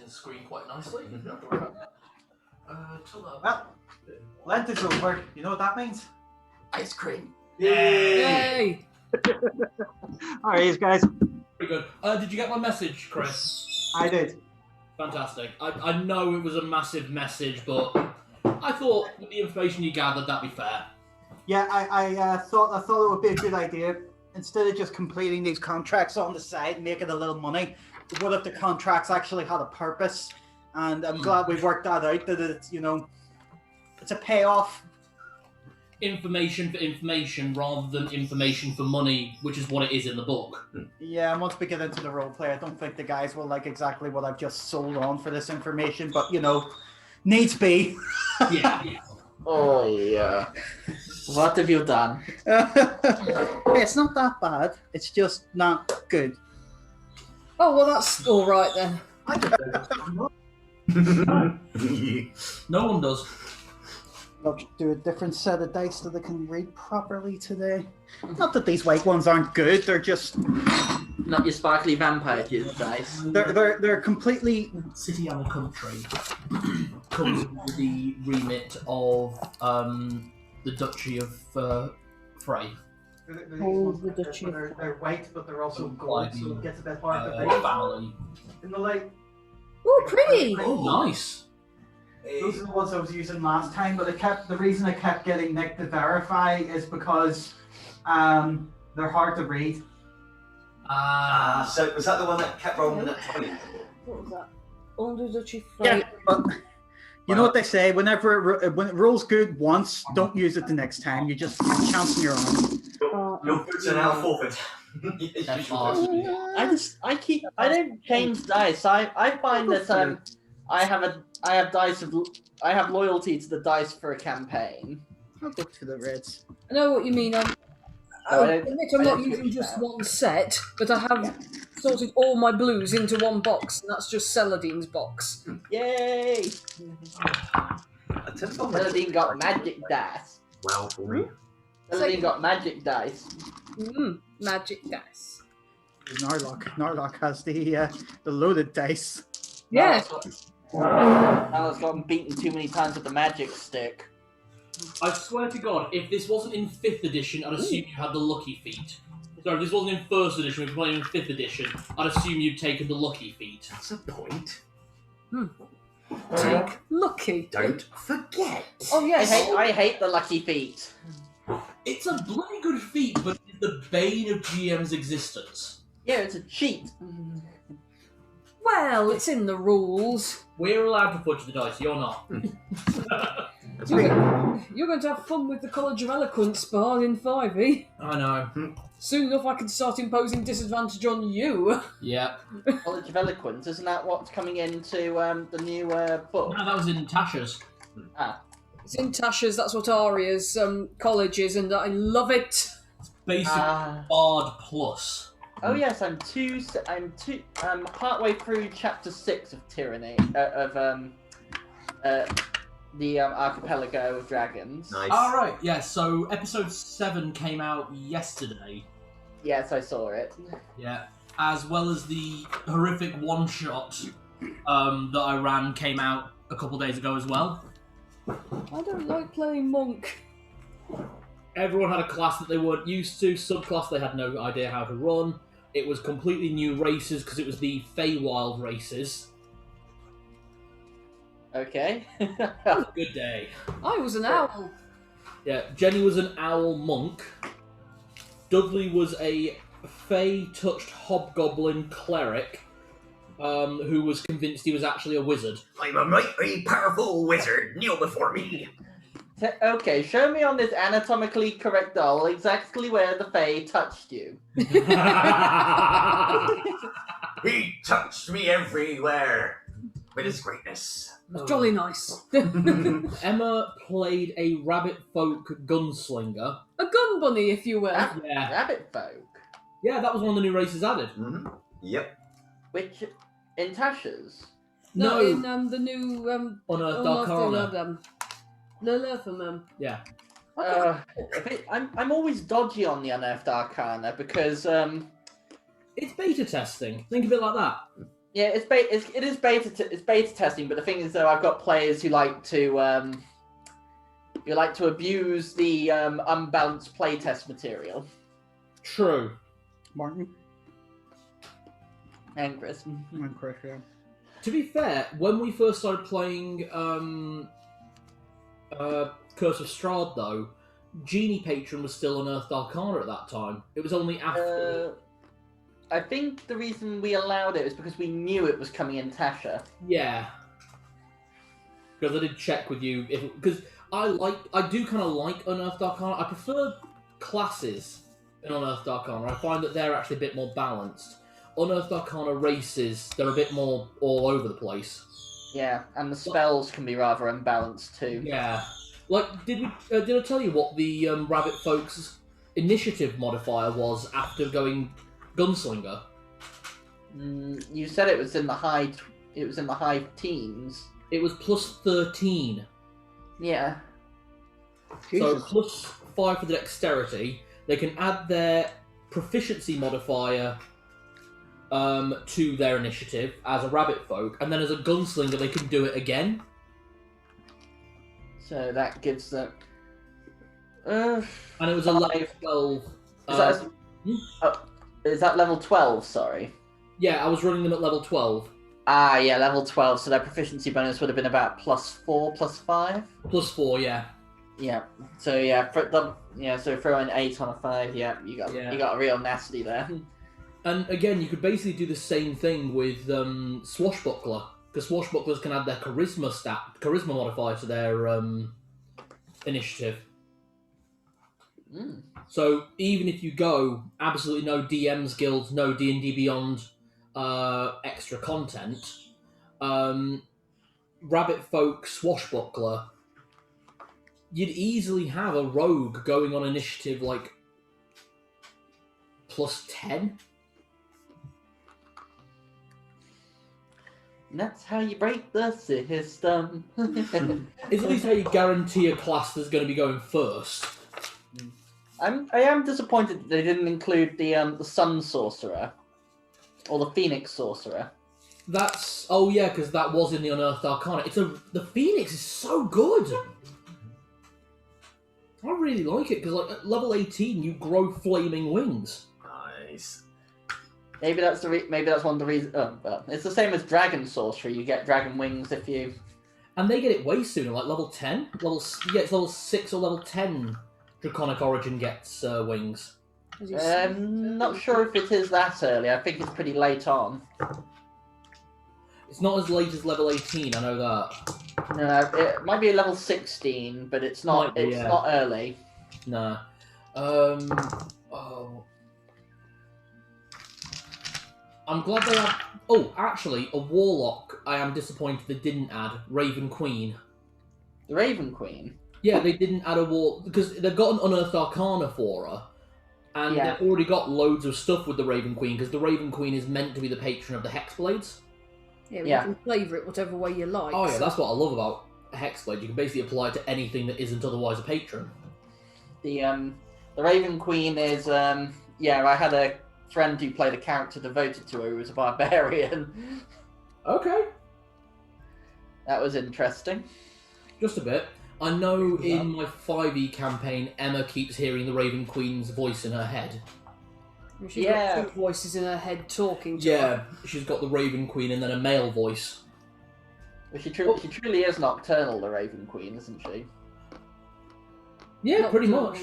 the screen quite nicely. You don't have to worry about that. Well, Lent is over. You know what that means? Ice cream. Yay! Alright, guys. Pretty good. Did you get my message, Chris? I did. Fantastic. I know it was a massive message, but I thought with the information you gathered, that'd be fair. Yeah, I thought it would be a good idea. Instead of just completing these contracts on the side and making a little money, what if the contracts actually had a purpose? And I'm glad we worked that out, that it's, you know, it's a payoff. Information for information rather than information for money, which is what it is in the book. Yeah, and once we get into the roleplay, I don't think the guys will like exactly what I've just sold on for this information, but, you know, needs be. Yeah. Oh, yeah. What have you done? It's not that bad. It's just not good. Oh, well, that's all right then. No one does. I'll do a different set of dice so they can read properly today. Not that these white ones aren't good. They're just Not your sparkly vampire dice. they're completely. City and the country comes under the remit of the Duchy of Frey. The Duchy. They're white, but they're also gold, so it gets a bit hard to read. Family. In the light. Oh, pretty! Oh, nice. Those are the ones I was using last time, but the reason I kept getting Nick to verify is because they're hard to read. So was that the one that kept rolling that 20? What was that? Under Duchy Yeah, but you know what they say, when it rolls good once, don't use it the next time. You just chancing your own. Your boots are now forfeit. That's awesome. I don't change dice. I find that I have loyalty to the dice for a campaign. I'll go to the reds. I know what you mean. I I'm not using just one set, but I have sorted all my blues into one box, and that's just Celadin's box. Yay! Celadin got magic dice. Wow, for me. Celadin got magic dice. Magic dice. Narlock has the loaded dice. Yeah. Now it's gotten beaten too many times with the magic stick. I swear to God, if this wasn't in 5th edition, I'd assume you had the lucky feat. Sorry, if this wasn't in 1st edition, we were playing in 5th edition, I'd assume you'd taken the lucky feat. That's a point. Take lucky. Don't forget. Oh yes. I hate the lucky feat. It's a bloody good feat, but it's the bane of GM's existence. Yeah, it's a cheat. Well, it's in the rules. We're allowed to fudge the dice, you're not. You're going to have fun with the College of Eloquence bar in 5e. I know. Soon enough I can start imposing disadvantage on you. Yeah. College of Eloquence, isn't that what's coming into the new book? No, that was in Tasha's. It's in Tasha's, that's what Aria's college is, and I love it. It's basically Bard Plus. Oh yes, I'm partway through chapter 6 of Tyranny the Archipelago of Dragons. Nice. Alright, yeah, so episode 7 came out yesterday. Yes, I saw it. Yeah. As well as the horrific one-shot that I ran came out a couple days ago as well. I don't like playing monk. Everyone had a class that they weren't used to, subclass they had no idea how to run. It was completely new races because it was the Feywild races. Okay. Good day. I was an owl. Yeah, Jenny was an owl monk. Dudley was a Fey-touched hobgoblin cleric who was convinced he was actually a wizard. I'm a mighty powerful wizard. Kneel before me. Okay, show me on this anatomically correct doll exactly where the Fae touched you. He touched me everywhere with his greatness. It's jolly nice. Emma played a rabbit folk gunslinger. A gun bunny, if you will. Yeah. Rabbit folk. Yeah, that was one of the new races added. Mm-hmm. Yep. Which, in Tasha's? No, in the new Unearthed Arcana. Yeah. I'm always dodgy on the Unearthed Arcana because It's beta testing. Think of it like that. Yeah, it is beta testing, but the thing is, though, I've got players who like to abuse the unbalanced playtest material. True. Martin And Chris. and Chris, yeah. To be fair, when we first started playing Curse of Strahd, though, Genie Patron was still Unearthed Arcana at that time. It was only after. I think the reason we allowed it is because we knew it was coming in Tasha. Yeah. Because I did check with you, because I do kind of like Unearthed Arcana. I prefer classes in Unearthed Arcana. I find that they're actually a bit more balanced. Unearthed Arcana races, they're a bit more all over the place. Yeah, and the spells can be rather unbalanced too. Yeah. Like, did I tell you what the Rabbit Folks initiative modifier was after going Gunslinger? You said it was in the high. It was in the high teens. It was plus 13. Yeah. So plus 5 for the dexterity. They can add their proficiency modifier to their initiative as a Rabbit Folk, and then as a Gunslinger they can do it again. So that gives them. And it was a level 12. Is that level 12? Sorry. Yeah, I was running them at level 12. Ah, yeah, level 12. So their proficiency bonus would have been about +4, +5. +4, yeah. Yeah. So yeah, so throw an 8 on a 5. Yeah, you got a real nasty there. And again, you could basically do the same thing with Swashbuckler, because Swashbucklers can add their charisma modifier to their initiative. So even if you go absolutely no DMs guilds, no D&D Beyond extra content, Rabbit Folk Swashbuckler, you'd easily have a rogue going on initiative like +10. And that's how you break the system. It's at least how you guarantee a class that's going to be going first. I am disappointed that they didn't include the Sun Sorcerer or the Phoenix Sorcerer. Because that was in the Unearthed Arcana. The Phoenix is so good. I really like it because like at level 18 you grow flaming wings. Nice. Maybe that's one of the reasons. It's the same as Dragon Sorcery. You get dragon wings if you. And they get it way sooner, like level 10. It's level 6 or level 10. Draconic Origin gets wings. Not sure if it is that early. I think it's pretty late on. It's not as late as level 18. I know that. No, it might be level 16, but it's not. Not early. No. I'm glad they had. Oh, actually, a Warlock. I am disappointed they didn't add Raven Queen. The Raven Queen. Yeah, they didn't add a Warlock because they've got an Unearthed Arcana for her, and they've already got loads of stuff with the Raven Queen because the Raven Queen is meant to be the patron of the Hexblades. Yeah, you can flavour it whatever way you like. Oh yeah, that's what I love about a Hexblade. You can basically apply it to anything that isn't otherwise a patron. The Raven Queen is I had a friend who played a character devoted to her who was a barbarian. Okay. That was interesting. Just a bit. I know in my 5e campaign, Emma keeps hearing the Raven Queen's voice in her head. She's got two voices in her head talking to her. She's got the Raven Queen and then a male voice. Well, she truly is nocturnal, the Raven Queen, isn't she? Yeah, pretty much.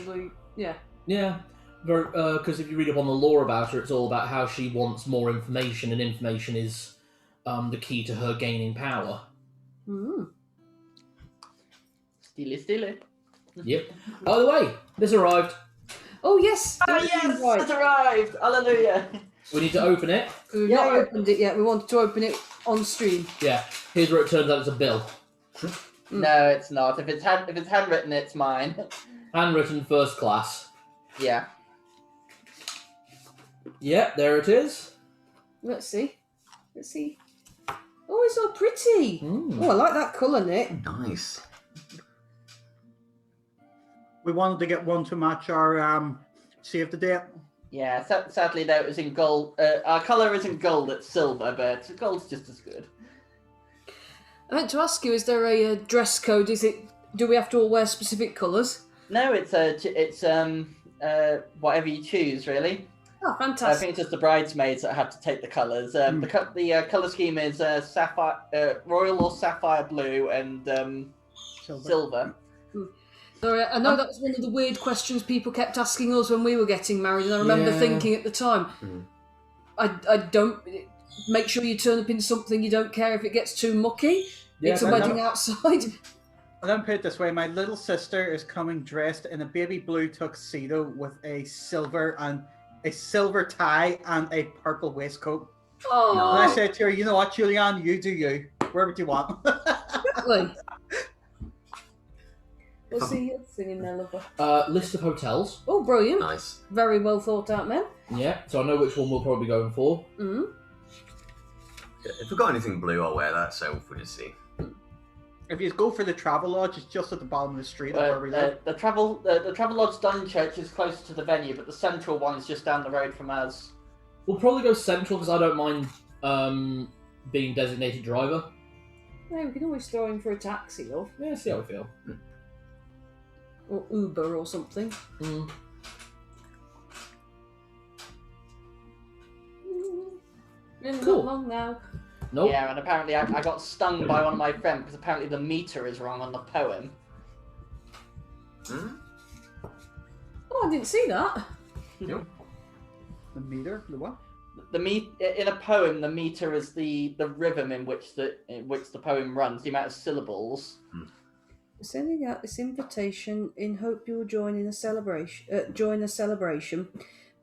Yeah. Yeah. Because if you read up on the lore about her, it's all about how she wants more information, and information is the key to her gaining power. Mm. Steely. Yep. By the way, this arrived. Oh, yes! Yes! It arrived! Hallelujah! We need to open it. We've not opened it yet. We wanted to open it on stream. Yeah. Here's where it turns out it's a bill. No, it's not. If it's handwritten, it's mine. Handwritten, first class. Yeah. Yeah, there it is. Let's see. Oh, it's all pretty. Oh, I like that colour, Nick. Nice. We wanted to get one to match our save the date Yeah, sadly though it was in gold. Our colour isn't gold, it's silver, but gold's just as good. I meant to ask you: is there a dress code? Do we have to all wear specific colours? No, it's whatever you choose, really. Oh, I fantastic! think it's just the bridesmaids that have to take the colours. The colour scheme is sapphire, royal or sapphire blue, and silver. Sorry, I know that was one of the weird questions people kept asking us when we were getting married, and I remember thinking at the time, I don't. Make sure you turn up in something you don't care if it gets too mucky. Yeah, it's a wedding outside. Let me put it this way: my little sister is coming dressed in a baby blue tuxedo with a silver tie and a purple waistcoat. Oh, And I said to her, "You know what, Julianne? You do you. Where would you want?" exactly. What's the other thing in there, lover? List of hotels. Oh, brilliant! Nice. Very well thought out, man. Yeah, so I know which one we'll probably be going for. Mm-hmm. If we've got anything blue, I'll wear that, so we'll just see. If you go for the travel lodge, it's just at the bottom of the street where we live. The travel lodge Dunchurch is closer to the venue, but the central one is just down the road from us. We'll probably go central because I don't mind being designated driver. Yeah, we can always throw in for a taxi, love. Yeah, see how we feel. Or Uber or something. Mm. Cool. Not long now. Nope. Yeah, and apparently I got stung by one of my friends because apparently the meter is wrong on the poem. Hmm? Oh, I didn't see that. The meter? The what? In a poem, the meter is the rhythm in which the poem runs, the amount of syllables. Sending out this invitation in hope you'll join in a celebration.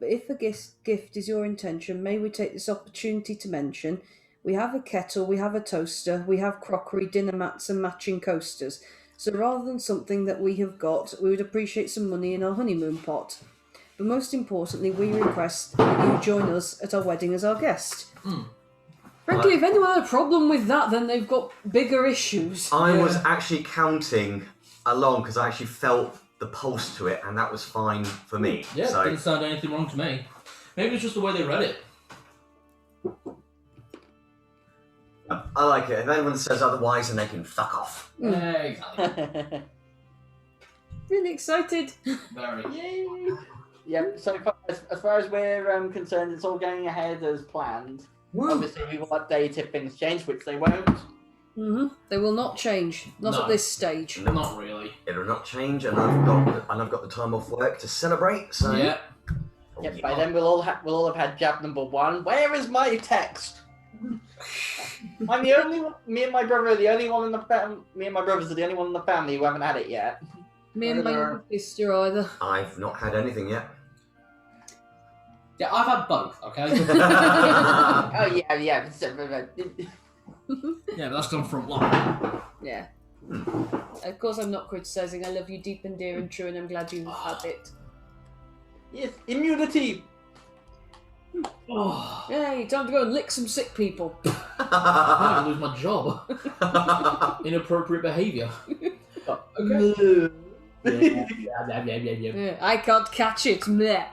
But if a gift is your intention, may we take this opportunity to mention we have a kettle, we have a toaster, we have crockery, dinner mats, and matching coasters. So rather than something that we have got, we would appreciate some money in our honeymoon pot. But most importantly, we request that you join us at our wedding as our guest. Frankly, if anyone had a problem with that, then they've got bigger issues. I was actually counting along because I actually felt the pulse to it, and that was fine for me. Yeah, so didn't sound anything wrong to me. Maybe it's just the way they read it. I like it. If anyone says otherwise, then they can fuck off. Yeah, exactly. Really excited. Very. Yay! Yep. So as far as we're concerned, it's all going ahead as planned. Obviously, we will update if things change, which they won't. Mm-hmm. They will not change. Not at this stage. Not really. It'll not change, and I've got the time off work to celebrate. So Yeah. Yep. By then, we'll all have had jab number 1. Where is my text? I'm the only one. Me and my brother are the only one in the family. Me and my brothers are the only one in the family who haven't had it yet. Me and my younger sister either. I've not had anything yet. Yeah, I've had both, okay? Oh yeah. Yeah, but that's gone from one. Yeah. Of course, I'm not criticising. I love you deep and dear and true, and I'm glad you've had it. Yes, immunity. Oh, Hey, time to go and lick some sick people. I'm going to lose my job. Inappropriate behaviour. Okay. Yeah, I can't catch it. Meh.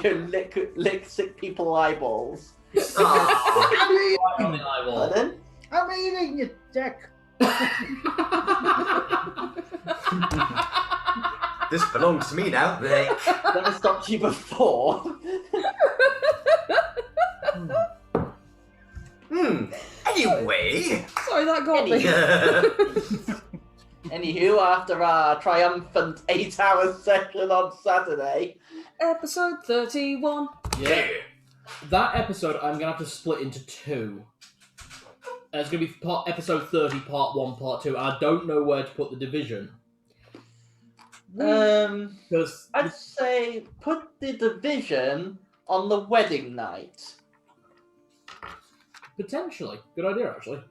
You lick sick people eyeballs. I'm eating you, dick. This belongs to me now. Never stopped you before. Anyway. Sorry, that got me. Anywho, after our triumphant 8-hour session on Saturday. Episode 31. Yeah. That episode, I'm going to have to split into 2. It's going to be episode 30, part 1, part 2. I don't know where to put the division. Because I'd say put the division on the wedding night. potentially. Good idea, actually.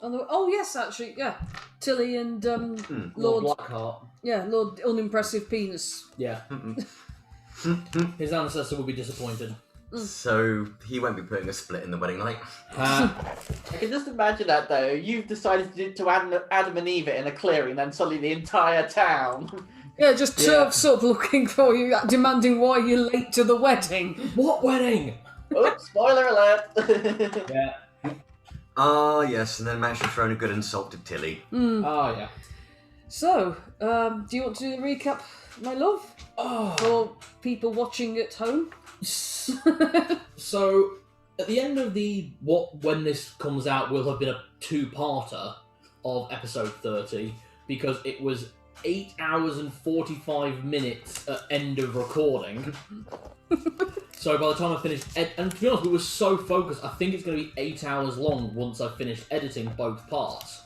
Oh yes, actually, yeah. Tilly and Lord Lord, Blackheart. yeah, Lord Unimpressive Penis. Yeah. His ancestor will be disappointed. So he won't be putting a split in the wedding night. I can just imagine that though. You've decided to Adam and Eve it in a clearing, then suddenly the entire town. Yeah, just turfs up looking for you, demanding why you're late to the wedding. What wedding? Oops, spoiler alert. Yeah. Ah, yes, and then managed to throw in a good insult to Tilly. Oh, yeah. So, do you want to do the recap, my love? For people watching at home? So, at the end of when this comes out, will have been a two-parter of episode 30, because it was 8 hours and 45 minutes at end of recording. So by the time I finished, and to be honest, we were so focused, I think it's going to be 8 hours long once I've finished editing both parts.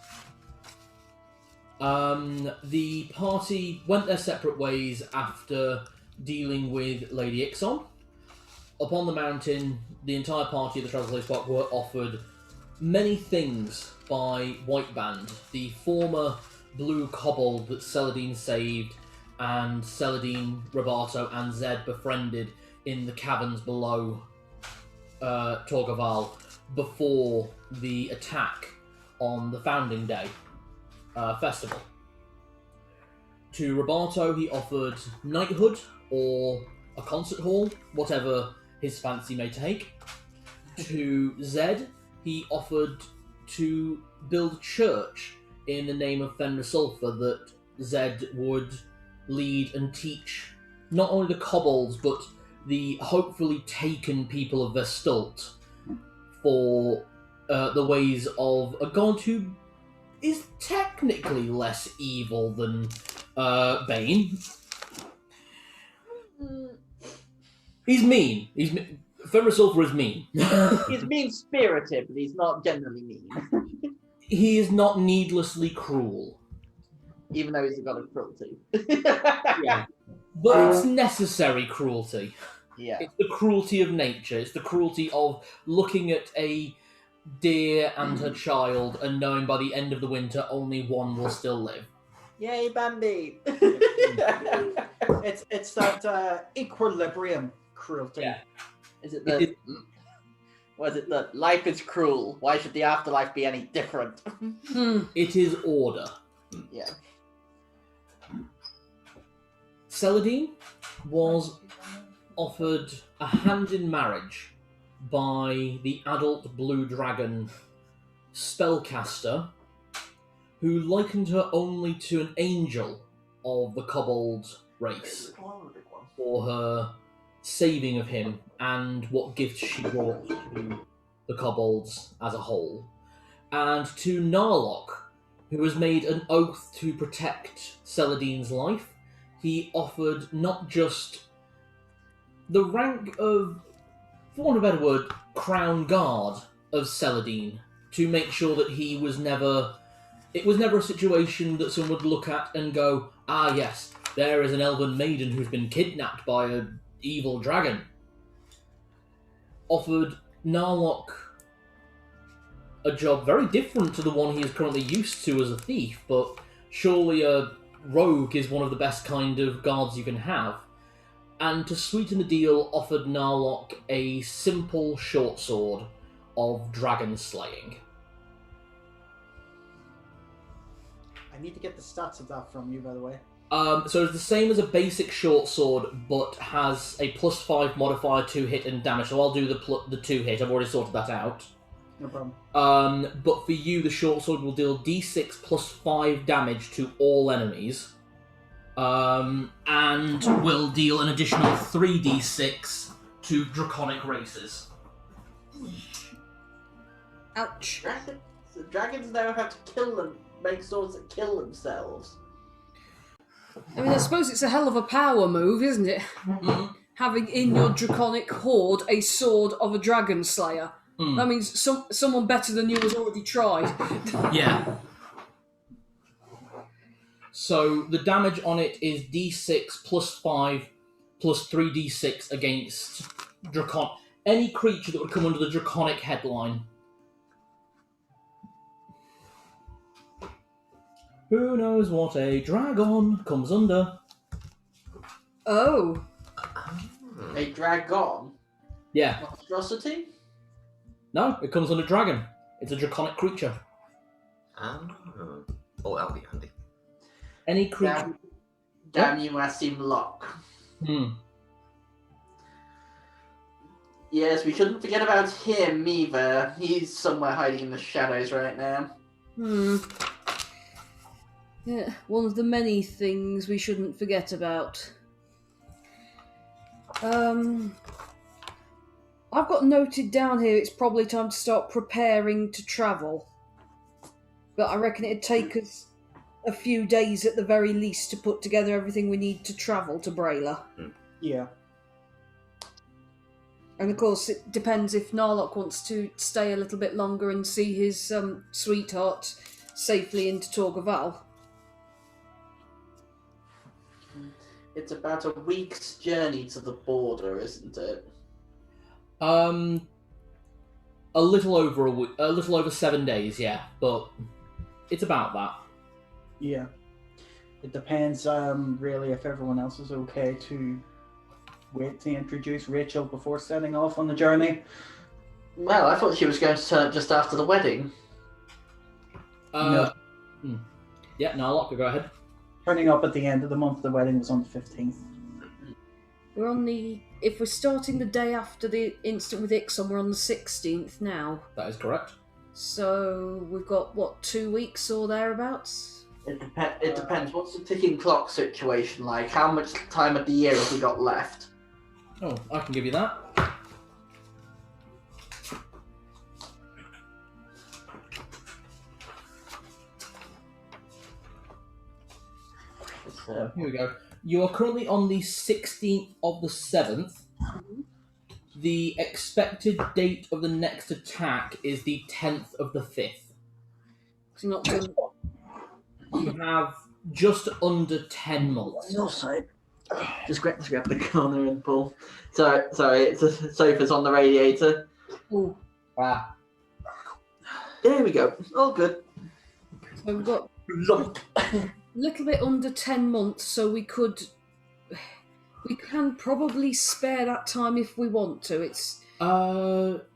The party went their separate ways after dealing with Lady Ixon. Upon the mountain, the entire party of the Travelers Leyspark were offered many things by White Band, the former blue kobold that Celadine saved, and Celadine, Roberto, and Zed befriended in the caverns below Torgaval before the attack on the Founding Day festival. To Roberto, he offered knighthood or a concert hall, whatever his fancy may take. To Zed, he offered to build a church in the name of Fenrir Sulphur that Zed would lead and teach not only the kobolds but the hopefully taken people of Vestalt for the ways of a god who is technically less evil than Bane. He's mean. Fenrir Sulphur is mean. He's mean-spirited, but he's not generally mean. He is not needlessly cruel. Even though he's a god of cruelty. Yeah. But it's necessary cruelty. Yeah. It's the cruelty of nature. It's the cruelty of looking at a deer and her child and knowing by the end of the winter only one will still live. Yay, Bambi! It's that equilibrium cruelty. Yeah. Is it the... Was it the life is cruel? Why should the afterlife be any different? It is order. Yeah. Celadine was offered a hand in marriage by the adult blue dragon spellcaster, who likened her only to an angel of the kobold race for her saving of him and what gifts she brought to the kobolds as a whole. And to Narlock, who has made an oath to protect Celadine's life, he offered not just the rank of, for want of a better word, crown guard of Celadine, to make sure that he was never... It was never a situation that someone would look at and go, ah yes, there is an elven maiden who's been kidnapped by an evil dragon. Offered Narlock a job very different to the one he is currently used to as a thief, but surely a rogue is one of the best kind of guards you can have. And to sweeten the deal, offered Narlock a simple short sword of dragon slaying. I need to get the stats of that from you, by the way. So it's the same as a basic short sword, but has a +5 modifier to hit and damage. So I'll do the 2 hit. I've already sorted that out. No problem. But for you, the short sword will deal d6 +5 damage to all enemies, and will deal an additional 3d6 to draconic races. Ouch. Dragons now have to kill them, make swords that kill themselves. I mean, I suppose it's a hell of a power move, isn't it? Having in your draconic horde a sword of a dragon slayer. That means someone better than you has already tried. Yeah. So the damage on it is d6 +5 +3d6 against any creature that would come under the draconic headline. Who knows what a dragon comes under? Oh. A dragon? Yeah. Monstrosity? No, it comes under dragon. It's a draconic creature. Oh, that'll be handy. Any creature. Damn you, Asim Lock. Yes, we shouldn't forget about him either. He's somewhere hiding in the shadows right now. Yeah, one of the many things we shouldn't forget about. I've got noted down here it's probably time to start preparing to travel. But I reckon it'd take us a few days at the very least to put together everything we need to travel to Braila. Yeah. And of course, it depends if Narlock wants to stay a little bit longer and see his sweetheart safely into Torgaval. It's about a week's journey to the border, isn't it? A little over a week, a little over 7 days, yeah, but it's about that. Yeah. It depends, really, if everyone else is okay to wait to introduce Rachel before setting off on the journey. Well, I thought she was going to turn up just after the wedding. No. Yeah, Narlock, go ahead. Turning up at the end of the month, the wedding was on the 15th. We're on the... If we're starting the day after the incident with Ixon, we're on the 16th now. That is correct. So we've got, what, 2 weeks or thereabouts? It depends. What's the ticking clock situation like? How much time of the year have we got left? Oh, I can give you that. Here we go. You are currently on the 16th of the 7th. The expected date of the next attack is the 10th of the 5th. So not done. You have just under 10 months. Your side. Just grab the corner and pull. Sorry, it's the sofa's on the radiator. Ooh. Ah. There we go. All good. So we've got Lump. a little bit under 10 months, so we can probably spare that time if we want to. It's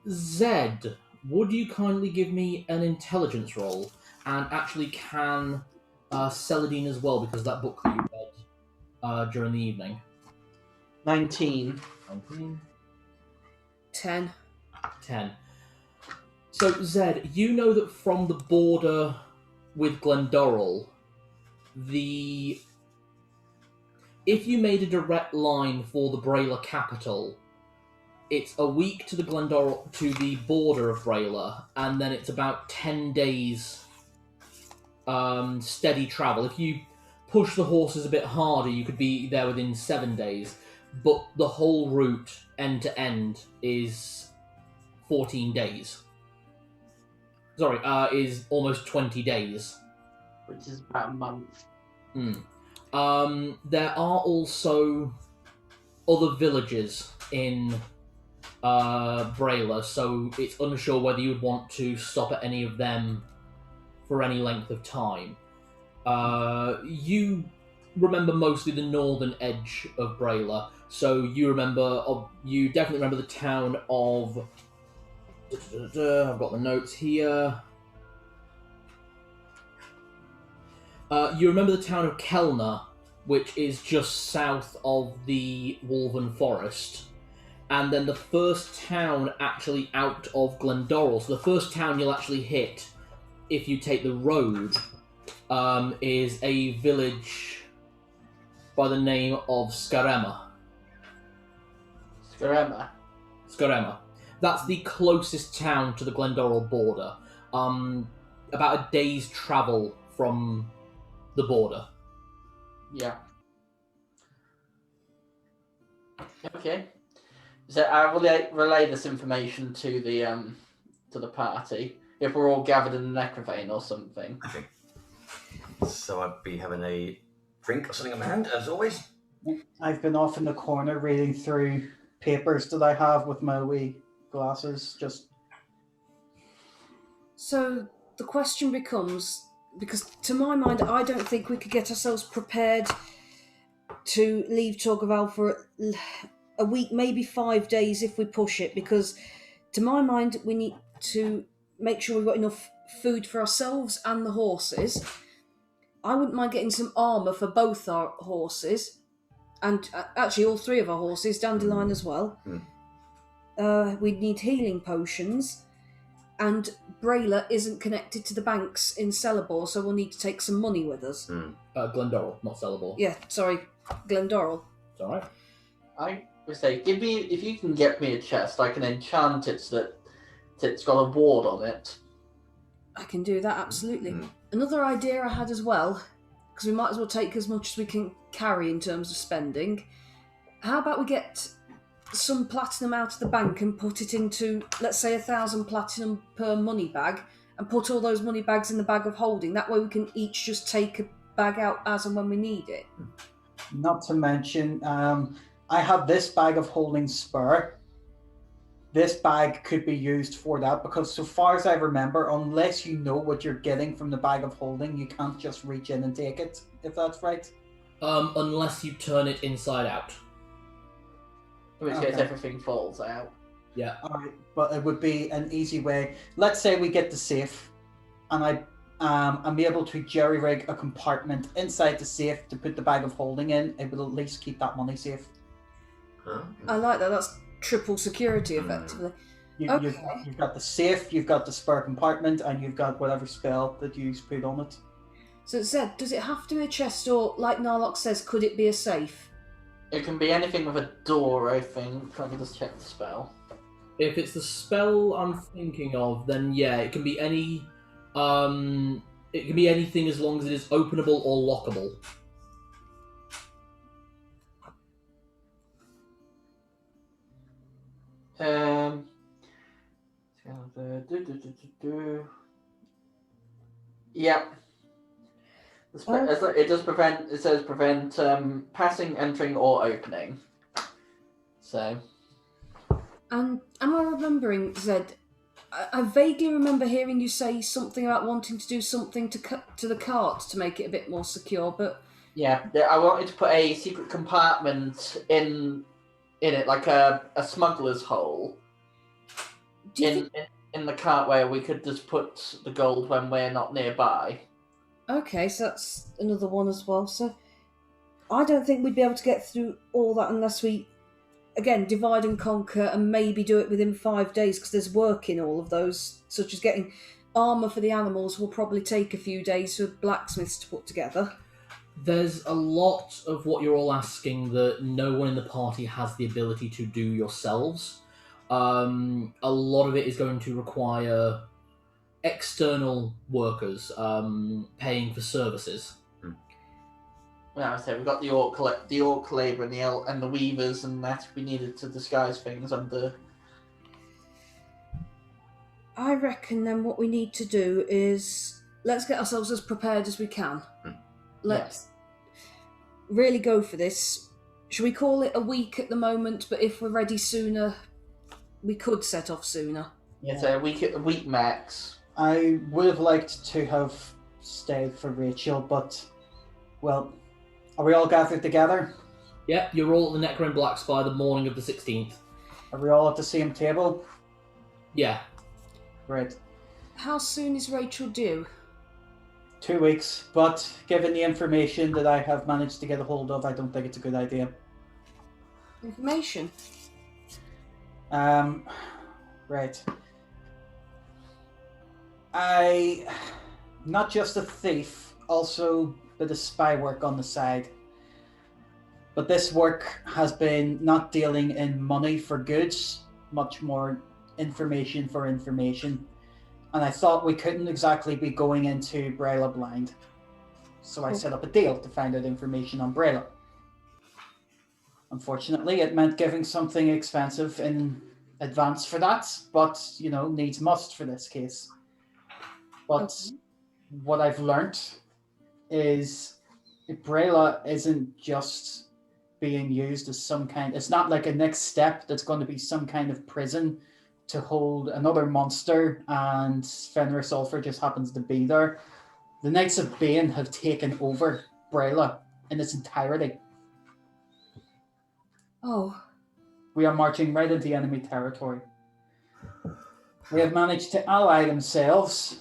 Zed, would you kindly give me an intelligence roll? And actually can Celadine as well, because of that book that you read during the evening. 19. 10. 10. So, Zed, you know that from the border with Glendorill, if you made a direct line for the Braila capital, it's a week to the border of Braila, and then it's about 10 days steady travel. If you push the horses a bit harder, you could be there within 7 days, but the whole route, end to end, is 14 days. Sorry, is almost 20 days. Which is about a month. There are also other villages in Braila, so it's unsure whether you would want to stop at any of them for any length of time. You remember mostly the northern edge of Braila, so you definitely remember the town of... I've got the notes here. You remember the town of Kelna, which is just south of the Wolven Forest. And then the first town actually out of Glendorill, so the first town you'll actually hit if you take the road, is a village by the name of Skarema. Skarema. That's the closest town to the Glendorill border. About a day's travel from the border. Yeah. Okay. So I will relay this information to the party if we're all gathered in the Necrovane or something. I think. So I'd be having a drink or something in my hand, as always. I've been off in the corner reading through papers that I have with my wee glasses, just... So the question becomes, because to my mind, I don't think we could get ourselves prepared to leave Torgaval for a week, maybe 5 days if we push it, because to my mind, we need to make sure we've got enough food for ourselves and the horses. I wouldn't mind getting some armour for both our horses, and actually all 3 of our horses, Dandelion as well. We'd need healing potions, and Braila isn't connected to the banks in Celebor, so we'll need to take some money with us. Glendorill, not Celebor. Yeah, sorry, Glendorill. It's alright. I would say, if you can get me a chest, I can enchant it so that it's got a ward on it. I can do that, absolutely. Another idea I had as well, because we might as well take as much as we can carry in terms of spending. How about we get some platinum out of the bank and put it into, let's say, 1,000 platinum per money bag, and put all those money bags in the bag of holding. That way we can each just take a bag out as and when we need it. Not to mention, I have this bag of holding spare. This bag could be used for that, because so far as I remember, unless you know what you're getting from the bag of holding, you can't just reach in and take it, if that's right. Unless you turn it inside out. In which case everything falls out. Yeah. Alright, but it would be an easy way. Let's say we get the safe, and I'm able to jerry-rig a compartment inside the safe to put the bag of holding in. It will at least keep that money safe. I like that. That's triple security, effectively. You've got the safe, you've got the spare compartment, and you've got whatever spell that you put on it. So Zed, does it have to be a chest, or, like Narlock says, could it be a safe? It can be anything with a door, I think. Let me just check the spell. If it's the spell I'm thinking of, then yeah, it can be any. It can be anything as long as it is openable or lockable. Yep. It does prevent. It says prevent passing, entering, or opening. So. And am I remembering, Zed? I vaguely remember hearing you say something about wanting to do something to the cart to make it a bit more secure, but Yeah, I wanted to put a secret compartment in it, like a smuggler's hole. In the cart where we could just put the gold when we're not nearby. Okay, so that's another one as well. So I don't think we'd be able to get through all that unless we, again, divide and conquer and maybe do it within 5 days, because there's work in all of those, such as getting armour for the animals will probably take a few days for blacksmiths to put together. There's a lot of what you're all asking that no one in the party has the ability to do yourselves. A lot of it is going to require external workers paying for services. Well, I said we've got the orc labour and the weavers and that we needed to disguise things under. I reckon then what we need to do is let's get ourselves as prepared as we can. Let's really go for this. Should we call it a week at the moment, but if we're ready sooner, we could set off sooner. Yeah, so a week max. I would have liked to have stayed for Rachel, but, well, are we all gathered together? Yeah, you're all at the Necron Black Spire the morning of the 16th. Are we all at the same table? Yeah. Right. How soon is Rachel due? 2 weeks, but given the information that I have managed to get a hold of, I don't think it's a good idea. Information? Right. Not just a thief, also a bit of spy work on the side. But this work has been not dealing in money for goods, much more information for information. And I thought we couldn't exactly be going into Braila blind. So I set up a deal to find out information on Braila. Unfortunately, it meant giving something expensive in advance for that, but, you know, needs must for this case. But what I've learnt is Braila isn't just being used as some kind... It's not like a next step that's going to be some kind of prison to hold another monster, and Fenris Ulfr just happens to be there. The Knights of Bane have taken over Braila in its entirety. Oh, We are marching right into enemy territory. They have managed to ally themselves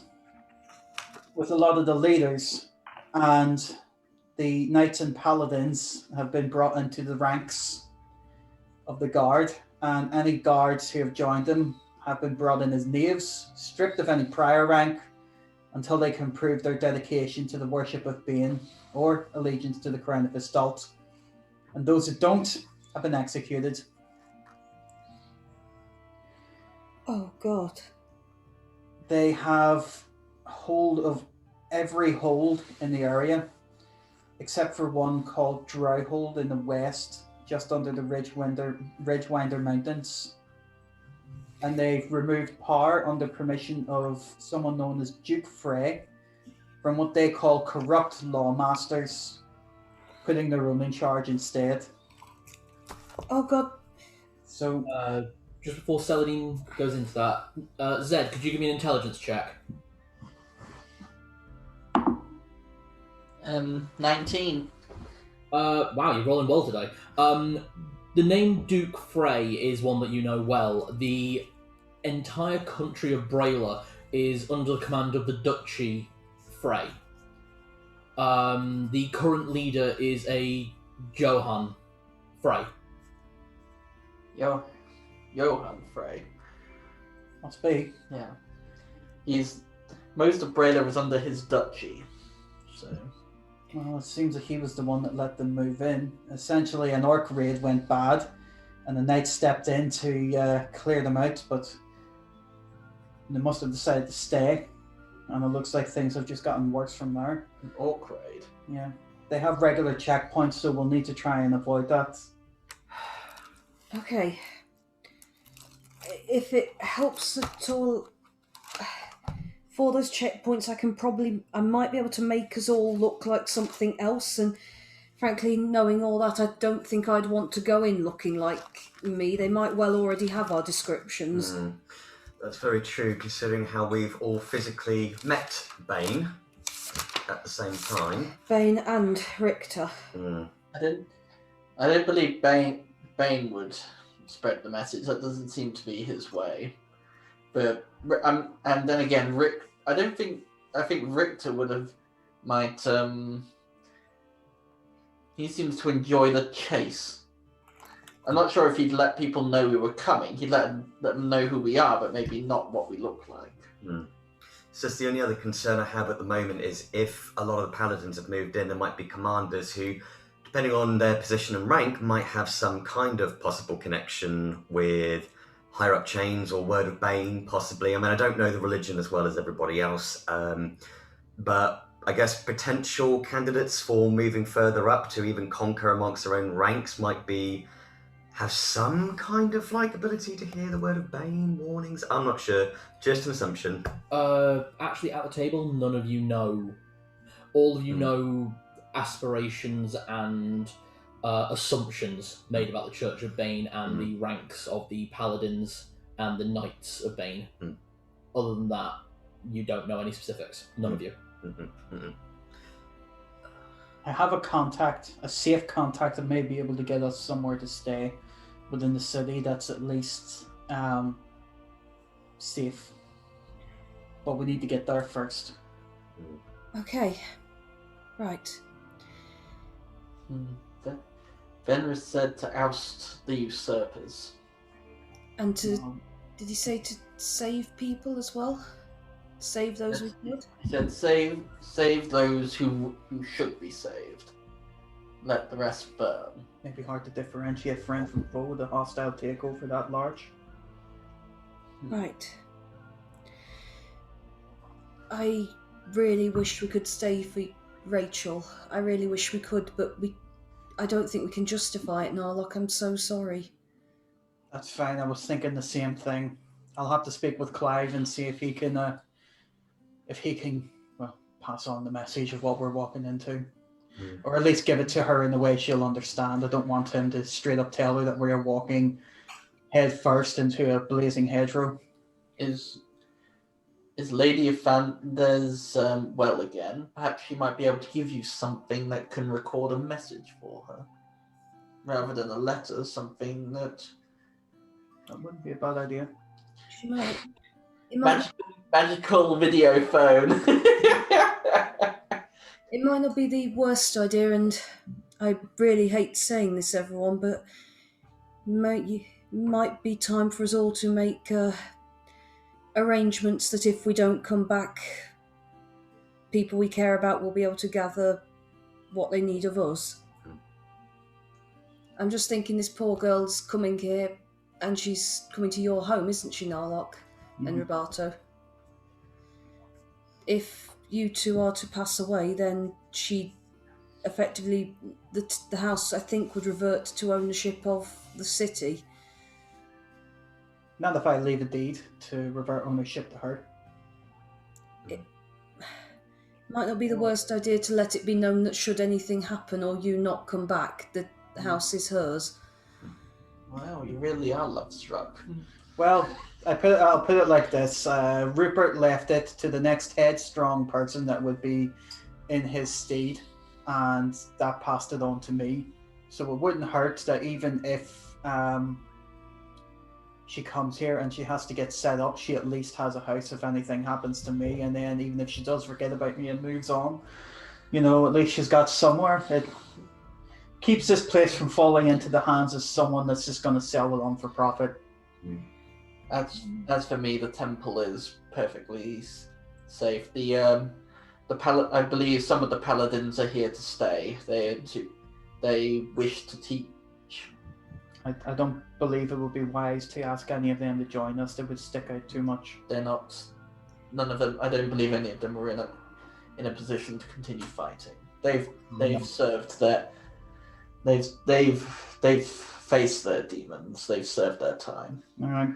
with a lot of the leaders, and the knights and paladins have been brought into the ranks of the guard, and any guards who have joined them have been brought in as knaves, stripped of any prior rank, until they can prove their dedication to the worship of Bane or allegiance to the crown of Istalt. And those who don't have been executed. Oh, God. They have hold of every hold in the area, except for one called Dryhold in the west, just under the Ridgewinder Mountains. And they've removed power under permission of someone known as Duke Frey from what they call corrupt lawmasters, putting their own in charge instead. Oh, God. So, Just before Celadine goes into that, Zed, could you give me an intelligence check? 19. Wow, you're rolling well today. The name Duke Frey is one that you know well. The entire country of Braila is under the command of the Duchy Frey. The current leader is a Johann Frey. Johann Frey. must be. Yeah. Most of Braila was under his duchy. So. Well, it seems that he was the one that let them move in. Essentially, an orc raid went bad, and the knights stepped in to clear them out, but they must have decided to stay, and it looks like things have just gotten worse from there. An orc raid? Yeah. They have regular checkpoints, so we'll need to try and avoid that. Okay. If it helps at all, for those checkpoints, I might be able to make us all look like something else, and frankly, knowing all that, I don't think I'd want to go in looking like me. They might well already have our descriptions. That's very true, considering how we've all physically met Bane at the same time. Bane and Richter. I don't believe Bane would spread the message. That doesn't seem to be his way. But and then again, I think Richter might. He seems to enjoy the chase. I'm not sure if he'd let people know we were coming. He'd let them know who we are, but maybe not what we look like. It's just the only other concern I have at the moment is if a lot of the paladins have moved in, there might be commanders who, depending on their position and rank, might have some kind of possible connection with higher up chains or Word of Bane, possibly. I mean, I don't know the religion as well as everybody else, but I guess potential candidates for moving further up to even conquer amongst their own ranks might have some kind of ability to hear the Word of Bane, warnings. I'm not sure, just an assumption. Actually, at the table, none of you know. All of you know aspirations and assumptions made about the Church of Bane and the ranks of the Paladins and the Knights of Bane. Other than that, you don't know any specifics. None of you. I have a safe contact that may be able to get us somewhere to stay within the city that's at least safe. But we need to get there first. Okay. Right. Fenris said to oust the usurpers. And did he say to save people as well? Save those we did? He said save those who should be saved. Let the rest burn. Maybe hard to differentiate friend from foe with a hostile takeover that large. Right. I really wish we could stay for Rachel. I really wish we could, but I don't think we can justify it, Narlock. I'm so sorry. That's fine. I was thinking the same thing. I'll have to speak with Clive and see if he can pass on the message of what we're walking into. Or at least give it to her in the way she'll understand. I don't want him to straight up tell her that we're walking head first into a blazing hedgerow. Is Lady Afanda's well again? Perhaps she might be able to give you something that can record a message for her. Rather than a letter, something that That wouldn't be a bad idea. She might. It might, Magical video phone. it might not be the worst idea, and I really hate saying this, everyone, but might be time for us all to make arrangements that if we don't come back, people we care about will be able to gather what they need of us. I'm just thinking this poor girl's coming here, and she's coming to your home, isn't she, Narlock and Roberto? If you two are to pass away, then she effectively, the house, I think, would revert to ownership of the city. Not if I leave a deed to revert ownership to her. It might not be the worst idea to let it be known that should anything happen or you not come back, the house is hers. Wow, you really are love struck. Well, I'll put it like this. Rupert left it to the next headstrong person that would be in his stead, and that passed it on to me. So it wouldn't hurt that even if she comes here and she has to get set up, she at least has a house if anything happens to me, and then even if she does forget about me and moves on, at least she's got somewhere. It keeps this place from falling into the hands of someone that's just going to sell it on for profit. As for me, the temple is perfectly safe. I believe some of the paladins are here to stay. They wish to teach. I don't believe it would be wise to ask any of them to join us. They would stick out too much. They're not. None of them. I don't believe any of them are in a position to continue fighting. They've served their. They've faced their demons. They've served their time. All right.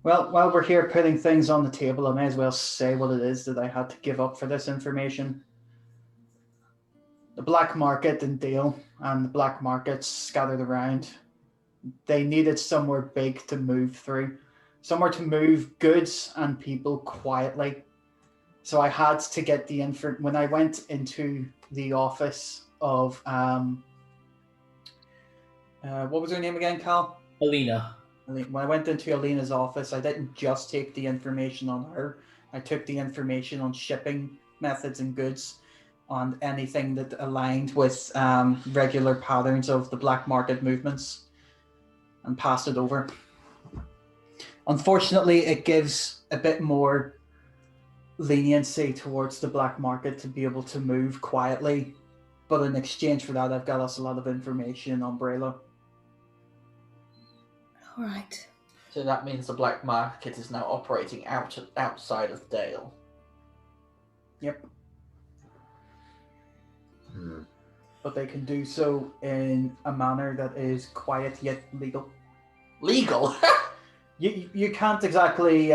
Well, while we're here putting things on the table, I may as well say what it is that I had to give up for this information. The black market in Dale and the black markets scattered around, they needed somewhere big to move through, somewhere to move goods and people quietly. So I had to get the info. When I went into the office of, what was her name again, Cal? Alina. When I went into Alina's office, I didn't just take the information on her. I took the information on shipping methods and goods, on anything that aligned with regular patterns of the black market movements, and passed it over. Unfortunately, it gives a bit more leniency towards the black market to be able to move quietly, but in exchange for that, I've got us a lot of information on Braila. All right. So that means the black market is now operating outside of Dale. Yep. But they can do so in a manner that is quiet yet legal. Legal? You can't exactly...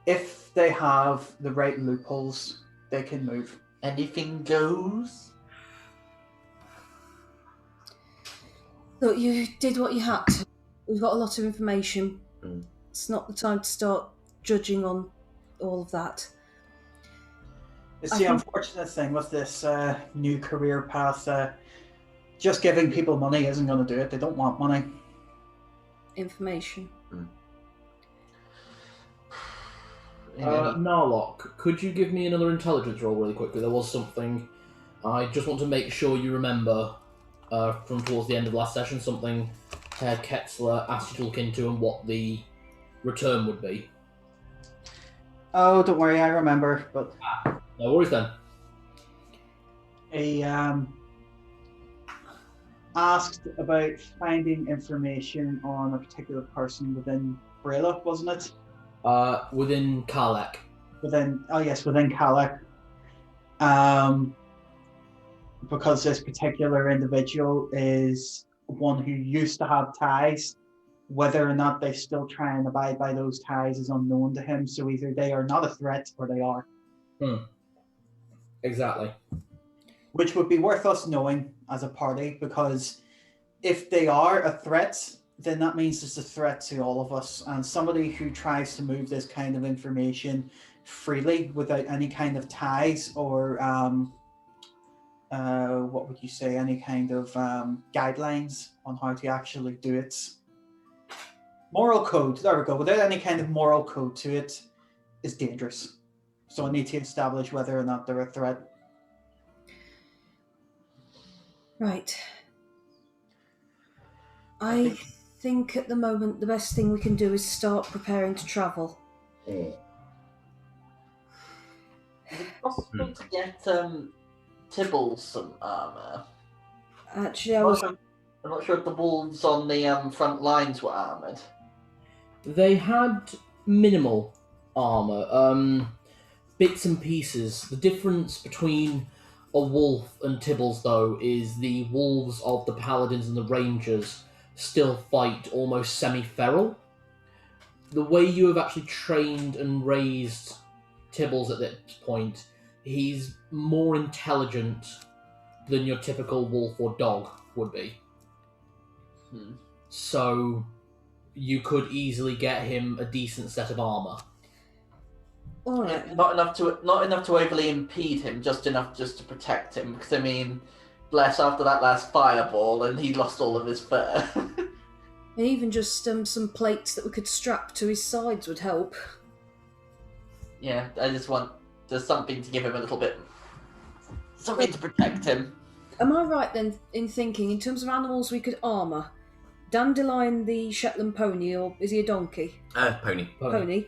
if they have the right loopholes, they can move. Anything goes? Look, you did what you had to. We've got a lot of information. It's not the time to start judging on all of that. It's the unfortunate thing with this new career path. Just giving people money isn't going to do it. They don't want money. Information. Narlock, could you give me another intelligence roll really quickly? There was something I just want to make sure you remember from towards the end of last session, something Herr Ketzler asked you to look into and what the return would be. Oh, don't worry, I remember. But no worries then. He asked about finding information on a particular person within Braila, wasn't it? Within Kalek. Within Kalek. Because this particular individual is one who used to have ties. Whether or not they still try and abide by those ties is unknown to him, so either they are not a threat or they are. Exactly. Which would be worth us knowing as a party, because if they are a threat, then that means it's a threat to all of us. And somebody who tries to move this kind of information freely without any kind of ties or what would you say, any kind of guidelines on how to actually do it. Moral code, there we go. Without any kind of moral code to it is dangerous. So I need to establish whether or not they're a threat. Right. I think at the moment the best thing we can do is start preparing to travel. Is it possible to get Tibbles some armor? Actually, I'm not sure if the wolves on the front lines were armored. They had minimal armor, bits and pieces. The difference between a wolf and Tibbles, though, is the wolves of the paladins and the rangers still fight almost semi-feral. The way you have actually trained and raised Tibbles at this point, he's more intelligent than your typical wolf or dog would be. So you could easily get him a decent set of armor. all right. Not enough to overly impede him, just enough just to protect him. Because I mean, bless, after that last fireball, and he lost all of his fur. And even just some plates that we could strap to his sides would help. Yeah, I just want there's something to give him a little bit, something to protect him. Am I right then in thinking, in terms of animals we could armour, Dandelion the Shetland pony, or is he a donkey? Pony. Pony.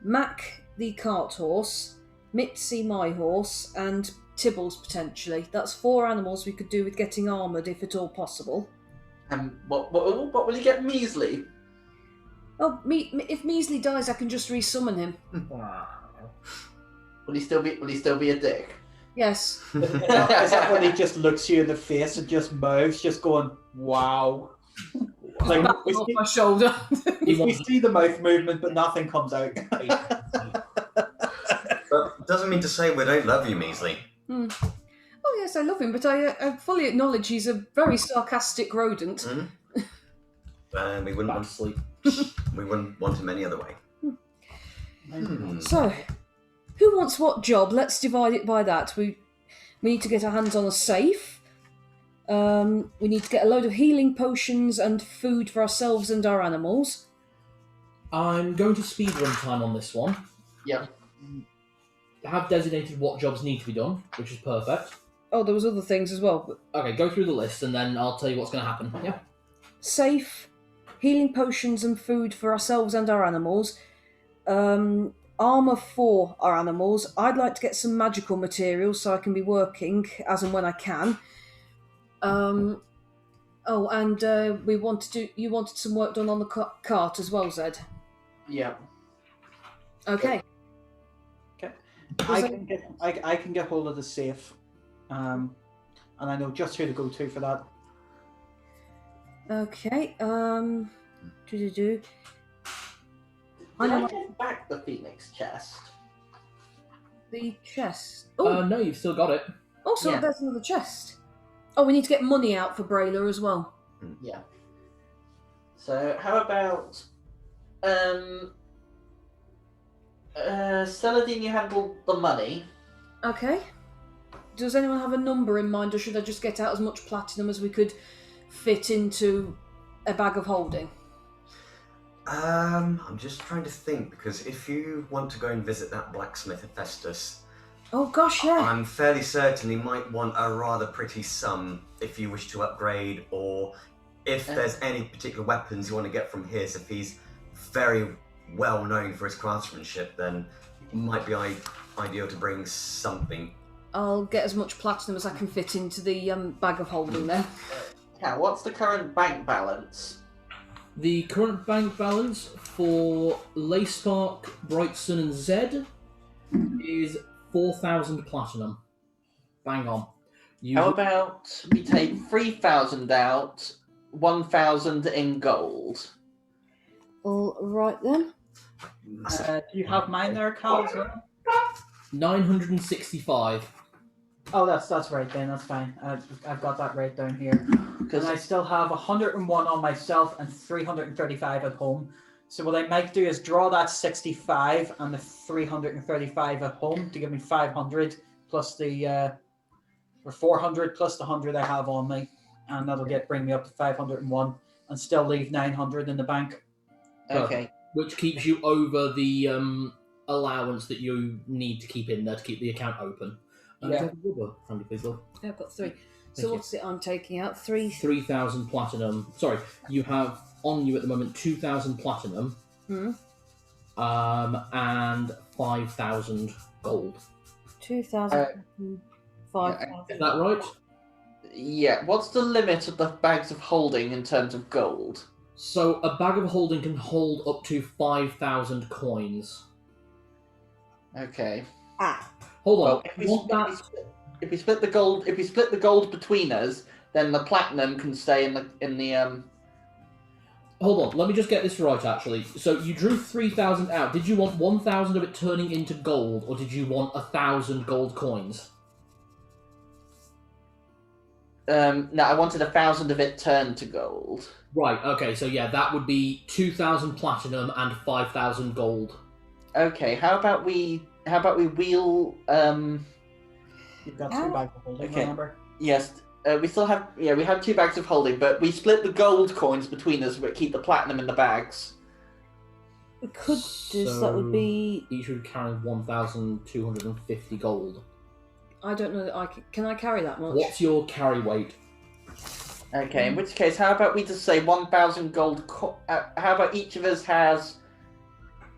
Mac the cart horse, Mitzi my horse, and Tibbles potentially. That's 4 animals we could do with getting armoured if at all possible. And what will you get, Measly? Oh, if Measly dies, I can just resummon him. Will he still be a dick? Yes. Is that when he just looks you in the face and just moves, just going, wow? Like, Back off my shoulder. we see the mouth movement, but nothing comes out. But doesn't mean to say we don't love you, Measly. Oh yes, I love him, but I fully acknowledge he's a very sarcastic rodent. We wouldn't Back to sleep. we wouldn't want him any other way. So, who wants what job? Let's divide it by that. We need to get our hands on a safe. We need to get a load of healing potions and food for ourselves and our animals. I'm going to speedrun time on this one. Yep. I have designated what jobs need to be done, which is perfect. Oh, there was other things as well. But Okay, go through the list and then I'll tell you what's going to happen. Yeah. safe, healing potions and food for ourselves and our animals. Armour for our animals. I'd like to get some magical materials so I can be working as and when I can. You wanted some work done on the cart as well, Zed? Yeah. Okay. I can get hold of the safe, and I know just who to go to for that. Okay. Did I get back the Phoenix chest? The chest. Oh, No, you've still got it. also yeah. there's another chest. Oh, we need to get money out for Braila as well. Yeah. So how about Celadine, you handle the money. Okay. Does anyone have a number in mind, or should I just get out as much platinum as we could fit into a bag of holding? I'm just trying to think, because if you want to go and visit that blacksmith Hephaestus, Oh gosh, yeah. I'm fairly certain he might want a rather pretty sum if you wish to upgrade, or if there's any particular weapons you want to get from his. If he's very well known for his craftsmanship, then it might be ideal to bring something. I'll get as much platinum as I can fit into the bag of holding then. Yeah, what's the current bank balance? The current bank balance for Leyspark, Brightson, and Zed is 4,000 platinum. Bang on. How about we take 3,000 out, 1,000 in gold? All right then. Do you have mine there, Cal, as well? 965. Oh, that's right then. That's fine. I've got that right down here. Because I still have 101 on myself and 335 at home. So what I might do is draw that 65 and the 335 at home to give me 500 plus the for 400 plus the 100 I have on me, and that'll bring me up to 501, and still leave 900 in the bank. Okay. Which keeps you over the allowance that you need to keep in there to keep the account open. Yeah. Handy, please, love. I've got 3. So you. what's it I'm taking out? 3. 3,000 platinum. Sorry, you have on you at the moment 2,000 platinum. And 5,000 gold. 2,000. 5,000. Is that right? Yeah. What's the limit of the bags of holding in terms of gold? So a bag of holding can hold up to 5,000 coins. Okay. Hold on. Well, if we split the gold between us, then the platinum can stay in the. Hold on. Let me just get this right. Actually, so you drew 3,000 out. Did you want 1,000 of it turning into gold, or did you want 1,000 gold coins? No, I wanted 1,000 of it turned to gold. Right. Okay. So yeah, that would be 2,000 platinum and 5,000 gold. Okay. How about we wheel? You've got 2 bags of holding, Okay. remember? Yes. We still have. Yeah, we have 2 bags of holding, but we split the gold coins between us, but keep the platinum in the bags. We could do so that would be. Each would carry 1,250 gold. I don't know that I can I carry that much? What's your carry weight? Okay. In which case, how about we just say 1,000 gold? How about each of us has?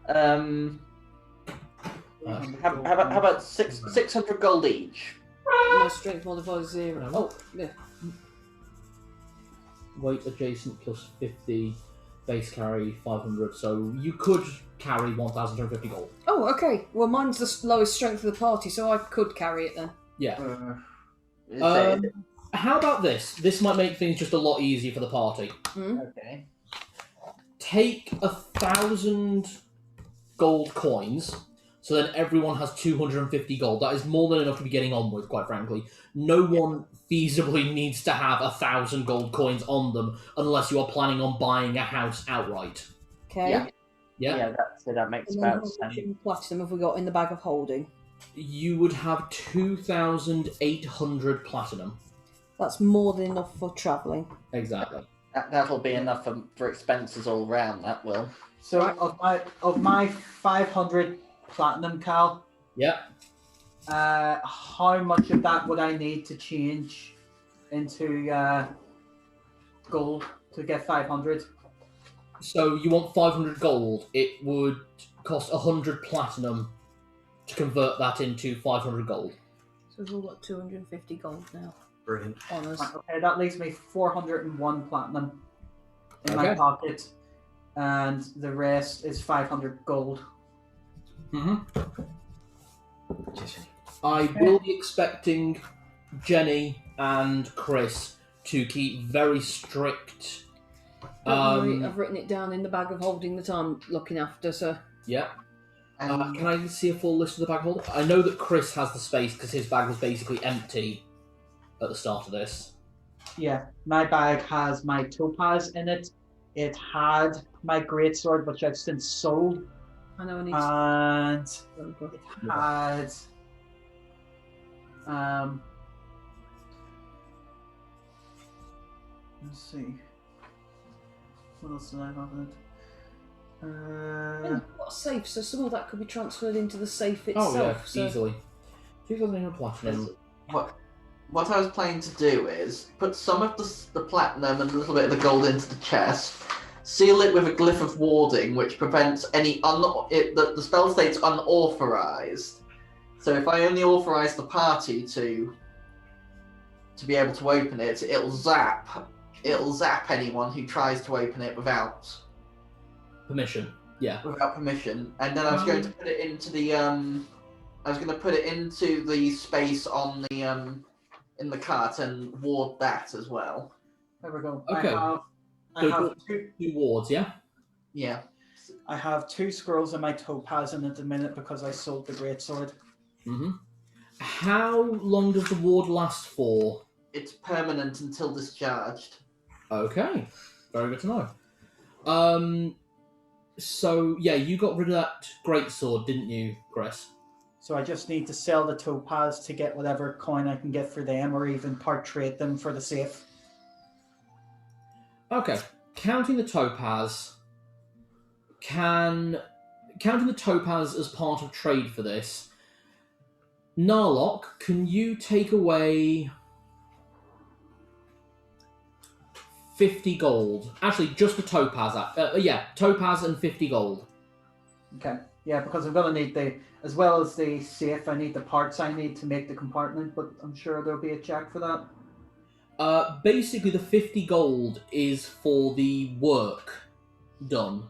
How about 600 gold each? My strength modifier is 0. No. Oh, yeah. Weight adjacent plus 50, base carry 500. So you could carry 1,250 gold. Oh, okay. Well, mine's the lowest strength of the party, so I could carry it then. Yeah. Is it- How about this? This might make things just a lot easier for the party. Okay. Take 1,000 gold coins, so then everyone has 250 gold. That is more than enough to be getting on with, quite frankly. No one feasibly needs to have 1,000 gold coins on them unless you are planning on buying a house outright. Okay. Yeah. Yeah? Yeah, that makes And then about how much sense. in platinum have we got in the bag of holding? You would have 2,800 platinum. That's more than enough for travelling. Exactly. That'll be enough for expenses all round. That will. So of my 500 platinum, Cal, Yeah. how much of that would I need to change into gold to get 500? So you want 500 gold. It would cost 100 platinum to convert that into 500 gold. So we've all got 250 gold now Brilliant. on us. Right, okay, that leaves me 401 platinum in my Okay. pocket, and the rest is 500 gold. I will be expecting Jenny and Chris to keep very strict. Don't worry, I've written it down in the bag of holding that I'm looking after, so. Yeah. Can I see a full list of the bag holder? I know that Chris has the space because his bag was basically empty at the start of this. Yeah, my bag has my topaz in it. It had my greatsword, which I've since sold, I know I need and to. it had let's see, what else did I have in it? We've got a safe, so some of that could be transferred into the safe Oh itself. yeah, so. easily. 2,800 platinum. What I was planning to do is put some of the platinum and a little bit of the gold into the chest, seal it with a glyph of warding, which prevents any the spell state's unauthorized. So if I only authorize the party to be able to open it, it'll zap anyone who tries to open it without Permission. Yeah. permission. And then I was going to put it into the space on the in the cart and ward that as well. There we go. Okay. I So have two. 2 wards, yeah? Yeah. I have 2 scrolls in my topaz in at the minute because I sold the greatsword. Mm-hmm. How long does the ward last for? It's permanent until discharged. Okay. Very good to know. So, yeah, you got rid of that greatsword, didn't you, Chris? So I just need to sell the topaz to get whatever coin I can get for them, or even part trade them for the safe. Okay, counting the topaz as part of trade for this. Narlock, can you take away 50 gold? Actually, just the topaz. Topaz and 50 gold. Okay. Yeah, because I'm going to need as well as the safe, I need the parts I need to make the compartment, but I'm sure there'll be a check for that. Basically, the 50 gold is for the work done.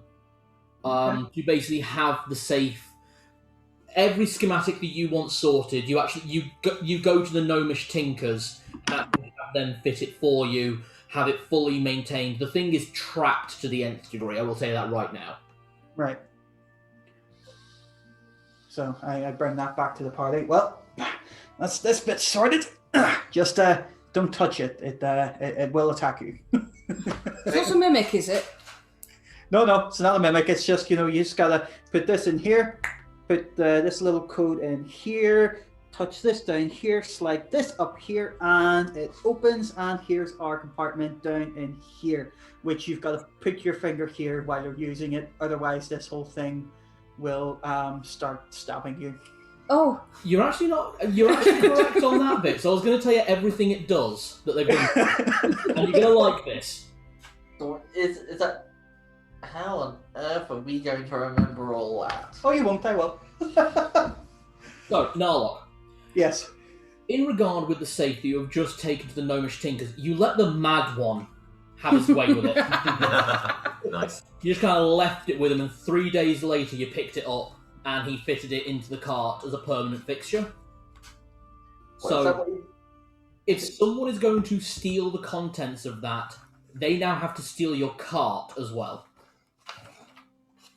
To basically have the safe. Every schematic that you want sorted, you go to the gnomish tinkers and have them fit it for you, have it fully maintained. The thing is trapped to the nth degree. I will say that right now. Right. So I bring that back to the party. Well, that's this bit sorted. Just don't touch it. It will attack you. It's not a mimic, is it? No, it's not a mimic. It's just, you just gotta put this in here, put this little code in here, touch this down here, slide this up here, and it opens, and here's our compartment down in here, which you've got to put your finger here while you're using it, otherwise this whole thing will start stabbing you. Oh, You're actually correct on that bit, so I was going to tell you everything it does that they've done, and you're going to like this. So is that... How on earth are we going to remember all that? Oh, you won't, I will. So, Narlock, Yes. in regard with the safe that you have just taken to the gnomish tinkers, you let the mad one have his way with it. Nice. You just kind of left it with him, and 3 days later you picked it up, and he fitted it into the cart as a permanent fixture. So, if someone is going to steal the contents of that, they now have to steal your cart as well.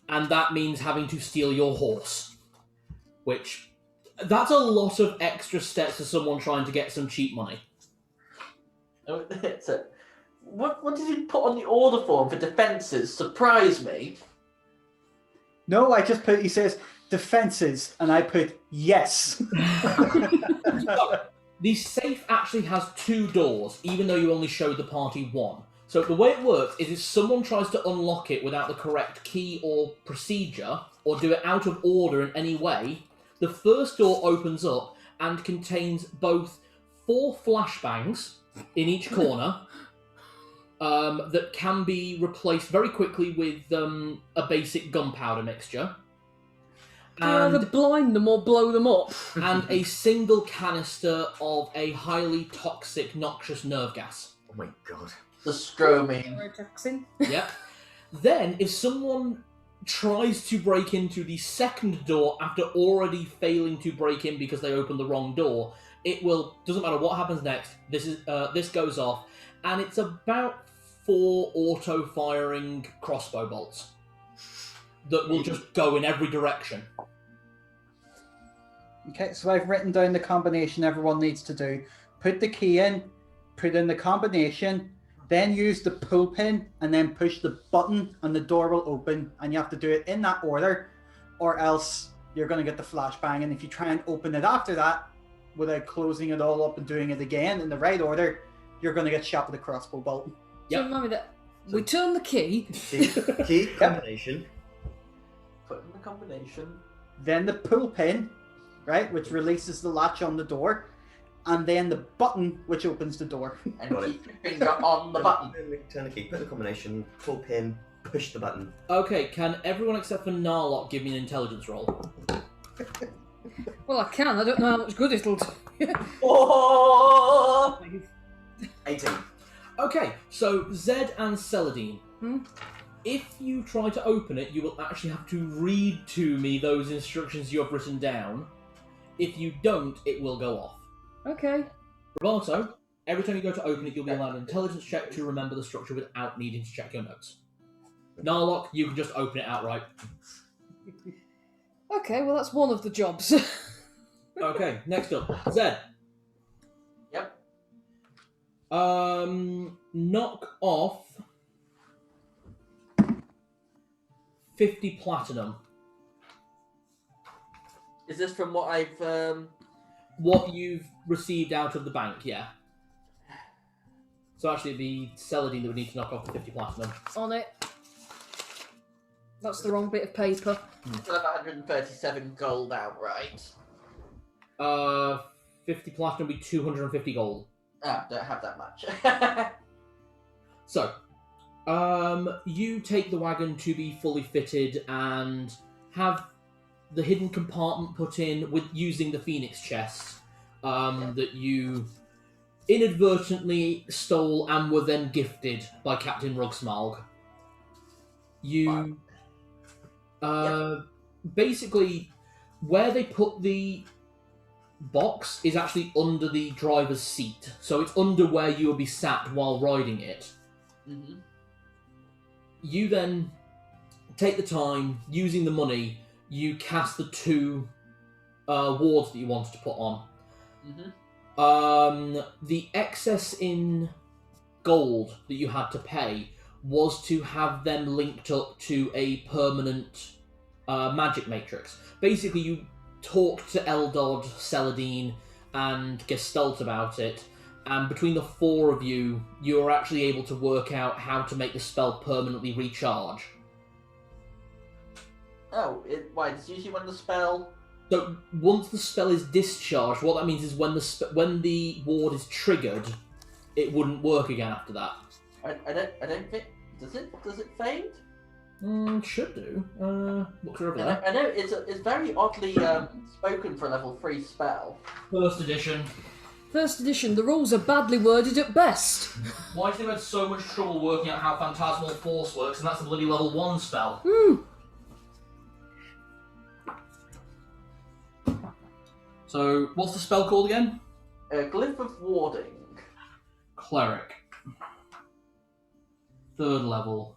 And that means having to steal your horse. Which, that's a lot of extra steps for someone trying to get some cheap money. What did you put on the order form for defences? Surprise me. No, I just put, he says, defences, and I put yes. So, the safe actually has 2 doors, even though you only showed the party 1. So the way it works is if someone tries to unlock it without the correct key or procedure, or do it out of order in any way, the first door opens up and contains both 4 flashbangs in each corner that can be replaced very quickly with a basic gunpowder mixture. do you either blind them or blow them up? And a single canister of a highly toxic, noxious nerve gas. Oh my god. The stromine. Neurotoxin. Yep. Then, if someone tries to break into the second door after already failing to break in because they opened the wrong door, it will, doesn't matter what happens next, this goes off, and it's about 4 auto-firing crossbow bolts that will just go in every direction. Okay, so I've written down the combination everyone needs to do. Put the key in, put in the combination, then use the pull pin, and then push the button, and the door will open. And you have to do it in that order, or else you're going to get the flashbang. And if you try and open it after that, without closing it all up and doing it again in the right order, you're going to get shot with a crossbow bolt. Yep. So remember that we turn the key. Key combination. Put in the combination. Then the pull pin, right, which releases the latch on the door, and then the button, which opens the door. And Got keep your finger on the button. Turn the key, put the combination, pull pin, push the button. Okay, can everyone except for Narlock give me an intelligence roll? Well, I can. I don't know how much good it'll do. Oh! 18. Okay, so Zed and Celadine. Hmm? If you try to open it, you will actually have to read to me those instructions you have written down. If you don't, it will go off. Okay. Roberto, every time you go to open it, you'll be allowed an intelligence check to remember the structure without needing to check your notes. Narlock, you can just open it outright. Okay, well, that's one of the jobs. Okay, next up. Zed. Yep. Knock off 50 platinum. Is this from what I've? What you've received out of the bank, yeah. So actually, it'd be Celadine that would need to knock off the 50 platinum. On it. That's the wrong bit of paper. Still have 137 gold outright. 50 platinum would be 250 gold. Ah, don't have that much. So, you take the wagon to be fully fitted and have the hidden compartment put in with using the Phoenix chest that you inadvertently stole and were then gifted by Captain Rugsmalg. You basically where they put the box is actually under the driver's seat, so it's under where you will be sat while riding it. Mm-hmm. You then take the time, using the money, you cast the 2 wards that you wanted to put on. Mm-hmm. The excess in gold that you had to pay was to have them linked up to a permanent magic matrix. Basically, you talked to Eldod, Celadine, and Gestalt about it, and between the 4 of you, you are actually able to work out how to make the spell permanently recharge. Oh, why? It's usually when the spell. So once the spell is discharged, what that means is when the ward is triggered, it wouldn't work again after that. I don't think. Does it fade? Should do. Look over I there. know it's very oddly spoken for a level 3 spell. First edition. First edition, the rules are badly worded at best. Why do they have so much trouble working out how Phantasmal Force works, and that's a bloody level 1 spell? So, what's the spell called again? Glyph of Warding. Cleric. 3rd level.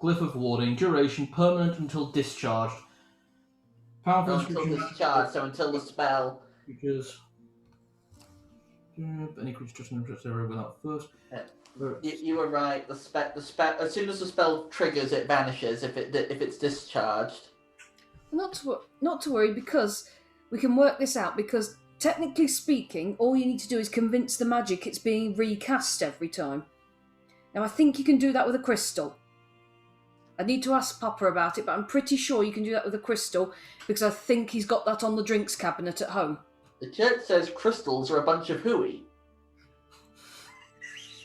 Glyph of Warding. Duration permanent until discharged. Powerful Until discharged, so until the spell. Creatures. Any creature touching the area without first. You were right. The spell. As soon as the spell triggers, it vanishes if it's discharged. Not to worry, because we can work this out, because technically speaking, all you need to do is convince the magic it's being recast every time. Now, I think you can do that with a crystal. I need to ask Papa about it, but I'm pretty sure you can do that with a crystal, because I think he's got that on the drinks cabinet at home. The church says crystals are a bunch of hooey.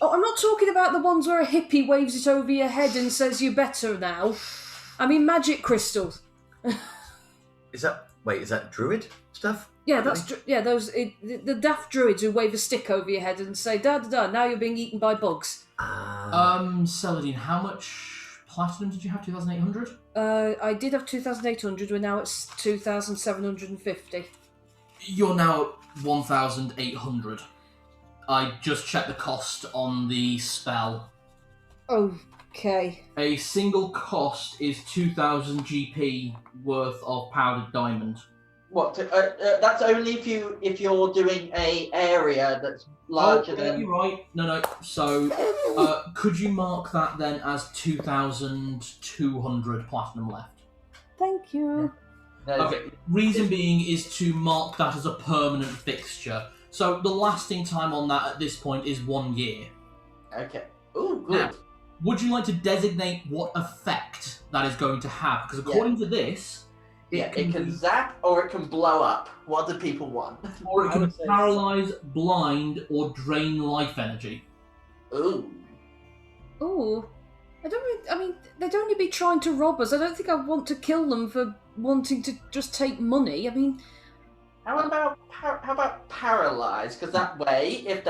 Oh, I'm not talking about the ones where a hippie waves it over your head and says you're better now. I mean magic crystals. Is that druid stuff? Yeah, the daft druids who wave a stick over your head and say da da da. Now you're being eaten by bugs. Celadine, how much platinum did you have? 2,800. I did have 2,800. We're now at 2,750. You're now at 1,800. I just checked the cost on the spell. Okay. A single cost is 2,000 GP worth of powdered diamond. What? That's only if you're doing a area that's larger than. You're right. No. So, could you mark that then as 2,200 platinum left? Thank you. No, Okay. Reason being is to mark that as a permanent fixture. So the lasting time on that at this point is 1 year. Okay. Ooh, good. Now, would you like to designate what effect that is going to have? Because according to this, it can zap or it can blow up. What do people want? Or it I can would say paralyze, blind, or drain life energy. Ooh. Ooh. I mean, they'd only be trying to rob us. I don't think I want to kill them for wanting to just take money. I mean, How about paralyzed? Because that way, if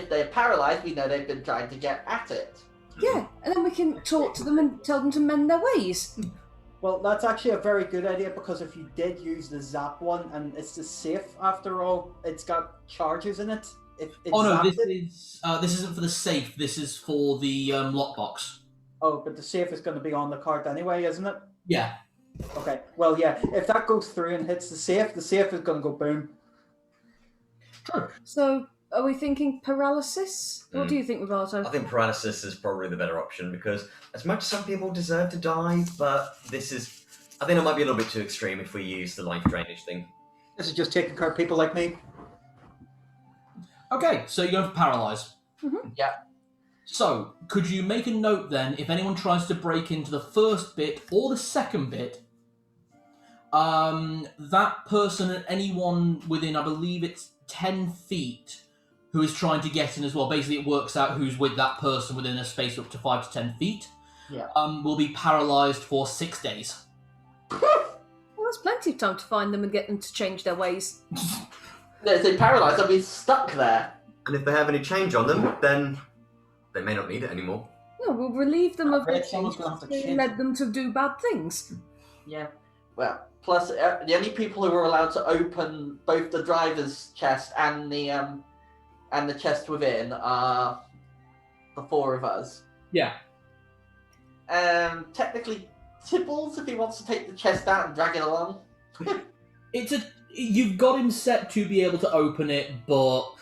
they're paralyzed, we know they've been trying to get at it. yeah, and then we can talk to them and tell them to mend their ways. Well, that's actually a very good idea, because if you did use the zap one, and it's the safe after all, it's got charges in it. It Oh no, zaps this it. this isn't for the safe. This is for the lockbox. Oh, but the safe is going to be on the card anyway, isn't it? Yeah. Okay. Well, yeah. If that goes through and hits the safe is going to go boom. True. So, are we thinking paralysis? What do you think, Roberto? I think paralysis is probably the better option, because as much as some people deserve to die, but this is I think it might be a little bit too extreme if we use the life drainage thing. This is just taking care of people like me. Okay, so you're going for paralyze. Yeah. So, could you make a note then, if anyone tries to break into the first bit or the second bit, that person and anyone within, I believe it's 10 feet, who is trying to get in as well, basically it works out who's with that person within a space up to 5 to 10 feet, will be paralysed for 6 days. Well, there's plenty of time to find them and get them to change their ways. If they're paralysed, they'll be stuck there. And if they have any change on them, then they may not need it anymore. No, we'll relieve them of their Right, someone's gonna have to change change led them to do bad things. Yeah. Well, plus the only people who are allowed to open both the driver's chest and the chest within are the 4 of us. Yeah. Technically, Tibbles, if he wants to take the chest out and drag it along. You've got him set to be able to open it, but...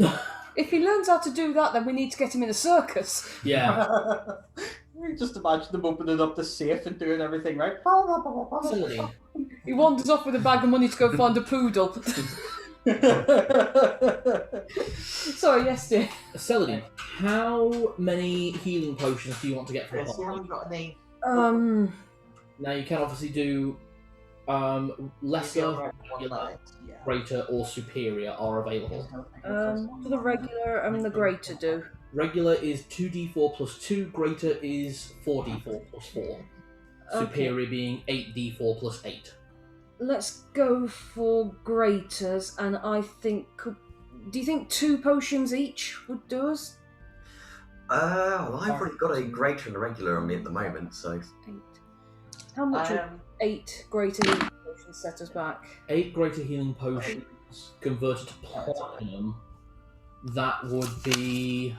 If he learns how to do that, then we need to get him in a circus. Yeah. Just imagine them opening up the safe and doing everything right. Celadine. He wanders off with a bag of money to go find a poodle. Sorry, yes, dear. Celadine, how many healing potions do you want to get for a Yes, we party? haven't got any. Now, you can obviously do lesser, regular, greater, or superior are available. For the regular and the greater do. Regular is 2d4 plus 2, greater is 4d4 plus 4. Superior being 8d4 plus 8. Let's go for greaters, and I think... Do you think 2 potions each would do us? Well, I've already got a greater and a regular on me at the moment, so... 8. How much would 8 greater healing potions set us back? 8 greater healing potions converted to platinum. That would be...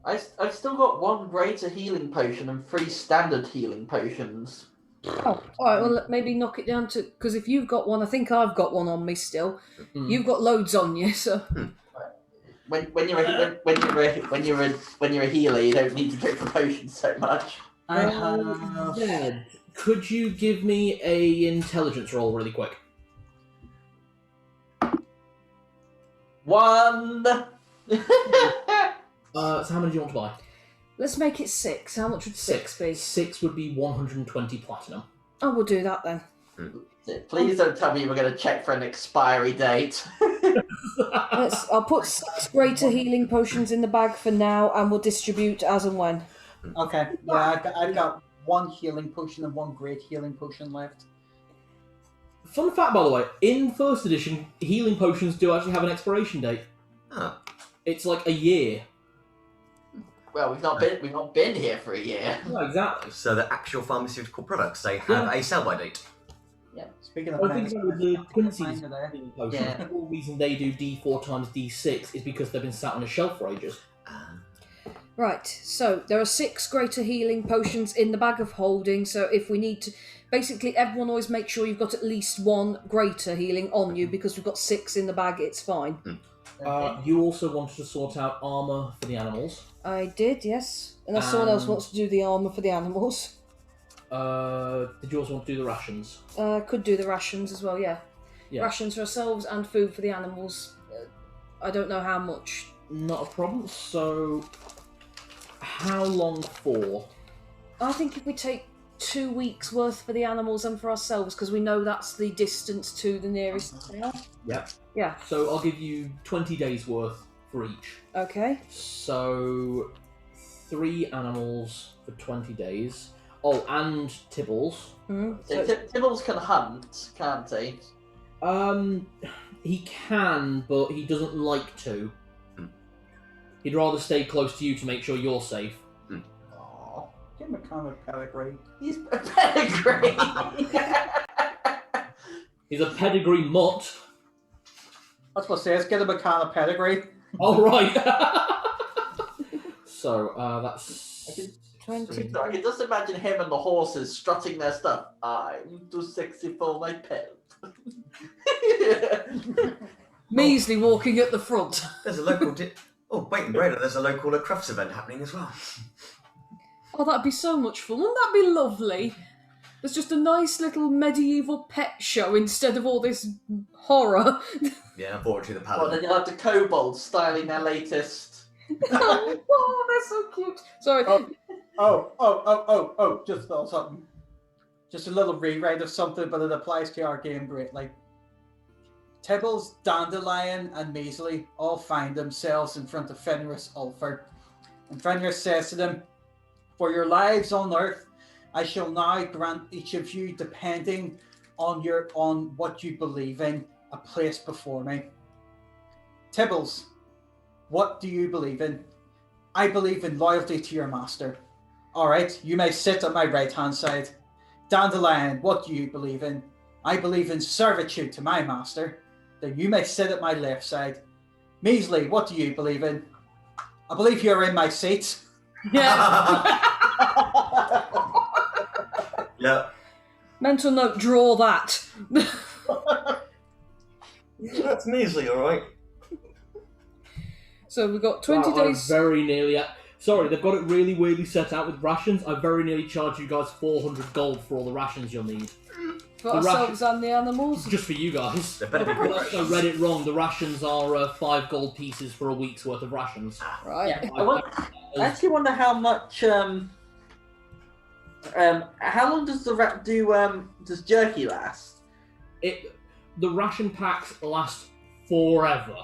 I've still got 1 greater healing potion and 3 standard healing potions. Oh, alright, well, maybe knock it down to... Because if you've got 1, I think I've got 1 on me still. You've got loads on you, so... When you're a healer, you don't need to go for potions so much. Zed, could you give me a intelligence roll really quick? 1! So how many do you want to buy? Let's make it 6. How much would 6 be? 6 would be 120 platinum. Oh, we'll do that then. Please don't tell me you were going to check for an expiry date. I'll put 6 greater healing potions in the bag for now, and we'll distribute as and when. Okay, yeah, I've got 1 healing potion and 1 great healing potion left. Fun fact, by the way, in first edition, healing potions do actually have an expiration date. Oh. It's like a year. Well, we've not been here for a year. No, exactly. So the actual pharmaceutical products, they have a sell-by date. Yeah. Speaking of I think so with the Quincy's Find there. healing potions, Yeah. the whole reason they do D4 times D6 is because they've been sat on a shelf for ages. Right, so there are 6 greater healing potions in the bag of holding, so if we need to... Basically, everyone always make sure you've got at least 1 greater healing on you, because we've got 6 in the bag, it's fine. You also wanted to sort out armour for the animals. I did, yes. Unless someone else wants to do the armour for the animals. Did you also want to do the rations? Could do the rations as well, yeah. Yeah. Rations for ourselves and food for the animals. I don't know how much. Not a problem. So, how long for? I think if we take 2 weeks worth for the animals and for ourselves, because we know that's the distance to the nearest town. Yep. Yeah. So I'll give you 20 days worth for each. Okay. So 3 animals for 20 days. Oh, and Tibbles. So Tibbles can hunt, can't he? He can, but he doesn't like to. He'd rather stay close to you to make sure you're safe. Aww. Give him a kind of pedigree. He's a pedigree. He's a pedigree mutt. That's what it says. Get him a kind of pedigree. Oh, right. So, that's... 20. I can just imagine him and the horses strutting their stuff. I'm too sexy for my pet. Measly walking at the front. There's a local... Oh, wait, in Braila, there's a local crafts event happening as well. Oh, that'd be so much fun. Wouldn't that be lovely? There's just a nice little medieval pet show instead of all this horror. Yeah, unfortunately, the Well, paladin. then you'll have the Kobolds styling their latest. Oh, they're so cute. Sorry. Just thought something. Just a little rewrite of something, but it applies to our game greatly. Tibbles, Dandelion, and MiiBee all find themselves in front of Fenris Ulford. And Fenris says to them, "For your lives on earth, I shall now grant each of you, depending on what you believe in, a place before me." Tibbles, what do you believe in? I believe in loyalty to your master. Alright, you may sit on my right hand side. Dandelion, what do you believe in? I believe in servitude to my master. Then you may sit at my left side. MiiBee, what do you believe in? I believe you're in my seat. Yeah. Yeah. Mental note, draw that. That's measly, alright. So we've got 20 Wow, days. I'm very nearly at... Sorry, they've got it really weirdly set out with rations. I very nearly charged you guys 400 gold for all the rations you'll need. For the ourselves and the animals. Just for you guys. They better be Unless I rich. read it wrong, the rations are 5 gold pieces for a week's worth of rations. Right. Yeah. I actually wonder how much. How long does does jerky last? The ration packs last forever.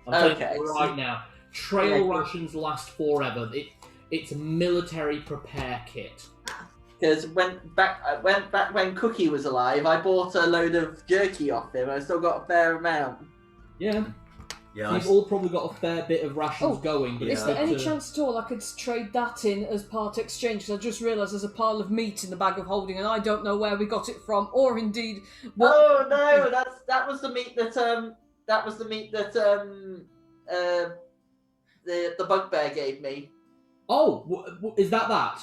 I'm telling Okay, you so- right now. Trail Yeah. rations last forever. It's a military prepare kit. Because when Cookie was alive, I bought a load of jerky off him. I still got a fair amount. Yeah. Yeah, You've all probably got a fair bit of rations going. Is yeah. there any chance at all I could trade that in as part exchange? Because I just realised there's a pile of meat in the bag of holding, and I don't know where we got it from, or indeed what. Oh no, that was the meat that the bugbear gave me. Oh, is that?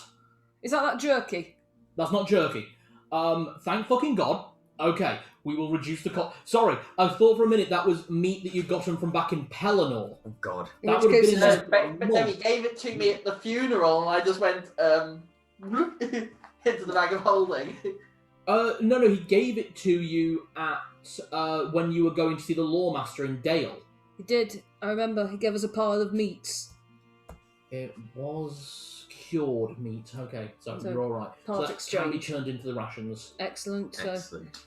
Is that jerky? That's not jerky. Thank fucking God. Okay, we will reduce the cost. Sorry, I thought for a minute that was meat that you'd gotten from back in Pelennor. Oh, God. In That which would have case been it's- But then he gave it to me at the funeral, and I just went into the bag of holding. No, he gave it to you at when you were going to see the Lawmaster in Dale. He did. I remember he gave us a pile of meats. It was cured meat. Okay, so So, you're all right. So part that can be exchange. turned into the rations. Excellent. So Excellent.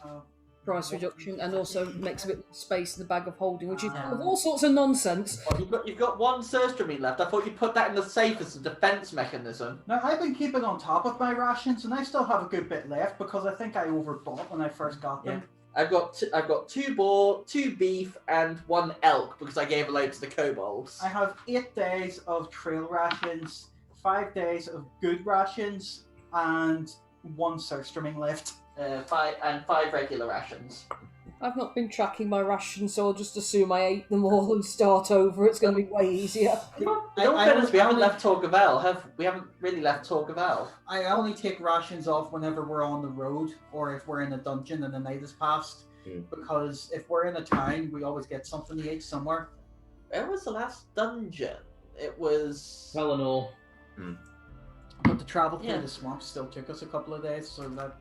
price reduction, and also makes a bit more space in the bag of holding, which is Yeah. full of all sorts of nonsense. Well, you've got one surströmming left. I thought you'd put that in the safe as a defense mechanism. Now, I've been keeping on top of my rations, and I still have a good bit left because I think I overbought when I first got them. I've got two boar, 2 beef, and 1 elk because I gave a load to the kobolds. I have 8 days of trail rations, 5 days of good rations, and 1 surströmming left. 5 regular rations. I've not been tracking my rations, so I'll just assume I ate them all and start over. It's going to be way easier. In all fairness, we haven't left Torgavel, have we? Haven't really left Torgavel. I only take rations off whenever we're on the road or if we're in a dungeon and the night has passed. Because if we're in a town, we always get something to eat somewhere. Where was the last dungeon? It was. Pelennor. But the travel through Yeah. the swamp still took us a couple of days, so that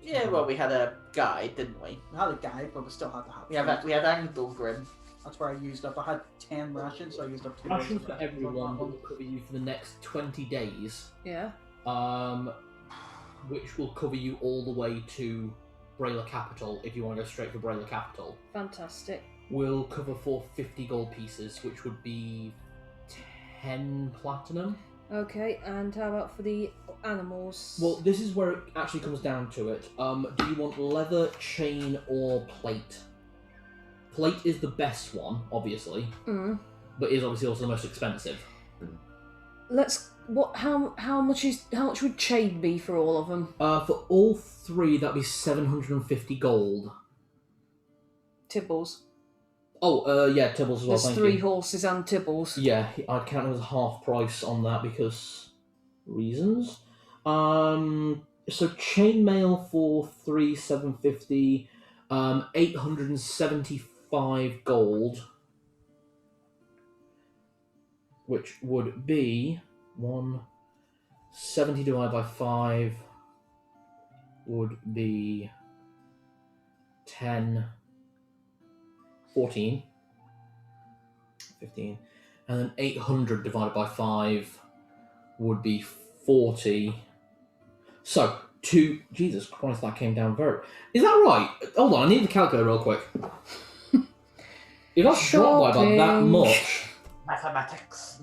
Yeah, well, we had a guide, didn't we? we had a guide, but we still had to have We had food. we had Angelgrim. That's where I used up. I had 10 rations, so I used up 2 Rations days for of everyone that will cover you for the next 20 days. Yeah. Which will cover you all the way to Braila Capital if you want to go straight for Braila Capital. Fantastic. Will cover for 50 gold pieces, which would be 10 platinum. Okay, and how about for the animals? Well, this is where it actually comes down to it. Do you want leather, chain, or plate? Plate is the best one, obviously, but is obviously also the most expensive. Let's. What? How much would chain be for all of them? For all 3, that'd be 750 gold. Tibbles. Oh, yeah, Tibbles as well. There's Thank 3 you. horses and Tibbles. Yeah, I'd count it as half price on that because reasons. So chainmail for 3, 750, 875 gold, which would be 1, 70 divided by 5 would be 10, 14, 15. And then 800 divided by 5 would be 40. So, Jesus Christ, that came down very... Is that right? Hold on, I need the calculator real quick. If that's dropped by about that much... Mathematics.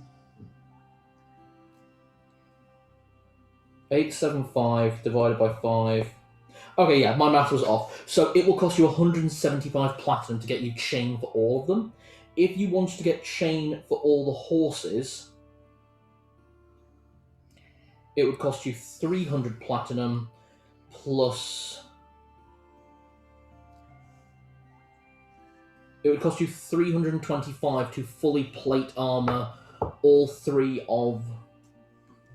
875 divided by 5. Okay, yeah, my math was off. So it will cost you 175 platinum to get you chain for all of them. If you wanted to get chain for all the horses, it would cost you 300 platinum plus... It would cost you 325 to fully plate armor all 3 of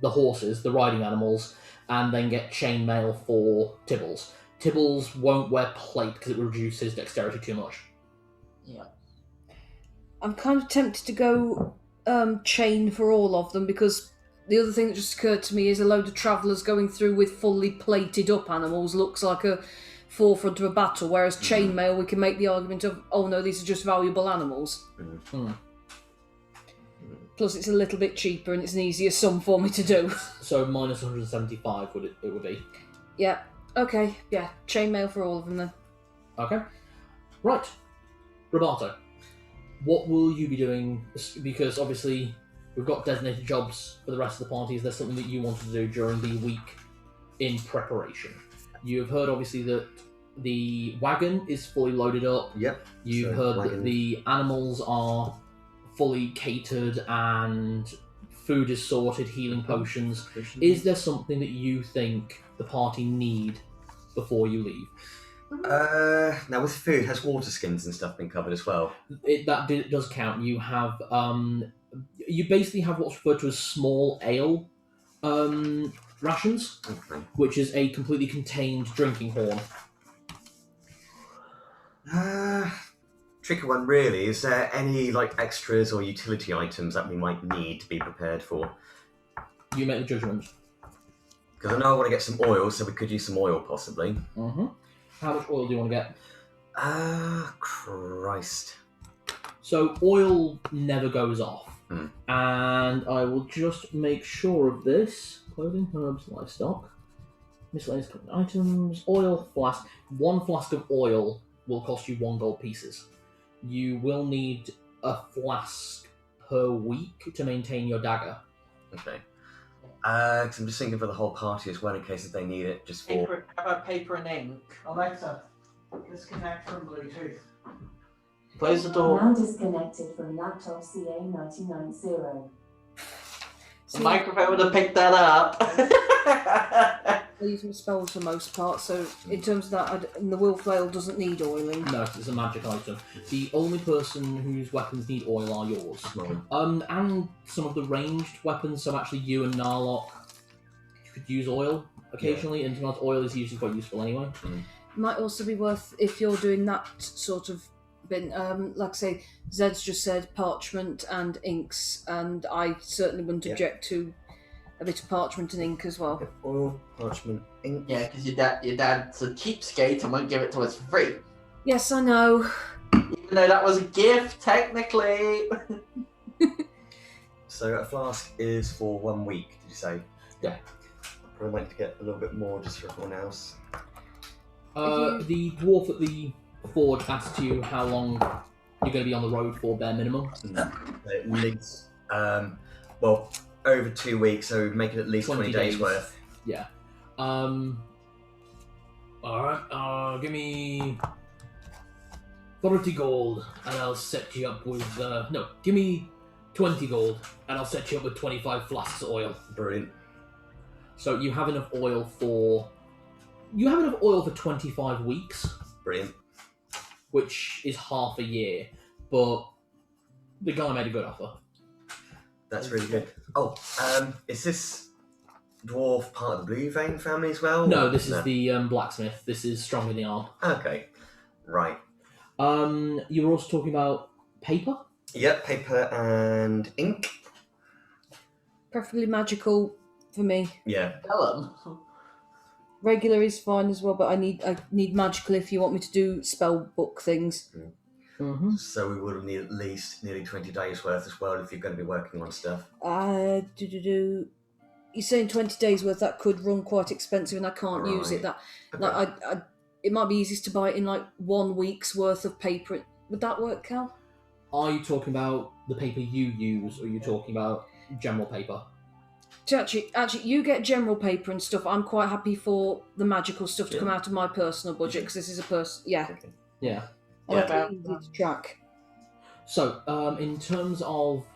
the horses, the riding animals, and then get chainmail for Tibbles. Tibbles won't wear plate because it reduces dexterity too much. Yeah. I'm kind of tempted to go chain for all of them, because the other thing that just occurred to me is a load of travellers going through with fully plated up animals looks like a forefront of a battle, whereas chainmail, we can make the argument of, oh no, these are just valuable animals. Plus it's a little bit cheaper and it's an easier sum for me to do. So minus 175 it would be. Yeah, okay, yeah, chainmail for all of them then. Okay. Right. Roberto, what will you be doing? Because obviously we've got designated jobs for the rest of the party. Is there something that you want to do during the week in preparation? You have heard obviously that the wagon is fully loaded up. Yep. You've heard that the animals are fully catered and food is sorted, healing potions. Is there something that you think the party need before you leave? Now with food, has water skins and stuff been covered as well? That does count. You have you basically have what's referred to as small ale rations, which is a completely contained drinking horn. Tricky one, really. Is there any extras or utility items that we might need to be prepared for? You make the judgment. Because I know I want to get some oil, so we could use some oil possibly. Mm-hmm. How much oil do you want to get? Christ. So oil never goes off. And I will just make sure of this. Clothing, herbs, livestock, miscellaneous cooking items, oil, flask. 1 flask of oil will cost you 1 gold pieces. You will need a flask per week to maintain your dagger. Okay. Cause I'm just thinking for the whole party as well, in case if they need it, just for... How about paper and ink? Alexa, disconnect from Bluetooth. Close the door. Now disconnected from laptop CA990. The microphone would have picked that up. I use my spells for the most part, so in terms of that, and the will flail doesn't need oiling. No, it's a magic item. The only person whose weapons need oil are yours. And some of the ranged weapons, so actually you and Narlock could use oil occasionally, and to be honest, oil is usually quite useful anyway. Might also be worth, if you're doing that sort of bit, like I say, Zed's just said parchment and inks, and I certainly wouldn't object to a bit of parchment and ink as well. Oil, parchment, ink. Yeah, because your dad's a cheapskate and won't give it to us for free. Yes, I know. Even though that was a gift, technically. So a flask is for 1 week, did you say? Yeah. I probably went to get a little bit more just for everyone else. The dwarf at the forge asked you how long you're going to be on the road for, bare minimum. At least, well, over 2 weeks, so make it at least 20 days worth. Yeah. Alright, give me 40 gold and I'll set you up with, no, give me 20 gold and I'll set you up with 25 flasks of oil. Brilliant. So you have enough oil for 25 weeks. Brilliant. Which is half a year, but the guy made a good offer. That's really good. Oh, is this dwarf part of the Blue Vein family as well? No, this is the blacksmith. This is Strong in the Arm. Okay, right. You were also talking about paper? Yep, paper and ink. Preferably magical for me. Yeah. Tell them. Regular is fine as well, but I need magical if you want me to do spell book things. Mm-hmm. So we would need at least nearly 20 days worth as well if you're going to be working on stuff. You're saying 20 days worth? That could run quite expensive, and I can't use it. Right. That like it might be easiest to buy it in like 1 week's worth of paper. Would that work, Cal? Are you talking about the paper you use, or are you talking about general paper? So actually, you get general paper and stuff. I'm quite happy for the magical stuff to come out of my personal budget because this is a Yeah. Yeah. Okay. Easy to track. So, in terms of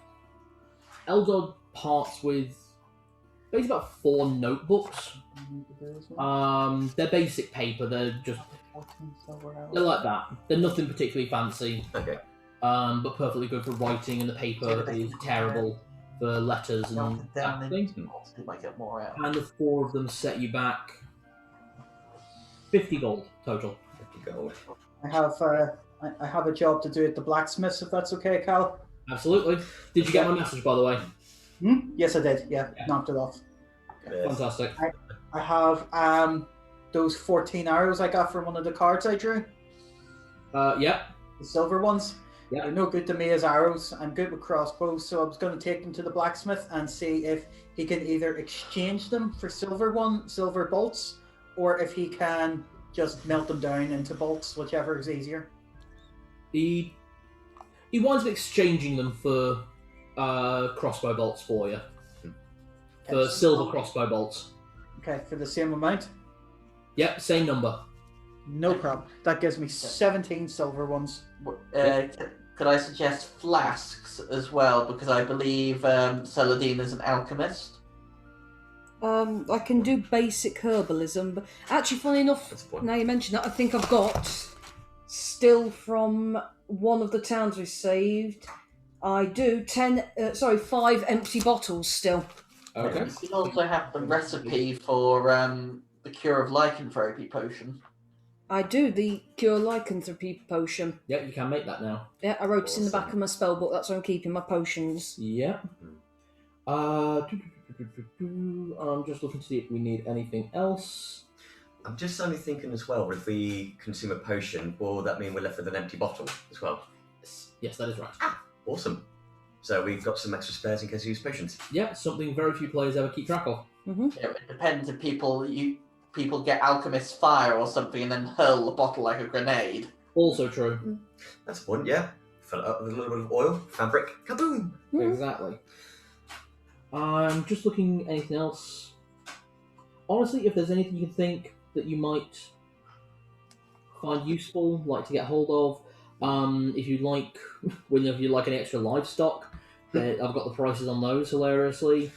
Eldod parts with basically about 4 notebooks. They're basic paper. They're like that. They're nothing particularly fancy. Okay. But perfectly good for writing, and the paper is terrible for letters and that thing. They might get more out. And the 4 of them set you back 50 gold total. 50 gold. I have a job to do at the blacksmiths, if that's okay, Cal. Absolutely. Did you get my message, by the way? Yes, I did. Yeah, knocked it off. Yes. Fantastic. I have those 14 arrows I got from one of the cards I drew. Yep. The silver ones. Yeah. They're no good to me as arrows. I'm good with crossbows, so I was going to take them to the blacksmith and see if he can either exchange them for silver bolts, or if he can just melt them down into bolts, whichever is easier. He winds up exchanging them for crossbow bolts for you. For silver crossbow bolts. Okay, for the same amount? Yep, same number. No problem. That gives me 17 silver ones. Could I suggest flasks as well? Because I believe Saladin is an alchemist. I can do basic herbalism, but actually, funny enough, now you mention that, I think I've got still from one of the towns we saved. I do 5 empty bottles still. Okay. You can also have the recipe for the cure of lycanthropy potion. I do the cure lycanthropy potion. Yeah, you can make that now. Yeah, I wrote it in the back of my spell book. That's where I'm keeping my potions. Yeah. I'm just looking to see if we need anything else. I'm just only thinking as well, if we consume a potion, will that mean we're left with an empty bottle as well? Yes, that is right. Awesome. So we've got some extra spares in case we use potions. Yeah, something very few players ever keep track of. Mm-hmm. Yeah, it depends if people get alchemist fire or something and then hurl the bottle like a grenade. Also true. That's one, yeah. Fill it up with a little bit of oil, fabric, kaboom! Mm-hmm. Exactly. I'm just looking anything else. Honestly, if there's anything you can think that you might find useful, like to get hold of, if you'd like, if you like any extra livestock, I've got the prices on those hilariously.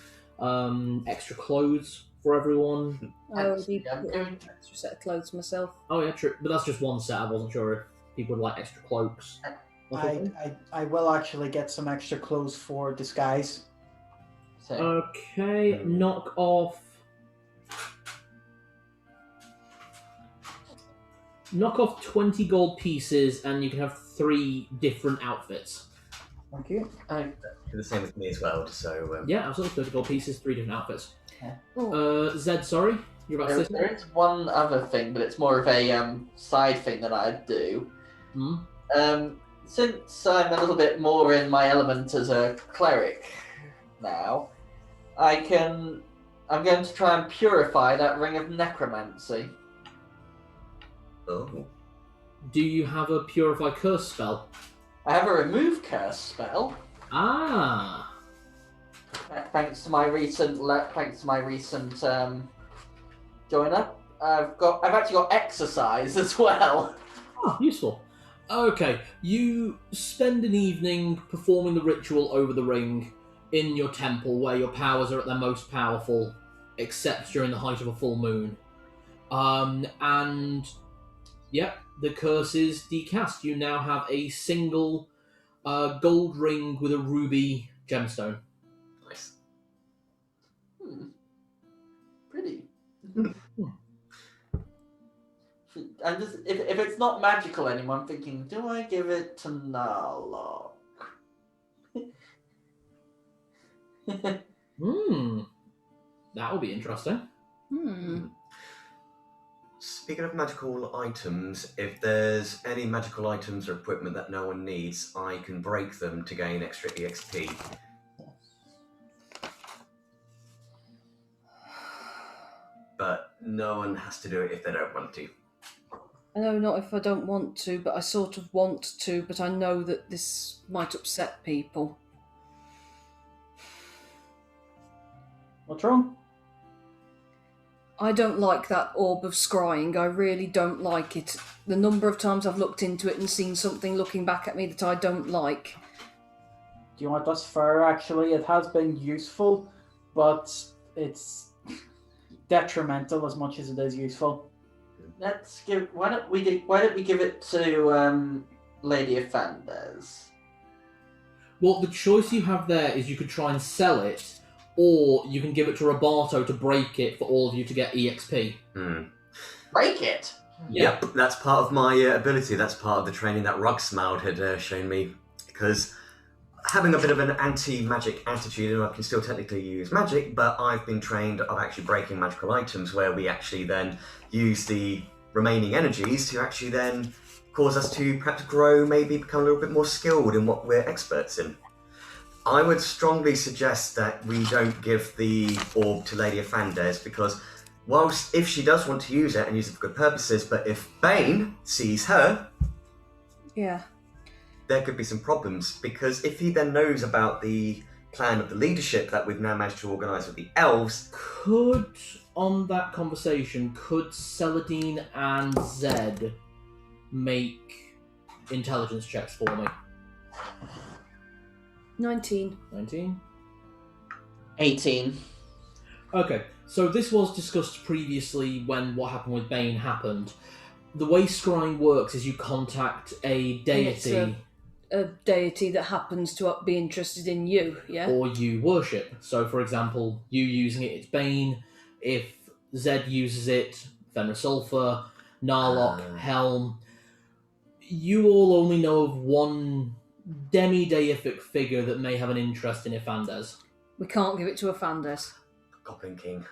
Extra clothes for everyone. I already Yeah, put an extra set of clothes myself. Oh yeah, true. But that's just one set. I wasn't sure if people would like extra cloaks. or something. I will actually get some extra clothes for disguise. So, Okay, knock off. Knock off 20 gold pieces, and you can have 3 different outfits. Thank you. Do the same with me as well, so... Yeah, absolutely. 30 gold pieces, 3 different outfits. Oh. Zed, sorry, you're about to say there is one other thing, but it's more of a side thing that I do. something? Since I'm a little bit more in my element as a cleric now, I'm going to try and purify that ring of necromancy. Oh. Do you have a Purify Curse spell? I have a remove curse spell. Ah! Thanks to my recent join up. I've actually got exercise as well. Oh, useful. Okay, you spend an evening performing the ritual over the ring in your temple where your powers are at their most powerful, except during the height of a full moon. And, yeah, the curse is decast. You now have a single gold ring with a ruby gemstone. Nice. Pretty. I'm just if it's not magical anymore, I'm thinking, do I give it to Narlock? That will be interesting. Speaking of magical items, if there's any magical items or equipment that no one needs, I can break them to gain extra EXP. But no one has to do it if they don't want to. I know not if I don't want to, but I sort of want to, but I know that this might upset people. What's wrong? I don't like that orb of scrying. I really don't like it. The number of times I've looked into it and seen something looking back at me that I don't like. Do you want us fair? Actually, it has been useful, but it's detrimental as much as it is useful. Let's give. Why don't we give it to Lady Offenders? Well, the choice you have there is you could try and sell it, or you can give it to Roberto to break it for all of you to get EXP. Break it. Yep, that's part of my ability. That's part of the training that Rugsmald had shown me. Because having a bit of an anti-magic attitude, and I can still technically use magic, but I've been trained of actually breaking magical items, where we actually then use the remaining energies to actually then cause us to perhaps grow, maybe become a little bit more skilled in what we're experts in. I would strongly suggest that we don't give the orb to Lady Offenders, because whilst if she does want to use it and use it for good purposes, but if Bane sees her, Yeah. there could be some problems, because if he then knows about the plan of the leadership that we've now managed to organise with the elves... On that conversation, could Celadine and Zed make intelligence checks for me? 19. 19? 18. Okay, so this was discussed previously when what happened with Bane happened. The way scrying works is you contact a deity... And it's a deity that happens to be interested in you, yeah? or you worship. So, for example, you using it, it's Bane. If Zed uses it, Fenrisulfur, Narlock, Helm. You all only know of one demi-deific figure that may have an interest in Ifandes. We can't give it to Offenders. Goblin King.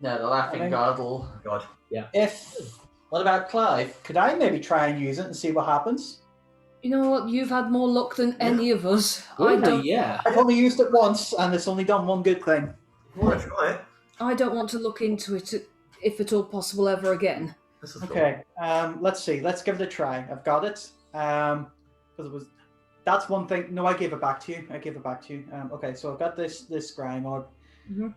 No, the Laughing Girdle. God. What about Clive? Could I maybe try and use it and see what happens? You know what? You've had more luck than any of us. Really? I don't. Yeah. I've only used it once, and it's only done one good thing. You want to try it? I don't want to look into it, if at all possible, ever again. That's a thought. Okay, let's see. Let's give it a try. I've got it. Because it was... That's one thing. No, I gave it back to you. Okay, so I've got this scrying orb. Mhm.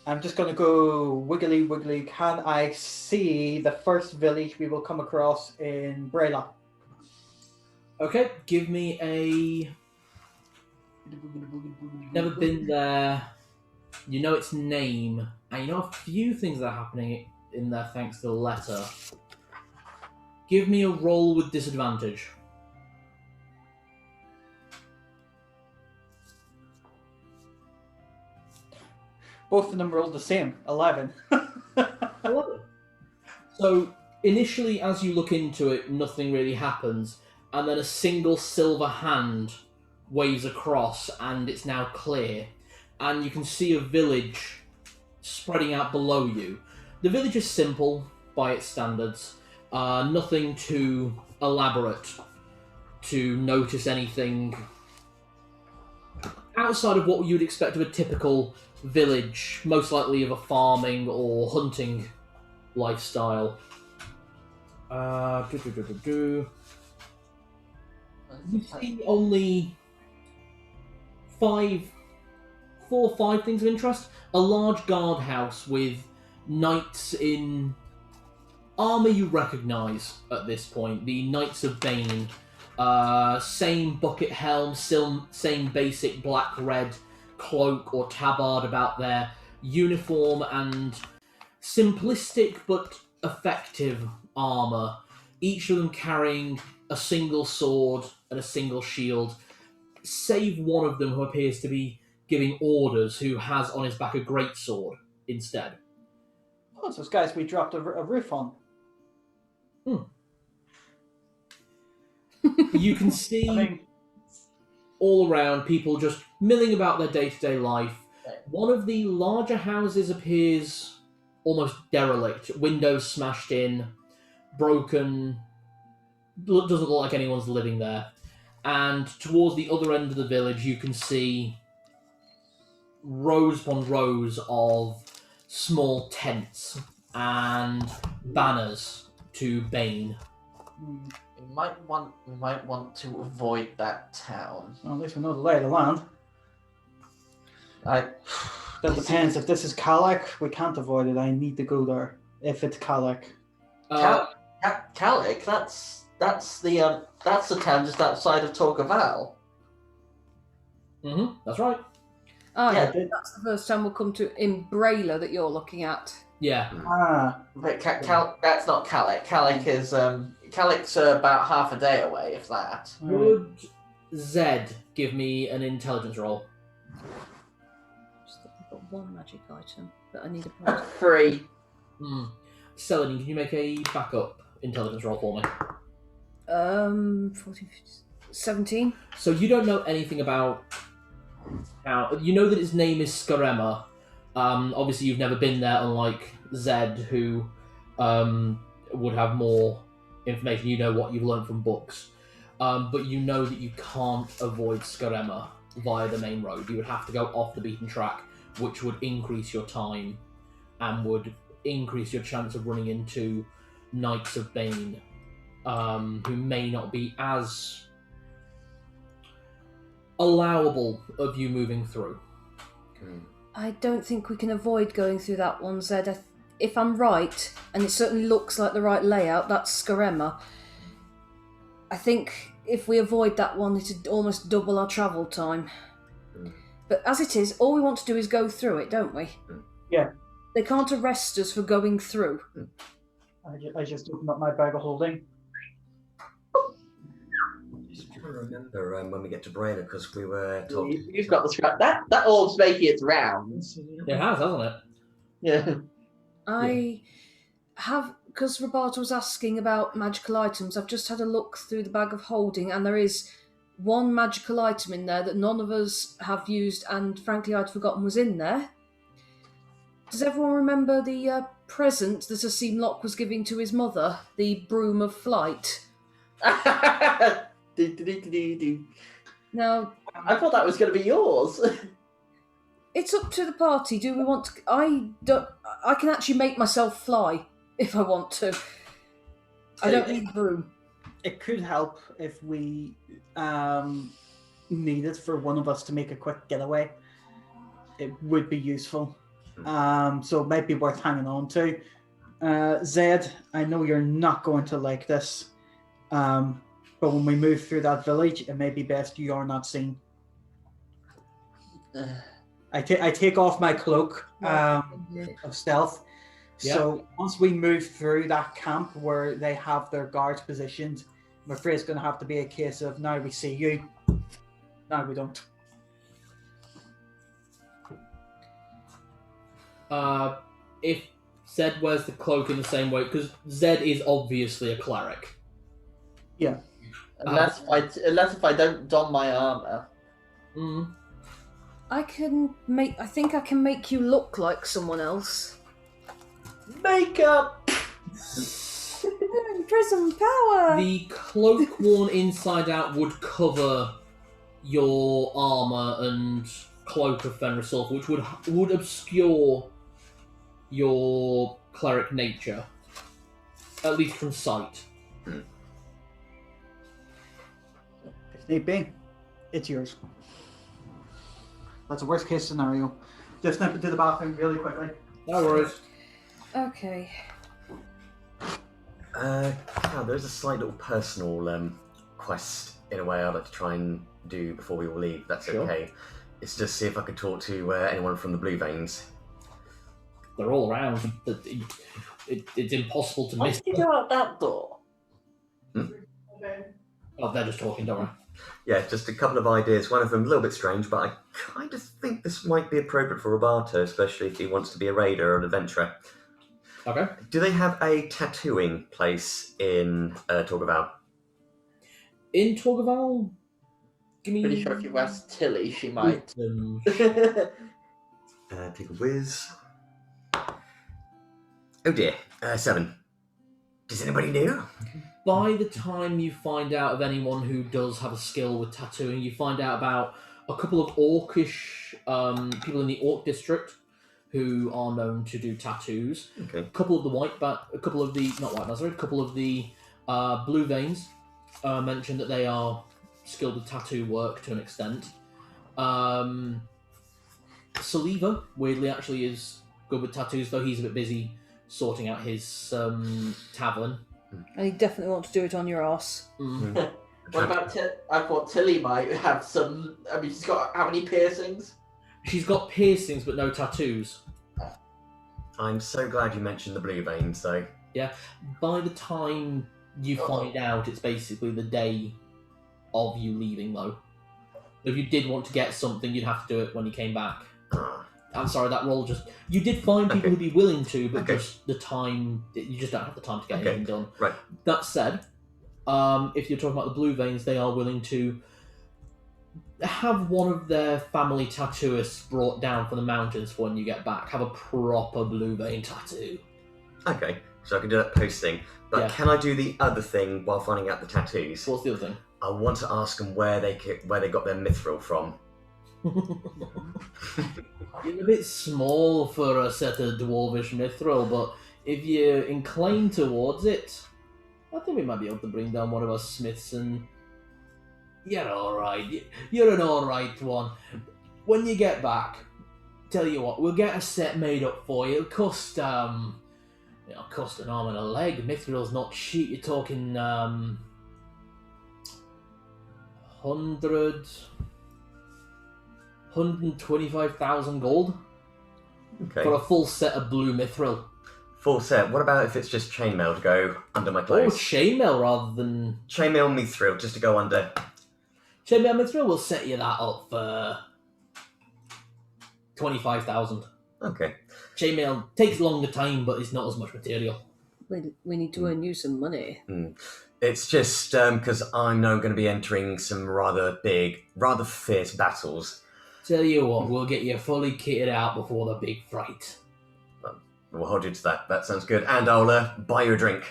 I'm just going to go wiggly wiggly. Can I see the first village we will come across in Braila? Okay, give me a... Never been there. You know its name, and you know a few things that are happening in there thanks to the letter. Give me a roll with disadvantage. Both of them rolled the same, 11. 11. So, initially, as you look into it, nothing really happens, and then a single silver hand waves across, and it's now clear. And you can see a village spreading out below you. The village is simple by its standards. Nothing too elaborate to notice anything outside of what you'd expect of a typical village, most likely of a farming or hunting lifestyle. You see only 4 or 5 things of interest. A large guardhouse with knights in armour you recognise at this point. The Knights of Bane. Same bucket helm, same basic black-red cloak or tabard about their uniform, and simplistic but effective armour. Each of them carrying a single sword and a single shield, save one of them who appears to be giving orders, who has on his back a greatsword instead. Oh, it's those guys we dropped a roof on. You can see all around people just milling about their day-to-day life. One of the larger houses appears almost derelict, windows smashed in, broken, doesn't look like anyone's living there. And towards the other end of the village, you can see rows upon rows of small tents and banners to Bane. We might want to avoid that town. Well, at least we know the lay of the land. I That depends. If this is Kalek, we can't avoid it. I need to go there. If it's Kalek. Kalek, that's the town just outside of Torgaval. That's right. Ah, Yeah. that's the first time we'll come to in Braila that you're looking at. Yeah. But that's not Kalek. Kalek is Kalek's about half a day away, if that. Would Zed give me an intelligence roll? Just that I've got one magic item that I need a point. 3. Celadine, can you make a backup intelligence roll for me? 14, 15, 17. So you don't know anything about how... You know that its name is Skarema. Obviously you've never been there, unlike Zed, who would have more information. You know what you've learned from books. But you know that you can't avoid Skarema via the main road. You would have to go off the beaten track, which would increase your time and would increase your chance of running into Knights of Bane, who may not be as allowable of you moving through. I don't think we can avoid going through that one, Zed. If I'm right, and it certainly looks like the right layout, that's Skarema. I think if we avoid that one, it'd almost double our travel time. But as it is, all we want to do is go through it, don't we? Yeah. They can't arrest us for going through. I just opened up my bag of holding. Just trying to remember when we get to Braila, because we were talking. You've got the scrap. That orb's making its rounds. It has, hasn't it? Yeah. I have, because Roberta was asking about magical items, I've just had a look through the bag of holding, and there is one magical item in there that none of us have used, and frankly I'd forgotten was in there. Does everyone remember the present that Asimlock was giving to his mother? The broom of flight? Now, I thought that was going to be yours. it's up to the party. Do we want to... I can actually make myself fly if I want to. I don't need a broom. It could help if we needed for one of us to make a quick getaway. It would be useful. So it might be worth hanging on to. Zed, I know you're not going to like this, but when we move through that village, it may be best you are not seen. I take off my cloak of stealth. Yeah. So once we move through that camp where they have their guards positioned, I'm afraid it's going to have to be a case of now we see you, now we don't. If Zed wears the cloak in the same way, because Zed is obviously a cleric. Yeah. Unless if I don't don my armor. I think I can make you look like someone else. Makeup. Prism power. The cloak worn inside out would cover your armor and cloak of Fenris Sulfur, which would obscure your cleric nature, at least from sight. If need be, it's yours. That's a worst case scenario. Just nip into the bathroom really quickly. No worries. Okay. There's a slight little personal quest in a way I'd like to try and do before we all leave. That's Sure. okay. It's just see if I could talk to anyone from the Blue Veins. They're all around. It's impossible to Why miss did you them. go out that door? Oh, they're just talking, don't worry. Yeah, just a couple of ideas. One of them a little bit strange, but I kind of think this might be appropriate for Roberto, especially if he wants to be a raider or an adventurer. Okay. Do they have a tattooing place in Torgaval? In Torgaval, give me... Pretty sure if you ask Tilly, she might. Take a whiz. Oh dear, 7. Does anybody know? By the time you find out of anyone who does have a skill with tattooing, you find out about a couple of orcish people in the Orc district who are known to do tattoos. Okay. A couple of the blue veins mentioned that they are skilled with tattoo work to an extent. Saliva, weirdly, actually is good with tattoos, though he's a bit busy sorting out his tavern. And you definitely want to do it on your arse. Mm. What about I thought Tilly might have some. I mean, she's got how many piercings? She's got piercings, but no tattoos. I'm so glad you mentioned the blue veins, though. By the time you find out, it's basically the day of you leaving, though. If you did want to get something, you'd have to do it when you came back. I'm sorry, that roll just... You did find people who'd be willing to, but just the time... You just don't have the time to get anything done. Right. That said, if you're talking about the blue veins, they are willing to have one of their family tattooists brought down from the mountains for when you get back. Have a proper blue vein tattoo. Okay, so I can do that posting. But Yeah. can I do the other thing while finding out the tattoos? What's the other thing? I want to ask them where they got their mithril from. You're a bit small for a set of dwarvish mithril, but if you're inclined towards it, I think we might be able to bring down one of our smiths and... You're alright. You're an alright one. When you get back, tell you what, we'll get a set made up for you. It'll cost, cost an arm and a leg. Mithril's not cheap. You're talking, 125,000 gold Okay. for a full set of blue mithril. Full set. What about if it's just chainmail to go under my Oh, clothes? chainmail rather than... Chainmail mithril just to go under. Chainmail mithril will set you that up for 25,000. Okay. Chainmail takes longer time, but it's not as much material. We need to earn you some money. It's just because I know I'm going to be entering some rather big, rather fierce battles. Tell you what, we'll get you fully kitted out before the big fight. We'll hold you to that. That sounds good. And I'll buy you a drink.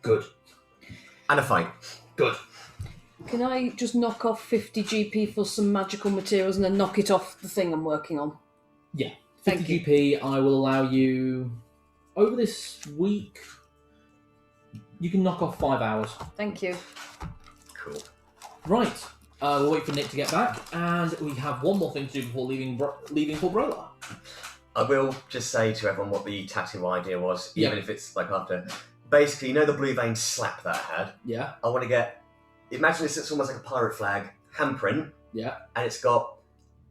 Good. And a fight. Good. Can I just knock off 50 GP for some magical materials and then knock it off the thing I'm working on? Yeah. Thank 50 you. GP, I will allow you... Over this week, you can knock off 5 hours. Thank you. Cool. Right. We'll wait for Nick to get back, and we have one more thing to do before leaving for Braila. I will just say to everyone what the tattoo idea was, Yeah. even if it's like after. Basically, you know the blue vein slap that I had? Yeah. I want to get... Imagine it's almost like a pirate flag handprint, Yeah. and it's got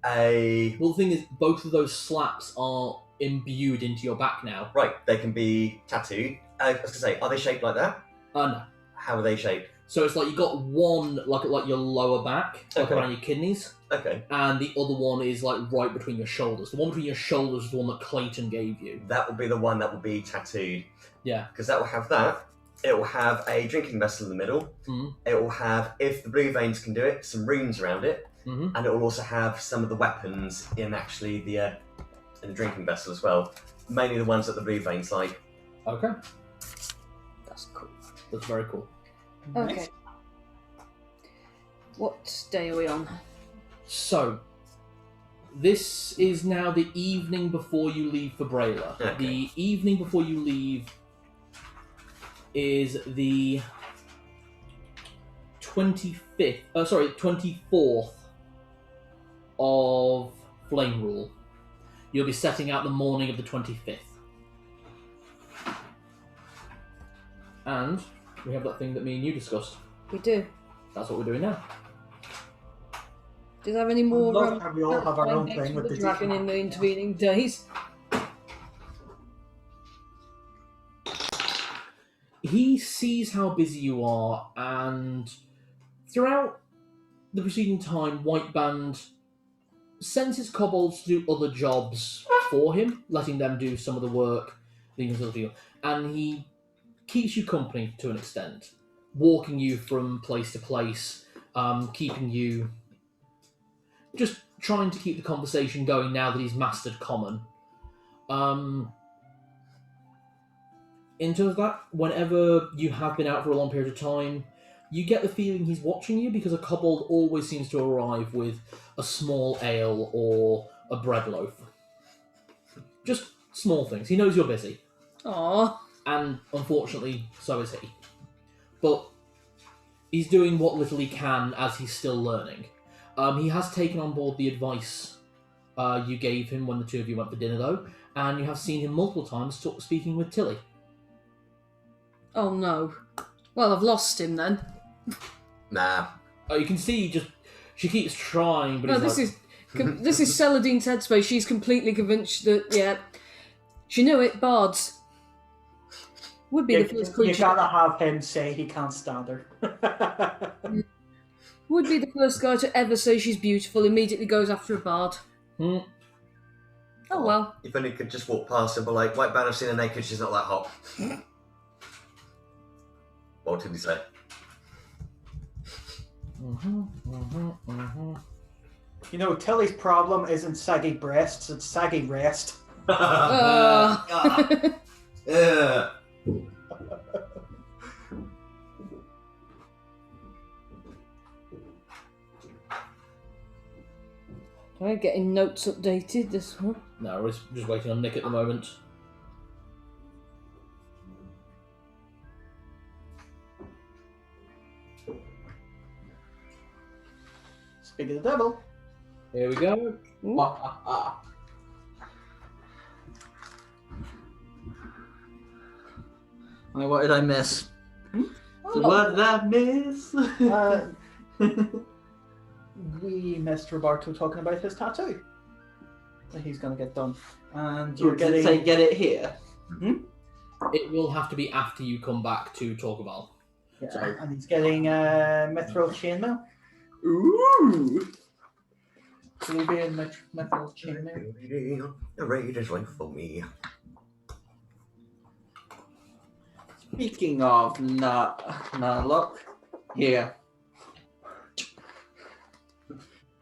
a... Well, the thing is, both of those slaps are imbued into your back now. Right, they can be tattooed. I was going to say, are they shaped like that? No. How are they shaped? So it's like you got one like your lower back, like Okay. around your kidneys, Okay. and the other one is like right between your shoulders. The one between your shoulders is the one that Clayton gave you. That will be the one that will be tattooed. Yeah. Because that will have that. It will have a drinking vessel in the middle. Mhm. It will have, if the blue veins can do it, some runes around it. Mm-hmm. And it will also have some of the weapons in actually the in the drinking vessel as well. Mainly the ones that the blue veins like. Okay. That's cool. That's very cool. Okay. What day are we on? So, this is now the evening before you leave for Braila. Okay. The evening before you leave is the 24th of Flame Rule. You'll be setting out the morning of the 25th. And we have that thing that me and you discussed. We do. That's what we're doing now. Does it have any more? I'd love to have we all have our own thing with the dragon in the intervening days. He sees how busy you are, and throughout the preceding time, White Band sends his kobolds to do other jobs for him, letting them do some of the work, leaving him to do, and he keeps you company to an extent, walking you from place to place, keeping you, just trying to keep the conversation going now that he's mastered Common. In terms of that, whenever you have been out for a long period of time, you get the feeling he's watching you because a kobold always seems to arrive with a small ale or a bread loaf. Just small things. He knows you're busy. Aww. And unfortunately, so is he. But he's doing what little he can as he's still learning. He has taken on board the advice you gave him when the two of you went for dinner, though, and you have seen him multiple times speaking with Tilly. Oh no. Well, I've lost him then. Nah. You can see she keeps trying, but No, he's this is Celadine's headspace. She's completely convinced that, yeah, she knew it. Bards would be the first creature. You gotta have him say he can't stand her. Would be the first guy to ever say she's beautiful. Immediately goes after a bard. Oh well. If only could just walk past and be like, "White band, I've seen her naked. She's not that hot." What did he say? You know, Tilly's problem isn't saggy breasts; it's saggy rest. Yeah. Okay, getting notes updated. This one. No, we're just waiting on Nick at the moment. Speak of the devil. Here we go. What did I miss? What did I miss? We missed Roberto talking about his tattoo that he's going to get done, and You're you're getting. say get it here. It will have to be after you come back to Torqueval. Yeah, and he's getting mithril chainmail. Ooh. So he'll be in mithril chainmail. The raid is right for me. Speaking of luck, here.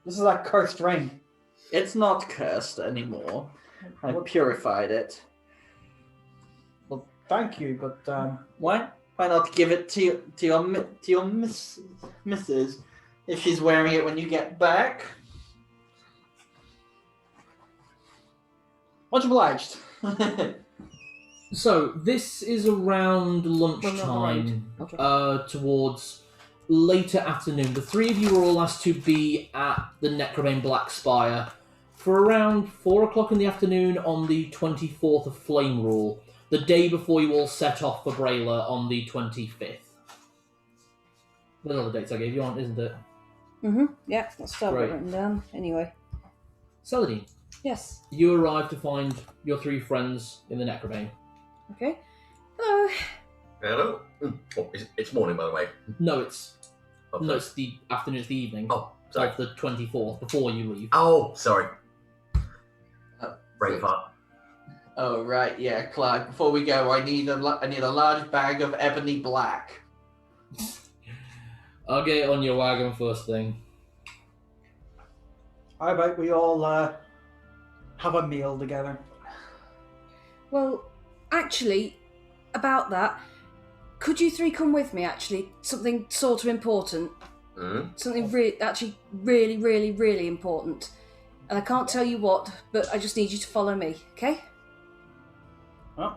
This is that cursed ring. It's not cursed anymore. I purified it. Well, thank you, but Why not give it to your missus if she's wearing it when you get back? much obliged. So, this is around lunchtime, towards later afternoon. The three of you were all asked to be at the Necromane Black Spire for around 4 o'clock in the afternoon on the 24th of Flame Rule, the day before you all set off for Braila on the 25th. Those are the dates I gave you, isn't it? Yeah, that's still written down. Anyway. Celadine, Yes. you arrive to find your three friends in the Necromane. Okay. Hello. Hello. Oh, it's morning, by the way. No, it's the afternoon, it's the evening. Oh, sorry. Of the 24th, before you leave. Oh, sorry. Brain fart. Oh right, yeah, Clark. Before we go, I need a large bag of ebony black. I'll get it on your wagon first thing. How about we all have a meal together? Well, actually, about that, could you three come with me, actually? Something sort of important. Something really, really, really important. And I can't tell you what, but I just need you to follow me, okay? Oh.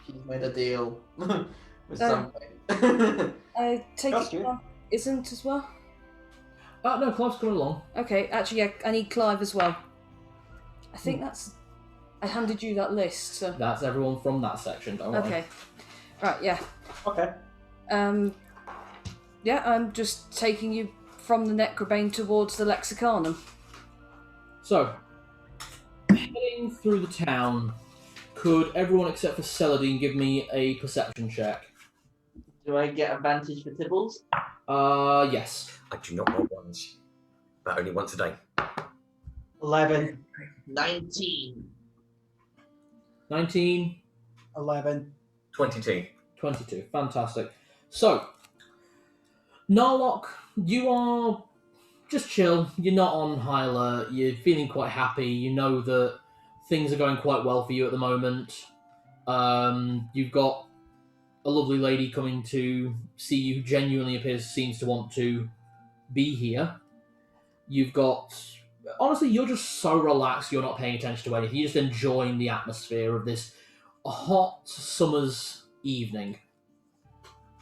She's made a deal with something. I take Trust it you. Clive isn't as well? No, Clive's coming along. Okay, actually, yeah, I need Clive as well. I think that's... I handed you that list, so... That's everyone from that section, don't worry. Okay. Right, yeah. Okay. Yeah, I'm just taking you from the Necrobane towards the Lexicanum. So, heading through the town, could everyone except for Celadine give me a perception check? Do I get advantage for Tibbles? Yes. I do not roll ones, but only once a day. 11. 19. 19, 11. 22. 22. Fantastic. So, Narlock, you are just chill. You're not on high alert. You're feeling quite happy. You know that things are going quite well for you at the moment. You've got a lovely lady coming to see you who genuinely seems to want to be here. You've got... Honestly, you're just so relaxed you're not paying attention to anything. You're just enjoying the atmosphere of this hot summer's evening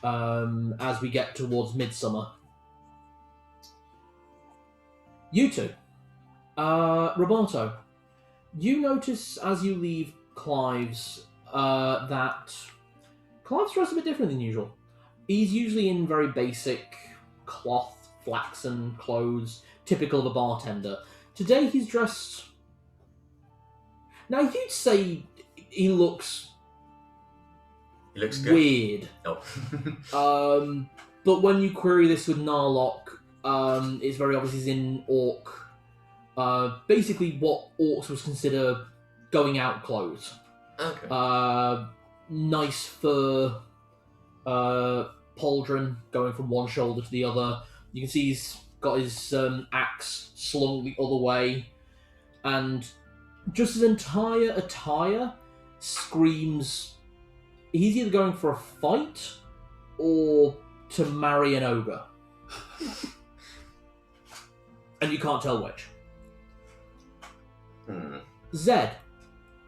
as we get towards midsummer. You two. Roberto, you notice as you leave Clive's that Clive's dressed a bit different than usual. He's usually in very basic cloth, flaxen clothes, typical of a bartender. Today he's dressed... Now you'd say he looks... He looks good. Weird. Oh. But when you query this with Narlock, it's very obvious he's in Orc. Basically what Orcs was consider going out clothes. Okay. Nice fur pauldron going from one shoulder to the other. You can see he's got his axe slung the other way. And just his entire attire screams he's either going for a fight or to marry an ogre. And you can't tell which. Zed,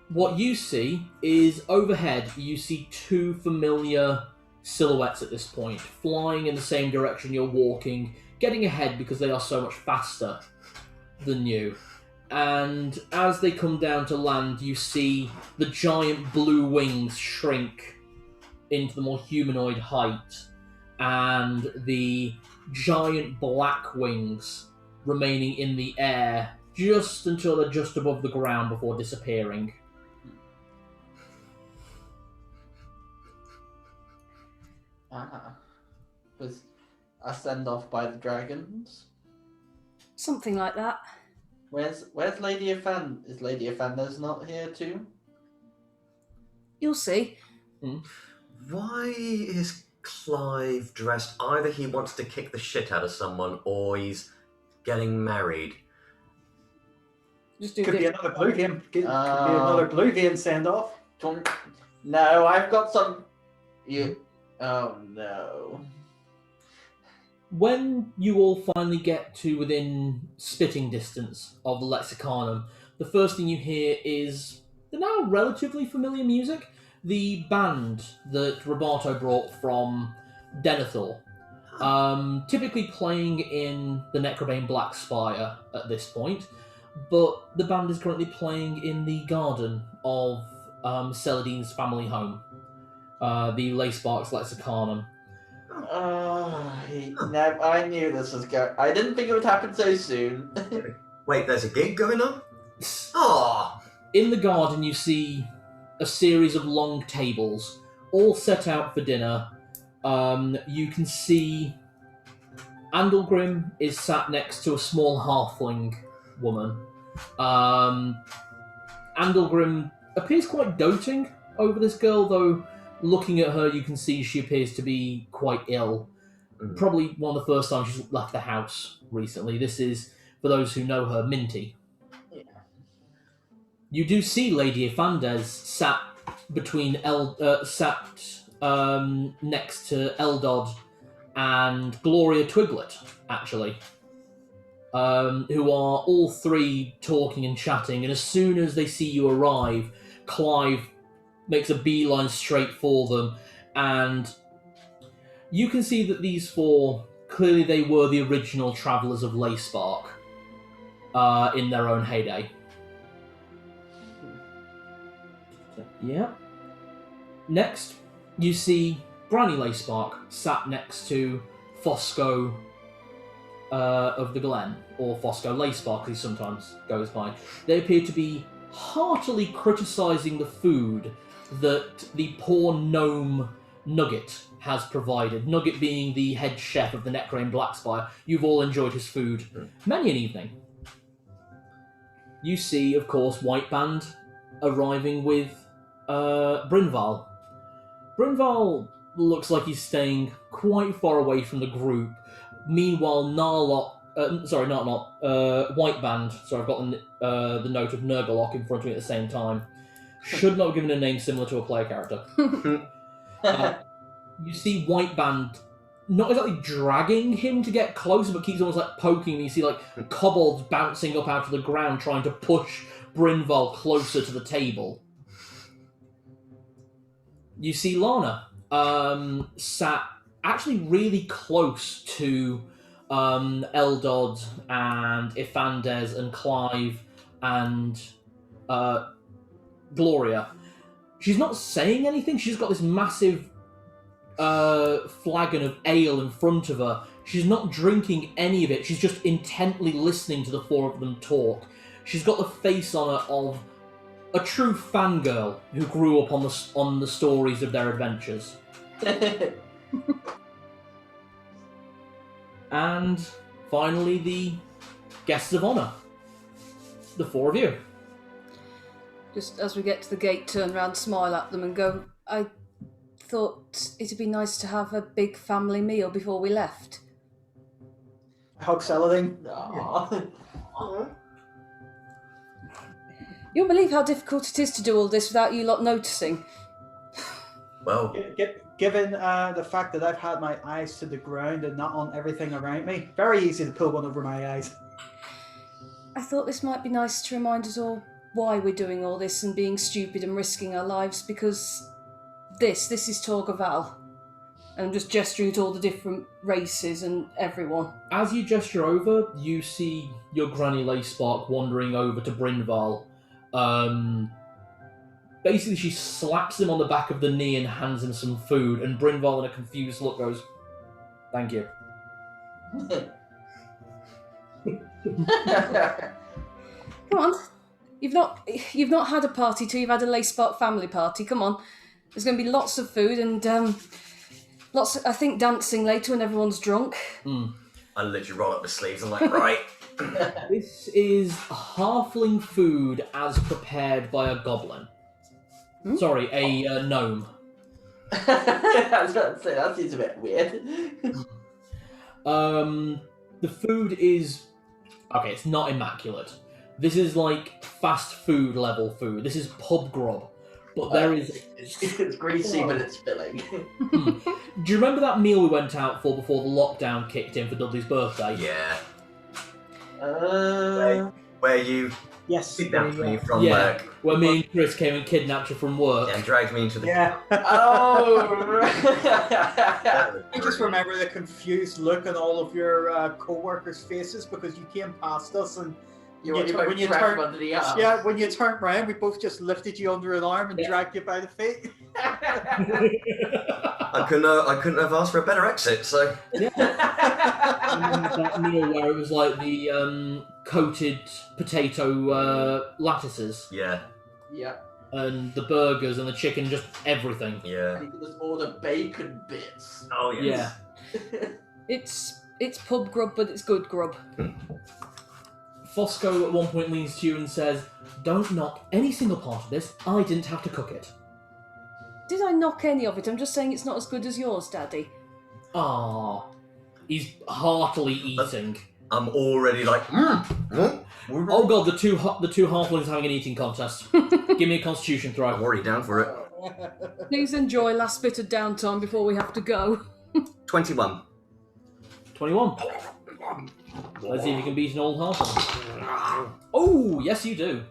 what you see is overhead, you see two familiar silhouettes at this point, flying in the same direction you're walking, getting ahead because they are so much faster than you. And as they come down to land, you see the giant blue wings shrink into the more humanoid height, and the giant black wings remaining in the air just until they're just above the ground before disappearing. Was a send-off by the dragons? Something like that. Where's Lady Afan? Is Lady Afanda's not here too? You'll see. Why is Clive dressed? Either he wants to kick the shit out of someone, or he's getting married. Just do Could be another Bluvian. Could be another Bluvian send-off. No, I've got some... You... Oh, no. When you all finally get to within spitting distance of the Lexicanum, the first thing you hear is the now relatively familiar music. The band that Roberto brought from Denethor. Typically playing in the Necrobane Black Spire at this point, but the band is currently playing in the garden of Celadine's family home. The Leyspark's Lexicanum. No, I knew this was going. I didn't think it would happen so soon. Wait, there's a gig going on? Oh! In the garden, you see a series of long tables, all set out for dinner. You can see Andalgrim is sat next to a small halfling woman. Andalgrim appears quite doting over this girl, though looking at her, you can see she appears to be quite ill. Probably one of the first times she's left the house recently. This is, for those who know her, Minty. Yeah. You do see Lady Afandes sat between next to Eldod and Gloria Twiglet, actually, who are all three talking and chatting. And as soon as they see you arrive, Clive makes a beeline straight for them, and you can see that these four, clearly they were the original travellers of Leyspark in their own heyday. Yeah. Next, you see Granny Leyspark sat next to Fosco of the Glen, or Fosco Leyspark, as he sometimes goes by. They appear to be heartily criticising the food that the poor gnome Nugget has provided. Nugget being the head chef of the Necrane Blackspire. You've all enjoyed his food many an evening. You see, of course, White Band arriving with Brynval. Brynval looks like he's staying quite far away from the group. Meanwhile, sorry, not white band. So I've got the note of Nurglelock in front of me at the same time. Should not have given a name similar to a player character. You see white band not exactly dragging him to get closer, but keeps almost like poking him. You see like kobolds bouncing up out of the ground, trying to push Brynval closer to the table. You see Lana sat actually really close to Eldod and Ifandes and Clive and Gloria. She's not saying anything. She's got this massive flagon of ale in front of her. She's not drinking any of it. She's just intently listening to the four of them talk. She's got the face on her of a true fangirl who grew up on the stories of their adventures. And finally, the guests of honour. The four of you. Just as we get to the gate, turn around, smile at them and go, I thought it'd be nice to have a big family meal before we left. Hug Saladin. You won't believe how difficult it is to do all this without you lot noticing. Well, Given the fact that I've had my eyes to the ground and not on everything around me, very easy to pull one over my eyes. I thought this might be nice to remind us all why we're doing all this and being stupid and risking our lives, because this is Torgaval. And I'm just gesturing to all the different races and everyone. As you gesture over, you see your granny Leyspark wandering over to Brynval. Basically, she slaps him on the back of the knee and hands him some food, and Brynval, in a confused look, goes, "Thank you." Come on. You've not had a party till you've had a Leyspark family party. Come on. There's going to be lots of food and lots of, I think, dancing later when everyone's drunk. I literally roll up the sleeves. I'm like, right. This is halfling food as prepared by a goblin. Sorry, a gnome. I was about to say, that seems a bit weird. The food is... Okay, it's not immaculate. This is like fast food level food. This is pub grub. But there is... It's greasy, but it's filling. Do you remember that meal we went out for before the lockdown kicked in for Dudley's birthday? Yeah. Where you kidnapped me from work. Where me and Chris came and kidnapped you from work. And dragged me into the... Oh, right. I just remember the confused look on all of your co-workers' faces because you came past us and when you turned around, we both just lifted you under an arm and dragged you by the feet. I couldn't have asked for a better exit, so... Yeah. That meal where it was like the coated potato lattices. Yeah. Yeah. And the burgers and the chicken, just everything. Yeah. And you can just order bacon bits. Oh, yes. Yeah. It's pub grub, but it's good grub. Fosco at one point leans to you and says, "Don't knock any single part of this. I didn't have to cook it." Did I knock any of it? I'm just saying it's not as good as yours, Daddy. Ah, he's heartily eating. I'm already like, Oh god, the two halflings having an eating contest. Give me a constitution throw. I'm already down for it. Please enjoy last bit of downtime before we have to go. 21. 21. Let's see if you can beat an old halfling. Oh, yes you do.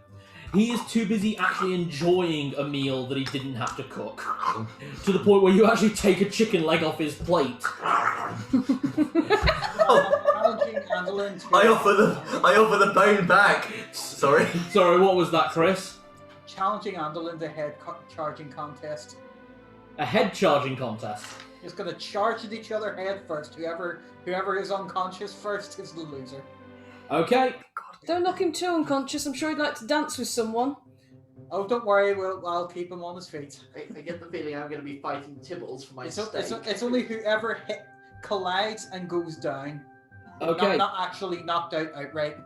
He is too busy actually enjoying a meal that he didn't have to cook. To the point where you actually take a chicken leg off his plate. I offer the bone back. Sorry, what was that, Chris? Challenging Andolin to head charging contest. A head charging contest. Just gonna charge at each other head first. Whoever is unconscious first is the loser. Okay. Don't knock him too unconscious. I'm sure he'd like to dance with someone. Oh, don't worry. I'll keep him on his feet. I get the feeling I'm going to be fighting Tibbles for my steak. It's only whoever collides and goes down. Okay. Not actually knocked out outright.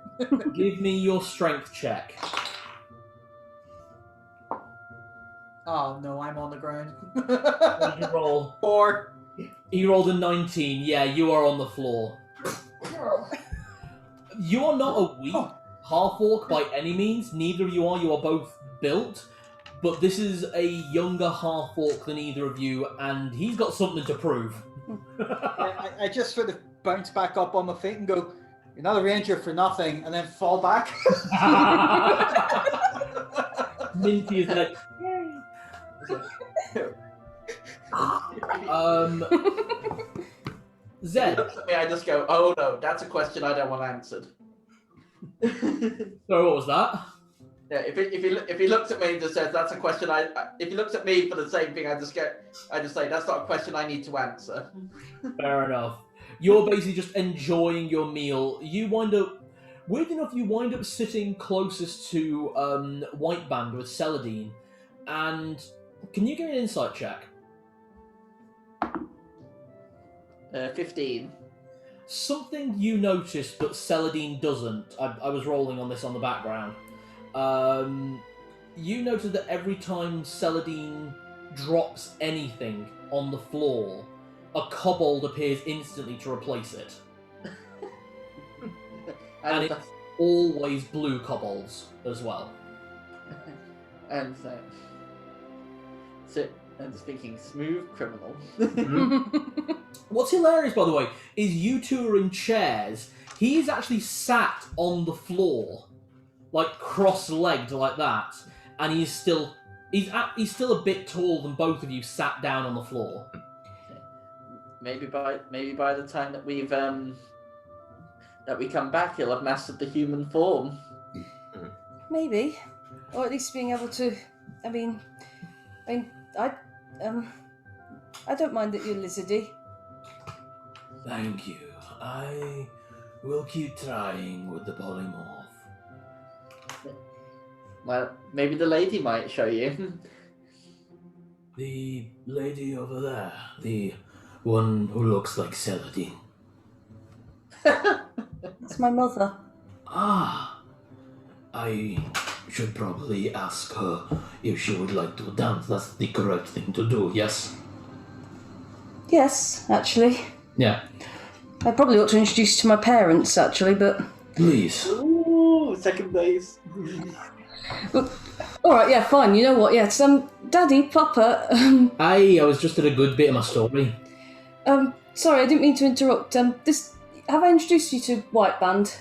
Give me your strength check. Oh no, I'm on the ground. What did you roll? 4. You rolled a 19. Yeah, you are on the floor. You are not a weak half-orc by any means. Neither of you are. You are both built. But this is a younger half-orc than either of you, and he's got something to prove. I just sort of bounce back up on my feet and go, "You're not a ranger for nothing," and then fall back. Minty is like, Zed. He looks at me, I just go, "Oh no, that's a question I don't want answered." Sorry, what was that? Yeah, if he looks at me and just says that's a question if he looks at me for the same thing, I just say that's not a question I need to answer. Fair enough. You're basically just enjoying your meal. You wind up, weird enough, sitting closest to White Band with Celadine. And can you give me an insight check? 15. Something you noticed, but Celadine doesn't. I was rolling on this on the background. You notice that every time Celadine drops anything on the floor, a kobold appears instantly to replace it. And it's always blue kobolds as well. And and speaking smooth criminal. What's hilarious, by the way, is you two are in chairs. He's actually sat on the floor, like cross-legged like that, and he's still a bit taller than both of you sat down on the floor. Maybe by the time that we come back, he'll have mastered the human form. Maybe, or at least being able to. I don't mind that you're lizardy. Thank you. I will keep trying with the polymorph. Well, maybe the lady might show you. The lady over there, the one who looks like Celadine. It's my mother. Ah, I should probably ask her if she would like to dance. That's the correct thing to do, yes? Yes, actually. Yeah. I probably ought to introduce you to my parents, actually, but... Please. Ooh, second base. Alright, yeah, fine. You know what, yeah, it's, Daddy, Papa, I was just at a good bit of my story. sorry, I didn't mean to interrupt. Have I introduced you to White Band?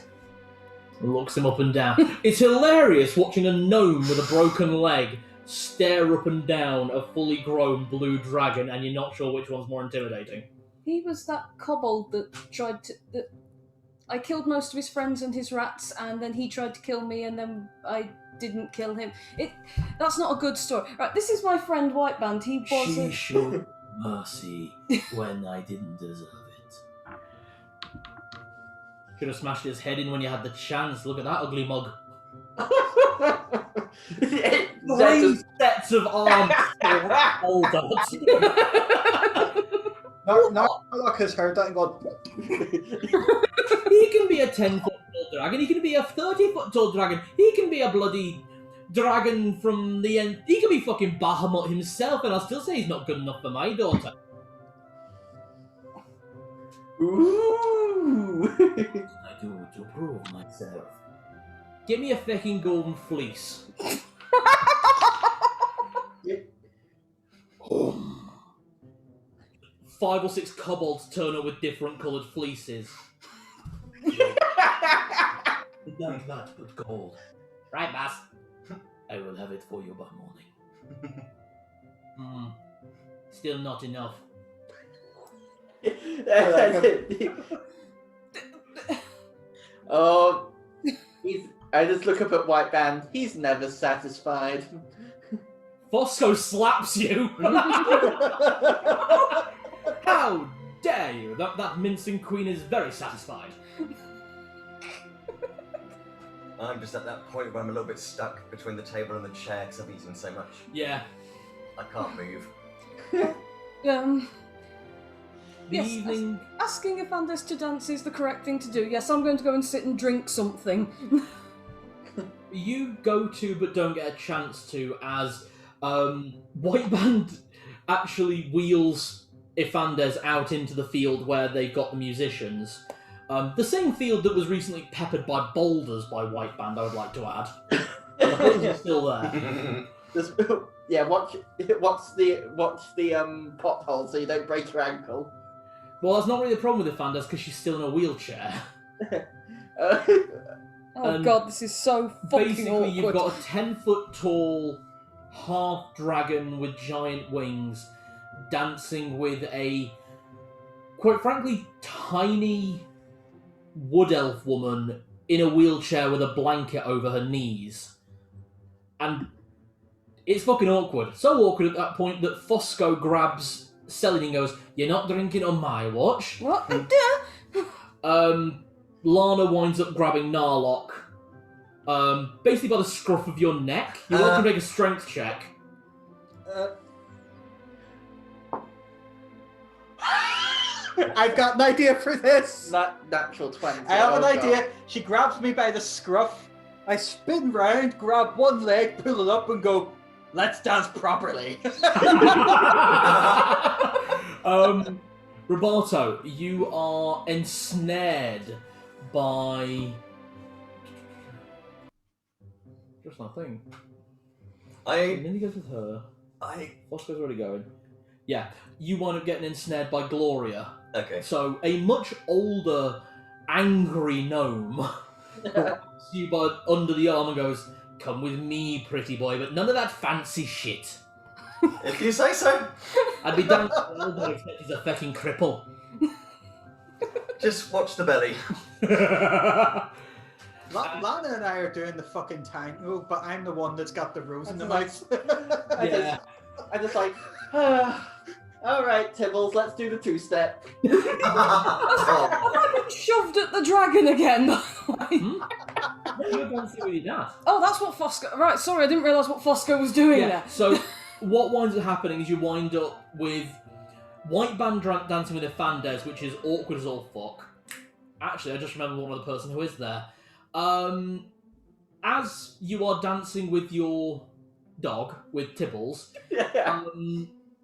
Looks him up and down. It's hilarious watching a gnome with a broken leg stare up and down a fully grown blue dragon, and you're not sure which one's more intimidating. He was that kobold that tried to... I killed most of his friends and his rats, and then he tried to kill me, and then I didn't kill him. That's not a good story. Right, this is my friend White Band. He was She showed mercy when I didn't deserve it. Should have smashed his head in when you had the chance. Look at that ugly mug. 3 sets of arms. Hold on. No, Kalek has heard that and gone. He can be a 10-foot tall dragon. He can be a 30-foot tall dragon. He can be a bloody dragon from the end. He can be fucking Bahamut himself, and I'll still say he's not good enough for my daughter. Ooh. I do to prove myself. Give me a fucking golden fleece. 5 or 6 kobolds turn up with different coloured fleeces. Like that, but gold. Right, boss. I will have it for you by morning. Still not enough. Oh, I just look up at White Band. He's never satisfied. Fosco slaps you. How dare you? That mincing queen is very satisfied. I'm just at that point where I'm a little bit stuck between the table and the chair because I've eaten so much. Yeah. I can't move. The yes, evening. Asking if Anders to dance is the correct thing to do. Yes, I'm going to go and sit and drink something. You go to, but don't get a chance to, as White Band actually wheels Ifandes out into the field where they've got the musicians. The same field that was recently peppered by boulders by White Band, I would like to add. The holes are still there. Yeah, watch the pothole so you don't break your ankle. Well, that's not really the problem with the Fandas, because she's still in a wheelchair. Oh And god, this is so fucking Basically, awkward. you've got a 10-foot tall half dragon with giant wings dancing with a, quite frankly, tiny wood elf woman in a wheelchair with a blanket over her knees. And it's fucking awkward. So awkward at that point that Fosco grabs Celine and goes, "You're not drinking on my watch." What? Lana winds up grabbing Narlock, basically by the scruff of your neck. You want to make a strength check. I've got an idea for this. Natural 20. I have an Oh, idea. God. She grabs me by the scruff. I spin round, grab one leg, pull it up, and go, "Let's dance properly." Roberto, you are ensnared by just nothing. And then he goes with her. Fosco's already going. Yeah, you wind up getting ensnared by Gloria. Okay. So a much older, angry gnome grabs you by under the arm and goes, "Come with me, pretty boy, but none of that fancy shit." If you say so. I'd be down to the elbow except he's a fucking cripple. Just watch the belly. Lana and I are doing the fucking tango, but I'm the one that's got the rose in the That's mouth. I just like, all right, Tibbles, let's do the two-step. Oh. I've been shoved at the dragon again, by the way. You're dancing with your dad. Oh, that's what Fosco... Right, sorry, I didn't realise what Fosco was doing there. So what winds up happening is you wind up with White Band dancing with a Fandes, which is awkward as all fuck. Actually, I just remember one other person who is there. As you are dancing with your dog, with Tibbles,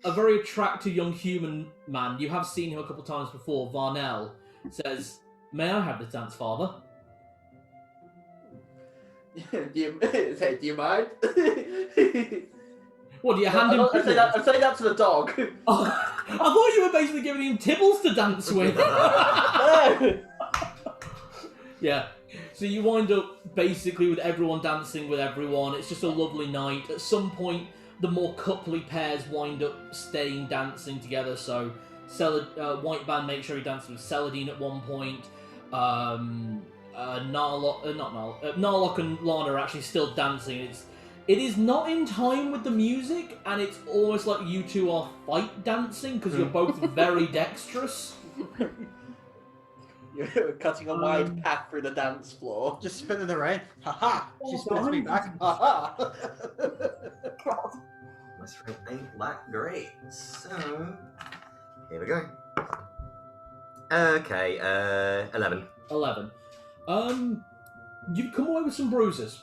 a very attractive young human man, you have seen him a couple of times before, Varnell, says, "May I have this dance, father?" do you mind? What, do you hand him I'm saying that to the dog. Oh, I thought you were basically giving him Tibbles to dance with. No. Yeah. So you wind up basically with everyone dancing with everyone. It's just a lovely night. At some point, the more coupley pairs wind up staying dancing together. So White Band makes sure he dances with Celadine at one point. Narlock and Lana are actually still dancing. It is not in time with the music, and it's almost like you two are fight dancing because you're both very dexterous. You're cutting a wide path through the dance floor. Just spinning around. Ha-ha! She spins me back. Ha-ha! My strength ain't that great. So, here we go. Okay, 11. 11. You've come away with some bruises,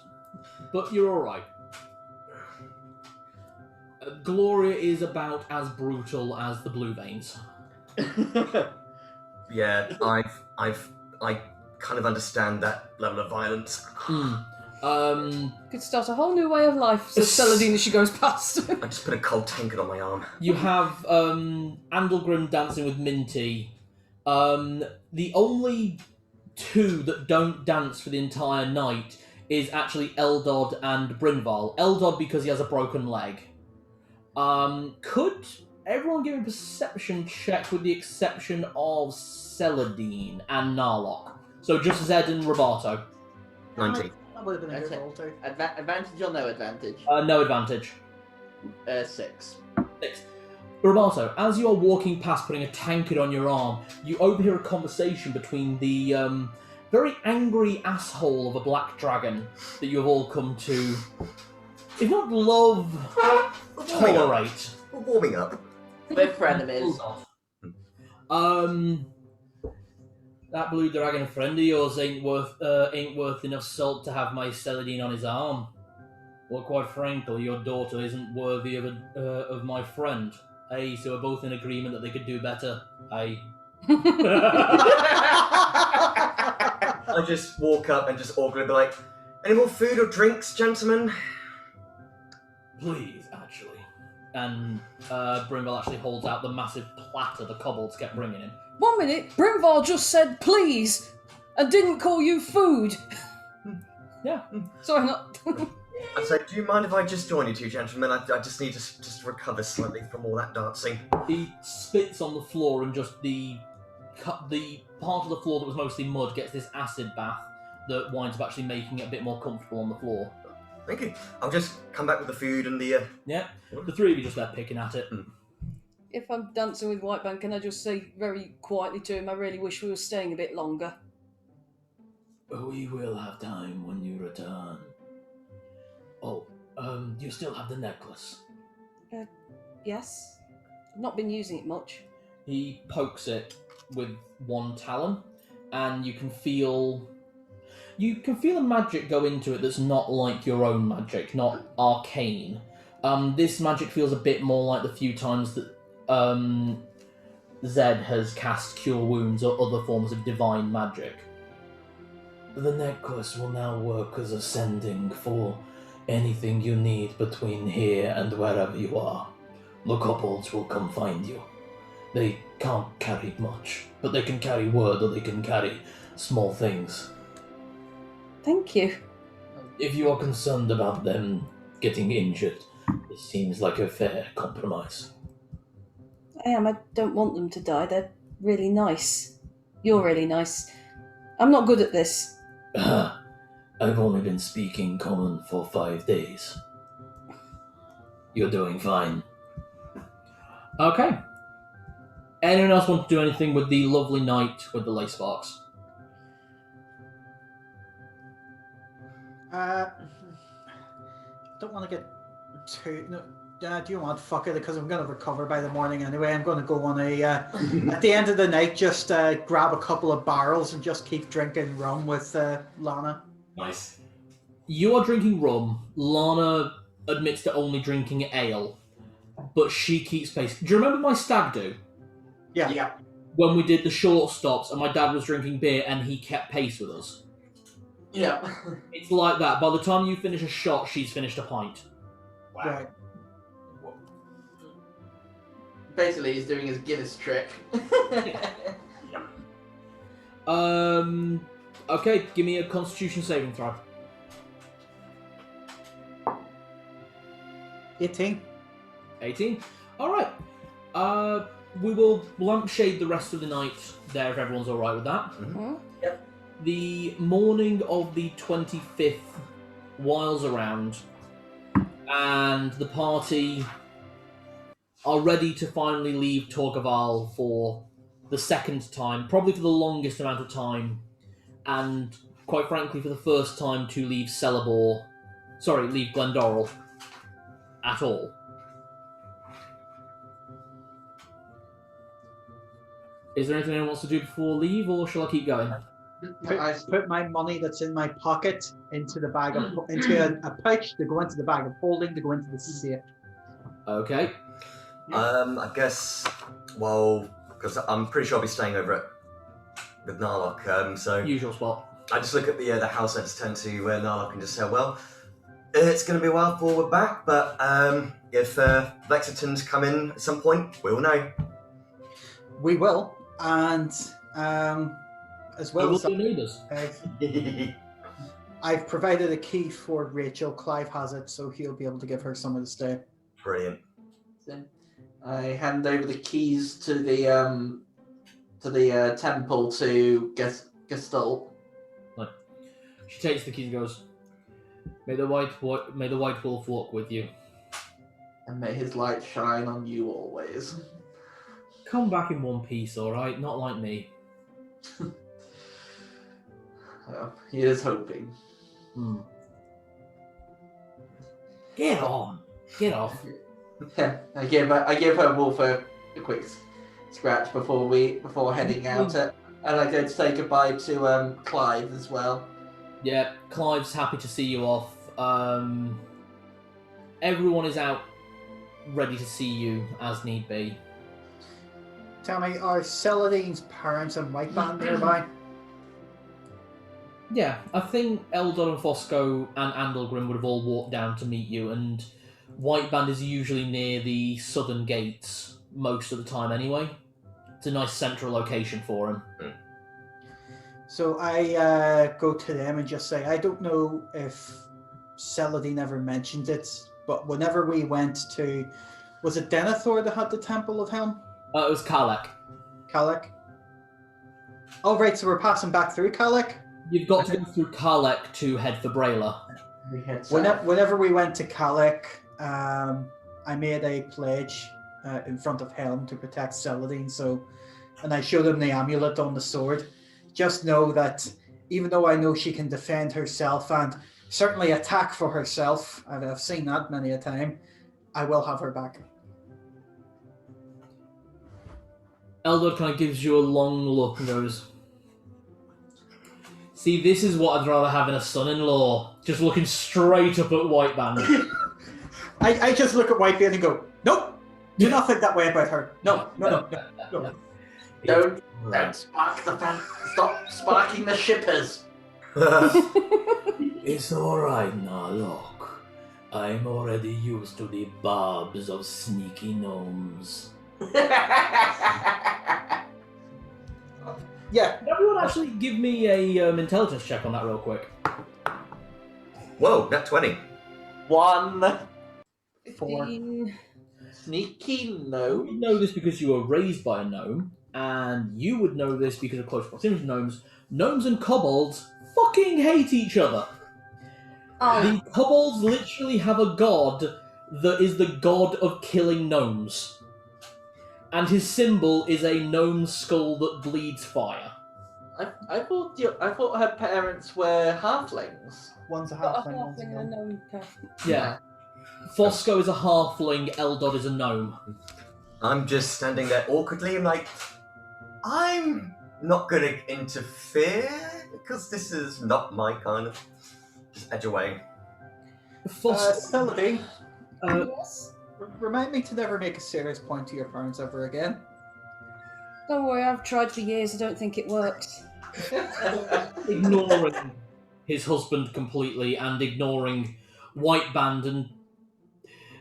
but you're alright. Gloria is about as brutal as the Blue Veins. Yeah, I kind of understand that level of violence. Could start a whole new way of life, says Celadine as she goes past. I just put a cold tankard on my arm. You have Andelgrim dancing with Minty. The only two that don't dance for the entire night is actually Eldod and Brynval. Eldod because he has a broken leg. Could everyone give me a perception check with the exception of Celadine and Narlock? So just Zed and Roberto. 19. That would have been a good Okay. roll too. Advantage or no advantage? No advantage. 6. 6. Roberto, as you are walking past putting a tankard on your arm, you overhear a conversation between the very angry asshole of a black dragon that you have all come to, if not love, tolerate. We're warming up. We're frenemies. That blue dragon friend of yours ain't worth enough salt to have my Celadine on his arm. Well, quite frankly, your daughter isn't worthy of my friend. Hey, so we're both in agreement that they could do better. Hey. I just walk up and just awkwardly be like, any more food or drinks, gentlemen? Please, actually. And Brimble actually holds out the massive platter the kobolds kept bringing him. 1 minute, Brimval just said please and didn't call you food. Yeah. Sorry, not. I'd say, do you mind if I just join you two gentlemen? I just need to just recover slightly from all that dancing. He spits on the floor and just the part of the floor that was mostly mud gets this acid bath that winds up actually making it a bit more comfortable on the floor. Thank you. I'll just come back with the food and the... Yeah, the three of you just there picking at it. If I'm dancing with Whitebank, can I just say very quietly to him, I really wish we were staying a bit longer. We will have time when you return. Oh, do you still have the necklace? Yes? I've not been using it much. He pokes it with one talon, and you can feel a magic go into it that's not like your own magic, not arcane. This magic feels a bit more like the few times that Zed has cast Cure Wounds or other forms of divine magic. The necklace will now work as a sending for anything you need between here and wherever you are. The kobolds will come find you. They can't carry much, but they can carry word or they can carry small things. Thank you. If you are concerned about them getting injured, this seems like a fair compromise. I am. I don't want them to die. They're really nice. You're really nice. I'm not good at this. I've only been speaking common for 5 days. You're doing fine. Okay. Anyone else want to do anything with the lovely night with the Leysparks? Don't want to get too... No, do you want to fuck it? Because I'm going to recover by the morning anyway. I'm going to go on a... at the end of the night, just grab a couple of barrels and just keep drinking rum with Lana. Nice. You are drinking rum. Lana admits to only drinking ale, but she keeps pace. Do you remember my stag do? Yeah. When we did the short stops and my dad was drinking beer and he kept pace with us? Yeah. It's like that. By the time you finish a shot, she's finished a pint. Wow. Right. Basically, he's doing his Guinness trick. Okay, give me a Constitution saving throw. 18. 18. Alright. We will lampshade the rest of the night there if everyone's alright with that. Hmm? Yep. The morning of the 25th whiles around, and the party are ready to finally leave Torgaval for the second time, probably for the longest amount of time, and quite frankly for the first time to leave leave Glendorill at all. Is there anything anyone wants to do before leave, or shall I keep going? Put my money that's in my pocket into the bag of into a pouch to go into the bag of holding to go into the safe. Okay. I guess, well, because I'm pretty sure I'll be staying over with Narlock, so Usual spot. I just look at the house I just turn to Narlock and just say, well, it's going to be a while before we're back, but if Lexington's come in at some point, we'll know. We will, and as well as your neighbours. I've provided a key for Rachel. Clive has it, so he'll be able to give her somewhere to stay. Brilliant. I hand over the keys to the temple to Gestalt. She takes the keys and goes, May the white wolf walk with you. And may his light shine on you always. Come back in one piece, alright? Not like me. Well, he is hoping. Get on. Get off. Yeah, I give her Wolf a quick scratch before heading out, and I go to say goodbye to Clive as well. Yeah, Clive's happy to see you off. Everyone is out, ready to see you as need be. Tell me, are Celadine's parents and White Band nearby? Yeah, I think Eldon and Fosco and Andalgrim would have all walked down to meet you, and White Band is usually near the southern gates most of the time anyway. It's a nice central location for him. So I go to them and just say, I don't know if Celadine ever mentioned it, but whenever we went to, was it Denethor that had the Temple of Helm? It was Kalek. Kalek? Oh, right, so we're passing back through Kalek? You've got to go through Kalek to head for Braila. We head Whenever we went to Kalek, I made a pledge in front of Helm to protect Celadine, and I showed him the amulet on the sword. Just know that even though I know she can defend herself and certainly attack for herself, and I've seen that many a time, I will have her back. Eldor kind of gives you a long look and goes, see, this is what I'd rather have in a son-in-law. Just looking straight up at White Band. I just look at Whitebeard and go, nope, do not think that way about her. No. Don't spark the fan. Stop sparking the shippers. It's alright now, look. I'm already used to the barbs of sneaky gnomes. Yeah. Can everyone actually give me a intelligence check on that real quick? Whoa, nat 20. 1. 4. 15. Sneaky no. You know this because you were raised by a gnome, and you would know this because of close proximity to gnomes. Gnomes and kobolds fucking hate each other. Oh, The kobolds literally have a god that is the god of killing gnomes. And his symbol is a gnome skull that bleeds fire. I thought her parents were halflings. One's a got a halfling, one's a halfling and a gnome. gnome pair. Yeah. Fosco is a halfling, Eldod is a gnome. I'm just standing there awkwardly and like, I'm not going to interfere because this is not my kind of. Just edge away. Celadine, Yes. remind me to never make a serious point to your parents ever again. Don't worry, I've tried for years. I don't think it worked. Ignoring his husband completely and ignoring White Band, and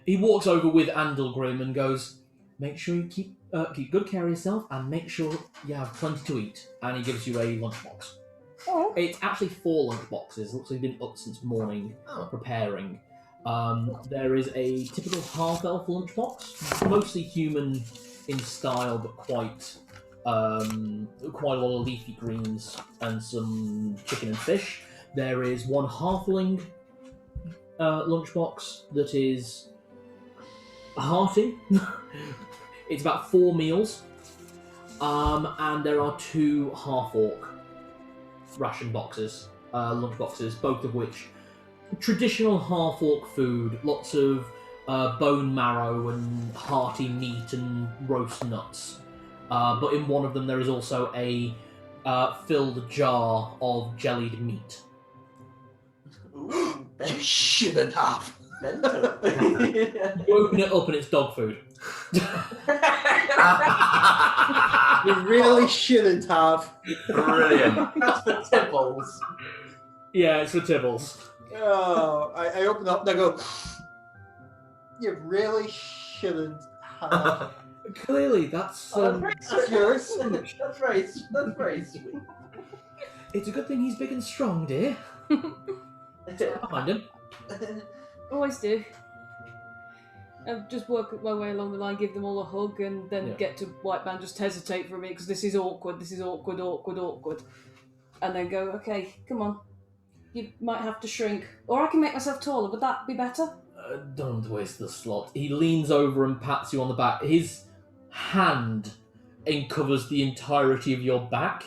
he walks over with Andalgrim and goes, make sure you keep good care of yourself and make sure you have plenty to eat. And he gives you a lunchbox. Oh. It's actually 4 lunchboxes. Looks like he's been up since morning preparing. There is a typical half-elf lunchbox, mostly human in style, but quite a lot of leafy greens and some chicken and fish. There is one halfling lunchbox that is hearty. It's about 4 meals, and there are 2 half-orc ration boxes, lunch boxes, both of which traditional half-orc food, lots of bone marrow and hearty meat and roast nuts. But in one of them there is also a filled jar of jellied meat. Ooh, You shouldn't have. mental. You open it up and it's dog food. You really shouldn't have. Brilliant. That's for Tibbles. Yeah, it's for Tibbles. Oh, I open up and I go, you really shouldn't have. Clearly, that's That's yours. That's very sweet. it's a good thing he's big and strong, dear. I mind him. Always do. I just work my way along the line, give them all a hug, and then get to White Band, just hesitate for a minute because this is awkward, and then go, okay, come on. You might have to shrink. Or I can make myself taller, would that be better? Don't waste the slot. He leans over and pats you on the back. His hand uncovers the entirety of your back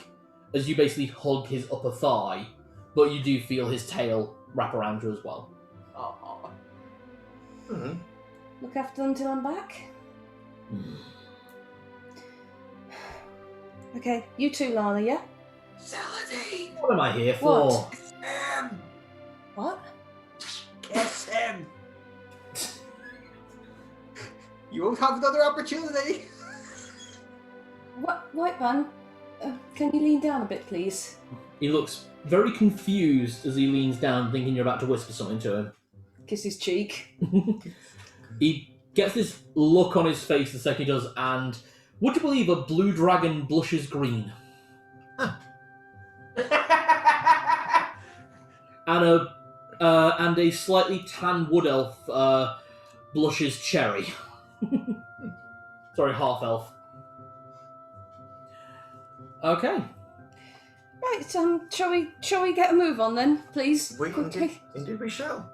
as you basically hug his upper thigh, but you do feel his tail wrap around you as well. Aw. Hmm. Look after them till I'm back. Okay, you too, Lana, yeah? Saladin! What am I here for? What? Kiss him! What? Kiss him! You won't have another opportunity. What? White Band, can you lean down a bit, please? He looks very confused as he leans down, thinking you're about to whisper something to him. Kiss his cheek. He gets this look on his face the second he does, and would you believe a blue dragon blushes green? And a slightly tan wood elf blushes cherry. Sorry, half elf. Okay. Right, shall we get a move on then, please? We Quickly. indeed we shall.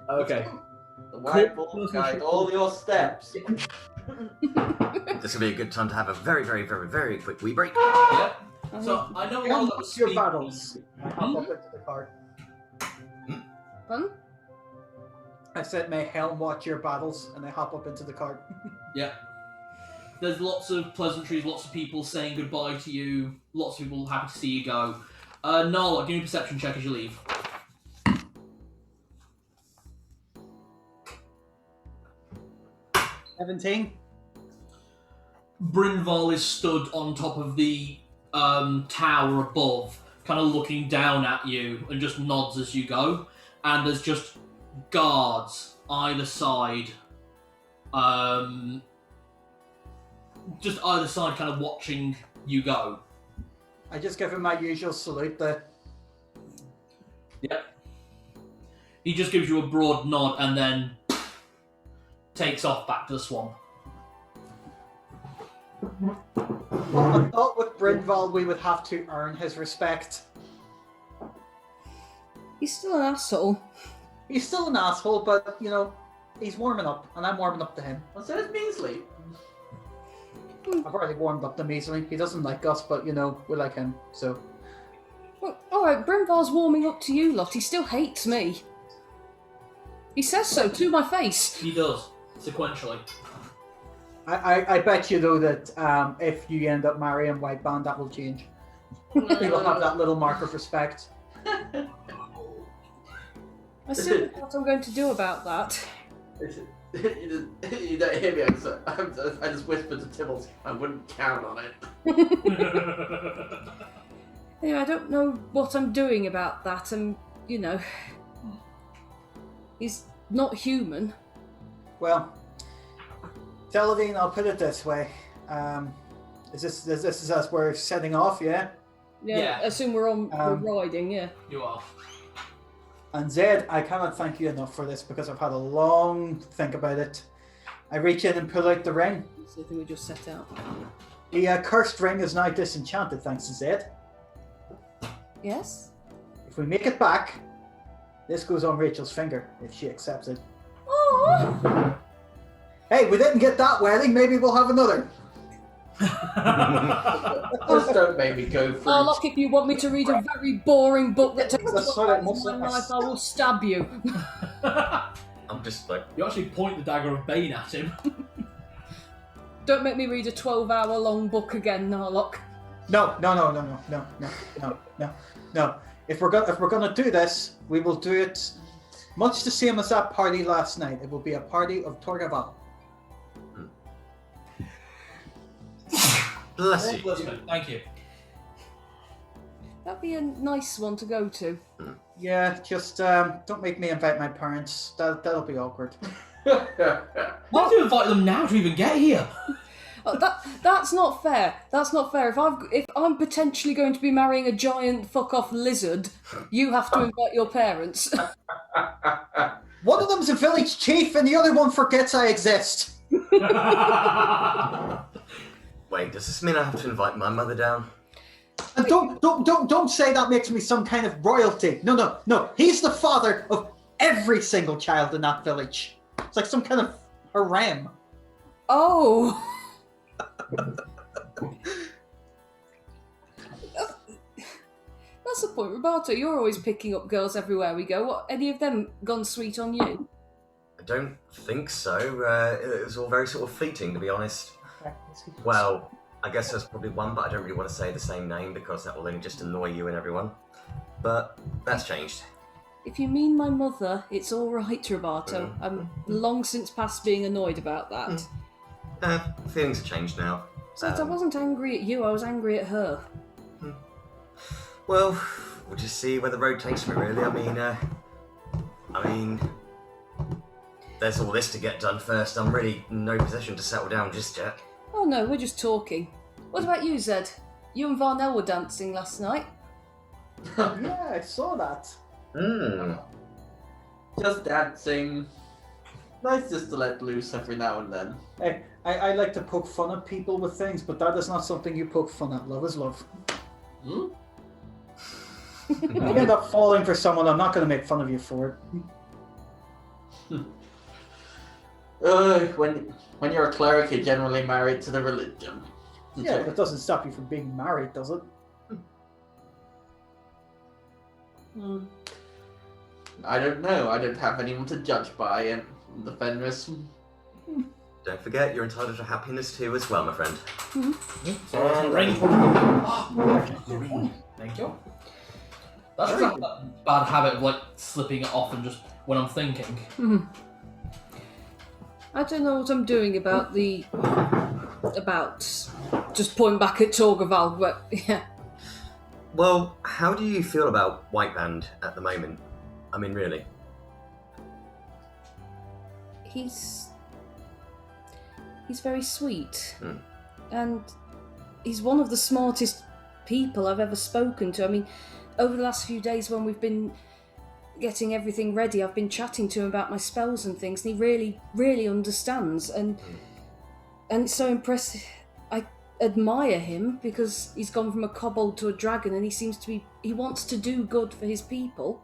Okay. The whiteboard guide all your steps. This will be a good time to have a very, very, very, very quick wee break. Yep. So I know a lot of that was What's your speaking- battles? I hop up into the cart. Pardon? I said, may Helm watch your battles, and I hop up into the cart. Yeah. There's lots of pleasantries, lots of people saying goodbye to you, lots of people happy to see you go. Nala, give me a perception check as you leave. $17. Brynval is stood on top of the tower above, kind of looking down at you, and just nods as you go. And there's just guards either side, just either side, kind of watching you go. I just give him my usual salute there. Yep. He just gives you a broad nod and then takes off back to the swamp. I thought with Brynval we would have to earn his respect. He's still an asshole. He's still an asshole, but, you know, he's warming up, and I'm warming up to him. Well, so is Measley. I've already warmed up to him easily. He doesn't like us, but, you know, we like him, so... Well, alright, Brynval's warming up to you lot. He still hates me. He says so to my face. He does, sequentially. I bet you, though, that if you end up marrying White Band, that will change. He'll have that little mark of respect. I still don't know what I'm going to do about that. You don't hear me. I just whispered to Tibbles, I wouldn't count on it. Anyway, I don't know what I'm doing about that, and, you know... He's not human. Well, Teledine, I'll put it this way. Is this as we're setting off, yeah? Yeah. I assume we're riding, yeah. You are. And Zed, I cannot thank you enough for this because I've had a long think about it. I reach in and pull out the ring. So I think we just set out. The cursed ring is now disenchanted thanks to Zed. Yes? If we make it back, this goes on Rachel's finger, if she accepts it. Oh! Hey, we didn't get that wedding, maybe we'll have another. Just don't make me go through. Look, if you want me to read a very boring book that takes That's 12 what it hours must of my be. life, I will stab you. I'm just like, You actually point the dagger of Bane at him. Don't make me read a 12-hour long book again, Narlock. No. If we're gonna do this, we will do it much the same as that party last night. It will be a party of Torgaval. bless you. Listen, thank you. That'd be a nice one to go to. Yeah, just don't make me invite my parents. That'll be awkward. Why did you invite them now to even get here? That's not fair. That's not fair. If I'm potentially going to be marrying a giant fuck off lizard, you have to invite your parents. One of them's a village chief, and the other one forgets I exist. Wait, does this mean I have to invite my mother down? And don't say that makes me some kind of royalty. No. He's the father of every single child in that village. It's like some kind of harem. Oh. That's the point, Roberto. You're always picking up girls everywhere we go. What? Any of them gone sweet on you? I don't think so. It was all very sort of fleeting, to be honest. Well, I guess there's probably one, but I don't really want to say the same name because that will only just annoy you and everyone. But that's changed. If you mean my mother, it's all right, Roberto. I'm long since past being annoyed about that. Feelings have changed now. So I wasn't angry at you. I was angry at her. Well, we'll just see where the road takes me, really. I mean, there's all this to get done first. I'm really in no position to settle down just yet. Oh no, we're just talking. What about you, Zed? You and Varnell were dancing last night. Yeah, I saw that. Just dancing. Nice just to let loose every now and then. Hey, I like to poke fun at people with things, but that is not something you poke fun at. Love is love. Hmm? If you end up falling for someone, I'm not going to make fun of you for it. When you're a cleric, you're generally married to the religion. Yeah, but it doesn't stop you from being married, does it? I don't know. I don't have anyone to judge by in the Fenris. Don't forget, you're entitled to happiness too, as well, my friend. So it's not raining. Thank you. That's just a bad habit of like slipping it off and just when I'm thinking. I don't know what I'm doing about just pointing back at Torgaval, but yeah. Well, how do you feel about White Band at the moment? I mean, really. He's very sweet, and he's one of the smartest people I've ever spoken to. I mean, over the last few days when we've been getting everything ready, I've been chatting to him about my spells and things, and he really, really understands, and it's so impressive. I admire him because he's gone from a kobold to a dragon, and he wants to do good for his people.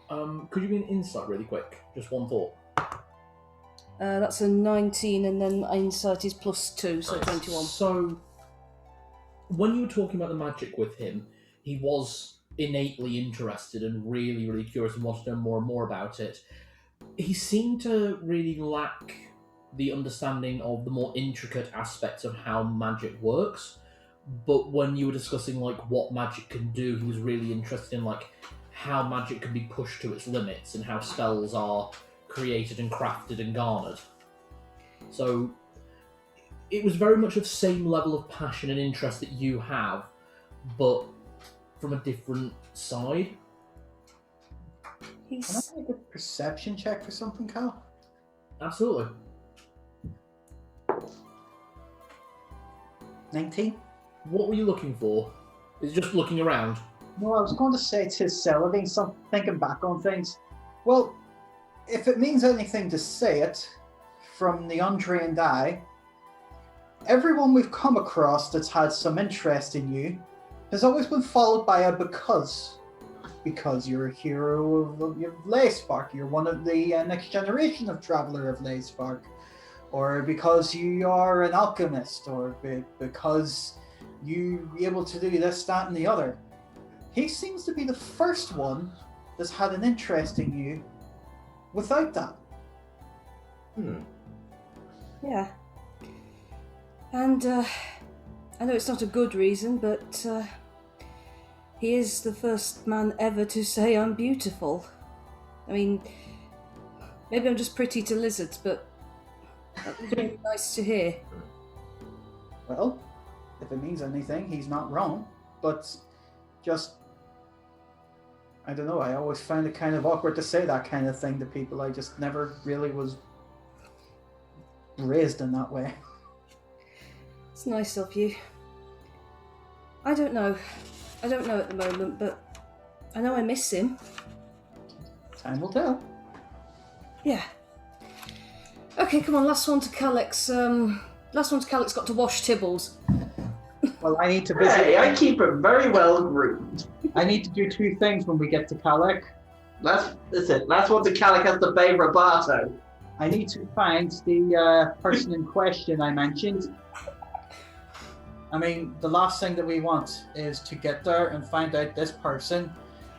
Could you give me an insight really quick? Just one thought. That's a 19, and then insight is +2, so Nice. 21. So, when you were talking about the magic with him, he was innately interested and really, really curious and wanted to know more and more about it. He seemed to really lack the understanding of the more intricate aspects of how magic works. But when you were discussing like what magic can do, he was really interested in like how magic can be pushed to its limits and how spells are created and crafted and garnered. So it was very much of the same level of passion and interest that you have, but from a different side. Can I make a perception check for something, Cal? Absolutely. 19? What were you looking for? Is it just looking around? No, I was going to say to Celadine, thinking back on things. Well, if it means anything to say it, from the untrained eye, everyone we've come across that's had some interest in you has always been followed by a because. Because you're a hero of Leyspark, you're one of the next generation of Traveller of Leyspark, or because you are an alchemist, or because you're able to do this, that, and the other. He seems to be the first one that's had an interest in you without that. Yeah. And I know it's not a good reason, but he is the first man ever to say I'm beautiful. I mean, maybe I'm just pretty to lizards, but that was really nice to hear. Well, if it means anything, he's not wrong, but just, I don't know, I always find it kind of awkward to say that kind of thing to people. I just never really was raised in that way. It's nice of you. I don't know at the moment, but I know I miss him. Time will tell. Yeah. Okay, come on, last one to Kalek's got to wash Tibbles. Well, I need to visit. Hey, I keep it very well groomed. I need to do two things when we get to Kalek. That's it. That's what the Kalek has to pay Roberto. I need to find the person in question I mentioned. I mean, the last thing that we want is to get there and find out this person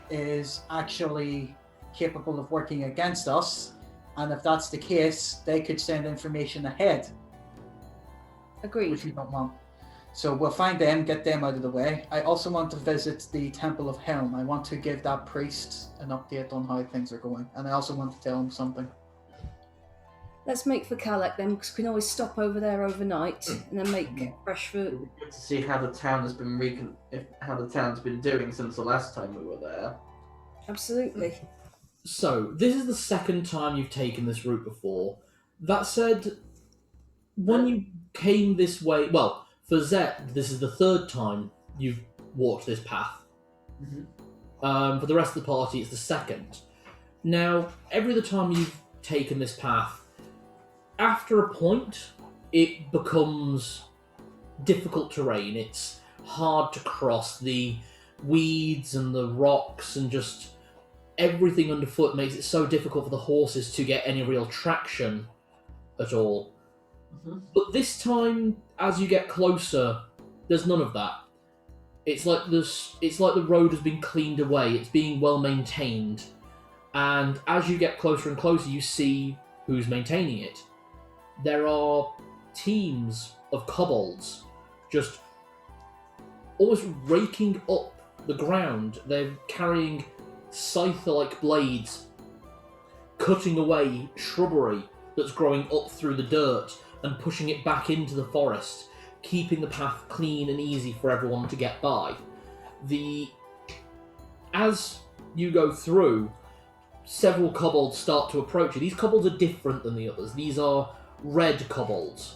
is actually capable of working against us. And if that's the case, they could send information ahead, Agreed. which we don't want. So we'll find them, get them out of the way. I also want to visit the Temple of Helm. I want to give that priest an update on how things are going. And I also want to tell him something. Let's make for Kalek then, because we can always stop over there overnight and then make fresh It'd food. be good to see how the town has been how the town's been doing since the last time we were there. Absolutely. So, this is the second time you've taken this route before. That said, when you came this way... Well, for Zet, this is the third time you've walked this path. For the rest of the party, it's the second. Now, every other time you've taken this path, after a point, it becomes difficult terrain. It's hard to cross. The weeds and the rocks and just everything underfoot makes it so difficult for the horses to get any real traction at all. But this time, as you get closer, there's none of that. It's like the road has been cleaned away. It's being well maintained, and as you get closer and closer, you see who's maintaining it. There are teams of kobolds just almost raking up the ground. They're carrying scythe-like blades, cutting away shrubbery that's growing up through the dirt and pushing it back into the forest, keeping the path clean and easy for everyone to get by. As you go through, several kobolds start to approach you. These kobolds are different than the others. These are red kobolds.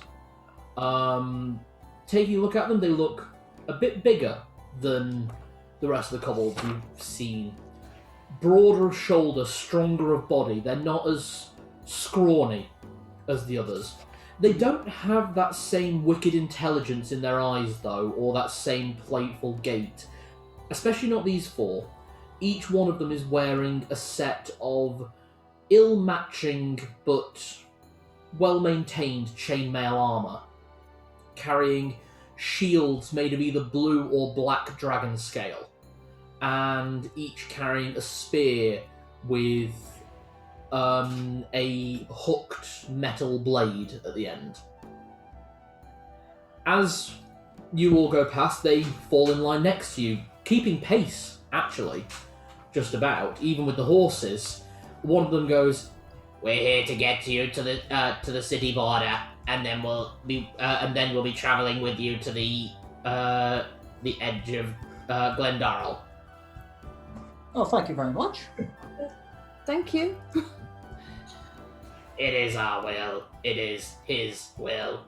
Taking a look at them, they look a bit bigger than the rest of the kobolds you've seen. Broader of shoulder, stronger of body. They're not as scrawny as the others. They don't have that same wicked intelligence in their eyes, though, or that same playful gait. Especially not these four. Each one of them is wearing a set of ill-matching but well-maintained chainmail armour, carrying shields made of either blue or black dragon scale, and each carrying a spear with a hooked metal blade at the end. As you all go past, they fall in line next to you, keeping pace, actually, just about, even with the horses. One of them goes, "We're here to get you to the city border, and then we'll be travelling with you to the edge of Glendorill." Oh, thank you very much. Thank you. It is our will. It is his will.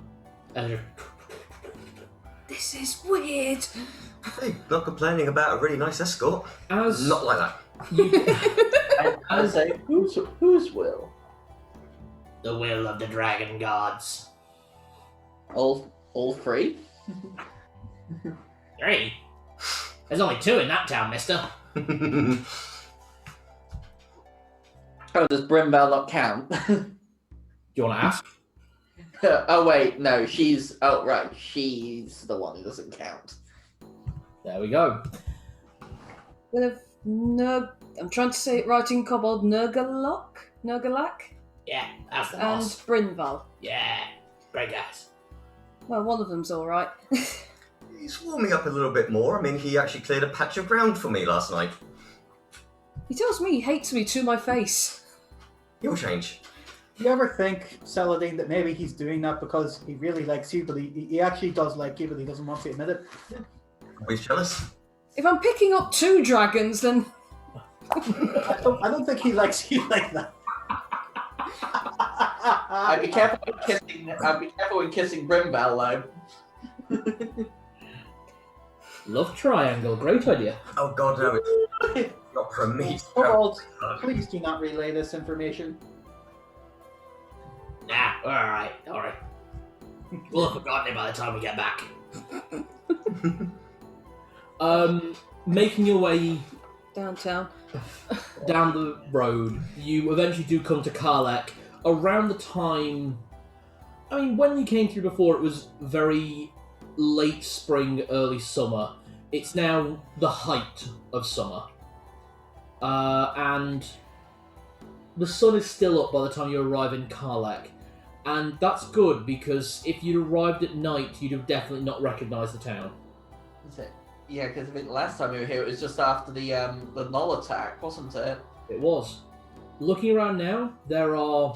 This is weird. Hey, not complaining about a really nice escort. As Not like that. I say, whose will? the will of the dragon gods. All three? 3? There's only 2 in that town, mister. Oh, does Brimbell not count? Do you want to ask? Oh wait, no, she's she's the one who doesn't count. There we go. Well, I'm trying to say it right in Kobold. Nurgalak, Yeah, that's the and boss. Brynval. Yeah, great guys. Well, one of them's all right. He's warming me up a little bit more. I mean, he actually cleared a patch of ground for me last night. He tells me he hates me to my face. He'll change. Do you ever think, Saladin, that maybe he's doing that because he really likes you, but he actually does like you, but he doesn't want to admit it? He's jealous. If I'm picking up 2 dragons, then I don't think he likes you like that. I'd be careful when kissing Brimbell though. Love triangle, great idea. Oh god, no, it's not from me. Kobolds, please do not relay this information. Nah, alright. We'll have forgotten it by the time we get back. Making your way downtown. down the road, you eventually do come to Kalek around the time... I mean, when you came through before, it was very late spring, early summer. It's now the height of summer. And the sun is still up by the time you arrive in Kalek. And that's good, because if you'd arrived at night, you'd have definitely not recognised the town. Is it? Yeah, because I think last time we were here, it was just after the Null attack, wasn't it? It was. Looking around now, there are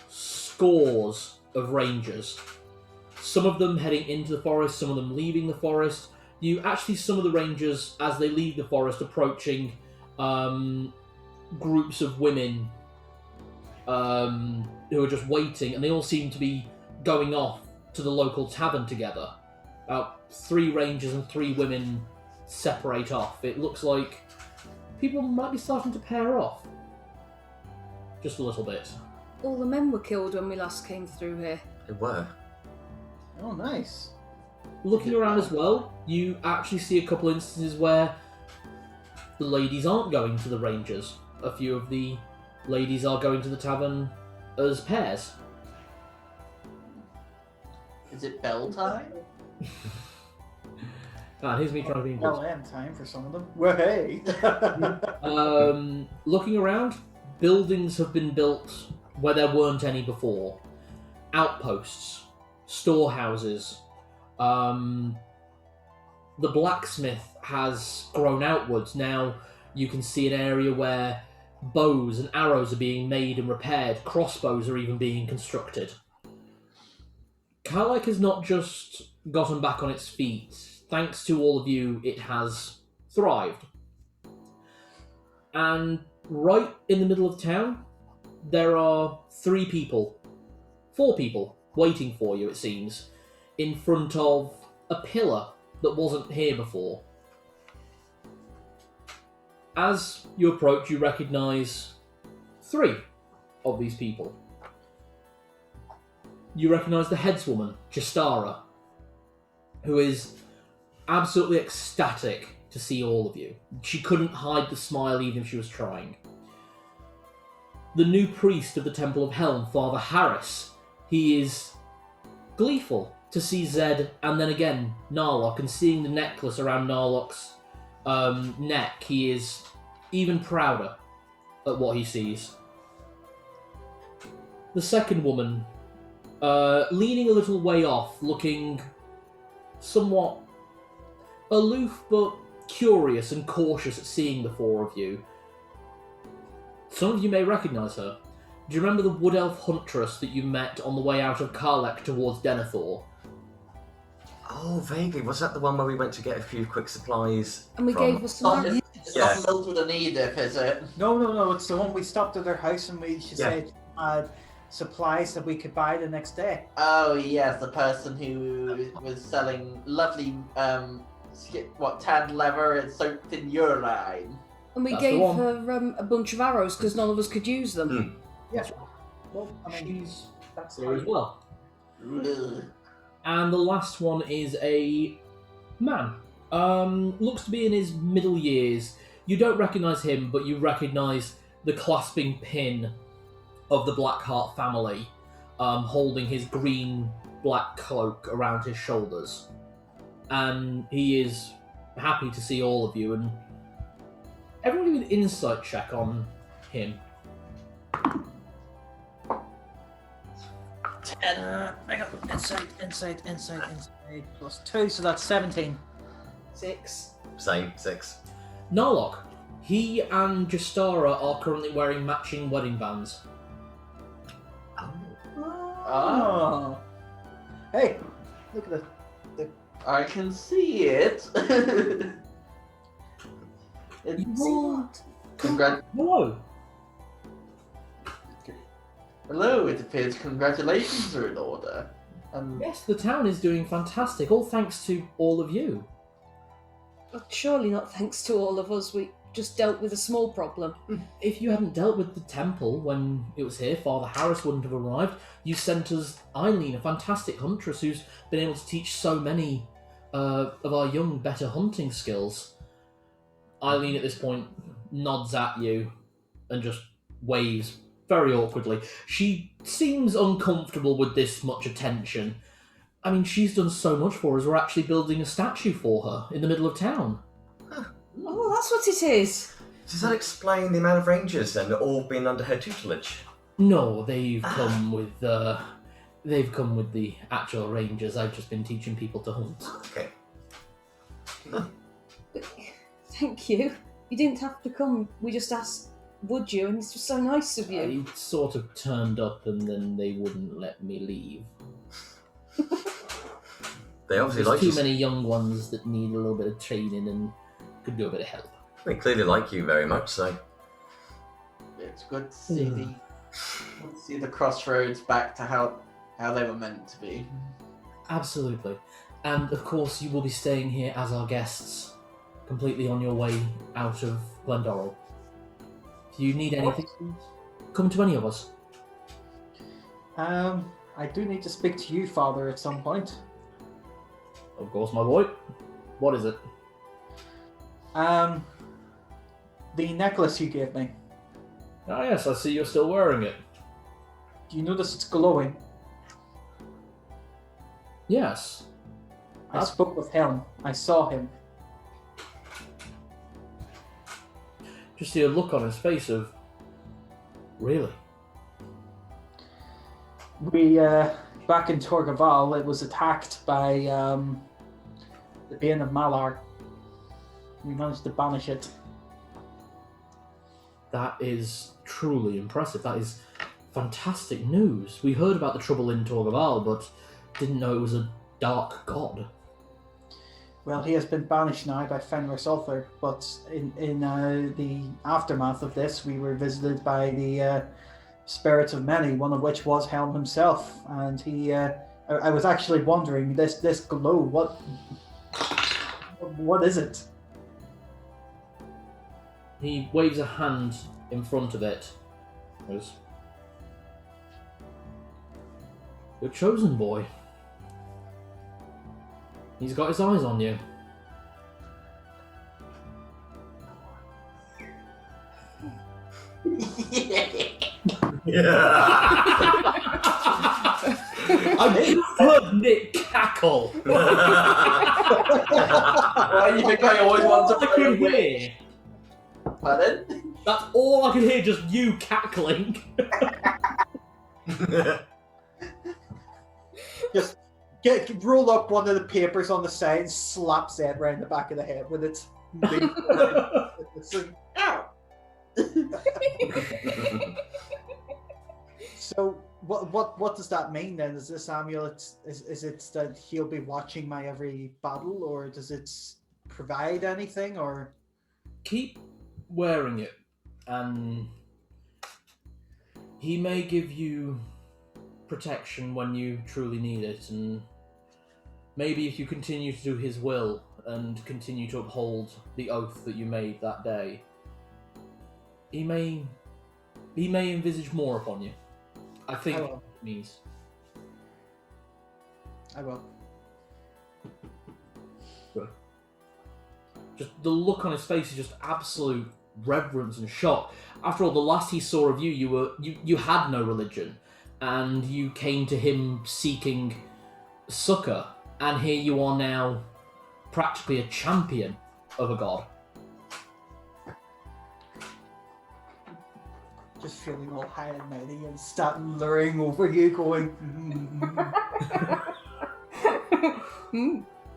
scores of rangers. Some of them heading into the forest, some of them leaving the forest. You actually some of the rangers, as they leave the forest, approaching groups of women who are just waiting, and they all seem to be going off to the local tavern together. About 3 rangers and 3 women separate off. It looks like people might be starting to pair off. Just a little bit. All the men were killed when we last came through here. They were. Oh, nice. Looking around as well, you actually see a couple instances where the ladies aren't going to the rangers. A few of the ladies are going to the tavern as pairs. Is it bell time? And here's me trying to be Well, end time for some of them. Well, hey. Looking around, buildings have been built where there weren't any before. Outposts, storehouses. The blacksmith has grown outwards. Now you can see an area where bows and arrows are being made and repaired. Crossbows are even being constructed. Kalek has not just gotten back on its feet. Thanks to all of you, it has thrived. And right in the middle of town, there are 4 people waiting for you, it seems, in front of a pillar that wasn't here before. As you approach, you recognise 3 of these people. You recognise the headswoman, Jastara, who is absolutely ecstatic to see all of you. She couldn't hide the smile even if she was trying. The new priest of the Temple of Helm, Father Harris, he is gleeful to see Zed and then again Narlock, and seeing the necklace around Narlock's neck, he is even prouder at what he sees. The second woman, leaning a little way off, looking somewhat aloof but curious and cautious at seeing the 4 of you. Some of you may recognise her. Do you remember the wood elf huntress that you met on the way out of Kalek towards Denethor? Oh, vaguely. Was that the one where we went to get a few quick supplies? And we from? gave her some. It's not Mildred and Edith, is it? No. It's the one we stopped at their house and she Yeah. said supplies that we could buy the next day. Oh yes, the person who was selling lovely tanned leather and soaked in urine. And we That's the gave one. her a bunch of arrows because none of us could use them. Yeah. Well, I mean, She's that's here as well. Ugh. And the last one is a man. Looks to be in his middle years. You don't recognise him, but you recognise the clasping pin of the Blackheart family, holding his green-black cloak around his shoulders. And he is happy to see all of you, and everyone do an insight check on him. 10. I got insight +2, so that's 17. 6. Same, 6. Narlock, he and Jastara are currently wearing matching wedding bands. Oh. Hey, look at this. I can see it. What? Hello. Hello, it appears congratulations are in order. Yes, the town is doing fantastic, all thanks to all of you. But surely not thanks to all of us. We just dealt with a small problem. If you hadn't dealt with the temple when it was here, Father Harris wouldn't have arrived. You sent us Eileen, a fantastic huntress who's been able to teach so many of our young better hunting skills. Eileen at this point nods at you and just waves very awkwardly. She seems uncomfortable with this much attention. I mean, she's done so much for us. We're actually building a statue for her in the middle of town. Oh, that's what it is. Does that explain the amount of rangers then that all been under her tutelage? No, they've come with the actual rangers. I've just been teaching people to hunt. Okay. Thank you. You didn't have to come. We just asked would you? And this was so nice of you. I sort of turned up and then they wouldn't let me leave. They obviously There's like too you. many young ones that need a little bit of training and could do a bit of help. They clearly like you very much, so. It's good to see the crossroads back to how they were meant to be. Absolutely. And of course you will be staying here as our guests, completely on your way out of Glendorill. If you need anything, come to any of us. I do need to speak to you, Father, at some point. Of course, my boy. What is it? The necklace you gave me. Ah, yes, I see you're still wearing it. Do you notice it's glowing? Yes. I spoke with him. I saw him. Just see a look on his face of... Really? We, back in Torgaval, it was attacked by, the Bane of Malar. We managed to banish it. That is truly impressive. That is fantastic news. We heard about the trouble in Torgaval, but didn't know it was a dark god. Well, he has been banished now by Fenris Ulthar, but in the aftermath of this, we were visited by the spirits of many, one of which was Helm himself, and he. I was actually wondering, this glow, what is it? He waves a hand in front of it. Goes, "Your chosen boy. He's got his eyes on you." I just heard Nick cackle. Why do you think I always want to I could hear. Pardon? That's all I could hear, just you cackling. Just roll up one of the papers on the side and slap Zed right in the back of the head with its big. It's like, ow! So what does that mean then? Is this amulet is it that he'll be watching my every battle, or does it provide anything, or Keep wearing it, and he may give you protection when you truly need it, and maybe if you continue to do his will and continue to uphold the oath that you made that day, he may envisage more upon you. I think I will. it means. I will. Good. Just the look on his face is just absolute reverence and shock. After all, the last he saw of you, you had no religion, and you came to him seeking succor, and here you are now, practically a champion of a god. Just feeling all high and mighty and start luring over you, going.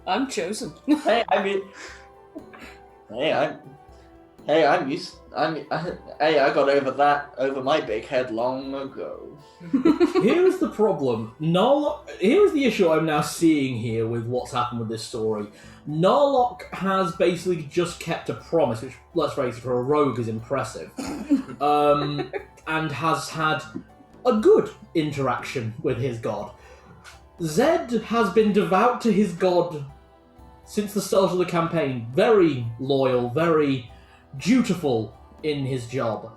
I'm chosen. Hey, I'm used. Hey, I got over my big head long ago. Here's the problem. Here's the issue I'm now seeing here with what's happened with this story. Narlock has basically just kept a promise, which, let's face it, for a rogue is impressive, and has had a good interaction with his god. Zed has been devout to his god since the start of the campaign. Very loyal, very dutiful in his job.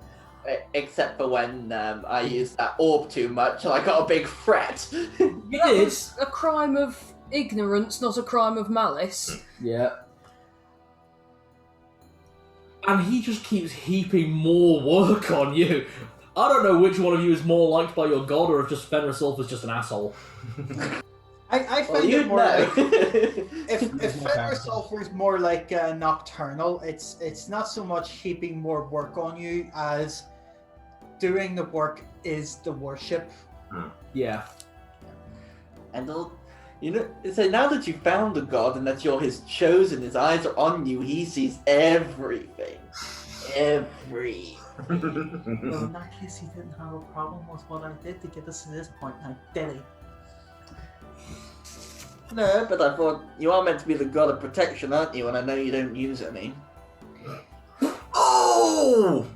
Except for when I used that orb too much and I got a big fret. That was a crime of ignorance, not a crime of malice. Yeah. And he just keeps heaping more work on you. I don't know which one of you is more liked by your god, or if just Fenris Ulf is just an asshole. I Well, find it more know. like if Fenris Sulfur is more like nocturnal, it's not so much heaping more work on you as doing the work is the worship. Yeah. And so now that you found the god and that you're his chosen, his eyes are on you, he sees everything. Every. Well, in that case, he didn't have a problem with what I did to get us to this point, now did he? No, but I thought you are meant to be the god of protection, aren't you? And I know you don't use any. Oh!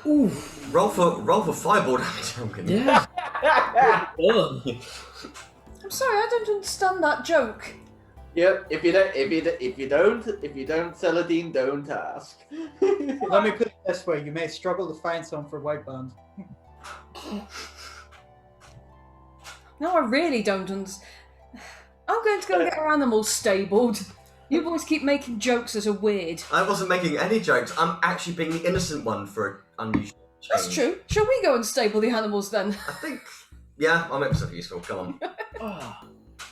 Oof. Roll for fireball damage. I'm gonna... Yeah. Ugh. I'm sorry, I don't understand that joke. Yep. If you don't, Celadine, don't ask. Let me put it this way: you may struggle to find some for White Band. No, I really don't understand. I'm going to go and get our animals stabled. You boys keep making jokes that are weird. I wasn't making any jokes. I'm actually being the innocent one for an unusual change. That's true. Shall we go and stable the animals then? I think... Yeah, I'll make myself useful. Come on.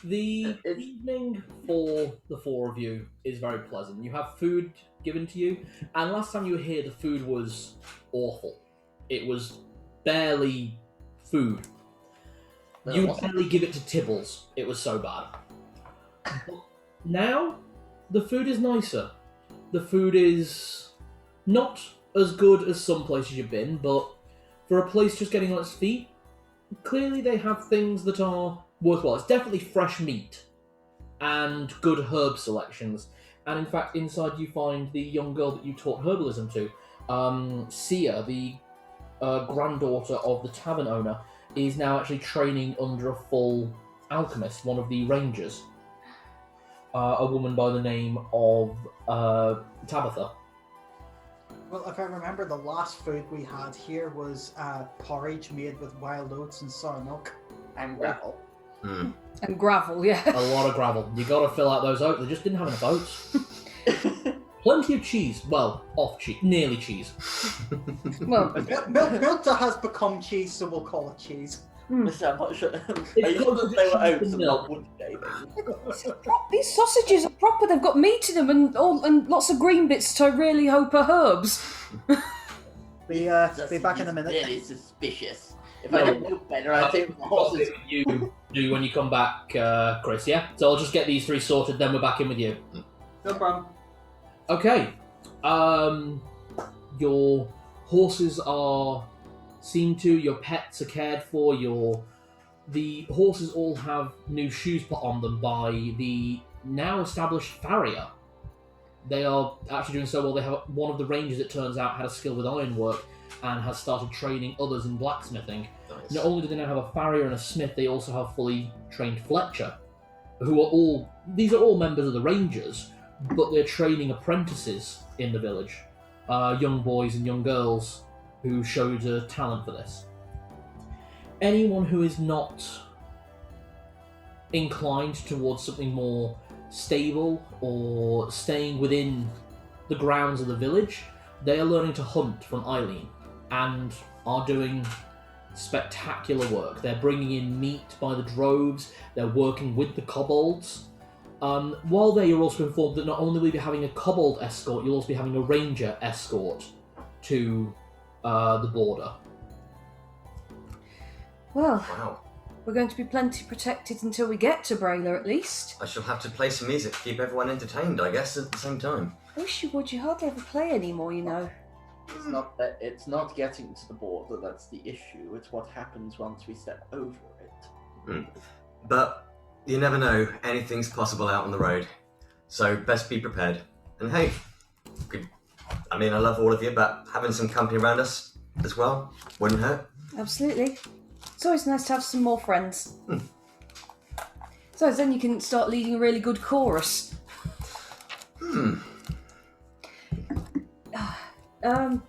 The evening for the four of you is very pleasant. You have food given to you, and last time you were here, the food was awful. It was barely food. You would barely give it to Tibbles. It was so bad. But now, the food is nicer. The food is not as good as some places you've been, but for a place just getting on its feet, clearly they have things that are worthwhile. It's definitely fresh meat and good herb selections. And in fact, inside you find the young girl that you taught herbalism to. Sia, the granddaughter of the tavern owner, is now actually training under a full alchemist, one of the rangers. A woman by the name of Tabitha. Well, if I remember, the last food we had here was porridge made with wild oats and sour milk. And gravel. Mm. And gravel, yeah. A lot of gravel. You got to fill out those oats. They just didn't have enough oats. Plenty of cheese. Well, off cheese. Nearly cheese. Well, Milk that has become cheese, so we'll call it cheese. Listen, I'm not sure. It's Are you sure closer that to they were cheese oats than and milk. not wood shaving? these sausages are proper. They've got meat in them and lots of green bits that I really hope are herbs. Be back in a minute. Really suspicious. If I didn't know better, I'd say it was the horses. You do when you come back, Chris, yeah? So I'll just get these three sorted, then we're back in with you. No problem. Okay. Your horses your pets are cared for, the horses all have new shoes put on them by the now established farrier. They are actually doing so well. They have one of the rangers, it turns out, had a skill with ironwork and has started training others in blacksmithing. Nice. Not only do they now have a farrier and a smith, they also have fully trained Fletcher, who are these are all members of the Rangers, but they're training apprentices in the village, young boys and young girls who showed a talent for this. Anyone who is not inclined towards something more stable or staying within the grounds of the village, they are learning to hunt from Eileen and are doing spectacular work. They're bringing in meat by the droves, they're working with the kobolds. While there, you're also informed that not only will you be having a kobold escort, you'll also be having a ranger escort to the border. Well, Wow. we're going to be plenty protected until we get to Braila, at least. I shall have to play some music to keep everyone entertained, I guess, at the same time. I wish you would. You hardly ever play anymore, you know. It's not getting to the border that's the issue. It's what happens once we step over it. But you never know, anything's possible out on the road. So best be prepared. And hey, I mean, I love all of you, but having some company around us as well wouldn't hurt. Absolutely. It's always nice to have some more friends. So then you can start leading a really good chorus.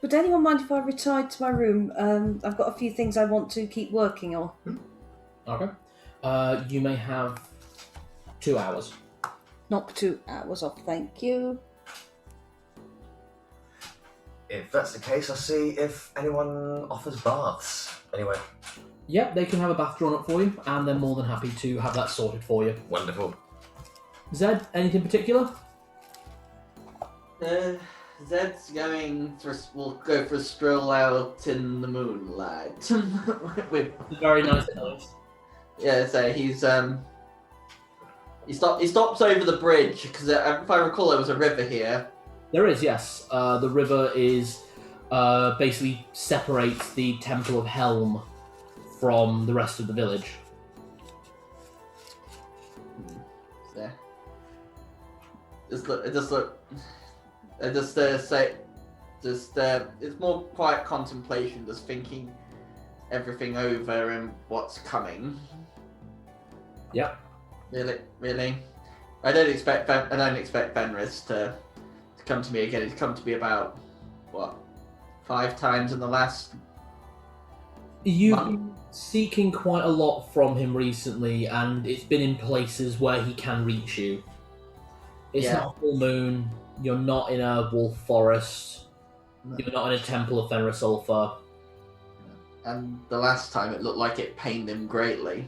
Would anyone mind if I retired to my room? I've got a few things I want to keep working on. Okay. You may have 2 hours. Knock 2 hours off, thank you. If that's the case, I'll see if anyone offers baths. Anyway, Yeah, they can have a bath drawn up for you, and they're more than happy to have that sorted for you. wonderful. Zed, anything particular? Zed's we'll go for a stroll out in the moonlight. Very nice noise. Yeah, so he stops over the bridge, because if I recall there was a river here. There is, yes. The river is basically separates the Temple of Helm from the rest of the village. Yeah. It's more quiet contemplation, just thinking everything over and what's coming. Yep. Really. I don't expect Fenris to come to me again. He's come to me about 5 times in the last. You've been seeking quite a lot from him recently, and it's been in places where he can reach you. It's not a full moon. You're not in a wolf forest. No. You're not in a temple of Fenris Ulfa. And the last time it looked like it pained him greatly.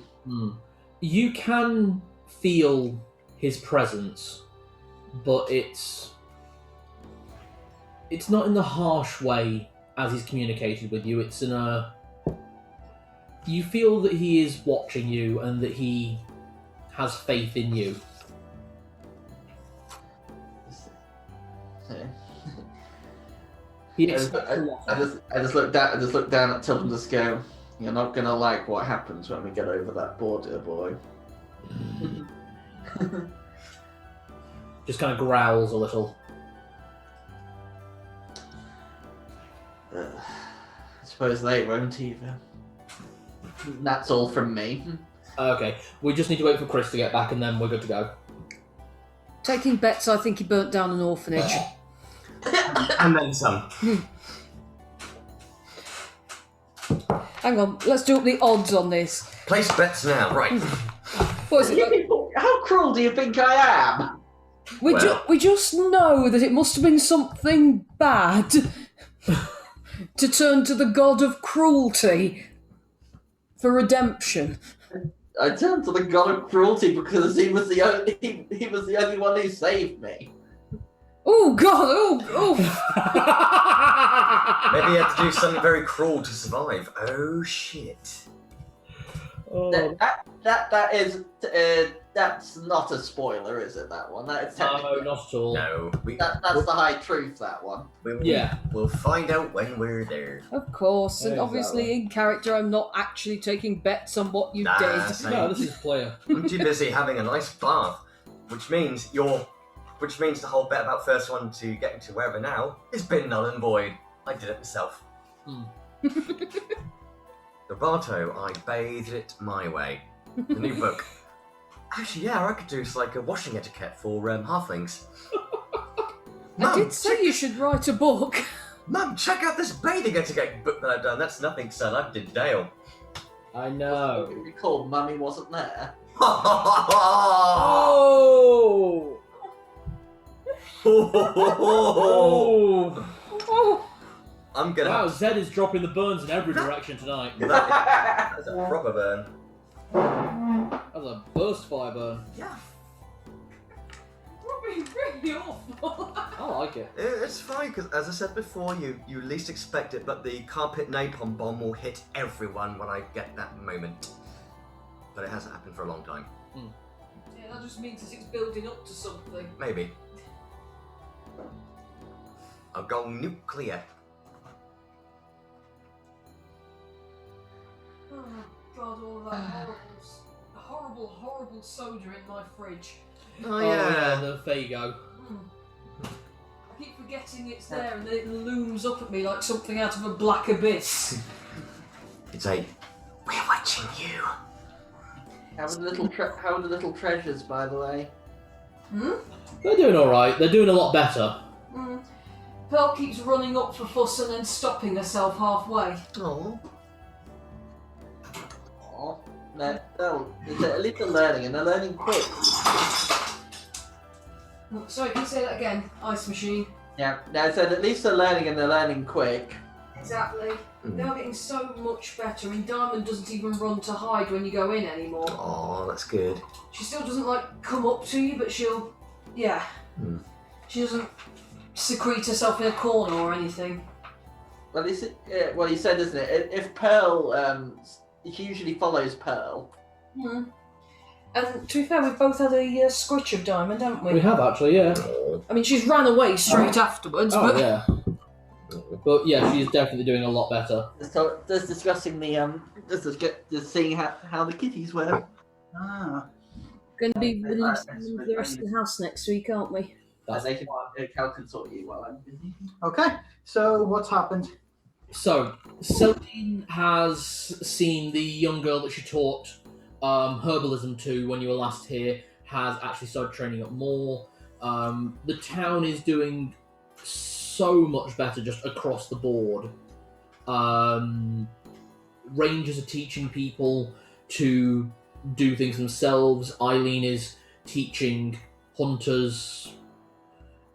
You can feel his presence, but it's not in the harsh way as he's communicated with you. It's in a... You feel that he is watching you and that he has faith in you. He I just look down at Tilton and just go, "You're not gonna like what happens when we get over that border, boy." just kind of growls a little. I suppose they won't either. That's all from me. Okay, we just need to wait for Chris to get back and then we're good to go. Taking bets, I think he burnt down an orphanage. And then some. Hang on, let's do up the odds on this. Place bets now, right. What is it? How cruel do you think I am? We just know that it must have been something bad to turn to the god of cruelty for redemption. I turned to the god of cruelty because he was the only one who saved me. Oh God! Oh! Maybe he had to do something very cruel to survive. Oh shit. Oh. That's not a spoiler, is it? That one. That is No, technically not at all. No. that's the high truth. That one. We'll find out when we're there. Of course, and Yeah, obviously exactly. in character, I'm not actually taking bets on what you Nah, did. same. No, this is player. I'm too busy having a nice bath, which means the whole bet about first one to getting to wherever now has been null and void. I did it myself. Roberto, I bathed it my way. The new book. Actually, yeah, I could do like a washing etiquette for halflings. I did say you should write a book. Mum, check out this bathing etiquette book that I've done. That's nothing, son. I did Dale. I know. You recall Mummy wasn't there. Oh! Oh, I'm gonna. Wow, Have Zed is dropping the burns in every direction tonight. That's a proper burn. That's a burst fire burn. Yeah. really awful. I like it. It's fine, because as I said before, you least expect it, but the carpet napalm bomb will hit everyone when I get that moment. But it hasn't happened for a long time. Yeah, that just means that it's building up to something. Maybe. I'll go nuclear. Oh God, all of that horrible soda in my fridge. Oh, The Fago. I keep forgetting it's there, and then it looms up at me like something out of a black abyss. It's we're watching you. How are the little treasures, by the way? They're doing alright. They're doing a lot better. Pearl keeps running up for fuss and then stopping herself halfway. Oh. Oh, no, at least they're learning, and they're learning quick. Sorry, can you say that again? Ice machine. Yeah, I said at least they're learning, and they're learning quick. Exactly. They're getting so much better. I mean, Diamond doesn't even run to hide when you go in anymore. Oh, that's good. She still doesn't come up to you, but she'll, she doesn't secrete herself in a corner or anything. Well, he said, isn't it? If Pearl, he usually follows Pearl. And to be fair, we've both had a scritch of Diamond, haven't we? We have actually, yeah. I mean, she's ran away straight afterwards, Oh but yeah. But yeah, she's definitely doing a lot better. So just discussing the just seeing how the kitties were. Ah. going to be releasing the rest of the house next week, aren't we? Cal can sort you while I'm busy. Okay, so what's happened? So, Celine has seen the young girl that she taught herbalism to when you were last here, has actually started training up more. The town is doing so much better just across the board. Rangers are teaching people to do things themselves. Eileen is teaching hunters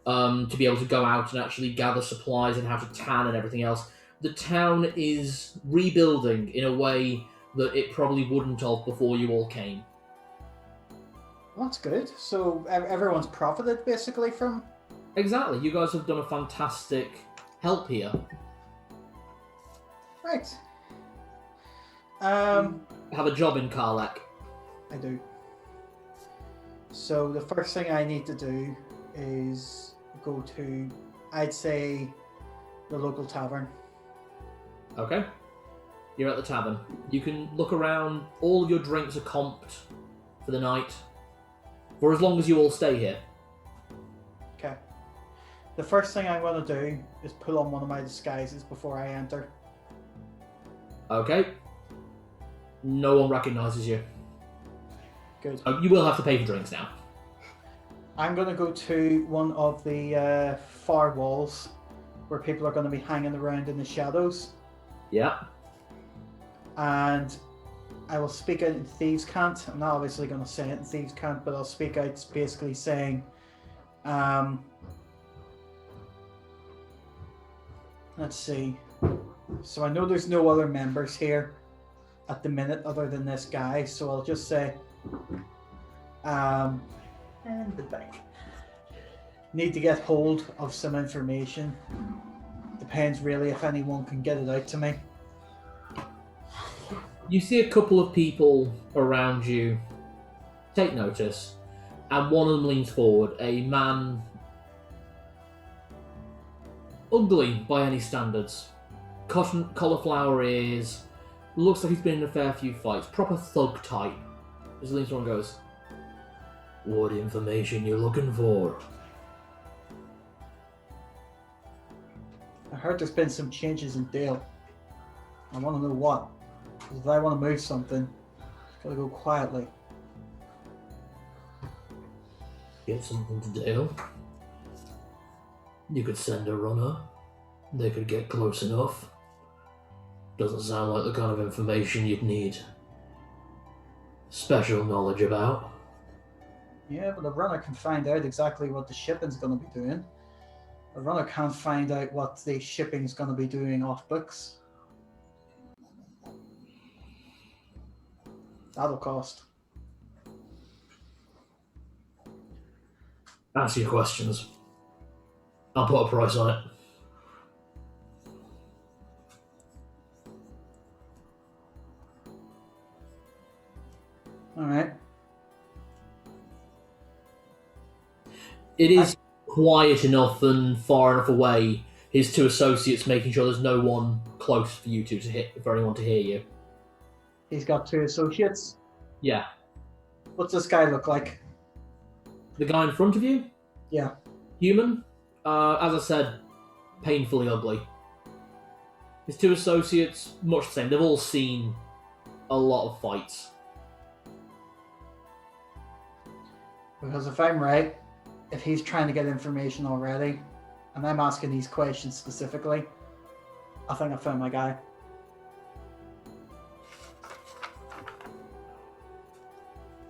to be able to go out and actually gather supplies and how to tan and everything else. The town is rebuilding in a way that it probably wouldn't have before you all came. That's good. So everyone's profited basically from. Exactly. You guys have done a fantastic help here. Right. Have a job in Kalek. I do. So the first thing I need to do is go to, I'd say, the local tavern. Okay. You're at the tavern. You can look around. All of your drinks are comped for the night. For as long as you all stay here. Okay. The first thing I'm going to do is pull on one of my disguises before I enter. Okay. No one recognises you. Good. You will have to pay for drinks now. I'm going to go to one of the far walls where people are going to be hanging around in the shadows. Yeah. And I will speak out in Thieves' Cant. I'm not obviously going to say it in Thieves' Cant, but I'll speak out basically saying, let's see. So I know there's no other members here at the minute other than this guy, so I'll just say, And the bank. need to get hold of some information. Depends really if anyone can get it out to me. You see a couple of people around you take notice, and one of them leans forward, a man ugly by any standards. Cotton cauliflower ears, looks like he's been in a fair few fights, proper thug type. As he leans forward and goes, "What information you looking for?" I heard there's been some changes in Dale. I want to know what. 'Cause if I want to move something, it's gotta go quietly. Get something to Dale. You could send a runner. They could get close enough. Doesn't sound like the kind of information you'd need special knowledge about. Yeah, but the runner can find out exactly what the shipping's gonna be doing. The runner can't find out what the shipping's gonna be doing off books. That'll cost. Ask your questions. I'll put a price on it. Alright. It is quiet enough and far enough away. His two associates making sure there's no one close for you two to hit, for anyone to hear you. He's got two associates. Yeah. What's this guy look like? The guy in front of you? Yeah. Human? As I said, painfully ugly. His two associates, much the same. They've all seen a lot of fights. Because if I'm right, if he's trying to get information already, and I'm asking these questions specifically, I think I found my guy.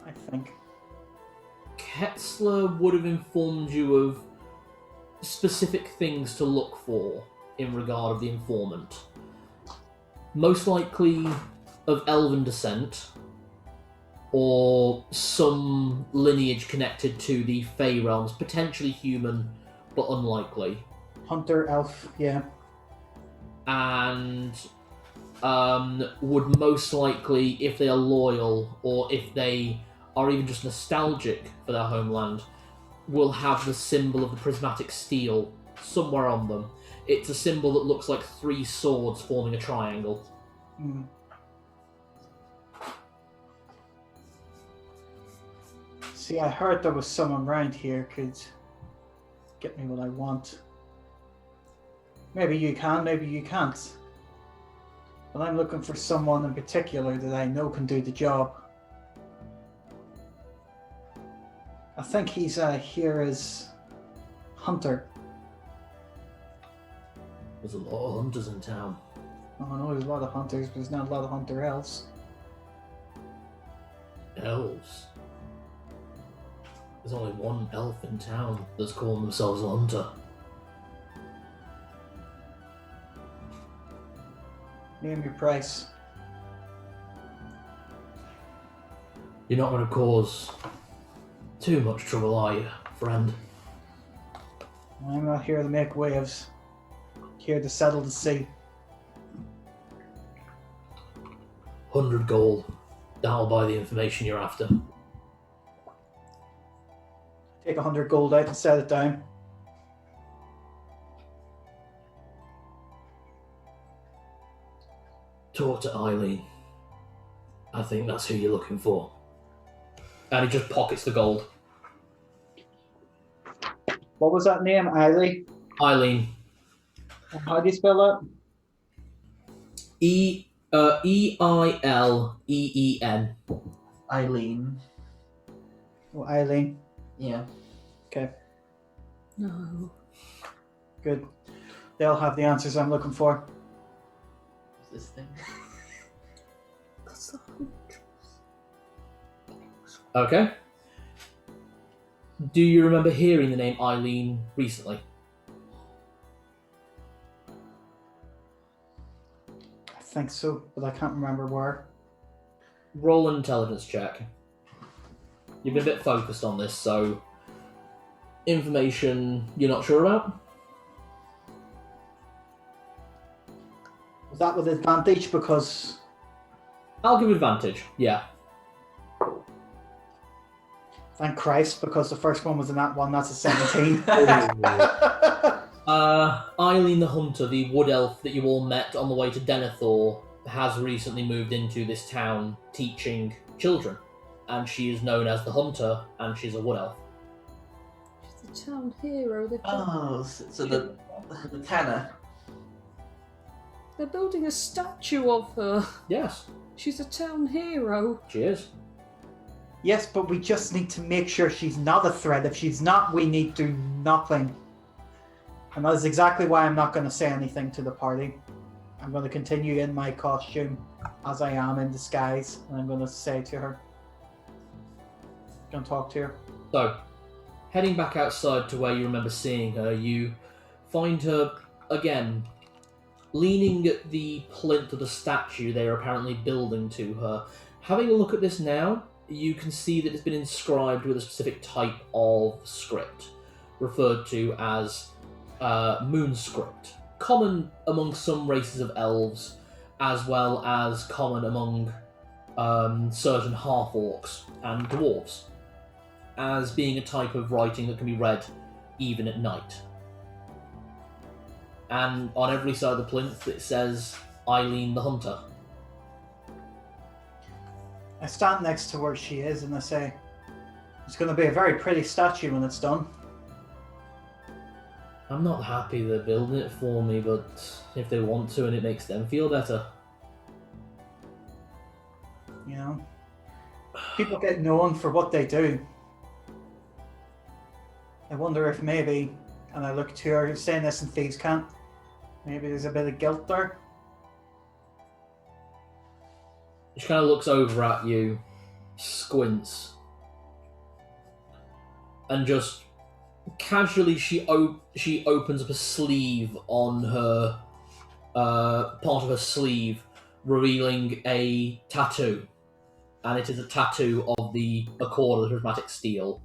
I think. Ketzler would have informed you of specific things to look for in regard of the informant. Most likely of elven descent, or some lineage connected to the Fey realms, potentially human, but unlikely. Hunter, elf, yeah. And would most likely, if they are loyal, or if they are even just nostalgic for their homeland will have the symbol of the prismatic steel somewhere on them. It's a symbol that looks like 3 swords forming a triangle. Hmm. See, I heard there was someone around here could get me what I want. Maybe you can, maybe you can't. But I'm looking for someone in particular that I know can do the job. I think he's here as Hunter. There's a lot of hunters in town. Oh, I know there's a lot of hunters, but there's not a lot of hunter elves. Elves? There's only one elf in town that's calling themselves a hunter. Name your price. You're not going to cause too much trouble, are you, friend? I'm not here to make waves. Here to settle the sea. 100 gold. That'll buy the information you're after. Take 100 gold out and set it down. Talk to Eileen. I think that's who you're looking for. And he just pockets the gold. What was that name, Eileen? Eileen. How do you spell that? E-I-L-E-E-N. Eileen. Oh, Eileen. Yeah. Okay, No. good. They'll have the answers I'm looking for. What's this thing? That's the huntress. Okay. Do you remember hearing the name Eileen recently? I think so, but I can't remember where. Roll an intelligence check. You've been a bit focused on this, so information you're not sure about? Was that with advantage? Because I'll give advantage, yeah. thank Christ, because the first one was a nat 1, that's a 17. Eileen the Hunter, the wood elf that you all met on the way to Denethor, has recently moved into this town teaching children. And she is known as the Hunter, and she's a wood elf. She's the town hero. Oh, so the Tanner. They're building a statue of her. Yes, She's a town hero. she is. Yes, but we just need to make sure she's not a threat. If she's not, we need to do nothing. And that is exactly why I'm not going to say anything to the party. I'm going to continue in my costume as I am in disguise, and I'm going to say to her, going to talk to her. So, heading back outside to where you remember seeing her, you find her, again, leaning at the plinth of the statue they are apparently building to her. Having a look at this now, you can see that it's been inscribed with a specific type of script, referred to as moon script, common among some races of elves, as well as common among certain half-orcs and dwarves, as being a type of writing that can be read even at night. And on every side of the plinth it says Eileen the Hunter. I stand next to where she is and I say, it's going to be a very pretty statue when it's done. I'm not happy they're building it for me, but if they want to and it makes them feel better. You know, people get known for what they do. I wonder if maybe, and I look to her saying this in Thieves' Camp, maybe there's a bit of guilt there. She kind of looks over at you, squints, and just casually she opens up a sleeve on her part of her sleeve, revealing a tattoo, and it is a tattoo of the Accord of the Prismatic Steel.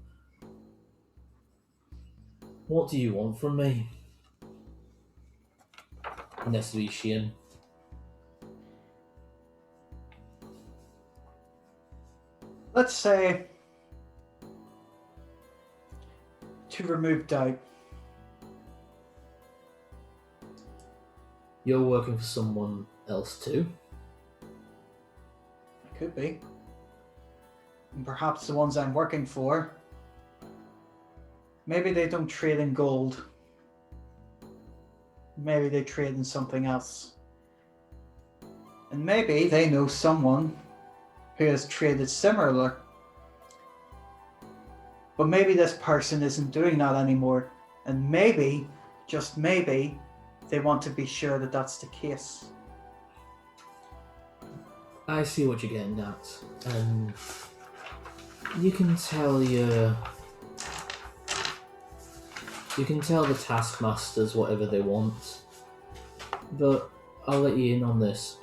What do you want from me, Nesvishian? Let's say To remove doubt. You're working for someone else too? Could be. And perhaps the ones I'm working for, maybe they don't trade in gold. Maybe they trade in something else. And maybe they know someone who has traded similar. But maybe this person isn't doing that anymore. And maybe, just maybe, they want to be sure that that's the case. I see what you're getting at. You can tell the taskmasters whatever they want. But I'll let you in on this.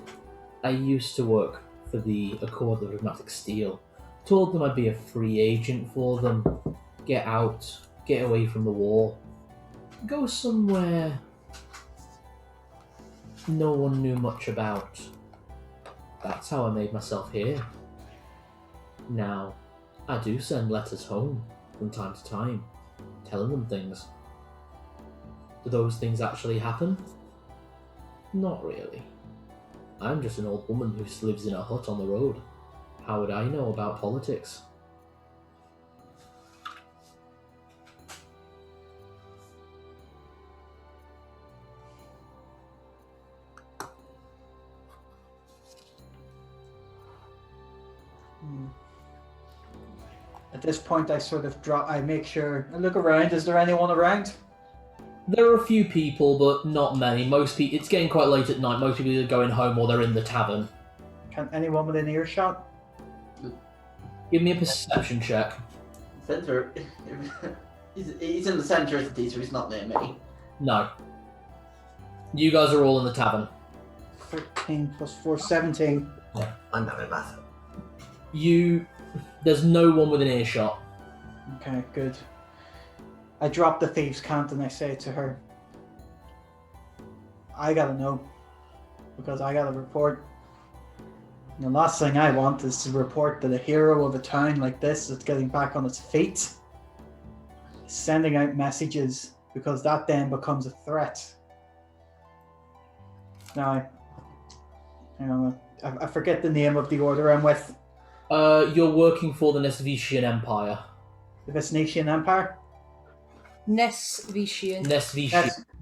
I used to work for the Accord of Rheumatic Steel. Told them I'd be a free agent for them. Get out, get away from the war. Go somewhere no one knew much about. That's how I made myself here. Now, I do send letters home from time to time, telling them things. Do those things actually happen? Not really. I'm just an old woman who lives in a hut on the road. How would I know about politics? At this point, I sort of drop. I make sure. I look around. Is there anyone around? There are a few people, but not many. Most people. It's getting quite late at night. Most people are going home or they're in the tavern. Can anyone within earshot? Give me a perception check. Center. He's in the center of the tea, so he's not near me. No. You guys are all in the tavern. 13 plus 4, 17. I'm having a bath. There's no one within earshot. Okay, good. I drop the thieves' cant and I say to her, I gotta know. Because I gotta report. And the last thing I want is to report that a hero of a town like this that's getting back on its feet is sending out messages, because that then becomes a threat. Now, I forget the name of the order I'm with. You're working for the Nesvetian Empire. The Vesnetian Empire? Nesvetian.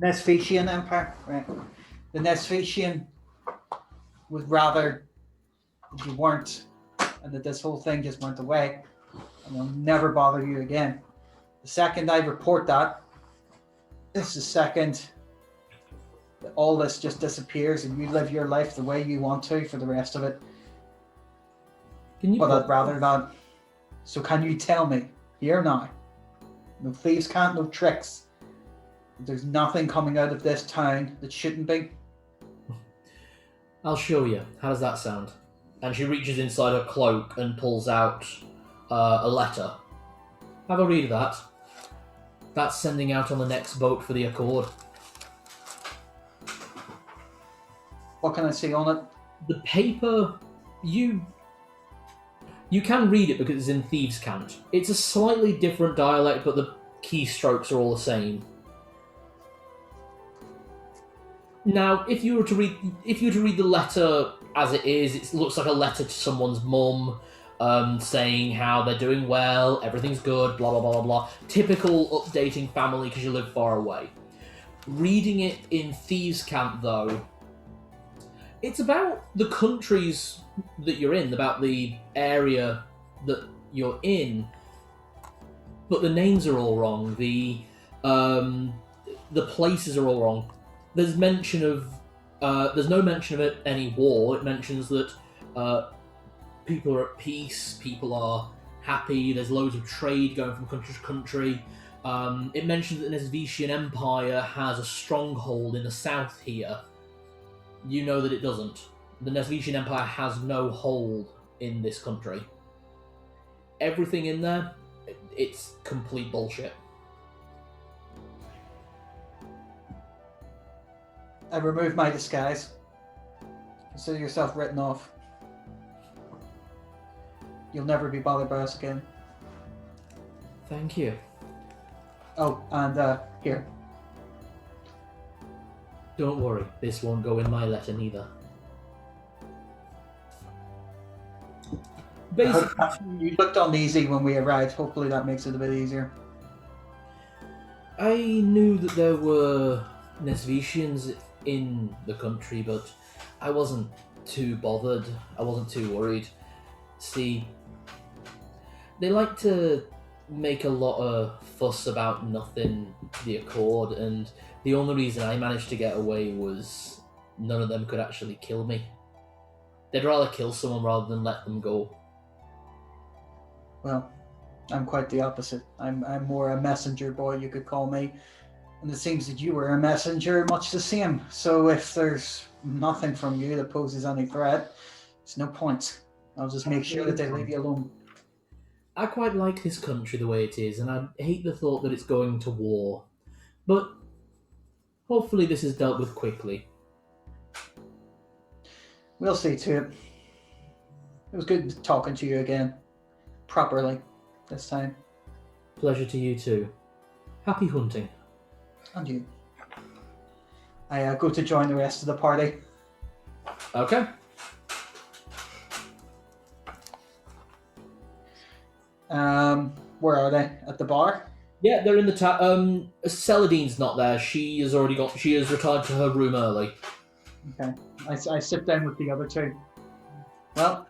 Nesvetian Empire, right. The Nesvetian would rather that you weren't, and that this whole thing just went away, and they'll never bother you again. The second I report that, this is the second that all this just disappears and you live your life the way you want to for the rest of it. But I'd rather not. So can you tell me, here now, no thieves can't, no tricks, there's nothing coming out of this town that shouldn't be? I'll show you. How does that sound? And she reaches inside her cloak and pulls out a letter. Have a read of that. That's sending out on the next boat for the Accord. What can I see on it? The paper, you can read it because it's in Thieves' Cant. It's a slightly different dialect, but the keystrokes are all the same. Now, if you were to read the letter as it is, it looks like a letter to someone's mum, saying how they're doing well, everything's good, blah blah blah blah blah. Typical updating family because you live far away. Reading it in Thieves' Cant, though, it's about the countries that you're in, about the area that you're in, but the names are all wrong. The places are all wrong. There's no mention of any war. It mentions that people are at peace, people are happy. There's loads of trade going from country to country. It mentions that the Nesvetian Empire has a stronghold in the south here. You know that it doesn't. The Nesvetian Empire has no hold in this country. Everything in there, it's complete bullshit. I remove my disguise. Consider yourself written off. You'll never be bothered by us again. Thank you. Oh, and here. Don't worry, this won't go in my letter neither. Basically, You looked uneasy when we arrived. Hopefully that makes it a bit easier. I knew that there were Nesvetians in the country, but I wasn't too bothered. I wasn't too worried. See, they like to make a lot of fuss about nothing to the Accord, and the only reason I managed to get away was none of them could actually kill me. They'd rather kill someone rather than let them go. Well, I'm quite the opposite. I'm more a messenger boy, you could call me. And it seems that you were a messenger, much the same. So if there's nothing from you that poses any threat, there's no point. I'll just make sure that they leave you alone. I quite like this country the way it is, and I hate the thought that it's going to war. But hopefully this is dealt with quickly. We'll see to it. It was good talking to you again. Properly, this time. Pleasure to you too. Happy hunting. And you. I go to join the rest of the party. Okay. Where are they? At the bar? Yeah, they're in the Celadine's not there. She has retired to her room early. Okay. I sit down with the other two. Well,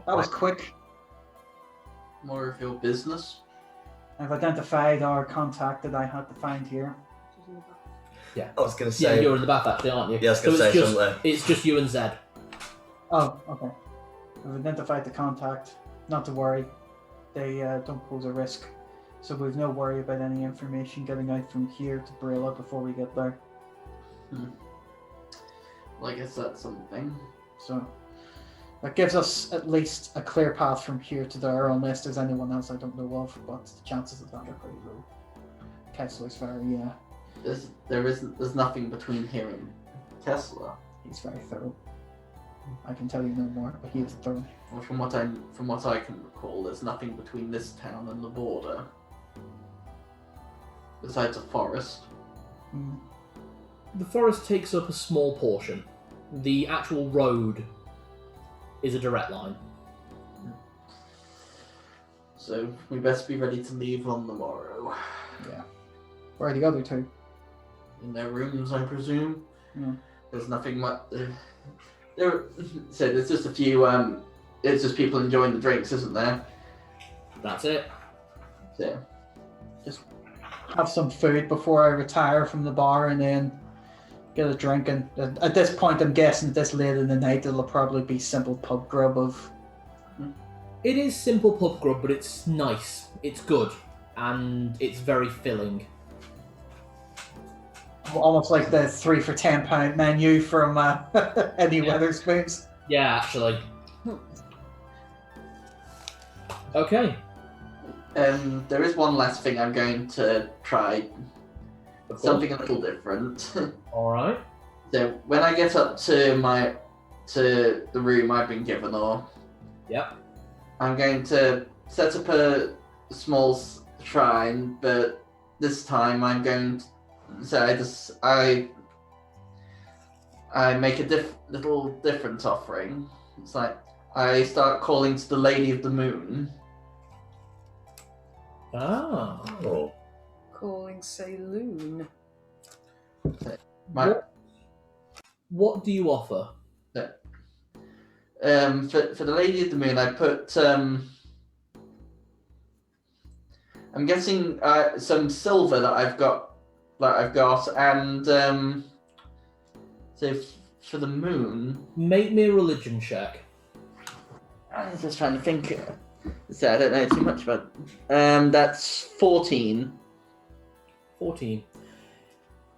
that was quick. More of your business. I've identified our contact that I had to find here. Yeah. I was going to Yeah, say. you're in the bath actually, aren't you? Yeah, I was going to it's say just, something. it's just you and Zed. Oh, okay. I've identified the contact. Not to worry. They don't pose a risk. So we've no worry about any information getting out from here to Braila before we get there. Well, I guess that's something. So that gives us at least a clear path from here to there, unless there's anyone else I don't know of, but the chances of that are pretty low. Kessler's very, There's nothing between here and Kessler. he's very thorough. I can tell you no more, but he is thorough. Well, from what I can recall, there's nothing between this town and the border. Besides a forest. Mm. The forest takes up a small portion. The actual road is a direct line. So we best be ready to leave on the morrow. Yeah. Where are the other two? In their rooms, I presume. Yeah. There's nothing much. So there's just a few. It's just people enjoying the drinks, isn't there? That's it. So Have some food before I retire from the bar and then get a drink. And at this point, I'm guessing this late in the night, it'll probably be simple pub grub of... It is simple pub grub, but it's nice. It's good. And it's very filling. Almost like the 3 for £10 menu from Eddie Weatherspoons. Yeah, actually. Okay. there is one last thing I'm going to try. Of course. Something a little different. Alright. So when I get up to the room I've been given, Yep. I'm going to set up a small shrine, but this time I'm going to. So I make a little different offering. It's like I start calling to the Lady of the Moon. Ah. Oh. Calling Saloon. What do you offer? For the Lady of the Moon, I put I'm guessing some silver that I've got, and so for the moon. Make me a religion check. I'm just trying to think. So I don't know too much about. That's 14. 14.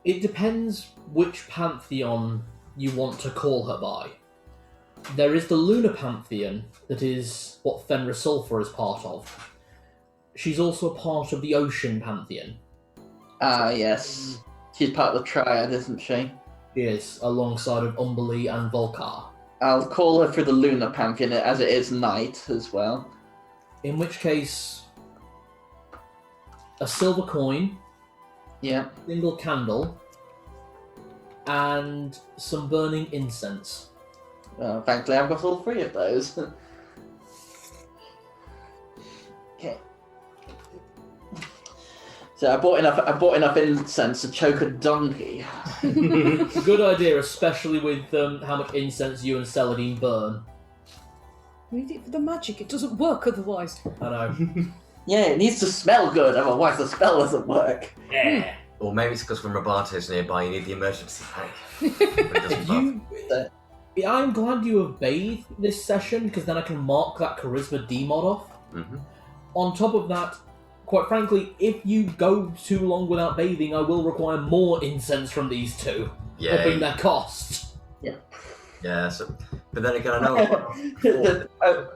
It depends which pantheon you want to call her by. There is the lunar pantheon, that is what Fenris Sulfur is part of. She's also a part of the ocean pantheon. Ah, yes. She's part of the triad, isn't she? She is, alongside of Umberlee and Volkar. I'll call her for the lunar pantheon, as it is night as well. In which case, a silver coin Yeah. single candle, and some burning incense. Thankfully, I've got all 3 of those. Okay. So I bought enough incense to choke a donkey. Good idea, especially with how much incense you and Celadine burn. We need it for the magic. It doesn't work otherwise. I know. Yeah, it needs to smell good, otherwise the spell doesn't work. Yeah. Or maybe it's because when Roberto's nearby, you need the emergency pack. But it doesn't bother. I'm glad you have bathed this session, because then I can mark that Charisma D mod off. Mhm. On top of that, quite frankly, if you go too long without bathing, I will require more incense from these two, upping their cost. Yeah, so, but then again, I know.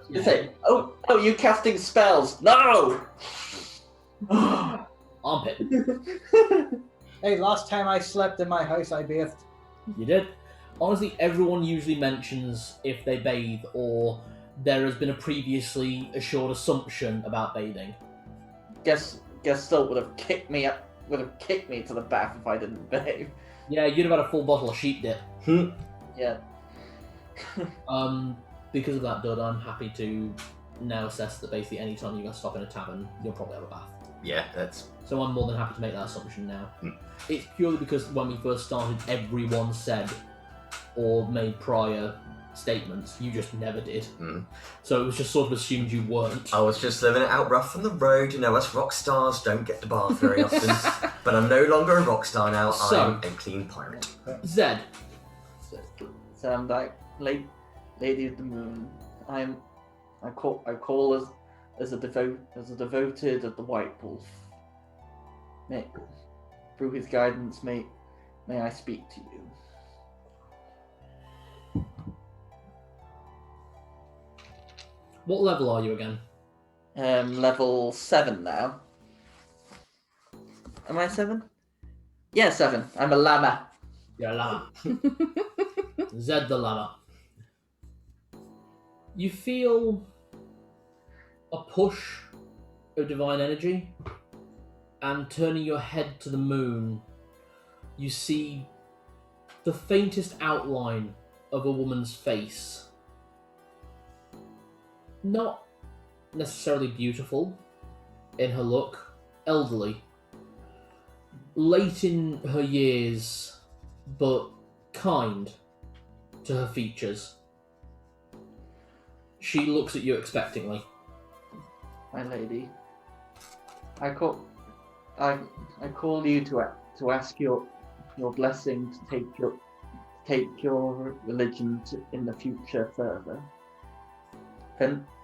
You say, oh, you casting spells? No! Armpit. Hey, last time I slept in my house, I bathed. You did. Honestly, everyone usually mentions if they bathe or there has been a previously assured assumption about bathing. Guess Stilt would have kicked me to the bath if I didn't bathe. Yeah, you'd have had a full bottle of sheep dip. Yeah. Because of that, Dud, I'm happy to now assess that basically any time you guys stop in a tavern, you'll probably have a bath. Yeah, that's. So I'm more than happy to make that assumption now. It's purely because when we first started, everyone said or made prior statements. You just never did. So it was just sort of assumed you weren't. I was just living it out rough on the road. You know, us rock stars don't get to bath very often. But I'm no longer a rock star now. So- I'm a clean pirate. Zed. So I'm like, Lady of the Moon. I call as a devoted of the White Wolf. Through his guidance, may I speak to you. What level are you again? Level 7 now. Am I 7? Yeah, 7. I'm a llama. You're a llama. Zed the llama. You feel a push of divine energy, and turning your head to the moon, you see the faintest outline of a woman's face. Not necessarily beautiful in her look, elderly, late in her years, but kind to her features. She looks at you expectantly. My lady, I call you to ask your blessing to take your religion in the future further.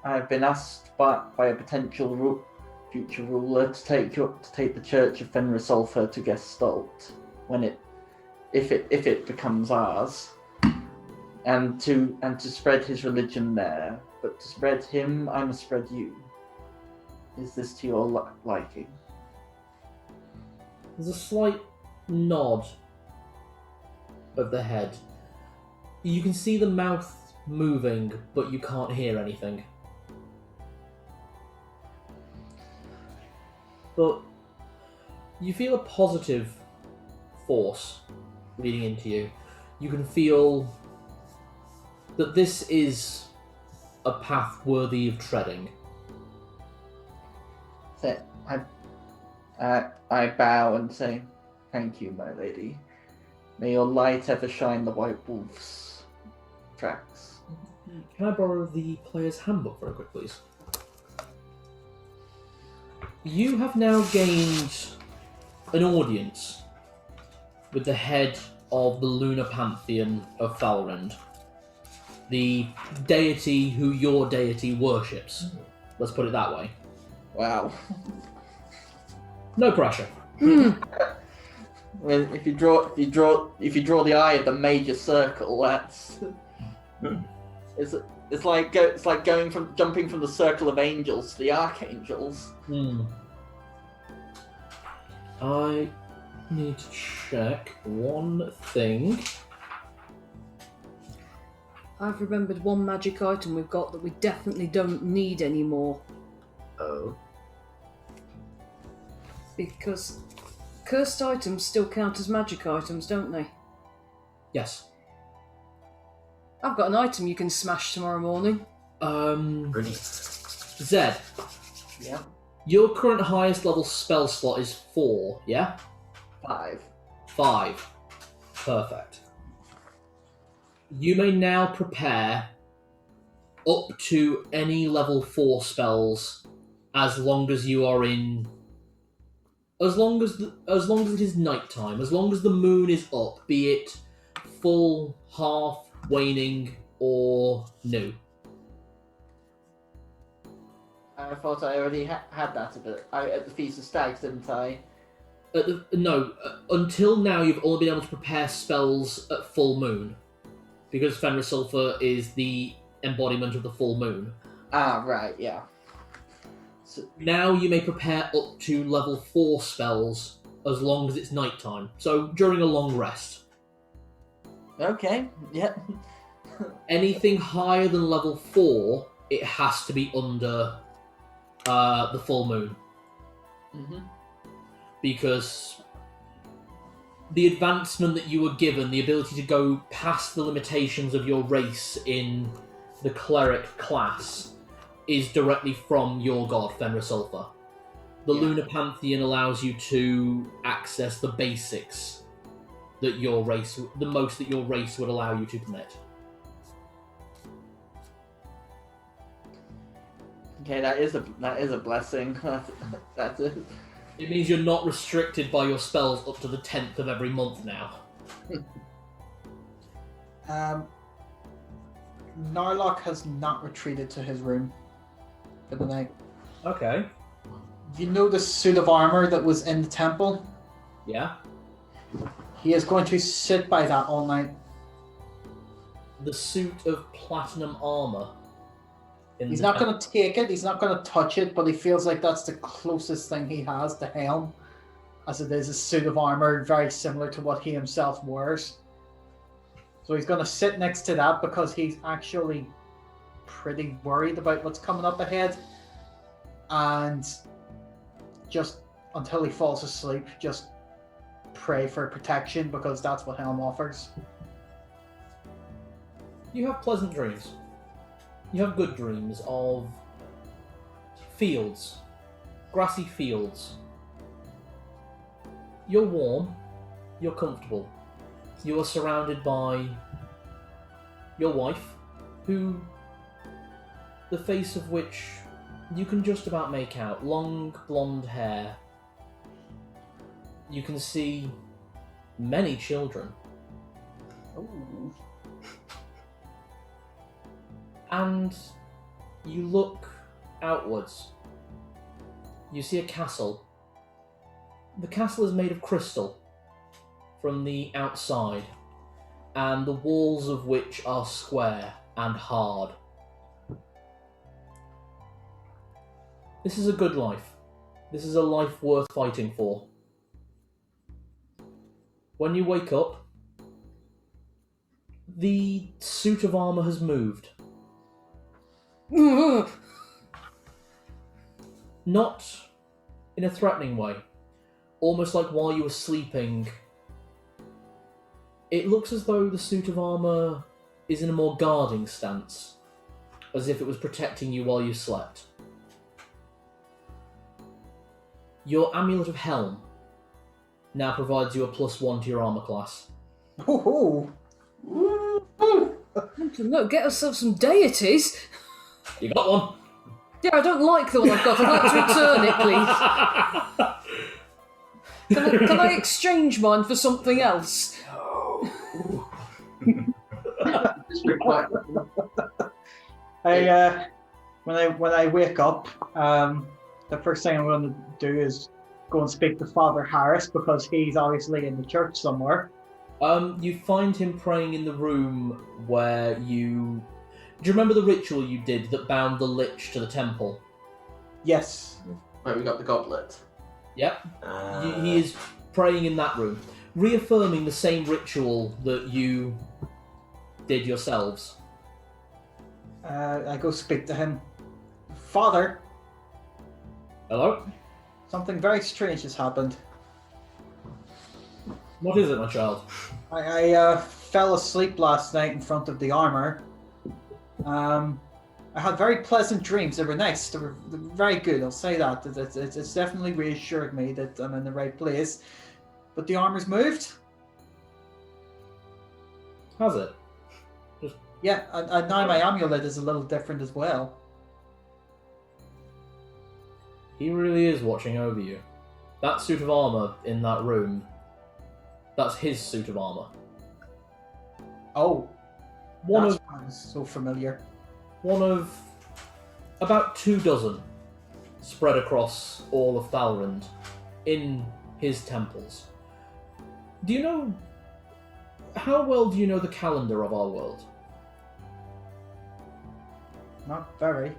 I've been asked by a potential future ruler to take the Church of Fenrisulfur to Gestalt if it becomes ours, and to spread his religion there. But to spread him, I must spread you. Is this to your liking? There's a slight nod of the head. You can see the mouth moving, but you can't hear anything. But you feel a positive force leading into you. You can feel that this is a path worthy of treading. So I bow and say, "Thank you, my lady. May your light ever shine the White Wolf's tracks." Can I borrow the player's handbook very quick, please? You have now gained an audience with the head of the Lunar Pantheon of Falrend, the deity who your deity worships. Let's put it that way. Wow. No pressure. Well, if you draw the eye of the major circle, that's it's like jumping from the circle of angels to the archangels. I need to check one thing. I've remembered one magic item we've got that we definitely don't need anymore. Oh. Because cursed items still count as magic items, don't they? Yes. I've got an item you can smash tomorrow morning. Brilliant. Zed, Yeah. your current highest level spell slot is 4, yeah? 5. 5. Perfect. You may now prepare up to any level 4 spells as long as you are in... As long as it is nighttime, as long as the moon is up, be it full, half, waning, or new. I thought I already had that at the Feast of Stags, didn't I? Until now you've only been able to prepare spells at full moon. Because Fenris Sulfur is the embodiment of the full moon. Ah, right, yeah. So, Now you may prepare up to level 4 spells as long as it's nighttime. So during a long rest. okay, yeah. Anything higher than level 4, it has to be under the full moon. Mm-hmm. Because the advancement that you were given, the ability to go past the limitations of your race in the cleric class, is directly from your god, Fenris Sulfur. The Lunar Pantheon allows you to access the basics that your race, the most that your race would allow you to permit. Okay, that is a blessing. That's it. It means you're not restricted by your spells up to the 10th of every month now. Narlock has not retreated to his room for the night. Okay. You know the suit of armor that was in the temple? Yeah. He is going to sit by that all night. The suit of platinum armor. He's not going to take it, he's not going to touch it, but he feels like that's the closest thing he has to Helm, as it is a suit of armor very similar to what he himself wears. So he's going to sit next to that because he's actually pretty worried about what's coming up ahead. And just until he falls asleep, just pray for protection because that's what Helm offers. You have pleasant dreams. You have good dreams of fields, grassy fields. You're warm, you're comfortable. You are surrounded by your wife, who, the face of which you can just about make out. Long blonde hair. You can see many children. Ooh. And you look outwards. You see a castle. The castle is made of crystal from the outside, and the walls of which are square and hard. This is a good life. This is a life worth fighting for. When you wake up, the suit of armor has moved. Not in a threatening way. Almost like while you were sleeping, it looks as though the suit of armor is in a more guarding stance, as if it was protecting you while you slept. Your Amulet of Helm now provides you a +1 to your armor class. Ooh. Look, get ourselves some deities. You got one? Yeah, I don't like the one I've got. I'd like to return it, please. Can I exchange mine for something else? When I wake up, the first thing I'm going to do is go and speak to Father Harris because he's obviously in the church somewhere. You find him praying in the room where you... Do you remember the ritual you did that bound the Lich to the temple? Yes. Where we got the goblet. Yep. He is praying in that room, reaffirming the same ritual that you did yourselves. I go speak to him. Father, Hello? something very strange has happened. What is it, my child? I fell asleep last night in front of the armor. I had very pleasant dreams. They were nice. They were very good. I'll say that. It's definitely reassured me that I'm in the right place. But the armor's moved. Has it? Yeah, and now my amulet is a little different as well. He really is watching over you. That suit of armor in that room, that's his suit of armor. Oh, One that's so familiar. one of about 24 spread across all of Thalrond in his temples. Do you know... How well do you know the calendar of our world? Not very.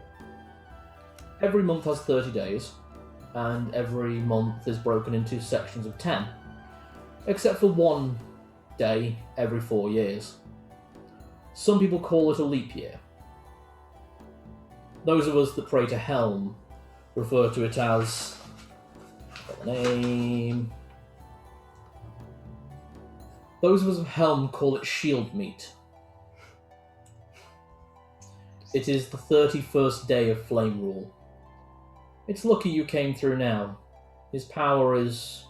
Every month has 30 days, and every month is broken into sections of 10, except for one day every 4 years. Some people call it a leap year. Those of us that pray to Helm refer to it as... Got the name... Those of us of Helm call it shield meat. It is the 31st day of Flame Rule. It's lucky you came through now. His power is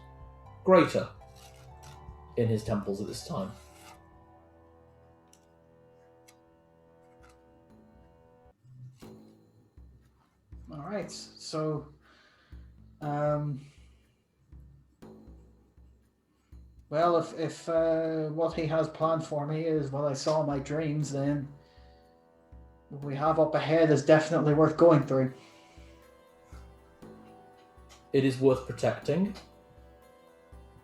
greater in his temples at this time. All right, so, well, if what he has planned for me is what I saw in my dreams, then what we have up ahead is definitely worth going through. It is worth protecting.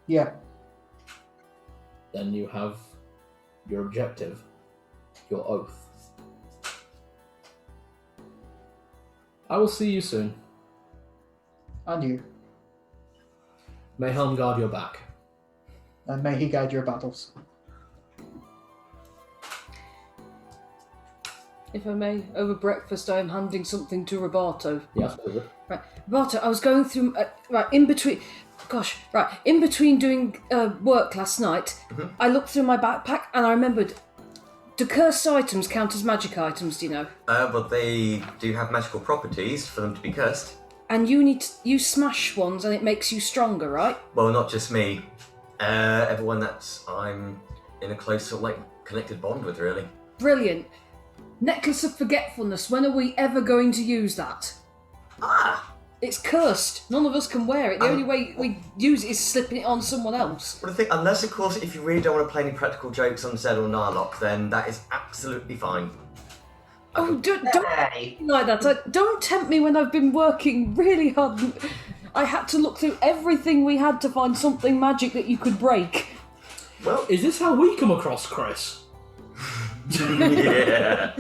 Yeah. Then you have your objective, your oath. I will see you soon. And you. May Helm guard your back. And may he guide your battles. If I may, over breakfast I am handing something to Roberto. Yes, what is it? Right, Roberto, I was going through, in between doing work last night, I looked through my backpack and I remembered, do cursed items count as magic items, do you know? But they do have magical properties for them to be cursed. And you smash ones and it makes you stronger, right? Well, not just me. Everyone that I'm in a close sort of like connected bond with, really. Brilliant. Necklace of Forgetfulness, when are we ever going to use that? Ah! It's cursed. None of us can wear it. The only way we use it is slipping it on someone else. Well, I think, unless, of course, if you really don't want to play any practical jokes on Zed or Narlock, then that is absolutely fine. Oh, don't Hey. like that. Don't tempt me when I've been working really hard. I had to look through everything we had to find something magic that you could break. Well, Is this how we come across Chris? yeah.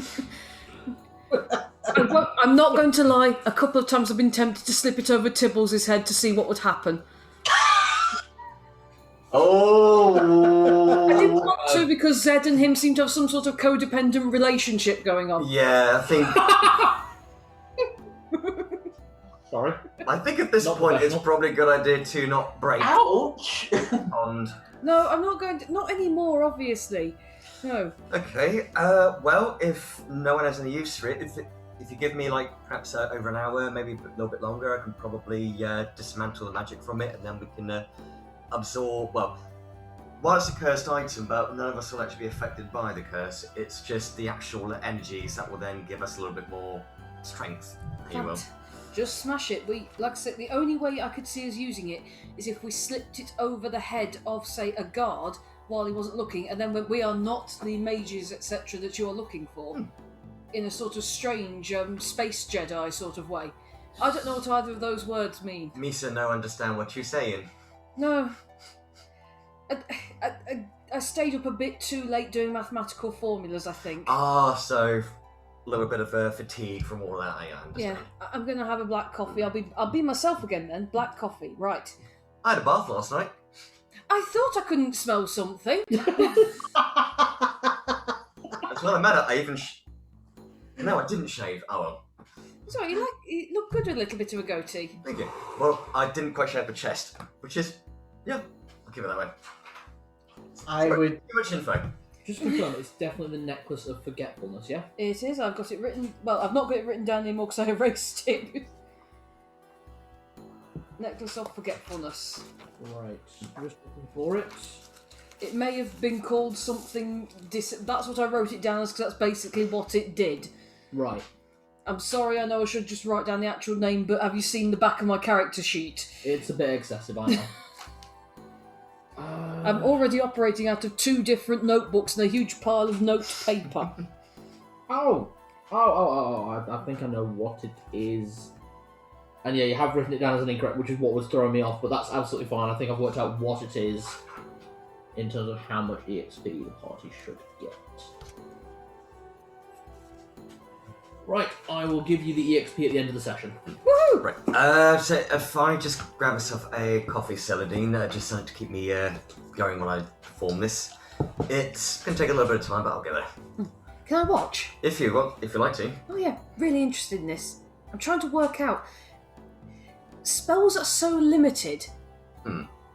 I'm not going to lie. A couple of times I've been tempted to slip it over Tibbles' head to see what would happen. Oh. I didn't want to because Zed and him seem to have some sort of codependent relationship going on. Yeah, Sorry. I think at this Not point it's professional. probably a good idea to not break Ouch. bond. No, I'm not going to. Not anymore, obviously. No. Okay, well, if no one has any use for it, if you give me, like, perhaps over an hour, maybe a little bit longer, I can probably dismantle the magic from it, and then we can absorb, well, while it's a cursed item, but none of us will actually be affected by the curse, it's just the actual energies that will then give us a little bit more strength, if you will. Just smash it. Like I said, the only way I could see us using it is if we slipped it over the head of, say, a guard while he wasn't looking, and then when we are not the mages, etc., that you are looking for, in a sort of strange space Jedi sort of way. I don't know what either of those words mean. Misa, no understand what you're saying. No. I stayed up a bit too late doing mathematical formulas, I think. Ah, so a little bit of fatigue from all that, I understand. Yeah, I'm going to have a black coffee. I'll be myself again then. Black coffee, right. I had a bath last night. I thought I couldn't smell something. It's not a matter, I even... No, I didn't shave. Oh well. Sorry, you look good with a little bit of a goatee. Thank you. Well, I didn't quite shave the chest, which is... Yeah, I'll give it that way. I would. Too much info. Just confirm, it's definitely the necklace of forgetfulness, yeah? It is. I've got it written. Well, I've not got it written down anymore because I erased it. Necklace of forgetfulness. Right. Just looking for it. It may have been called something. That's what I wrote it down as because that's basically what it did. Right. I'm sorry. I know I should just write down the actual name, but have you seen the back of my character sheet? It's a bit excessive, I know. I'm already operating out of 2 different notebooks and a huge pile of note paper. I think I know what it is. And yeah, you have written it down as an incorrect, which is what was throwing me off, but that's absolutely fine. I think I've worked out what it is in terms of how much EXP the party should get. Right, I will give you the EXP at the end of the session. Woohoo! Right. So if I just grab myself a coffee celadine, just something to keep me going when I perform this. It's gonna take a little bit of time, but I'll get there. Can I watch? If you want, if you like to. Oh yeah, really interested in this. I'm trying to work out. Spells are so limited.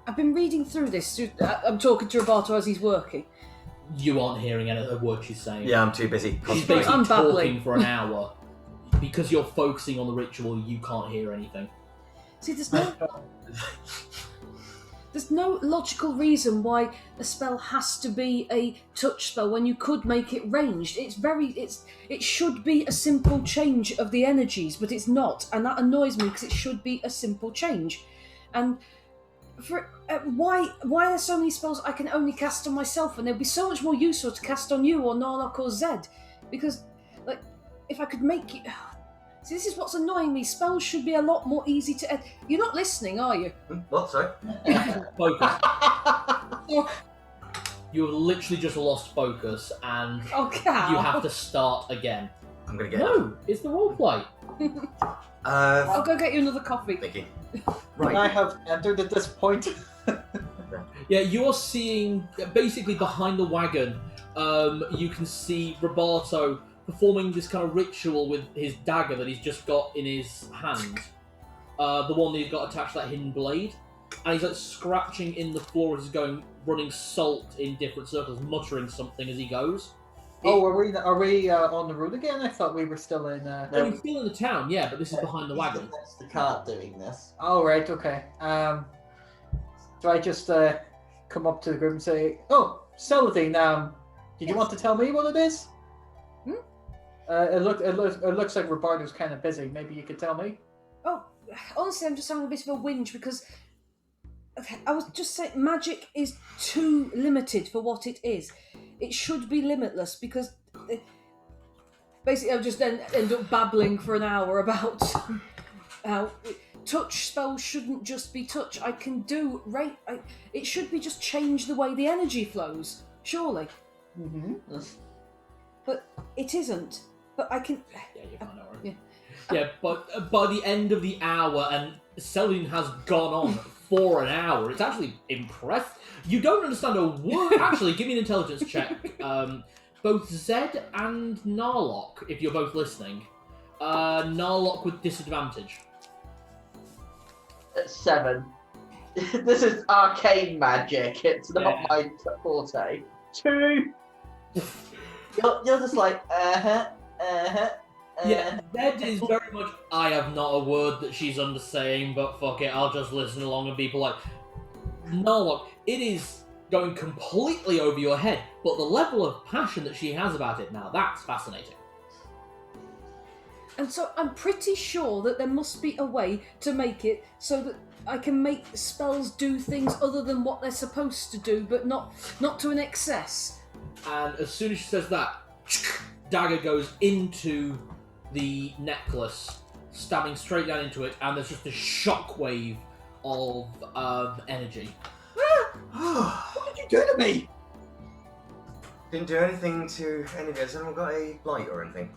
I've been reading through this. I'm talking to Roberto as he's working. You aren't hearing any of the words she's saying. Yeah, I'm too busy. She's I'm basically babbling. talking for an hour. Because you're focusing on the ritual, you can't hear anything. See, there's no logical reason why a spell has to be a touch spell when you could make it ranged. It should be a simple change of the energies, but it's not, and that annoys me because it should be a simple change. And why are there so many spells I can only cast on myself, and they'd be so much more useful to cast on you or Narlock or Zed? Because, like, if I could make it. See, this is what's annoying me. Spells should be a lot more easy to. You're not listening, are you? What? Sorry. Focus. You have literally just lost focus, and Oh, cow. you have to start again. I'm gonna get. No, it's the roleplay. I'll go get you another coffee. Thank you. Right. I have entered at this point. Yeah, you are seeing basically behind the wagon. You can see Roberto performing this kind of ritual with his dagger that he's just got in his hand. The one that he's got attached to that hidden blade. And he's like scratching in the floor as he's going, running salt in different circles, muttering something as he goes. Oh, are we on the road again? I thought we were still in. No, he's still in the town, yeah, but this is behind the wagon. That's the cart doing this. Oh, right, okay. Do I just come up to the group and say, "Oh, Celadine, did you want to tell me what it is?" It looks like Roberto's kind of busy. Maybe you could tell me. Oh, honestly, I'm just having a bit of a whinge because I was just saying magic is too limited for what it is. It should be limitless because basically I'll just then end up babbling for an hour about how touch spells shouldn't just be touch. I can do it should be just change the way the energy flows. Surely, but it isn't. But I can. Yeah, you're fine, don't worry. Yeah. Yeah, but by the end of the hour, and Celine has gone on for an hour, it's actually impressive. You don't understand a word. Actually, give me an intelligence check. Both Zed and Narlock, if you're both listening. Narlock with disadvantage. 7. This is arcane magic. It's not my forte. 2. You're just like, Yeah, Zed is very much, I have not a word that she's undersaying, but fuck it, I'll just listen along and people like, Narlock, it is going completely over your head, but the level of passion that she has about it now, that's fascinating. And so I'm pretty sure that there must be a way to make it so that I can make spells do things other than what they're supposed to do, but not to an excess. And as soon as she says that, dagger goes into the necklace, stabbing straight down into it, and there's just a shockwave of energy. What did you do to me? Didn't do anything to any of you. Has anyone got a light or anything?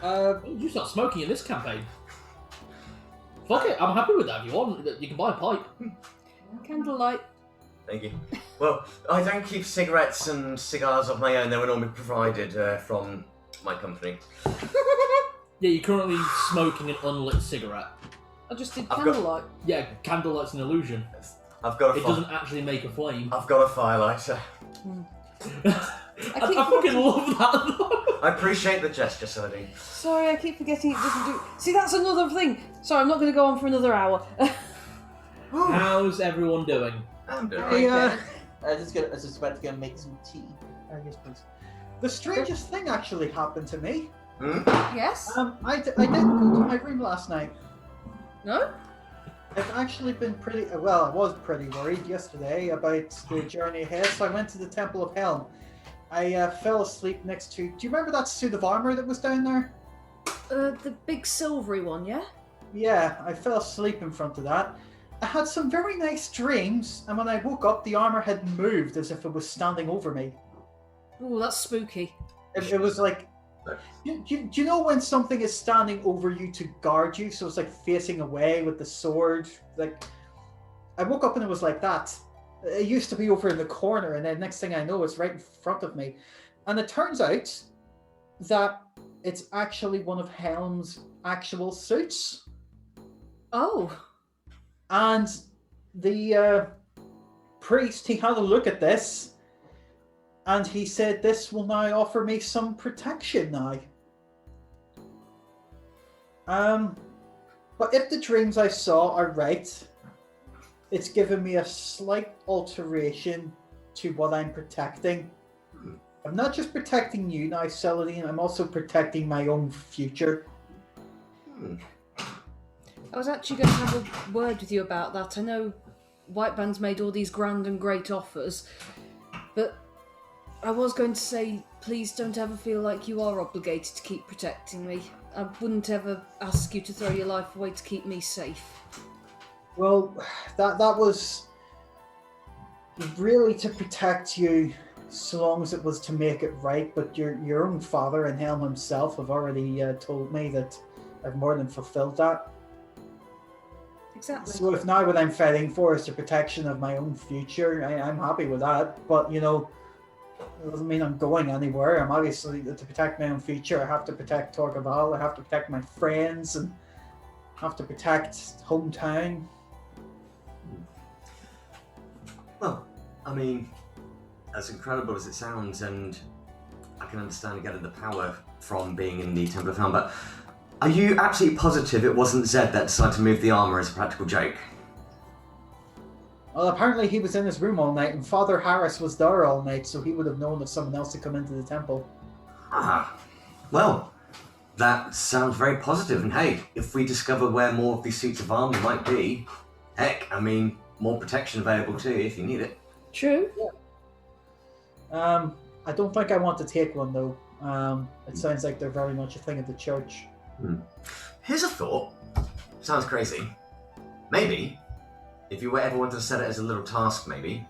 You start smoking in this campaign. Fuck it, I'm happy with that. If you want, you can buy a pipe. Candlelight. Thank you. Well, I don't keep cigarettes and cigars of my own. They were normally provided from my company. Yeah, you're currently smoking an unlit cigarette. I just did I've got- candlelight. Yeah, candlelight's an illusion. I've got a It doesn't actually make a flame. I've got a firelighter. I fucking love that though. I appreciate the gesture, Sardine. Sorry, I keep forgetting it doesn't do... See, that's another thing. Sorry, I'm not going to go on for another hour. How's everyone doing? I'm doing Hey, right. I was just about to go make some tea. yes, please. The strangest thing actually happened to me. Yes? I didn't go to my room last night. No? I've actually been I was pretty worried yesterday about the journey ahead, so I went to the Temple of Helm. I fell asleep next to... Do you remember that suit of armor that was down there? The big silvery one, yeah? Yeah, I fell asleep in front of that. I had some very nice dreams, and when I woke up, the armor had moved as if it was standing over me. Ooh, that's spooky. It was like... Do you know when something is standing over you to guard you, so it's like facing away with the sword? Like, I woke up and it was like that. It used to be over in the corner, and then next thing I know, it's right in front of me. And it turns out that it's actually one of Helm's actual suits. Oh. And the priest, he had a look at this, and he said, this will now offer me some protection now. But if the dreams I saw are right, it's given me a slight alteration to what I'm protecting. I'm not just protecting you now, Celadine, I'm also protecting my own future. I was actually going to have a word with you about that. I know White Band's made all these grand and great offers, but I was going to say, please don't ever feel like you are obligated to keep protecting me. I wouldn't ever ask you to throw your life away to keep me safe. Well, that was really to protect you, so long as it was to make it right. But your own father and Helm himself have already told me that I've more than fulfilled that. Exactly. So if now what I'm fighting for is the protection of my own future, I'm happy with that. But, it doesn't mean I'm going anywhere. I'm obviously, to protect my own future, I have to protect Torgaval, I have to protect my friends, and I have to protect hometown. Well, I mean, as incredible as it sounds, and I can understand getting the power from being in the Temple of Helm, but are you absolutely positive it wasn't Zed that decided to move the armor as a practical joke? Well, apparently he was in his room all night, and Father Harris was there all night, so he would have known if someone else had come into the temple. Ah, well, that sounds very positive, and hey, if we discover where more of these suits of armor might be, heck, I mean, more protection available too if you need it. True. I don't think I want to take one, though. It sounds like they're very much a thing of the church. Here's a thought. Sounds crazy. Maybe, if you ever wanted to set it as a little task, maybe,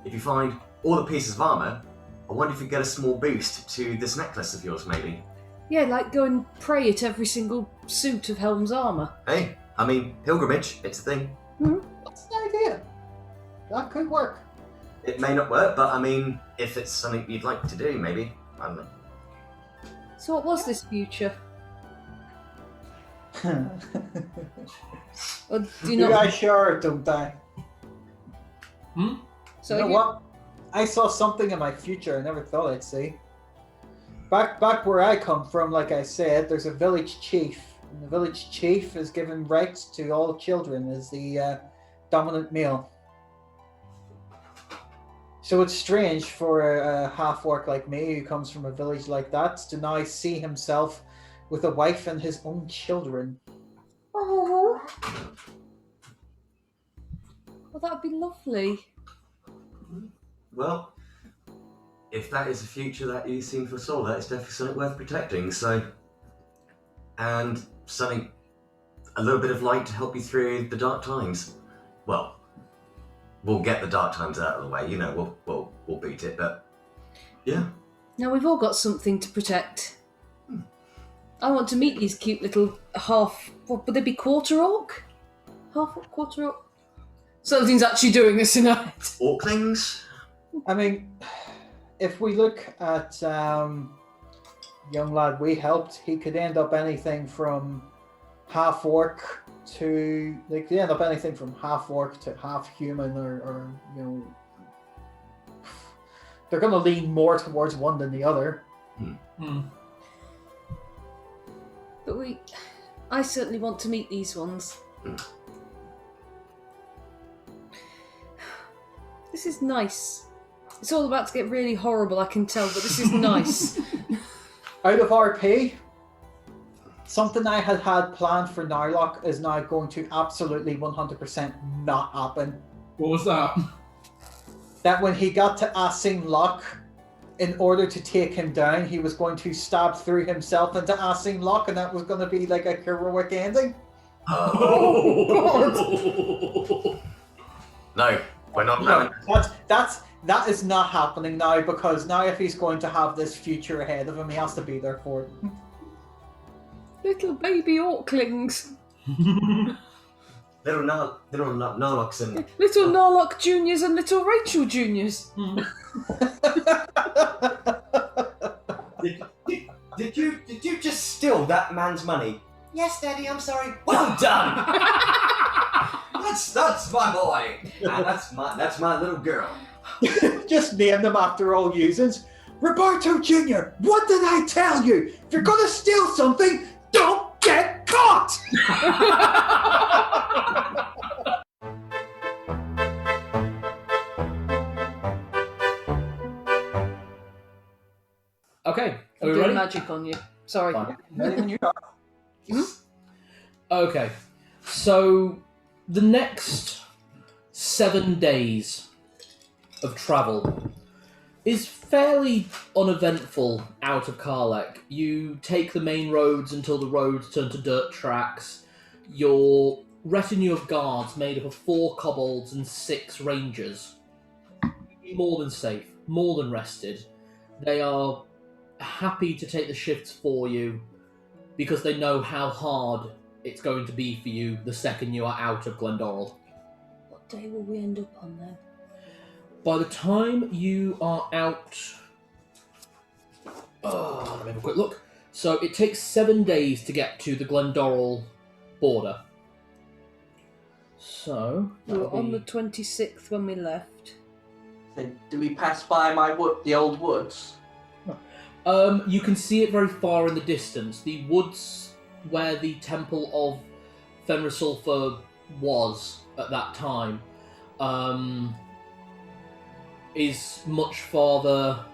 if you find all the pieces of armor, I wonder if you get a small boost to this necklace of yours, maybe. Yeah, like go and pray at every single suit of Helm's armour. Hey, I mean, pilgrimage, it's a thing. That's an idea. That could work. It may not work, but I mean, if it's something you'd like to do, maybe. I don't know. So what was this future? Or do you You not... guys sure don't I? So You know what? I saw something in my future I never thought I'd see. Back where I come from, like I said, there's a village chief. And the village chief is given rights to all children as the dominant male. So it's strange for a half-orc like me who comes from a village like that to now see himself with a wife and his own children. Oh. Well, that'd be lovely. Well, if that is a future that you seem to foresaw, that is definitely something worth protecting, so... And something... a little bit of light to help you through the dark times. Well, we'll get the dark times out of the way, we'll beat it, but... Yeah. Now we've all got something to protect. I want to meet these cute little what would they be, quarter orc? Quarter orc? Something's actually doing this tonight. Orclings? I mean, if we look at young lad we helped, he could end up anything from half-orc to like they end up anything from half orc to half human, or you know, they're going to lean more towards one than the other. But I certainly want to meet these ones. This is nice. It's all about to get really horrible, I can tell, but this is nice. Out of RP, something I had planned for Narlock is now going to absolutely 100% not happen. What was that? That when he got to Asing Lock, in order to take him down, he was going to stab through himself into Asing Lock, and that was going to be like a heroic ending. Oh, No, we're not having That is not happening now, because now if he's going to have this future ahead of him, he has to be there for it. Little baby orclings. Little Narlocks and Little Narlock Juniors and little Rachel Juniors. Did you just steal that man's money? Yes, Daddy. I'm sorry. Well done. that's my boy. And that's my little girl. Just name them after all users. Roberto Jr., what did I tell you? If you're gonna steal something, don't get caught! Okay, are we I'm doing ready? magic on you. Sorry. Fine. Not even you are. Okay, so the next 7 days of travel is fairly uneventful out of Kalek. You take the main roads until the roads turn to dirt tracks. Your retinue of guards made up of 4 kobolds and 6 rangers. More than safe, more than rested. They are happy to take the shifts for you because they know how hard it's going to be for you the second you are out of Glendorill. What day will we end up on then? By the time you are out... let me have a quick look. So it takes 7 days to get to the Glendorill border. So... We were that'll on be- the 26th when we left. So, do we pass by the old woods? You can see it very far in the distance. The woods where the Temple of Fenrisulfur was at that time is much farther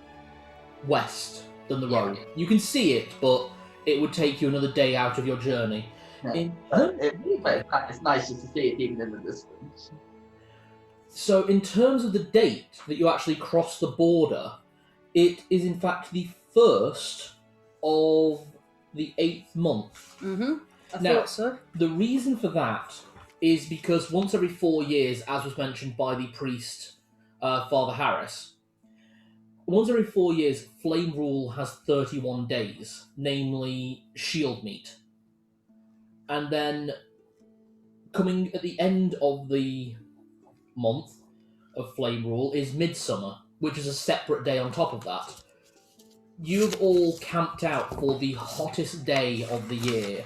west than the road. You can see it, but it would take you another day out of your journey. Yeah. It's nicer to see it even in the distance. So in terms of the date that you actually cross the border, it is in fact the 1st of the 8th month. Mm-hmm. I Now- thought so. The reason for that is because once every 4 years, as was mentioned by the priest, Father Harris, once every 4 years, Flame Rule has 31 days, namely Shield Meet. And then, coming at the end of the month of Flame Rule is Midsummer, which is a separate day on top of that. You've all camped out for the hottest day of the year,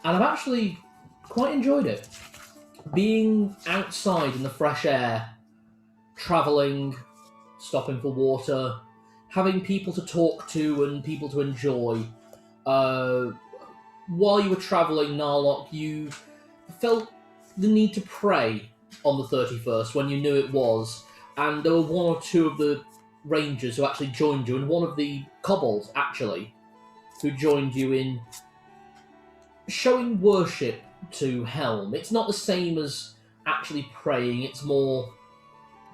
and I've actually quite enjoyed it. Being outside in the fresh air, travelling, stopping for water, having people to talk to and people to enjoy. While you were travelling, Narlock, you felt the need to pray on the 31st when you knew it was, and there were 1 or 2 of the rangers who actually joined you, and one of the kobolds, actually, who joined you in showing worship to Helm. It's not the same as actually praying, it's more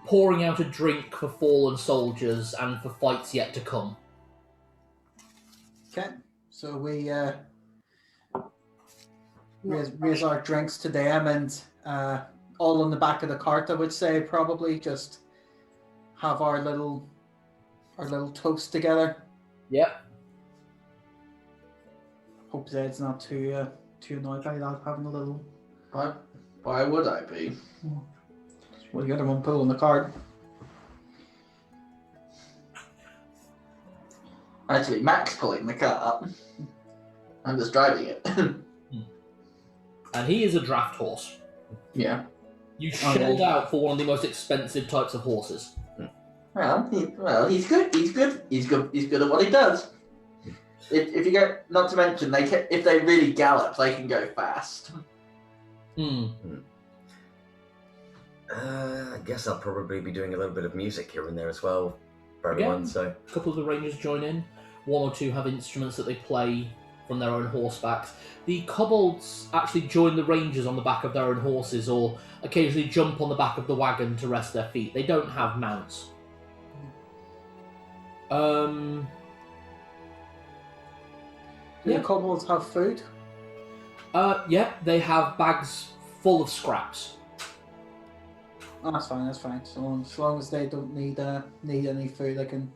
pouring out a drink for fallen soldiers and for fights yet to come. Okay, so we raise our drinks to them, and all on the back of the cart, I would say, probably just have our little toast together. Yep. Hope Zed's not too annoyed by that, having a little. Why would I be? Well, you're the one pulling the cart. Actually, Mac's pulling the cart. I'm just driving it. and he is a draft horse. Yeah. You shelled out for one of the most expensive types of horses. Well, he's good. He's good. He's good at what he does. If you go, not to mention, if they really gallop, they can go fast. I guess I'll probably be doing a little bit of music here and there as well for everyone. So a couple of the rangers join in. One or two have instruments that they play from their own horsebacks. The kobolds actually join the rangers on the back of their own horses, or occasionally jump on the back of the wagon to rest their feet. They don't have mounts. Do the kobolds have food? Yeah, they have bags full of scraps. Oh, that's fine. That's fine. So as long as they don't need any food, they don't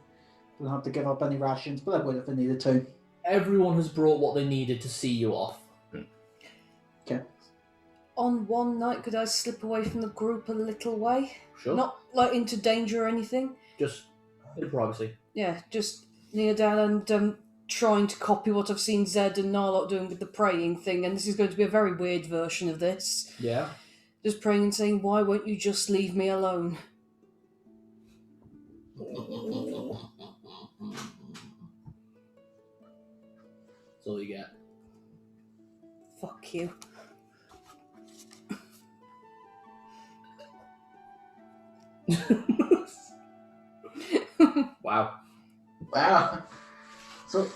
have to give up any rations. But they would if they needed to. Everyone has brought what they needed to see you off. Okay. On one night, could I slip away from the group a little way? Sure. Not like into danger or anything. Just a bit of privacy. Yeah, just kneel down and trying to copy what I've seen Zed and Narlock doing with the praying thing. And this is going to be a very weird version of this. Yeah. Just praying and saying, "Why won't you just leave me alone?" That's all you get. Fuck you. Wow. Wow. So.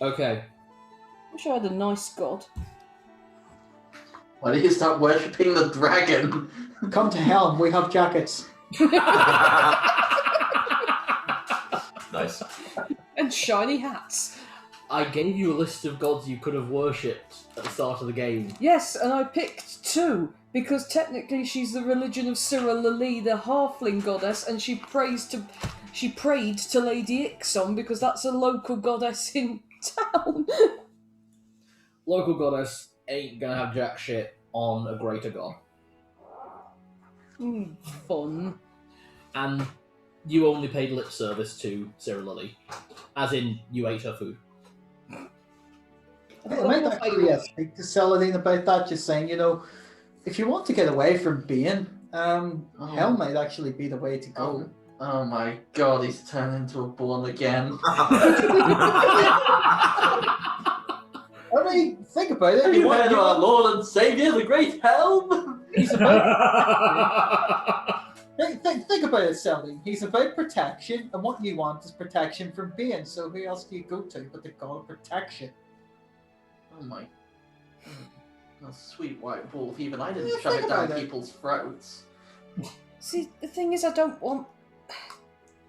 Okay. Wish I had a nice god. Why do you start worshipping the dragon? Come to Helm. We have jackets. nice. And shiny hats. I gave you a list of gods you could have worshipped at the start of the game. Yes, and I picked two, because technically she's the religion of JemmyLee, the halfling goddess, and she prayed to Lady Ixon because that's a local goddess in town. Local goddess ain't gonna have jack shit on a greater god. Fun. And you only paid lip service to JemmyLee. As in, you ate her food. I might actually speak to Celadine about that, just saying, if you want to get away from being, Hell might actually be the way to go. Oh my god, he's turned into a born again. I mean, think about it. Have you heard of our Lord and Saviour, the Great Helm? He's about... think about it, Celadine. He's about protection, and what you want is protection from being. So who else do you go to but the god of protection? Oh my... Oh, sweet white wolf, even I didn't shove it down people's throats. See, the thing is, I don't want...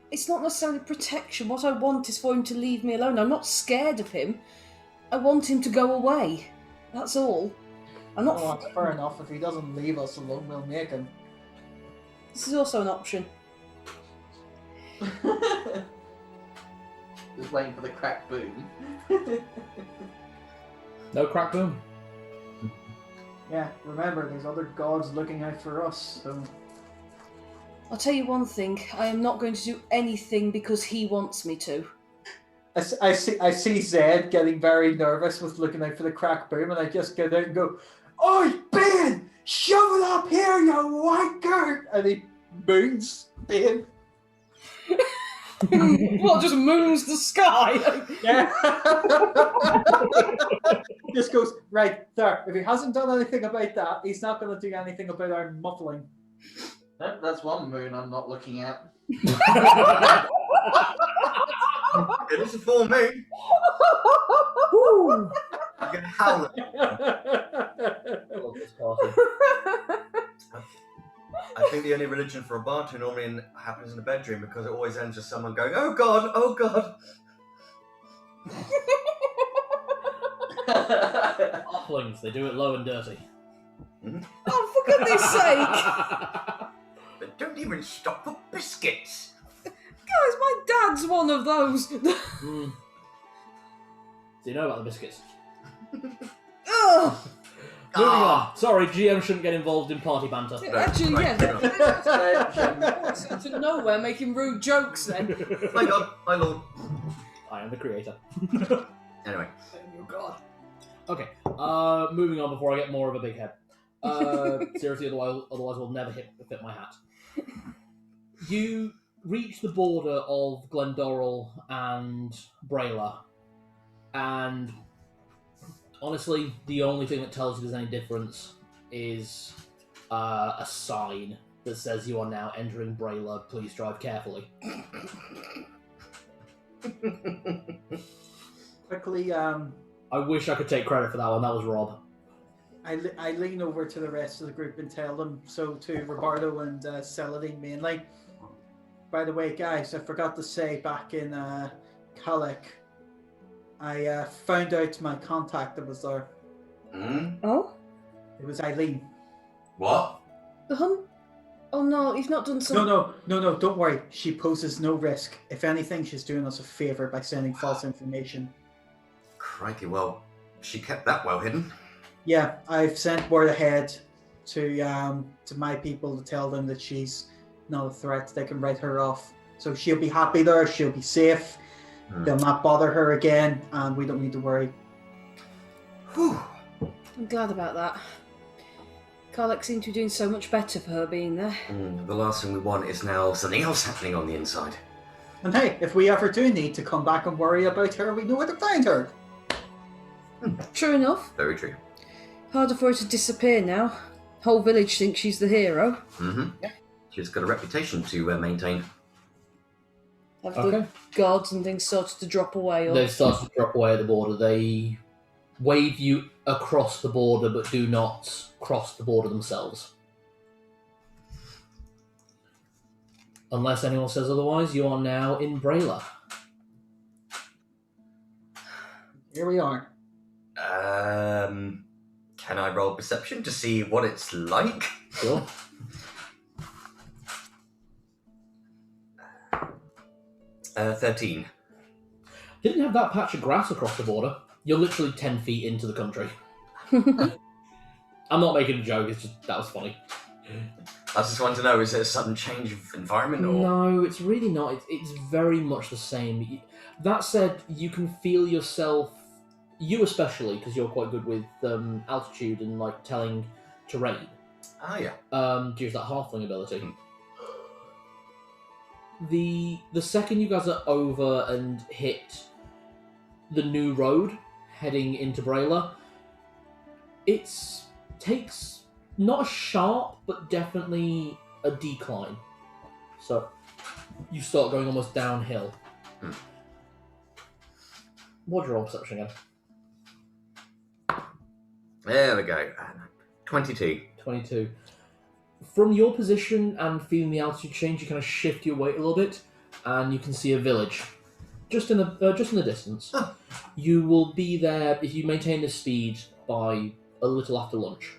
It's not necessarily protection. What I want is for him to leave me alone. I'm not scared of him. I want him to go away. That's all. I'm not... Oh, that's fair enough. If he doesn't leave us alone, we'll make him. This is also an option. Just waiting for the crack boom. No crack boom. Yeah, remember, there's other gods looking out for us, so... I'll tell you one thing. I am not going to do anything because he wants me to. I see Zed getting very nervous with looking out for the crack boom, and I just get out and go, "Oi, Ben! Shove it up here, you wanker!" And he moons Ben. What, just moons the sky? Yeah. Just goes, right there. If he hasn't done anything about that, he's not going to do anything about our muffling. Nope, that's one moon I'm not looking at. It is a full moon. I'm going to howl. I love this party. I think the only religion for a bardo normally happens in the bedroom because it always ends with someone going, "Oh God, oh God." Halflings, they do it low and dirty. Oh, for goodness sake! But don't even stop for biscuits. Guys, my dad's one of those. Do you know about the biscuits? Ugh. Moving on. Sorry, GM shouldn't get involved in party banter. Actually, Right, yeah. right. Out of nowhere, making rude jokes then. My God, my Lord. I am the creator. Anyway. Oh God. Okay. Moving on before I get more of a big head. Seriously, otherwise we'll never fit my hat. You reach the border of Glendorill and Braila, and honestly, the only thing that tells you there's any difference is a sign that says you are now entering Braila. Please drive carefully. Quickly, I wish I could take credit for that one. That was Rob. I lean over to the rest of the group and tell them, so to Roberto and Celadine mainly. By the way, guys, I forgot to say back in Kalek, I found out my contact that was there. Oh? It was Eileen. What? The hunt? Oh no, he's not done some... No, don't worry. She poses no risk. If anything, she's doing us a favour by sending false information. Crikey, well, she kept that well hidden. Yeah, I've sent word ahead to my people to tell them that she's not a threat. They can write her off. So she'll be happy there, she'll be safe. They'll not bother her again, and we don't need to worry. Whew. I'm glad about that. Kalek seemed to be doing so much better for her being there. The last thing we want is now something else happening on the inside. And hey, if we ever do need to come back and worry about her, we know where to find her. True enough. Very true. Harder for her to disappear now. Whole village thinks she's the hero. Yeah. She's got a reputation to maintain. Have the guards and things started to drop away? Or... They've started to drop away at the border. They wave you across the border, but do not cross the border themselves. Unless anyone says otherwise, you are now in Braila. Here we are. Can I roll perception to see what it's like? Sure. 13. Didn't have that patch of grass across the border. You're literally 10 feet into the country. I'm not making a joke, it's just, that was funny. I just want to know, is it a sudden change of environment? Or... No, it's really not. It's very much the same. That said, you can feel yourself, you especially, because you're quite good with altitude and like telling terrain. Ah, yeah. Use that halfling ability. The second you guys are over and hit the new road heading into Braila, it takes not a sharp, but definitely a decline. So you start going almost downhill. What's your roll perception again? There we go. 22. 22. From your position and feeling the altitude change, you kind of shift your weight a little bit, and you can see a village just in the distance. Oh. You will be there if you maintain the speed by a little after lunch.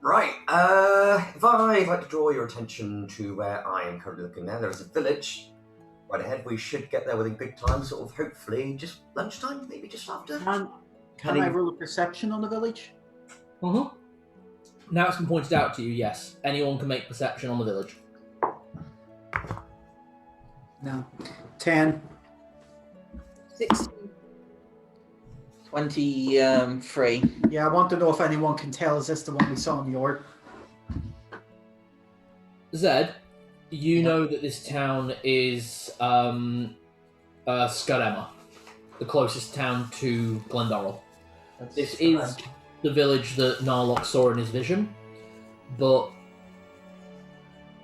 Right. If I'd like to draw your attention to where I am currently looking now, there is a village right ahead. We should get there within good time, sort of hopefully just lunchtime, maybe just after. Can I roll a perception on the village? Now it's been pointed out to you, yes. Anyone can make perception on the village. No. 10. 16. 23. Yeah, I want to know if anyone can tell, is this the one we saw in the orb? Zed, you know that this town is Skarema, the closest town to Glendorill. This is the village that Narlock saw in his vision, but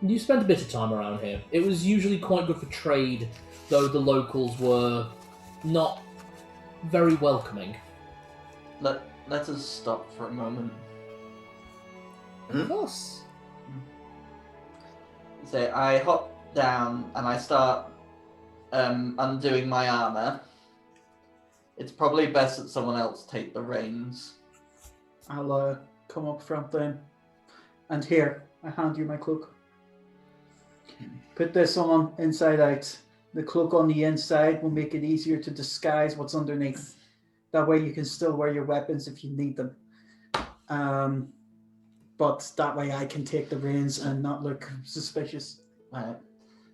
you spent a bit of time around here. It was usually quite good for trade, though the locals were not very welcoming. Let us stop for a moment. Of course. So I hop down and I start undoing my armor. It's probably best that someone else take the reins. I'll come up front then. And here, I hand you my cloak. Put this on inside out. The cloak on the inside will make it easier to disguise what's underneath. That way you can still wear your weapons if you need them. But that way I can take the reins and not look suspicious. Right.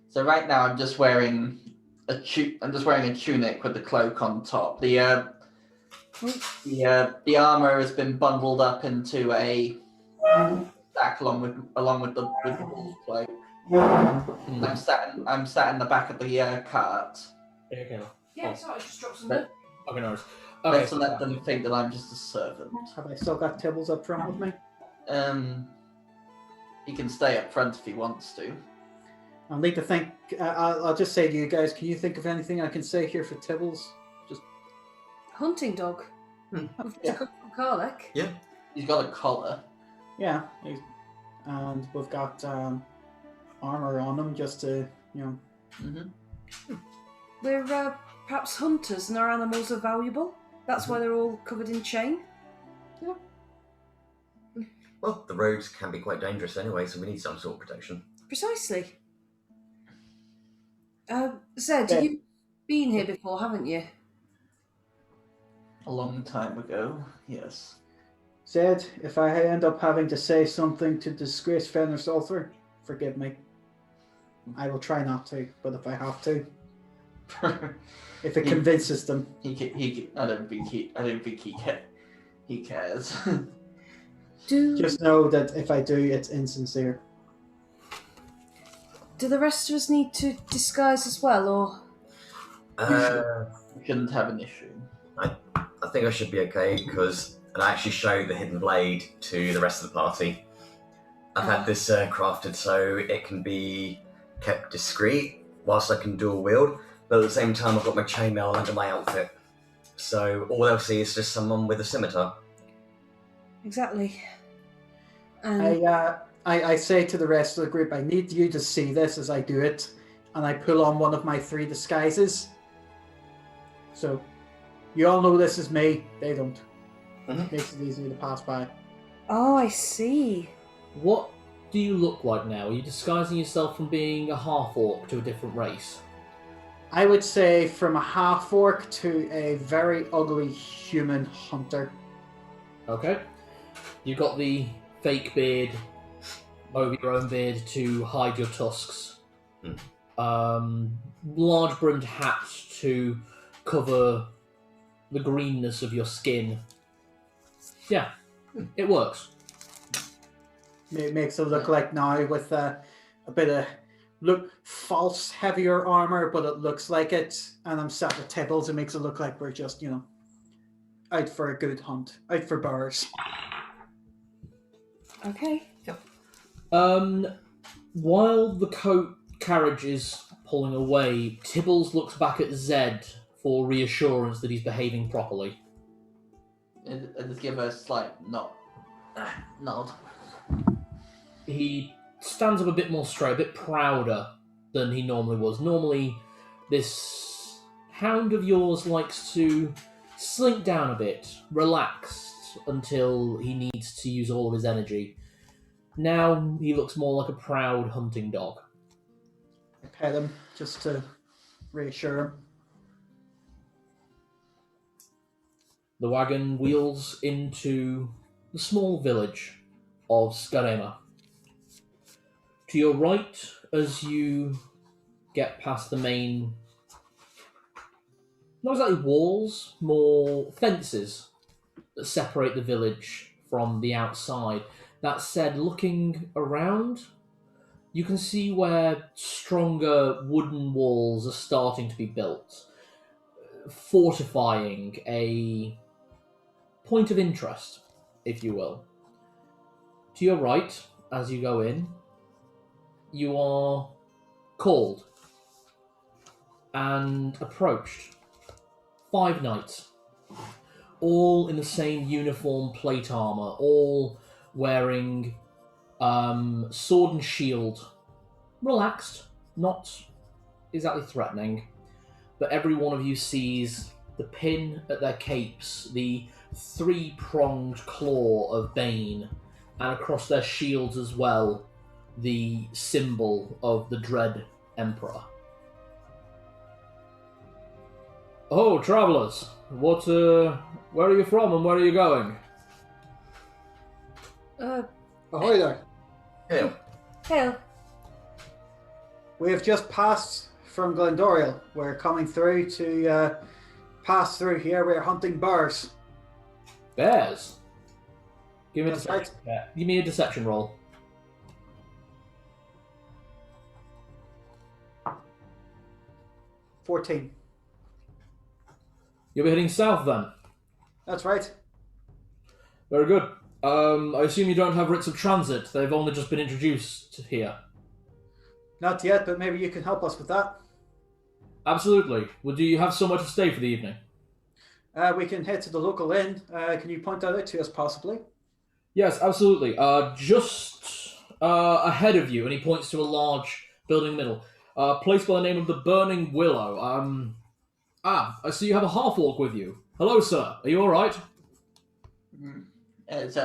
So right now I'm just wearing a tunic with the cloak on top. The The armor has been bundled up into a sack along with the wolf cloak. I'm sat in the back of the cart. Okay. Yeah, sorry, I just dropped some. But Okay, no worries. let's Okay. let them think that I'm just a servant. Have I still got Tibbles up front with me? He can stay up front if he wants to. I'll need to think. I'll just say to you guys, can you think of anything I can say here for Tibbles? Hunting dog. We've just come from Kalek. Yeah. He's got a collar. Yeah, and we've got armor on him just to, We're perhaps hunters and our animals are valuable. That's why they're all covered in chain. Well, the roads can be quite dangerous anyway, so we need some sort of protection. Precisely. Zed, you've been here before, haven't you? A long time ago, yes. Zed, if I end up having to say something to disgrace Fenris Ulthar, forgive me. I will try not to, but if I have to, if it convinces them, I don't think he cares. Just know that if I do, it's insincere. Do the rest of us need to disguise as well, or? We shouldn't have an issue. I think I should be okay, because I actually showed the hidden blade to the rest of the party. I've had this crafted so it can be kept discreet whilst I can dual wield, but at the same time I've got my chainmail under my outfit. So all they'll see is just someone with a scimitar. Exactly. And I say to the rest of the group, I need you to see this as I do it, and I pull on one of my 3 disguises. So, you all know this is me, they don't. Makes it easier to pass by. Oh, I see. What do you look like now? Are you disguising yourself from being a half-orc to a different race? I would say from a half-orc to a very ugly human hunter. Okay. You've got the fake beard over your own beard to hide your tusks. Large brimmed hat to cover the greenness of your skin. Yeah, it works. It makes it look like now with a bit of false heavier armor, but it looks like it. And I'm sat with Tibbles. It makes it look like we're just, out for a good hunt, out for bears. Okay. While the carriage is pulling away, Tibbles looks back at Zed for reassurance that he's behaving properly. And just give a slight nod. He stands up a bit more straight, a bit prouder than he normally was. Normally, this hound of yours likes to slink down a bit, relaxed, until he needs to use all of his energy. Now he looks more like a proud hunting dog. I pet him just to reassure him. The wagon wheels into the small village of Skarema. To your right, as you get past the main, not exactly walls, more fences that separate the village from the outside. That said, looking around, you can see where stronger wooden walls are starting to be built, fortifying a point of interest, if you will. To your right, as you go in, you are called and approached. 5 knights, all in the same uniform plate armor, all wearing sword and shield. Relaxed, not exactly threatening, but every one of you sees the pin at their capes, the 3-pronged claw of Bane, and across their shields as well, the symbol of the Dread Emperor. Oh, travellers, where are you from and where are you going? Ahoy there. Hail. We have just passed from Glendorill. We're coming through to pass through here. We're hunting bears. Bears. Give me a That's deception. Give me a deception roll. 14. You'll be heading south then. That's right. Very good. I assume you don't have writs of transit. They've only just been introduced here. Not yet, but maybe you can help us with that. Absolutely. Well, do you have somewhere to stay for the evening? We can head to the local inn. Can you point that out to us, possibly? Yes, absolutely. Just ahead of you, and he points to a large building in the middle. Place by the name of the Burning Willow. I see you have a half-orc with you. Hello, sir. Are you all right? He's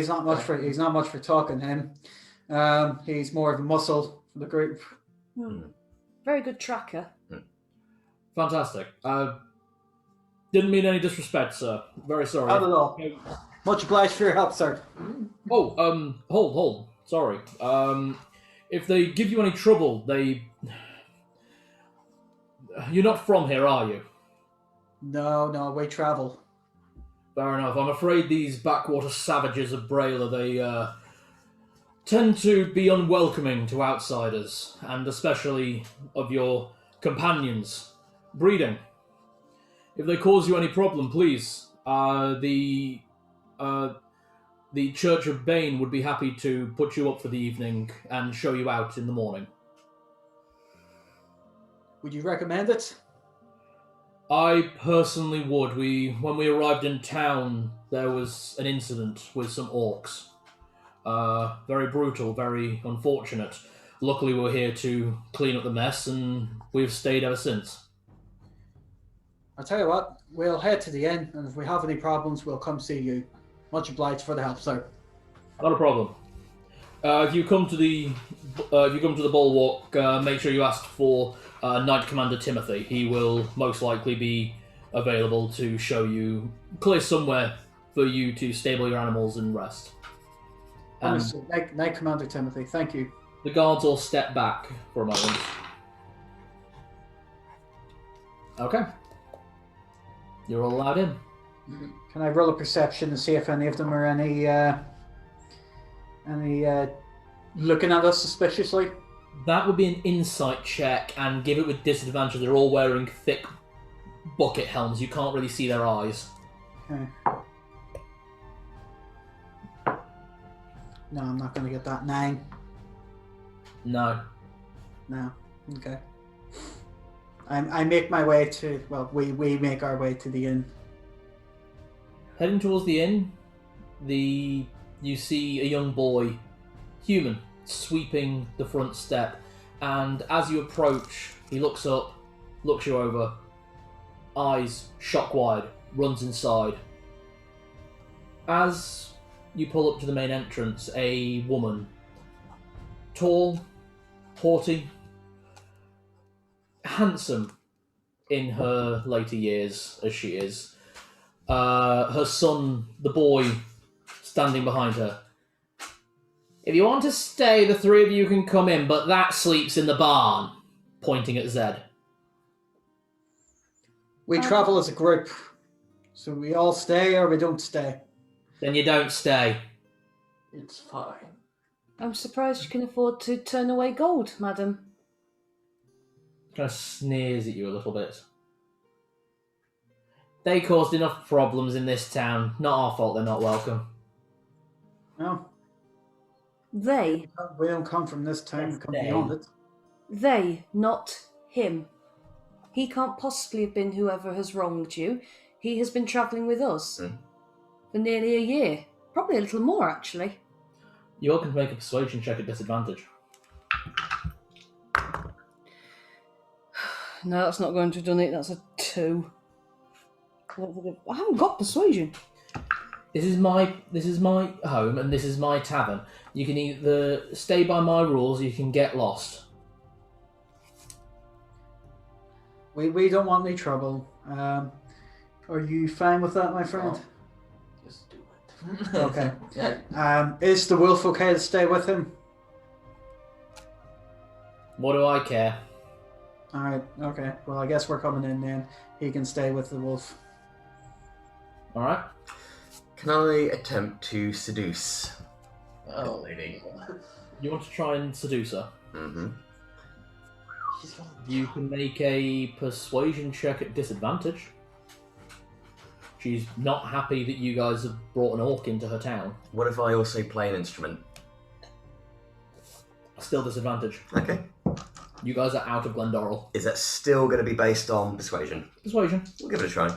not much for talking. Him. He's more of a muscle for the group. Very good tracker. Fantastic. Didn't mean any disrespect, sir. Very sorry. Not at all. Much obliged for your help, sir. Oh, hold. Sorry. If they give you any trouble, You're not from here, are you? No, we travel. Fair enough. I'm afraid these backwater savages of Braila, they tend to be unwelcoming to outsiders, and especially of your companions. Breeding. If they cause you any problem, please, the Church of Bane would be happy to put you up for the evening and show you out in the morning. Would you recommend it? I personally would. When we arrived in town, there was an incident with some orcs. Very brutal, very unfortunate. Luckily, we're here to clean up the mess, and we've stayed ever since. I'll tell you what, we'll head to the inn, and if we have any problems, we'll come see you. Much obliged for the help, sir. Not a problem. If you come to the bulwark, make sure you ask for Knight Commander Timothy. He will most likely be available to show you clear somewhere for you to stable your animals and rest. Knight Commander Timothy, thank you. The guards all step back for a moment. Okay. You're all allowed in. Can I roll a perception and see if any of them are any looking at us suspiciously? That would be an insight check, and give it with disadvantage. They're all wearing thick bucket helms. You can't really see their eyes. Okay. No, I'm not going to get that. 9. No. No. Okay. I make my way to... Well, we make our way to the inn. Heading towards the inn, you see a young boy, human, sweeping the front step, and as you approach, he looks up, looks you over, eyes shock wide, runs inside. As you pull up to the main entrance, a woman, tall, haughty, handsome in her later years as she is, her son, the boy, standing behind her. If you want to stay, the three of you can come in, but that sleeps in the barn, pointing at Zed. We travel as a group, so we all stay or we don't stay. Then you don't stay. It's fine. I'm surprised you can afford to turn away gold, madam. Kind of sneers at you a little bit. They caused enough problems in this town. Not our fault they're not welcome. No. They. We don't come from this town, we come They. beyond it. They, not him. He can't possibly have been whoever has wronged you. He has been travelling with us for nearly a year. Probably a little more, actually. You all can make a persuasion check at disadvantage. No, that's not going to have done it. That's a 2. I haven't got persuasion. This is my home and this is my tavern. You can either stay by my rules or you can get lost. We don't want any trouble. Are you fine with that, my friend? Just do it. Okay. Yeah. Is the wolf okay to stay with him? What do I care? Alright, okay. Well, I guess we're coming in then. He can stay with the wolf. Alright. Can I attempt to seduce? Oh, Lady. You want to try and seduce her? Mm-hmm. She's gonna... You can make a persuasion check at disadvantage. She's not happy that you guys have brought an orc into her town. What if I also play an instrument? Still disadvantage. Okay. You guys are out of Glendorill. Is that still going to be based on persuasion? Persuasion. We'll give it a try.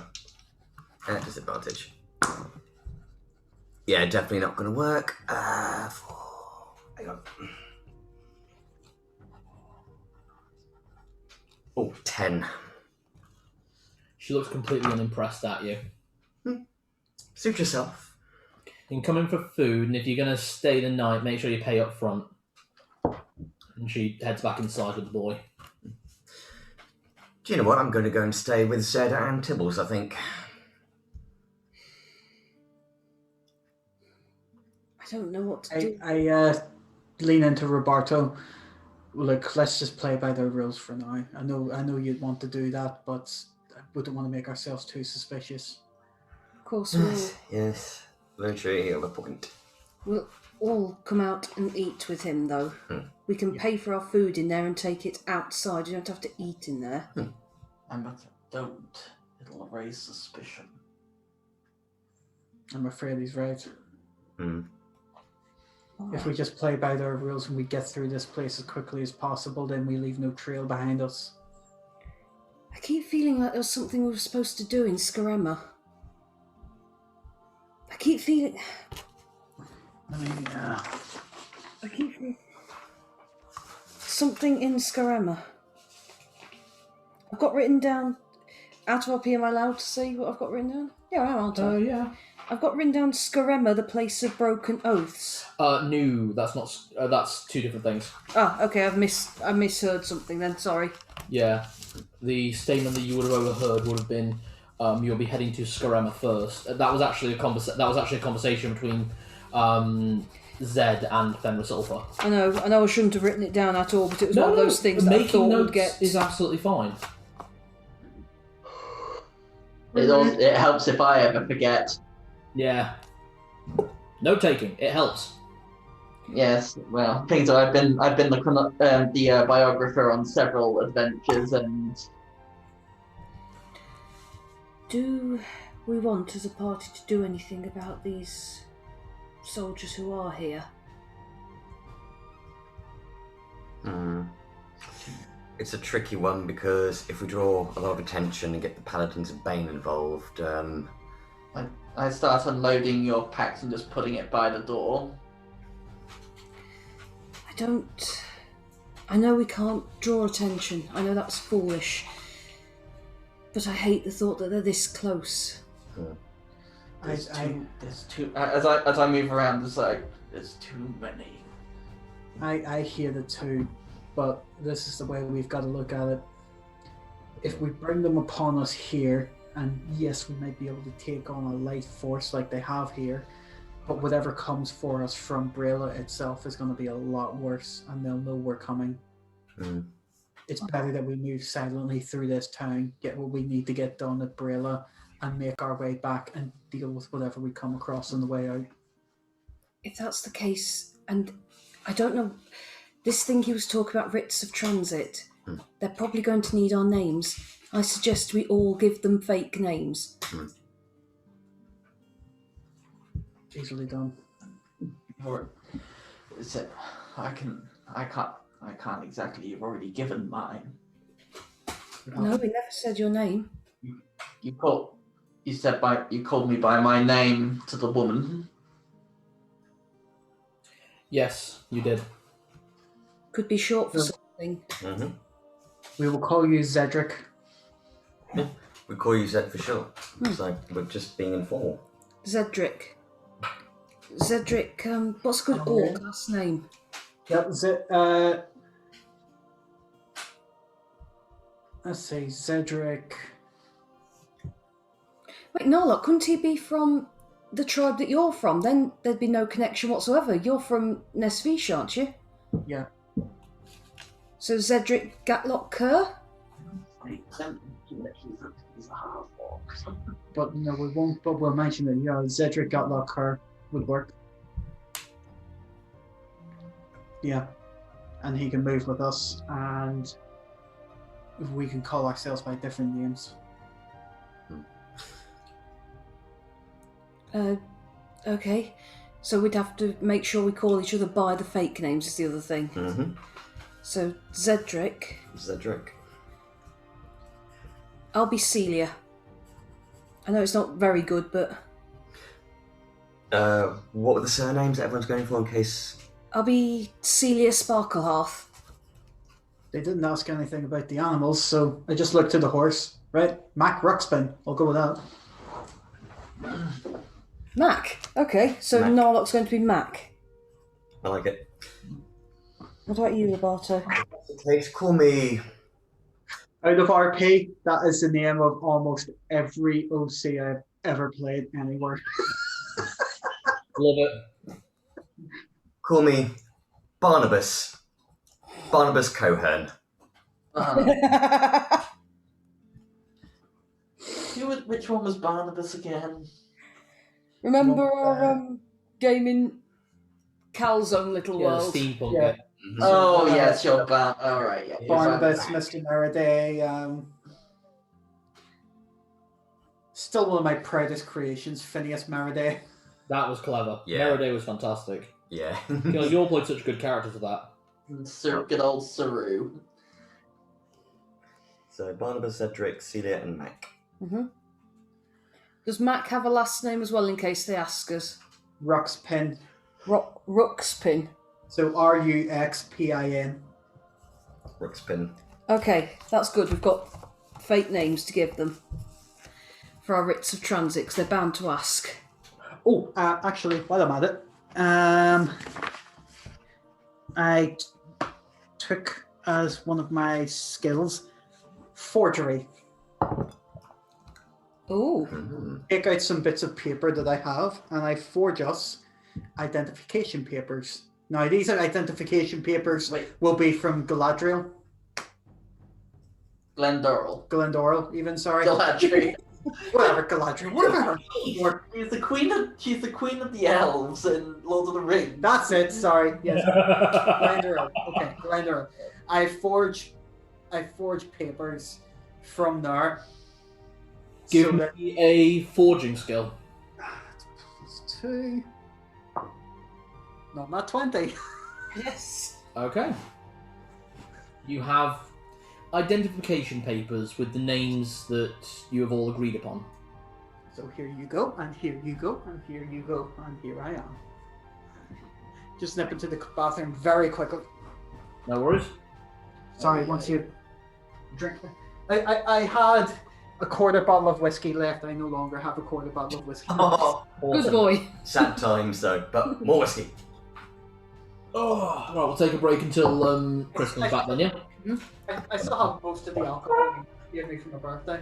At disadvantage. Yeah, definitely not going to work. Hang on. Oh, 10. She looks completely unimpressed at you. Suit yourself. You can come in for food, and if you're going to stay the night, make sure you pay up front. And she heads back inside with the boy. Do you know what? I'm going to go and stay with Zed and Tibbles, I think. I don't know what to do. I lean into Roberto. Look, let's just play by their rules for now. I know you'd want to do that, but I wouldn't want to make ourselves too suspicious. Of course, we'll Yes. Very true. You have a point. all come out and eat with him, though. We can pay for our food in there and take it outside. You don't have to eat in there. I'm not... Don't. It'll raise suspicion. I'm afraid he's right. Hmm. If we just play by their rules and we get through this place as quickly as possible, then we leave no trail behind us. I keep feeling like there was something we were supposed to do in Skarema. I keep feeling... I mean, yeah. I keep feeling... Something in Skarema. I've got written down... Out of RP, am I allowed to say what I've got written down? Yeah, I am, aren't I? Yeah. I've got written down Skarema, the place of broken oaths. No, that's not... that's two different things. Ah, okay, I misheard something then, sorry. Yeah. The statement that you would have overheard would have been, you'll be heading to Skarema first. That was actually a conversation between Zed and Fenris Ulfa. I know I shouldn't have written it down at all, but it was one of those things that I making thought notes would get... is absolutely fine. It helps if I ever forget. Yeah. Note taking, it helps. Yes, well, things are, I've been the biographer on several adventures, and Do we want as a party to do anything about these soldiers who are here? It's a tricky one because if we draw a lot of attention and get the Paladins of Bane involved, I start unloading your packs and just putting it by the door. I know we can't draw attention. I know that's foolish. But I hate the thought that they're this close. There's too. As I move around, there's too many. I hear the two, but this is the way we've got to look at it. If we bring them upon us here, and yes, we might be able to take on a light force like they have here, but whatever comes for us from Braila itself is going to be a lot worse, and they'll know we're coming. It's better that we move silently through this town, get what we need to get done at Braila, and make our way back and deal with whatever we come across on the way out. If that's the case, and I don't know, this thing he was talking about, writs of transit, they're probably going to need our names. I suggest we all give them fake names. Easily done. Or is it? I can't exactly. You've already given mine. No, we never said your name. You called me by my name to the woman. Yes, you did. Could be short for something. We will call you Zedric. we call you Zed for sure. It's like we're just being informal. Zedric, what's a good orc last name? Yep, let's say Zedric. Wait, Narlock, couldn't he be from the tribe that you're from? Then there'd be no connection whatsoever. You're from Nesvish, aren't you? Yeah. So Zedric Gatlock Kerr? He's a half orc. But no, we won't. But we'll mention that Zedric Gotlock her would work. Yeah, and he can move with us, and we can call ourselves by different names. Okay. So we'd have to make sure we call each other by the fake names is the other thing. Mm-hmm. So Zedric. Zedric. I'll be Celia. I know it's not very good, but... What were the surnames that everyone's going for in case... I'll be Celia Sparklehearth. They didn't ask anything about the animals, so I just looked to the horse. Right? Mac Ruxpin. I'll go with that. Mac. Okay, so Mac. Narlock's going to be Mac. I like it. What about you, Roberto? Okay, call me... Out of RP, that is the name of almost every OC I've ever played anywhere. Love it. Call me Barnabas. Barnabas Cohen. Which one was Barnabas again? Remember our gaming Calzone Little Yeah, World? steampunk. Yeah. Yeah. Oh, yes, your alright, yeah. Barnabas, Mr. Meriday, still one of my proudest creations, Phineas Meriday. That was clever. Yeah. Meriday was fantastic. Yeah. You all played such a good character for that. Good old Saru. So Barnabas, Cedric, Celia, and Mac. Mm-hmm. Does Mac have a last name as well in case they ask us? Ruxpin. Ruxpin. So Ruxpin. Ruxpin. Okay, that's good. We've got fake names to give them for our writs of transit, because they're bound to ask. Oh, actually, while I'm at it, I took as one of my skills forgery. Oh, Take out some bits of paper that I have, and I forge us identification papers. Now, these are identification papers. Will be from Glendorill. Glendorill, even, sorry. Galadriel. Whatever, Galadriel. Whatever. She's the queen of the elves in Lord of the Rings. That's it, sorry. Yes. Glendorill. Okay, Glendorill. I forge papers from there. Give so me that a forging skill. it's 2. Not 20. yes. Okay. You have identification papers with the names that you have all agreed upon. So here you go, and here you go, and here you go, and here I am. Just nip into the bathroom very quickly. No worries. Sorry, once you drink. I had a quarter bottle of whiskey left. I no longer have a quarter bottle of whiskey left. Oh, Good boy. sad times though, but more whiskey. Oh, right, we'll take a break until Chris comes back then, yeah? I still have most of the alcohol you gave me for my birthday.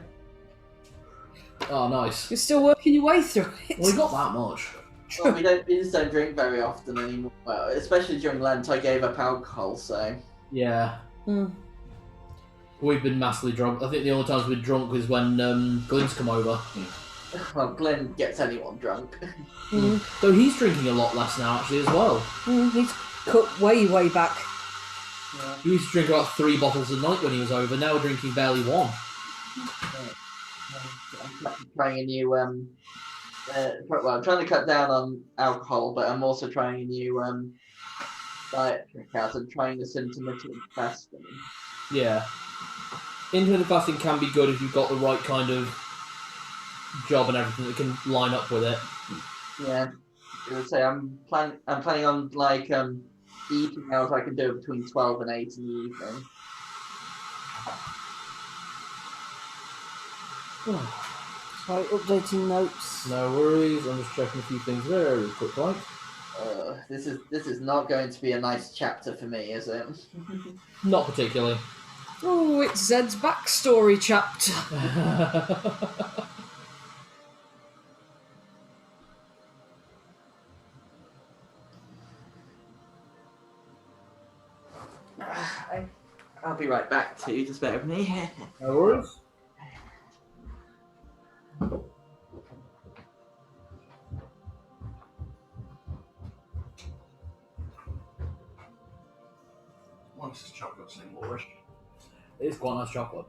Oh, nice. You're still working your way through it. Well, we got that much. Well, we just don't drink very often anymore. Well, especially during Lent, I gave up alcohol, so. Yeah. Mm. We've been massively drunk. I think the only times we've been drunk is when Glenn's come over. Well, Glenn gets anyone drunk. Mm. Though he's drinking a lot less now, actually, as well. He's cut way back. Yeah. He used to drink about 3 bottles a night when he was over. Now we're drinking barely 1. I'm trying a new, I'm trying to cut down on alcohol, but I'm also trying a new diet trick out. I'm trying this intermittent fasting. Yeah. Intermittent fasting can be good if you've got the right kind of job and everything that can line up with it. Yeah, I would say I'm planning on like eating hours I can do between 12 and 8 in the evening. Sorry, updating notes. No worries, I'm just checking a few things very quick, right? This is not going to be a nice chapter for me, is it? Not particularly. Oh, it's Zed's backstory chapter. I'll be right back too, just bear with me. No worries. say Moorish. It's quite nice chocolate.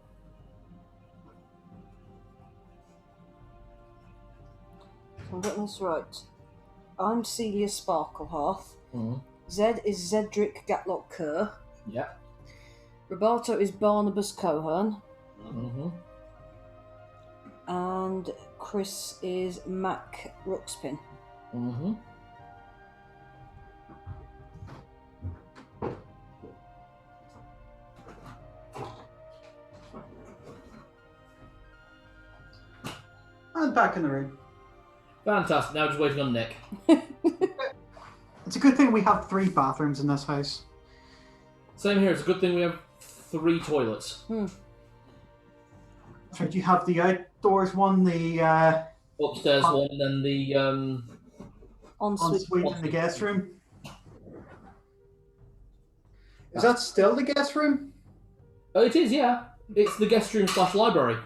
I'm getting this right. I'm Celia Sparklehearth. Mm-hmm. Zed is Zedric Gatlock Kerr. Yeah. Roberto is Barnabas Cohern. Mm-hmm. And Chris is Mac Ruxpin. Mm-hmm. And back in the room. Fantastic. Now just waiting on Nick. It's a good thing we have 3 bathrooms in this house. Same here. It's a good thing we have 3 toilets. So do you have the outdoors one, the Upstairs one, and then the ensuite in the guest room? Is that still the guest room? Oh, it is. Yeah, it's the guest room / library.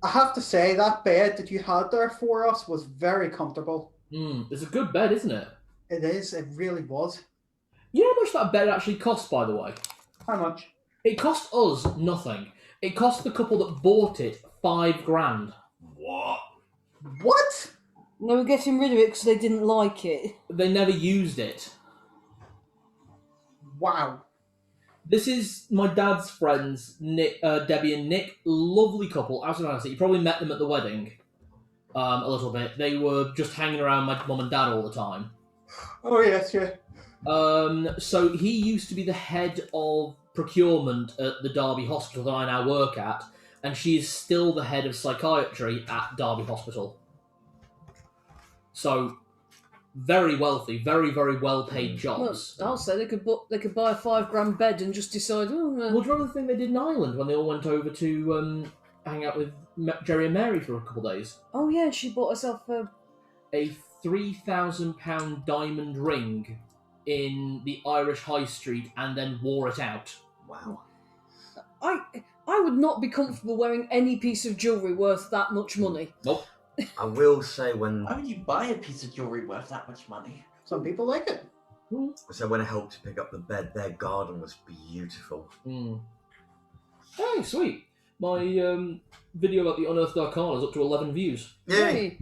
I have to say, that bed that you had there for us was very comfortable. It's a good bed, isn't it? It is, it really was. You know how much that bed actually cost, by the way? How much? It cost us nothing. It cost the couple that bought it $5,000. What? What? They were getting rid of it because they didn't like it. They never used it. Wow. This is my dad's friends, Nick, Debbie and Nick. Lovely couple. Absolutely fantastic. You probably met them at the wedding a little bit. They were just hanging around my mum and dad all the time. Oh, yes, yeah. So he used to be the head of procurement at the Derby Hospital that I now work at, and she is still the head of psychiatry at Derby Hospital. So, very wealthy, very, very well-paid jobs. Well, I'll say they could buy a $5,000 bed and just decide. Well, do you remember the thing they did in Ireland when they all went over to hang out with Jerry and Mary for a couple of days? Oh yeah, she bought herself a £3,000 diamond ring in the Irish High Street and then wore it out. Wow. I would not be comfortable wearing any piece of jewellery worth that much money. Nope. I will say when Why would you buy a piece of jewellery worth that much money? Some people like it. I helped to pick up the bed, their garden was beautiful. Hey, sweet. My video about the Unearthed Arcana is up to 11 views. Hey.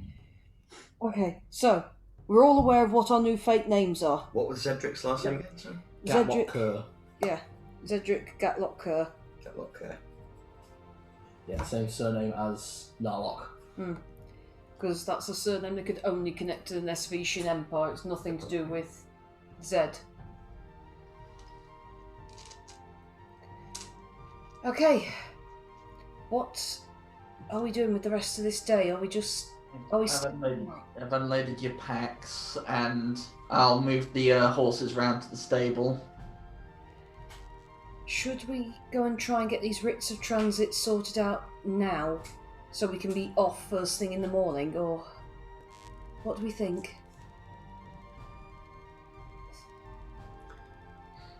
Okay, so we're all aware of what our new fake names are. What was Cedric's last name again, sir? Gatlock Kerr. Yeah, Zedric Gatlock Kerr. Okay. Yeah, same surname as Narlock. Because that's a surname that could only connect to the Nesvetian Empire. It's nothing to do with Zed. Okay. What are we doing with the rest of this day? Are we just... I've unloaded your packs, and I'll move the horses round to the stable. Should we go and try and get these writs of transit sorted out now, so we can be off first thing in the morning, or what do we think?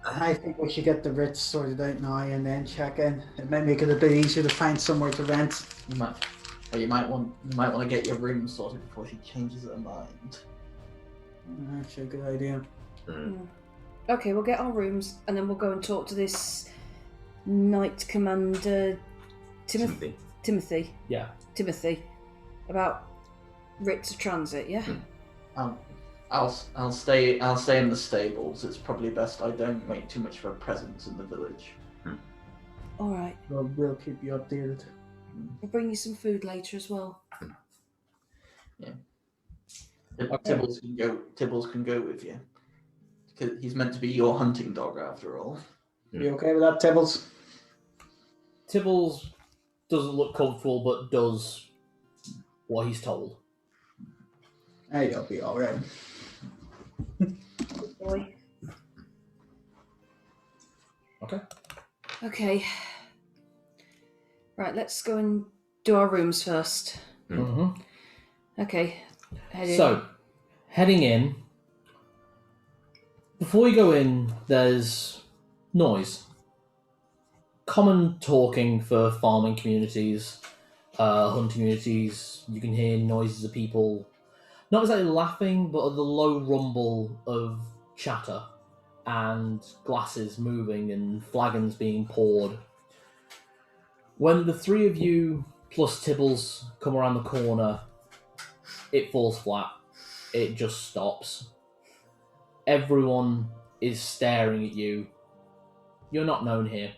I think we should get the writs sorted out now and then check in. It might make it a bit easier to find somewhere to rent. You might want to get your room sorted before she changes her mind. That's a good idea. Okay, we'll get our rooms, and then we'll go and talk to this Knight Commander Timothy. Yeah. Timothy, about writs of transit. Yeah. I'll stay in the stables. It's probably best I don't make too much of a presence in the village. All right. We'll keep you updated. We'll bring you some food later as well. Yeah. Okay. Tibbles can go with you. Because he's meant to be your hunting dog after all. You okay with that, Tibbles? Tibbles doesn't look comfortable, but does what he's told. Hey, you'll be alright. Good boy. Okay. Okay. Right, let's go and do our rooms first. Mm-hmm. Okay. So, heading in. Before we go in, there's noise. Common talking for farming communities, hunting communities. You can hear noises of people, not exactly laughing, but the low rumble of chatter. and glasses moving and flagons being poured. When the three of you plus Tibbles come around the corner, it falls flat. It just stops. Everyone is staring at you. You're not known here.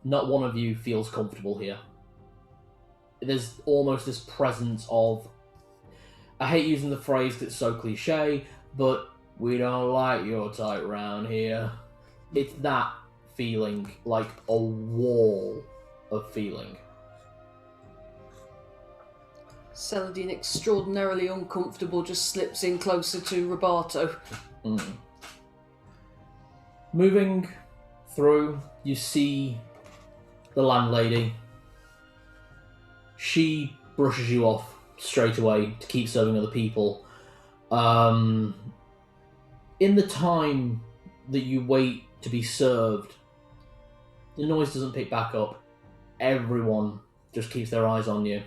Not one of you feels comfortable here. There's almost this presence of, I hate using the phrase because it's so cliche, but we don't like your type round here. It's that feeling, like a wall of feeling. Celadine, extraordinarily uncomfortable, just slips in closer to Roberto. Moving through, you see the landlady. She brushes you off straight away to keep serving other people. In the time that you wait to be served, the noise doesn't pick back up. Everyone just keeps their eyes on you.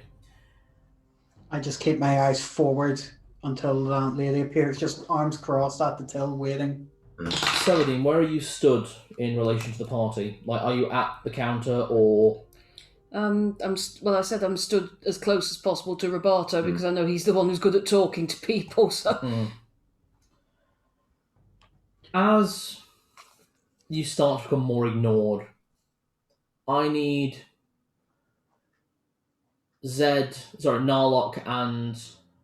I just keep my eyes forward until the lady appears, just arms crossed at the till, waiting. Celadine, where are you stood in relation to the party? Like, are you at the counter or? I said I'm stood as close as possible to Roberto because I know he's the one who's good at talking to people. So, as you start to become more ignored, I need Narlock and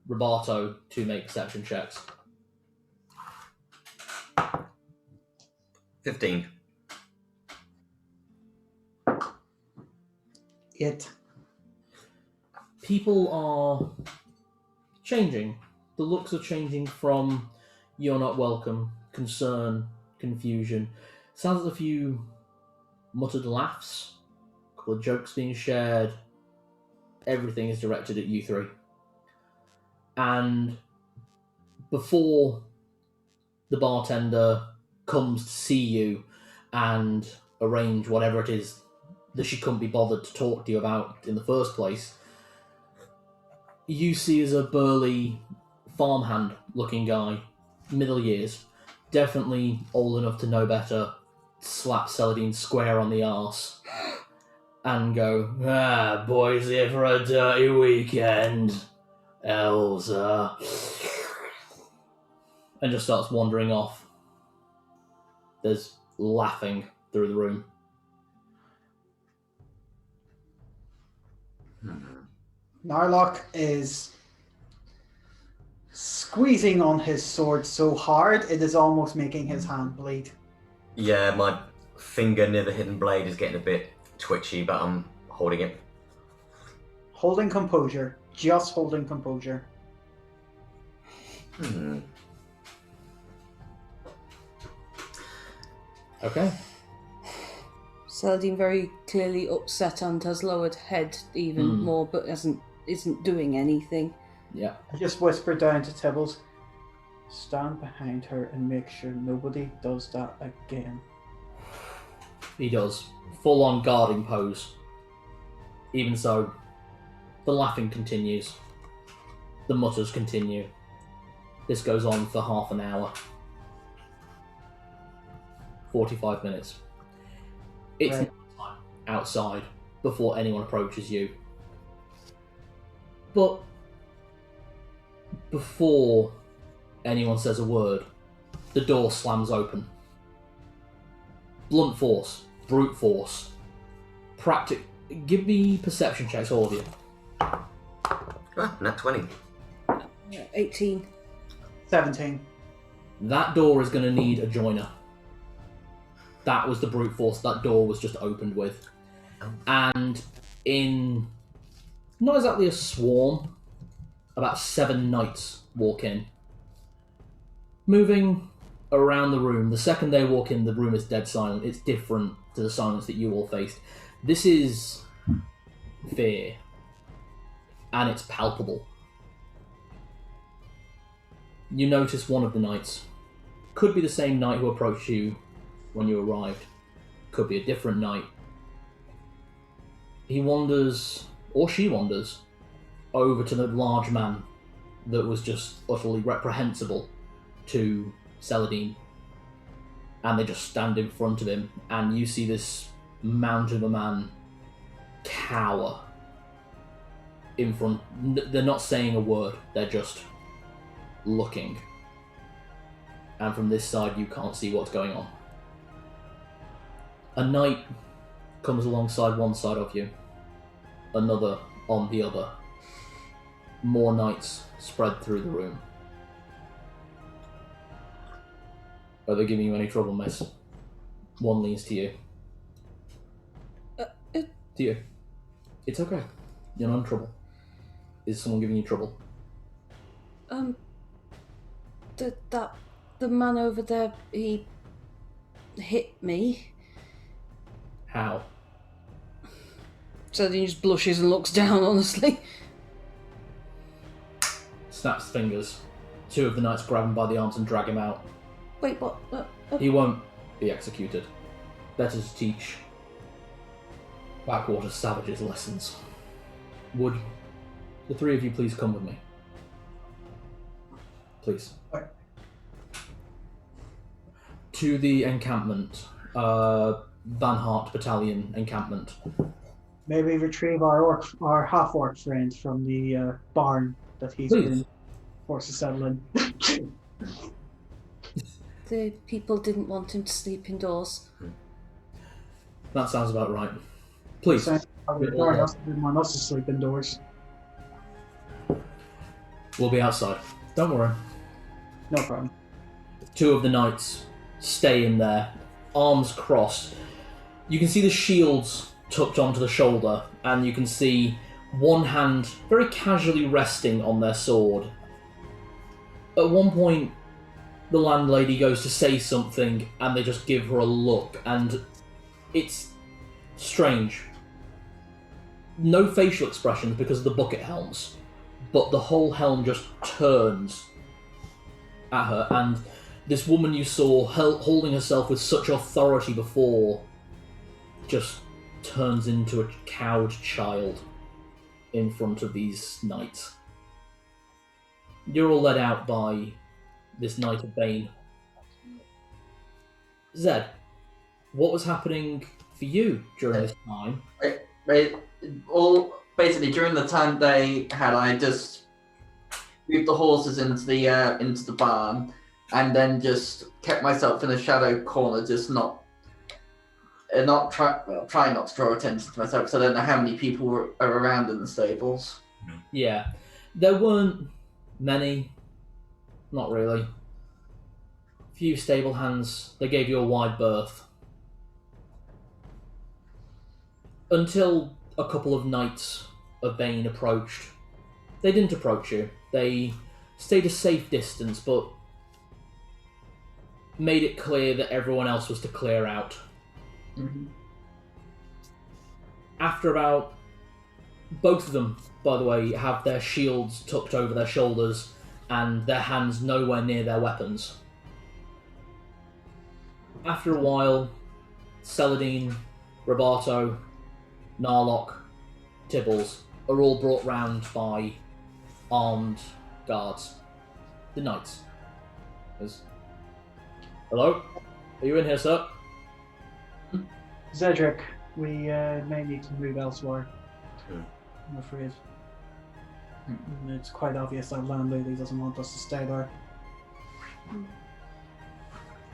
Roberto to make perception checks. 15. 8. People are changing. The looks are changing from you're not welcome, concern, confusion. Sounds like a few muttered laughs, a couple of jokes being shared. Everything is directed at you three. And before the bartender comes to see you and arrange whatever it is that she couldn't be bothered to talk to you about in the first place, you see as a burly farmhand looking guy, middle years, definitely old enough to know better, slap Celadine square on the arse and go, boys here for a dirty weekend, Elsa. And just starts wandering off. There's laughing through the room. Narlock is squeezing on his sword so hard it is almost making his hand bleed. Yeah, my finger near the hidden blade is getting a bit twitchy, but I'm holding it. Holding composure. Just holding composure. Okay. Celadine very clearly upset and has lowered head even more, but isn't doing anything. Yeah. I just whispered down to Tibbles, stand behind her and make sure nobody does that again. He does. Full on guarding pose. Even so, the laughing continues. The mutters continue. This goes on for half an hour. 45 minutes. It's Right. time outside before anyone approaches you. But before anyone says a word, the door slams open. Blunt force, brute force, give me perception checks, all of you. Nat 20. 18. 17. That door is going to need a joiner. That was the brute force that door was just opened with. And in not exactly a swarm, about 7 knights walk in. Moving around the room, the second they walk in, the room is dead silent. It's different to the silence that you all faced. This is fear. And it's palpable. You notice one of the knights. Could be the same knight who approached you when you arrived. Could be a different knight. He wanders, or she wanders, over to the large man that was just utterly reprehensible to Celadine and they just stand in front of him, and you see this mountain of a man cower in front. They're not saying a word, they're just looking. And from this side, you can't see what's going on. A knight comes alongside one side of you, another on the other. More knights spread through the room. Are they giving you any trouble, miss? One leans to you. To you. It's okay. You're not in trouble. Is someone giving you trouble? The man over there, he hit me. How? So then he just blushes and looks down, honestly. Snaps fingers. Two of the knights grab him by the arms and drag him out. Wait, what? He won't be executed. Better to teach backwater savages lessons. Would the three of you please come with me? Please. Right. To the encampment. Van Hart Battalion encampment. May we retrieve our half-orc friend from the barn that he's Please. been forced to settle in. The people didn't want him to sleep indoors. That sounds about right. Please. Didn't want us to sleep indoors. We'll be outside. Don't worry. No problem. Two of the knights stay in there, arms crossed. You can see the shields tucked onto the shoulder, and you can see one hand very casually resting on their sword. At one point, the landlady goes to say something, and they just give her a look, and it's strange. No facial expressions because of the bucket helms, but the whole helm just turns at her, and this woman you saw holding herself with such authority before just turns into a cowed child in front of these knights. You're all led out by this Knight of Bane. Zed, what was happening for you during this time? Basically during the time they had, I just moved the horses into the barn, and then just kept myself in a shadow corner, just trying not to draw attention to myself, because I don't know how many people are around in the stables. Yeah, there weren't many, not really. Few stable hands. They gave you a wide berth. Until a couple of knights of Bane approached. They didn't approach you. They stayed a safe distance, but made it clear that everyone else was to clear out. Mm-hmm. After about... Both of them, by the way, have their shields tucked over their shoulders and their hands nowhere near their weapons. After a while, Celadine, Roberto, Narlock, Tibbles are all brought round by armed guards. The knights. Hello? Are you in here, sir? Zedric, we may need to move elsewhere. I'm afraid. It's quite obvious that landlady doesn't want us to stay there.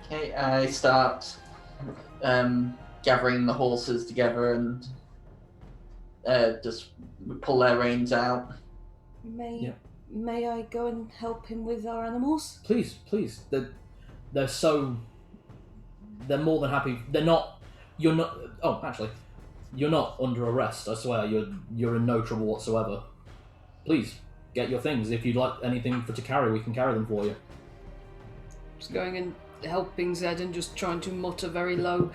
Okay, I start gathering the horses together and just pull their reins out. May I go and help him with our animals? Please. They're more than happy. You're not under arrest, I swear. You're in no trouble whatsoever. Please, get your things. If you'd like anything to carry, we can carry them for you. Just going and helping Zed and just trying to mutter very low.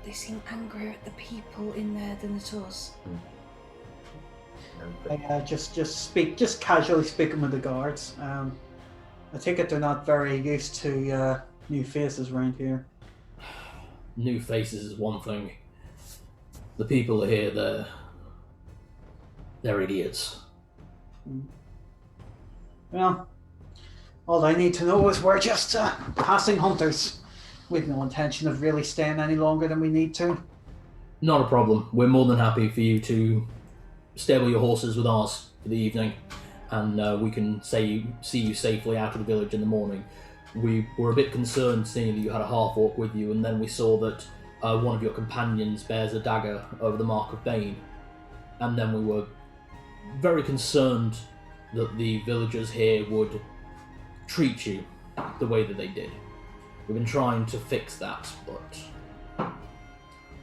They seem angrier at the people in there than at us. I just casually speaking with the guards. I take it they're not very used to new faces around here. New faces is one thing. The people here, they're idiots. Well, All I need to know is we're just passing hunters. We've no intention of really staying any longer than we need to. Not a problem. We're more than happy for you to stable your horses with ours for the evening, and we can see you safely out of the village in the morning. We were a bit concerned seeing that you had a half-orc with you, and then we saw that one of your companions bears a dagger over the mark of Bane, and then we were very concerned that the villagers here would treat you the way that they did. We've been trying to fix that, but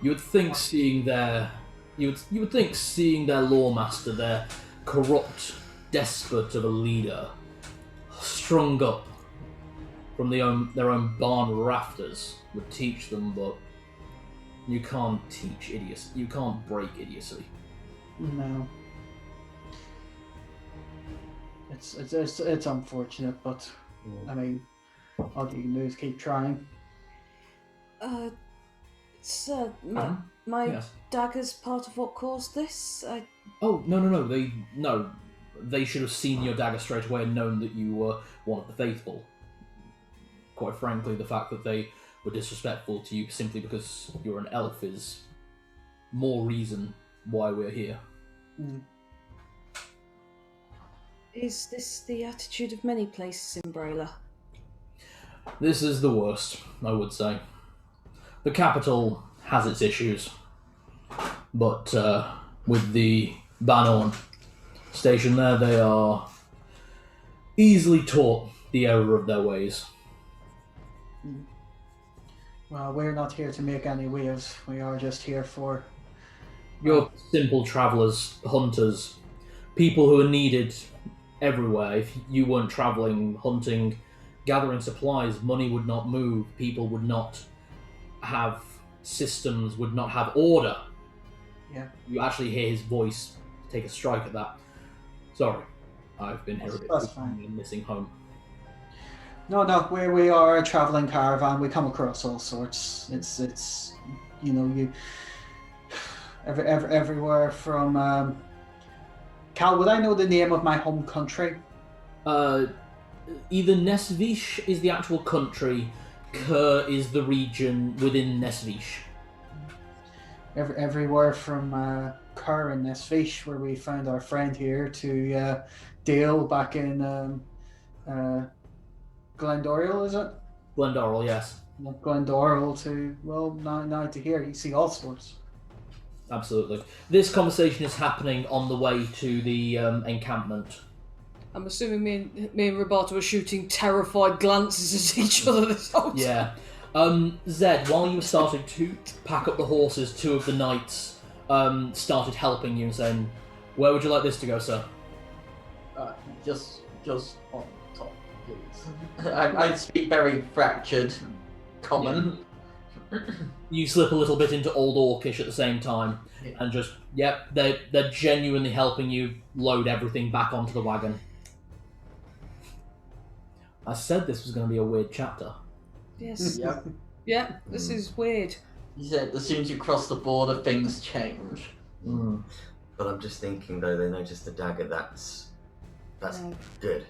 you would think seeing their lawmaster, their corrupt despot of a leader, strung up from their own barn rafters, would teach them, but you can't teach idiocy. You can't break idiocy. No. It's unfortunate, but I mean, all you can do is keep trying. Sir, my Yes. dagger's part of what caused this? Oh, no. They should have seen your dagger straight away and known that you were one of the faithful. Quite frankly, the fact that they were disrespectful to you simply because you're an elf is more reason why we're here. Is this the attitude of many places in Braila? This is the worst, I would say. The capital has its issues, but with the Banorn station there, they are easily taught the error of their ways. Well, we're not here to make any waves. We are just here for... You're simple travellers, hunters, people who are needed everywhere. If you weren't travelling, hunting, gathering supplies, money would not move, people would not have systems, would not have order. Yeah. You actually hear his voice take a strike at that. Sorry, I've been here a bit That's too long fine. and missing home. No, we are a travelling caravan. We come across all sorts. It's everywhere from Cal, would I know the name of my home country? Either Nesvish is the actual country, Kur is the region within Nesvish. Everywhere from Kerr and Nesfish, where we found our friend here, to Dale back in Glendorill, is it? Glendorill, yes. Glendorill to, well, now to here. You see all sorts. Absolutely. This conversation is happening on the way to the encampment. I'm assuming me and Roberto were shooting terrified glances at each other this whole time. Yeah. Zed, while you were starting to pack up the horses, two of the knights started helping you and saying, "Where would you like this to go, sir?" Just on top, please. I speak very fractured common. You slip a little bit into Old Orcish at the same time, and just, they're genuinely helping you load everything back onto the wagon. I said this was going to be a weird chapter. Yes. Yep. Yeah, this is weird. You said as soon as you cross the border, things change. But I'm just thinking, though, they noticed the dagger. That's No, good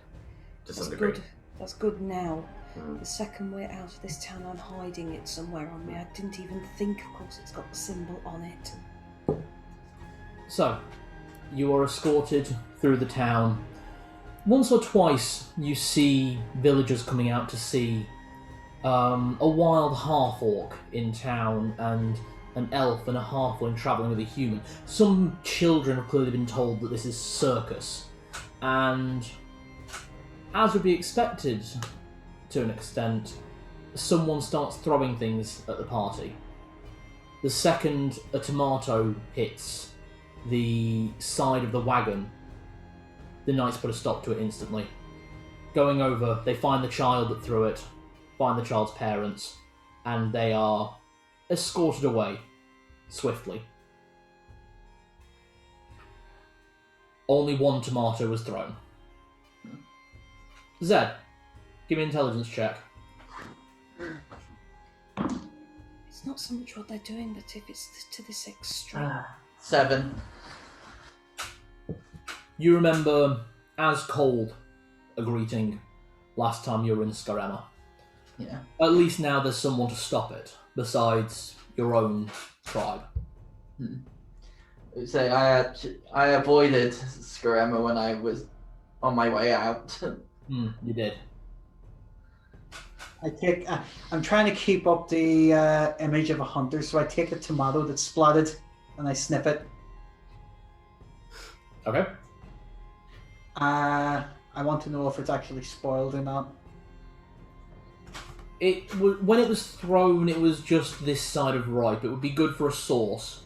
to some that's degree. good. That's good now. The second we're out of this town, I'm hiding it somewhere on me. I didn't even think, of course, it's got the symbol on it. So, you are escorted through the town. Once or twice, you see villagers coming out to see a wild half-orc in town and an elf and a halfling travelling with a human. Some children have clearly been told that this is circus. And as would be expected to an extent, someone starts throwing things at the party. The second a tomato hits the side of the wagon, the knights put a stop to it instantly. Going over, they find the child that threw it, find the child's parents, and they are escorted away swiftly. Only one tomato was thrown. Zed, give me an intelligence check. It's not so much what they're doing, but if it's to this extreme. 7. You remember, as cold a greeting last time you were in Skarema. Yeah. At least now there's someone to stop it, besides your own tribe. Say I avoided Skarema when I was on my way out. You did. I'm trying to keep up the image of a hunter, so I take a tomato that's splatted and I snip it. Okay. I want to know if it's actually spoiled or not. When it was thrown, it was just this side of ripe. It would be good for a sauce.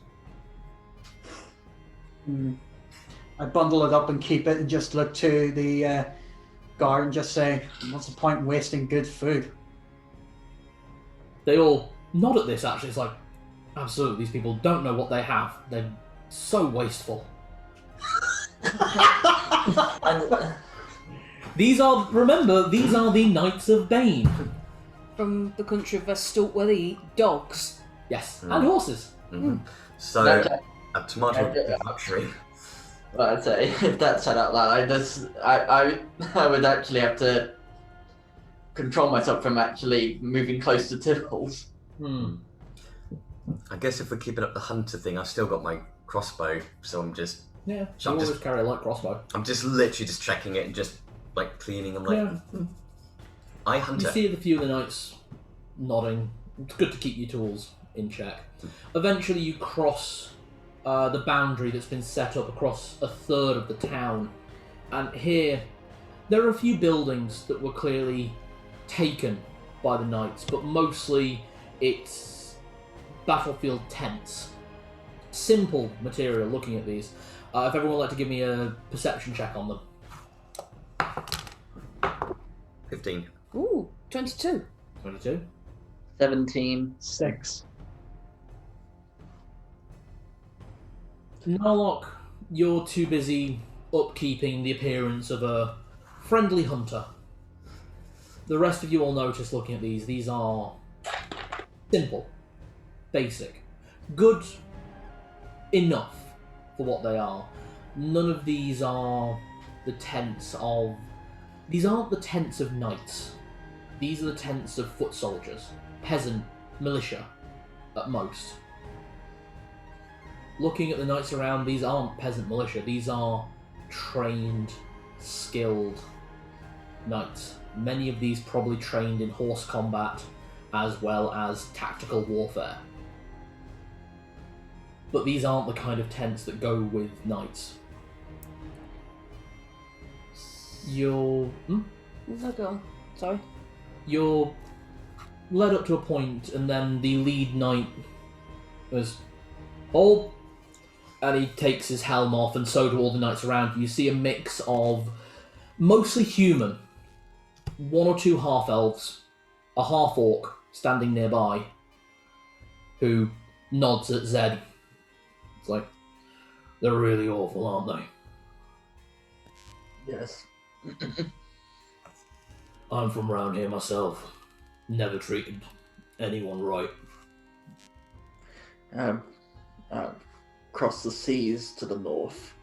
I bundle it up and keep it and just look to the guard and just say, what's the point in wasting good food? They all nod at this, actually. It's like, absolutely, these people don't know what they have. They're so wasteful. These are the Knights of Bane. From the country of Vestalk, where they eat dogs. Yes, and horses. So, a tomato luxury. Well, I'd say if that's said out loud, I would actually have to control myself from actually moving close to Tipples. I guess if we're keeping up the hunter thing, I've still got my crossbow, so I'm just... Yeah, So you I'm always just- carry a light crossbow. I'm just literally just checking it and just, like, cleaning. I'm like, I hunt You it. see a few of the knights nodding. It's good to keep your tools in check. Eventually you cross the boundary that's been set up across a third of the town. And here, there are a few buildings that were clearly taken by the knights, but mostly it's battlefield tents. Simple material looking at these. If everyone would like to give me a perception check on them. 15. Ooh, 22. 22. 17. 6. Narlock, you're too busy upkeeping the appearance of a friendly hunter. The rest of you all notice looking at these are simple, basic, good enough for what they are. None of these are the tents of... These aren't the tents of knights. These are the tents of foot soldiers, peasant, militia, at most. Looking at the knights around, these aren't peasant militia. These are trained, skilled knights. Many of these probably trained in horse combat as well as tactical warfare. But these aren't the kind of tents that go with knights. You're... No, go on. Sorry. You're led up to a point, and then the lead knight goes, "Hold!" And he takes his helm off, and so do all the knights around you. You see a mix of mostly human, one or two half-elves, a half-orc standing nearby, who nods at Zed. It's like, they're really awful, aren't they? Yes. I'm from round here myself. Never treated anyone right. Across the seas to the north.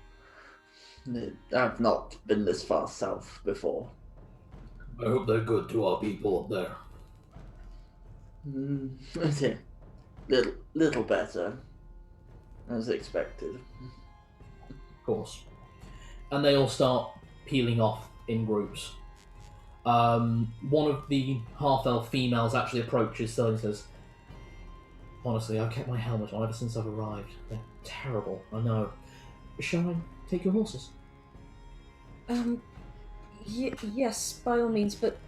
I've not been this far south before. I hope they're good to our people up there. Little better, as expected. Of course. And they all start peeling off in groups. One of the half-elf females actually approaches Sully and says, "Honestly, I've kept my helmet on ever since I've arrived. They're terrible, I know. Shall I take your horses?" Yes, by all means, but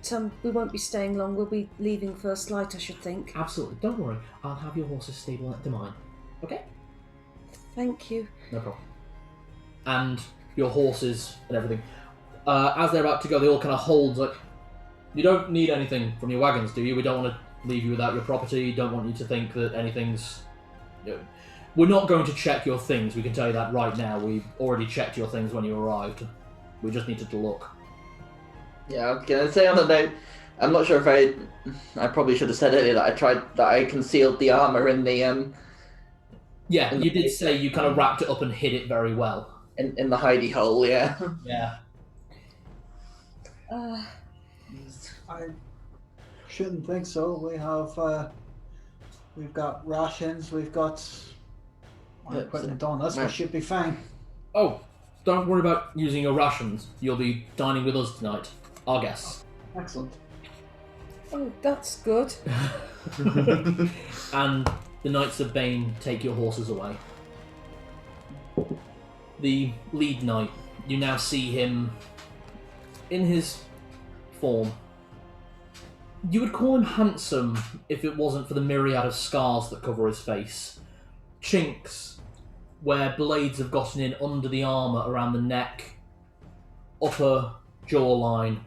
we won't be staying long. We'll be leaving first light, I should think. Absolutely, don't worry. I'll have your horses stable at mine. Okay? Thank you. No problem. And your horses and everything. As they're about to go, they all kind of hold, like, you don't need anything from your wagons, do you? We don't want to leave you without your property. Don't want you to think that anything's... We're not going to check your things, we can tell you that right now. We've already checked your things when you arrived. We just needed to look. Yeah, I was gonna say on a note, I'm not sure if I probably should have said earlier that I concealed the armor in the Yeah, you did say you kind of wrapped it up and hid it very well. in the hidey hole, yeah. Yeah. I shouldn't think so. We've got rations. We've got equipment on us. We should be fine. Oh, don't worry about using your rations. You'll be dining with us tonight. Our guests. Excellent. Oh, that's good. And the Knights of Bane take your horses away. The lead knight, you now see him in his form. You would call him handsome if it wasn't for the myriad of scars that cover his face. Chinks where blades have gotten in under the armour around the neck, upper jawline,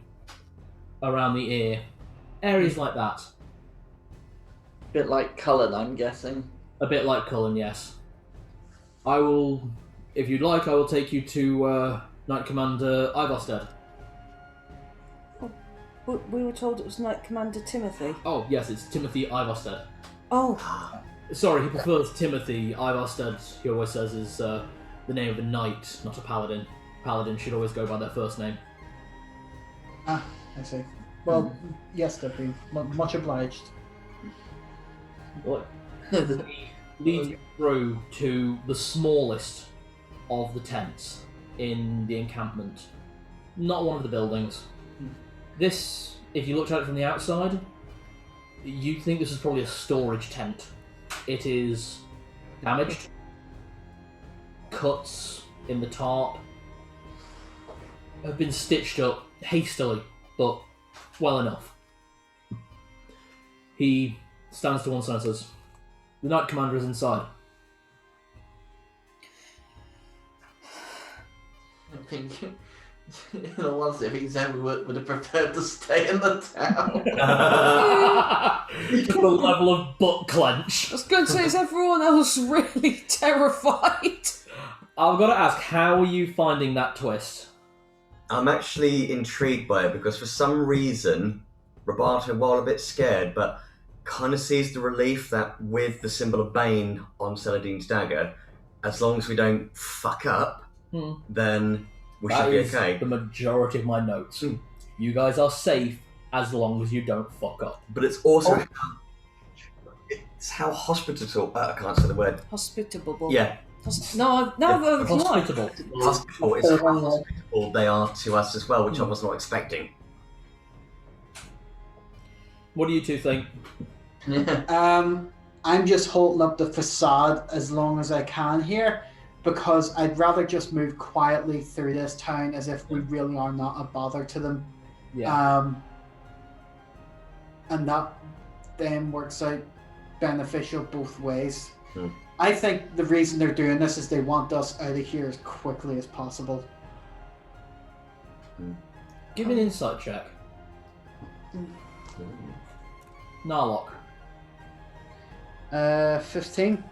around the ear. Areas like that. Bit like Cullen, I'm guessing. A bit like Cullen, yes. I will, if you'd like, I will take you to Knight Commander Ivarstead. But we were told it was Knight Commander Timothy. Oh, yes, it's Timothy Ivarstead. Oh, Sorry, he prefers Timothy. Ivarstead, he always says, is the name of a knight, not a paladin. Paladin should always go by their first name. Ah, I see. Well, yes, Deputy. Much obliged. What? Leads you through to the smallest of the tents in the encampment. Not one of the buildings. This, if you looked at it from the outside, you'd think this is probably a storage tent. It is damaged, cuts in the tarp, have been stitched up hastily, but well enough. He stands to one side and says, "The Knight Commander is inside." I think, in all honesty, I think Zen would have preferred to stay in the town. The level of butt clench. I was going to say, is everyone else really terrified? I've got to ask, how are you finding that twist? I'm actually intrigued by it because for some reason, Roberto, while a bit scared, but kind of sees the relief that with the symbol of Bane on Saladin's dagger, as long as we don't fuck up, then we should be okay. The majority of my notes. You guys are safe as long as you don't fuck up. But it's also it's how hospitable. I can't say the word. Hospitable. Yeah. No, Hospitable. Hospitable is how hospitable they are to us as well, which I was not expecting. What do you two think? I'm just holding up the facade as long as I can here, because I'd rather just move quietly through this town as if we really are not a bother to them. Yeah. And that then works out beneficial both ways. I think the reason they're doing this is they want us out of here as quickly as possible. Give me an insight check. Narlock. 15.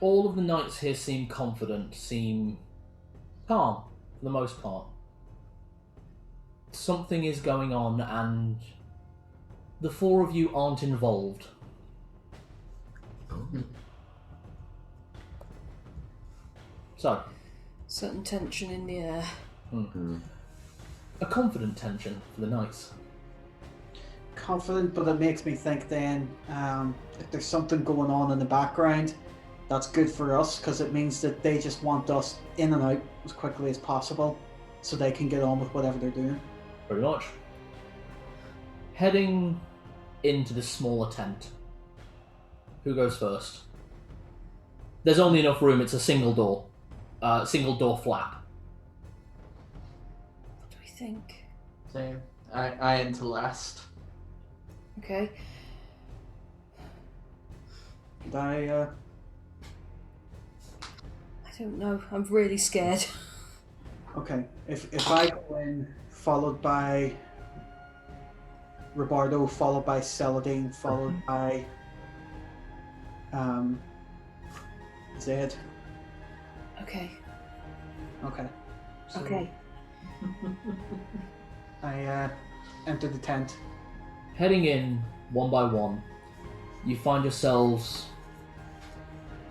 All of the knights here seem confident, seem calm, for the most part. Something is going on, and the four of you aren't involved. So, certain tension in the air. A confident tension for the knights. Confident, but it makes me think then if there's something going on in the background, that's good for us because it means that they just want us in and out as quickly as possible so they can get on with whatever they're doing. Pretty much. Heading into the smaller tent. Who goes first? There's only enough room, it's a single door flap. What do we think? So, I enter last. Okay. I don't know. I'm really scared. Okay. If I go in, followed by Robardo, followed by Saladin, followed by Zed. Okay. Okay. So Okay. I enter the tent. Heading in one by one, you find yourselves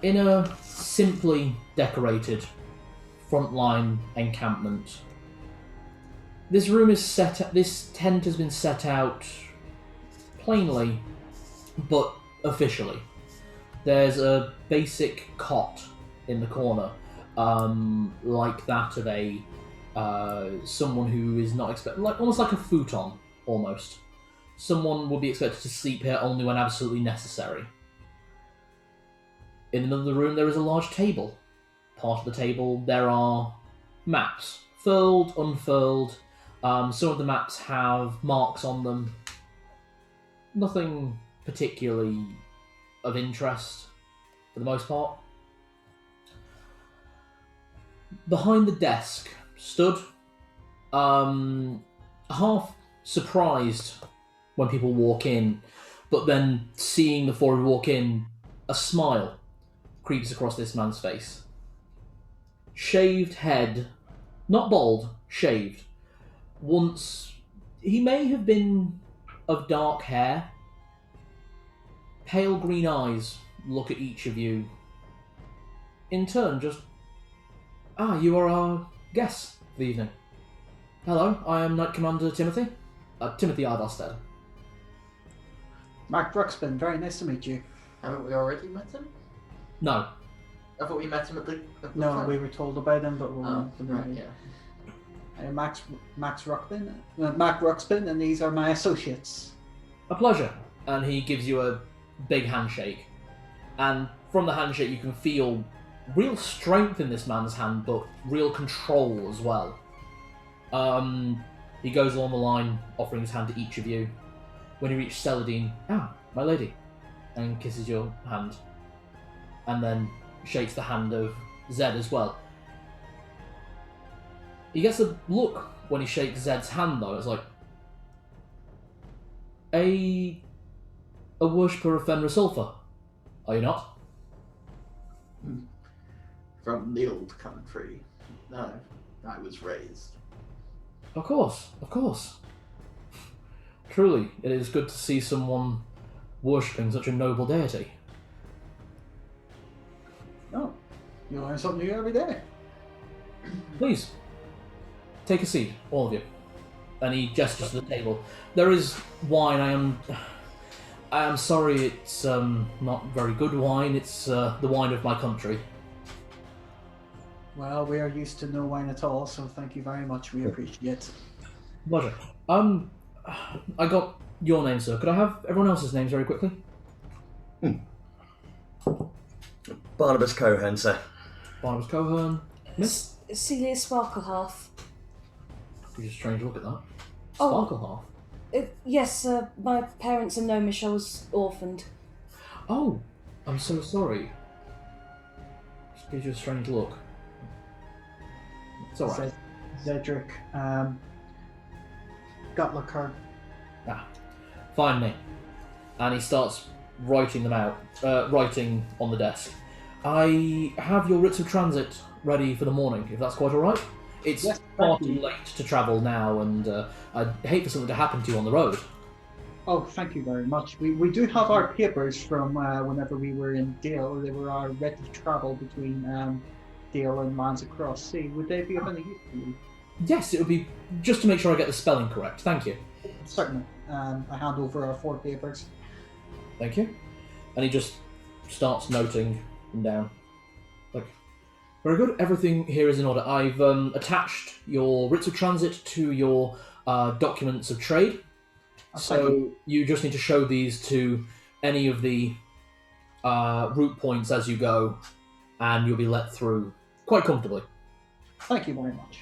in a simply decorated frontline encampment. This room is this tent has been set out plainly, but officially. There's a basic cot in the corner, like that of a someone who is not expected, almost like a futon, almost. Someone would be expected to sleep here only when absolutely necessary. In the middle of the room, there is a large table. Part of the table, there are maps, furled, unfurled. Some of the maps have marks on them. Nothing particularly of interest, for the most part. Behind the desk stood, half surprised when people walk in, but then seeing the four walk in, a smile creeps across this man's face. Shaved head, not bald, shaved. Once, he may have been of dark hair. Pale green eyes look at each of you. In turn, just, you are our guests for the evening. Hello, I am Knight Commander Timothy. Timothy Ardosted. Mark Bruxpin, very nice to meet you. Haven't we already met him? No. I thought we met him at the No, front. we were told about him, but we Oh, weren't right, familiar. yeah. Max Ruxpin, Mac Ruxpin, and these are my associates. A pleasure. And he gives you a big handshake. And from the handshake you can feel real strength in this man's hand, but real control as well. He goes along the line, offering his hand to each of you. When he reaches Celadine, my lady, and kisses your hand. And then shakes the hand of Zed as well. He gets a look when he shakes Zed's hand, though. It's like, a worshipper of Fenrir Sulfur, are you not? From the old country. No, I was raised. Of course, of course. Truly, it is good to see someone worshipping such a noble deity. Oh, you learn something new every day. Please, take a seat, all of you. And he gestures to the table. There is wine. I am sorry, it's not very good wine. It's the wine of my country. Well, we are used to no wine at all, so thank you very much. We appreciate it. Pleasure. I got your name, sir. Could I have everyone else's names very quickly? Barnabas Cohen, sir. Barnabas Cohen. Miss? Celia Sparklehearth. You just strange look at that. Oh. Sparklehearth. Yes, my parents are gnomish. I was orphaned. Oh, I'm so sorry. Just gives you a strange look. It's alright. Zedric, Gutlicker. Find me. And he starts writing them out. Writing on the desk. I have your writs of transit ready for the morning, if that's quite alright. It's Yes, far thank too you. late to travel now, and I'd hate for something to happen to you on the road. Oh, thank you very much. We do have our papers from whenever we were in Dale. They were our right to travel between Dale and lands across sea. Would they be of any use to you? Yes, it would be just to make sure I get the spelling correct. Thank you. Certainly. I hand over our 4 papers. Thank you. And he just starts noting them down. Like, very good. Everything here is in order. I've attached your writs of transit to your documents of trade. So you just need to show these to any of the route points as you go, and you'll be let through quite comfortably. Thank you very much.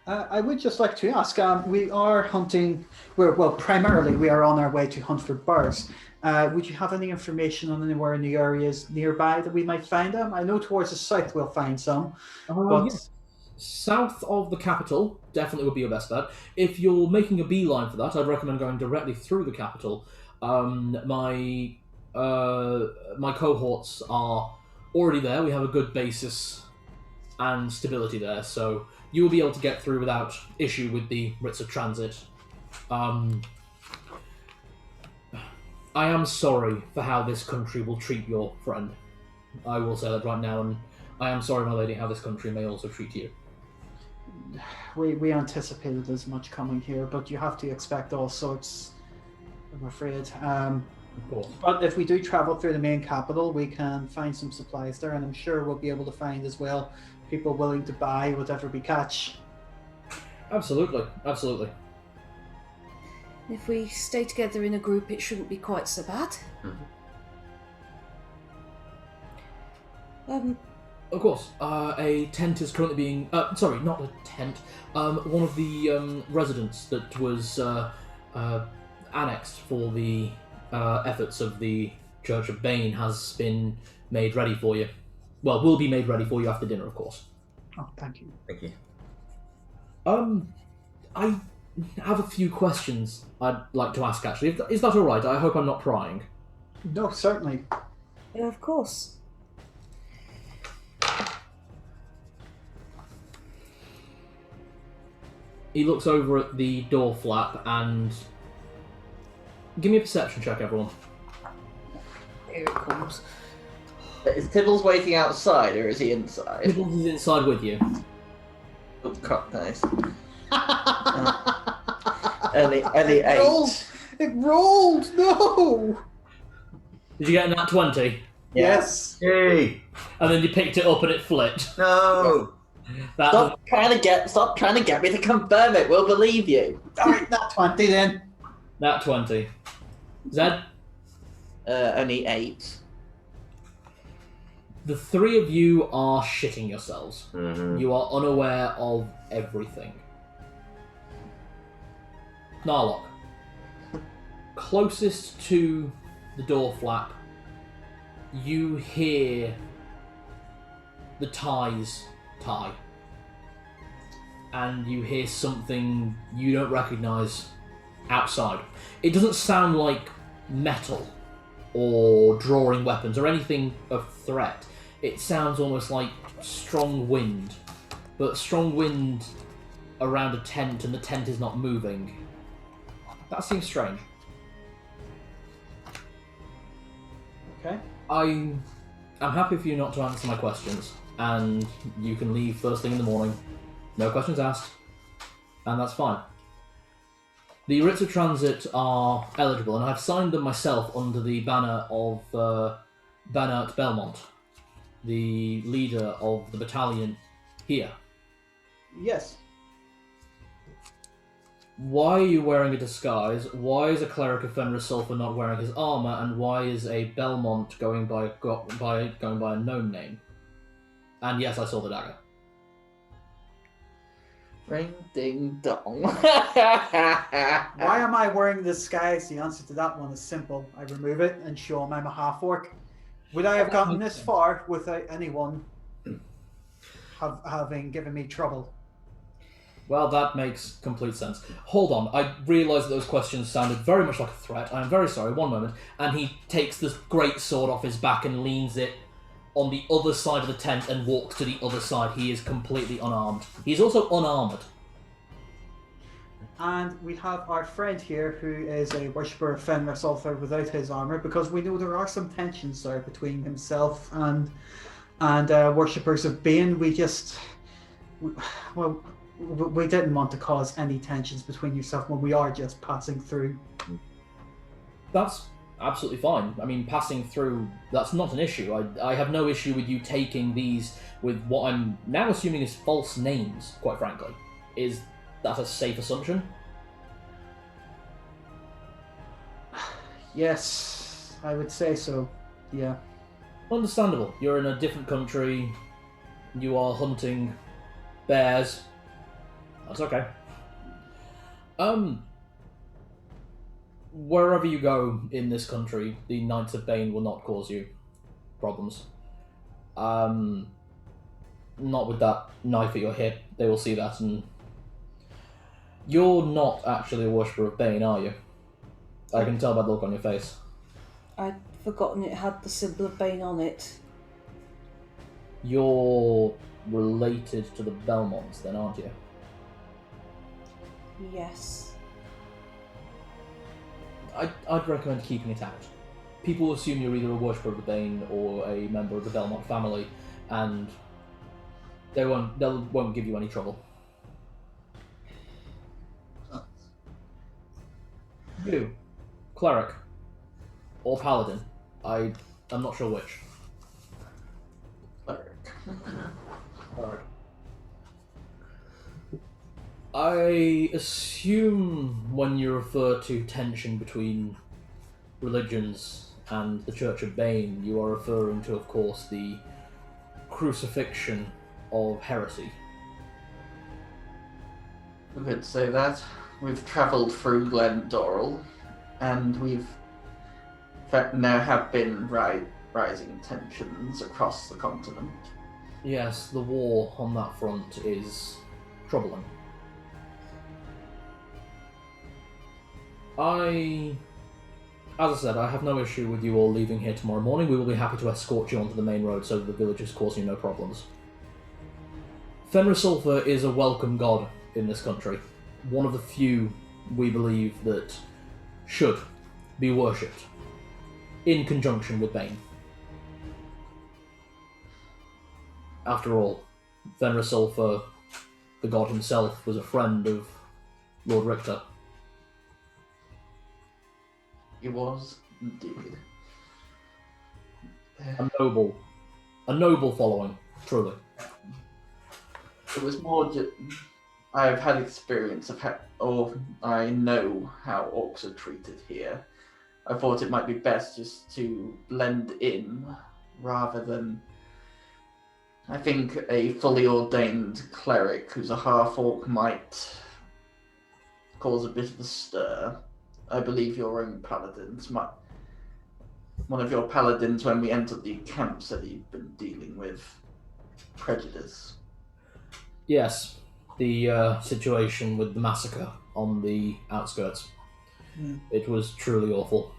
I would just like to ask, we are hunting, primarily we are on our way to hunt for birds. Would you have any information on anywhere in the areas nearby that we might find them? I know towards the south we'll find some, but... Yes. South of the capital definitely would be your best bet. If you're making a beeline for that, I'd recommend going directly through the capital. My cohorts are already there. We have a good basis and stability there, so you will be able to get through without issue with the writs of transit. I am sorry for how this country will treat your friend. I will say that right now, and I am sorry, my lady, how this country may also treat you. We anticipated as much coming here, but you have to expect all sorts, I'm afraid. Of course. But if we do travel through the main capital, we can find some supplies there, and I'm sure we'll be able to find as well people willing to buy whatever we catch. Absolutely, absolutely. If we stay together in a group, it shouldn't be quite so bad. Of course, a tent is currently being... sorry, not a tent. One of the residents that was annexed for the efforts of the Church of Bane has been made ready for you. Well, will be made ready for you after dinner, of course. Oh, thank you. Thank you. I have a few questions I'd like to ask, actually. Is that alright? I hope I'm not prying. No, certainly. Yeah, of course. He looks over at the door flap and... Give me a perception check, everyone. Here it comes. Is Tibbles waiting outside or is he inside? Tibbles is inside with you. Oh, crap, nice. Early 8. Rolled! It rolled! No! Did you get a nat 20? Yes. Yay! And then you picked it up and it flipped. No! That Stop trying to get me to confirm it. We'll believe you. Alright, not 20 then. Nat 20. Zed? Only 8. The three of you are shitting yourselves. Mm-hmm. You are unaware of everything. Narlock. Closest to the door flap, you hear the ties tie. And you hear something you don't recognise outside. It doesn't sound like metal or drawing weapons or anything of threat. It sounds almost like strong wind, but strong wind around a tent and the tent is not moving. That seems strange. Okay. I'm happy for you not to answer my questions, and you can leave first thing in the morning. No questions asked, and that's fine. The writs of transit are eligible, and I've signed them myself under the banner of Bernard Belmont, the leader of the battalion here. Yes. Why are you wearing a disguise? Why is a cleric of Fenris Sulfur not wearing his armor? And why is a Belmont going by a known name? And yes, I saw the dagger. Ring ding dong. Why am I wearing this disguise? The answer to that one is simple. I remove it and show him I'm a half-orc. Would I have gotten this far without anyone having given me trouble? Well, that makes complete sense. Hold on, I realised that those questions sounded very much like a threat. I am very sorry, one moment. And he takes this great sword off his back and leans it on the other side of the tent and walks to the other side. He is completely unarmed. He's also unarmoured. And we have our friend here who is a worshipper of Fenris Sulfur without his armour, because we know there are some tensions there between himself and worshippers of Bane. We didn't want to cause any tensions between yourself when we are just passing through. That's absolutely fine. I mean, passing through, that's not an issue. I have no issue with you taking these with what I'm now assuming is false names, quite frankly. Is that a safe assumption? Yes, I would say so. Yeah. Understandable. You're in a different country. You are hunting bears. That's okay. Wherever you go in this country, the Knights of Bane will not cause you problems. Not with that knife at your hip. They will see that, and you're not actually a worshipper of Bane, are you? I can tell by the look on your face. I'd forgotten it had the symbol of Bane on it. You're related to the Belmonts, then, aren't you? Yes. I'd recommend keeping it out. People assume you're either a worshipper of the Bane or a member of the Belmont family, and they won't give you any trouble. You, cleric, or paladin? I'm not sure which. Cleric. Cleric. I assume when you refer to tension between religions and the Church of Bane, you are referring to, of course, the crucifixion of heresy. We could say that. We've travelled through Glendorill, and we've now have been rising tensions across the continent. Yes, the war on that front is troubling. As I said, I have no issue with you all leaving here tomorrow morning. We will be happy to escort you onto the main road so that the villagers cause you no problems. Fenris Sulfur is a welcome god in this country. One of the few, we believe, that should be worshipped in conjunction with Bane. After all, Fenris Sulfur, the god himself, was a friend of Lord Richter. He was indeed. A noble following, truly. It was more I've had experience of I know how orcs are treated here. I thought it might be best just to blend in rather than. I think a fully ordained cleric who's a half-orc might cause a bit of a stir. I believe your own paladins one of your paladins, when we entered the camp, said he'd been dealing with prejudice. Yes, the situation with the massacre on the outskirts. It was truly awful.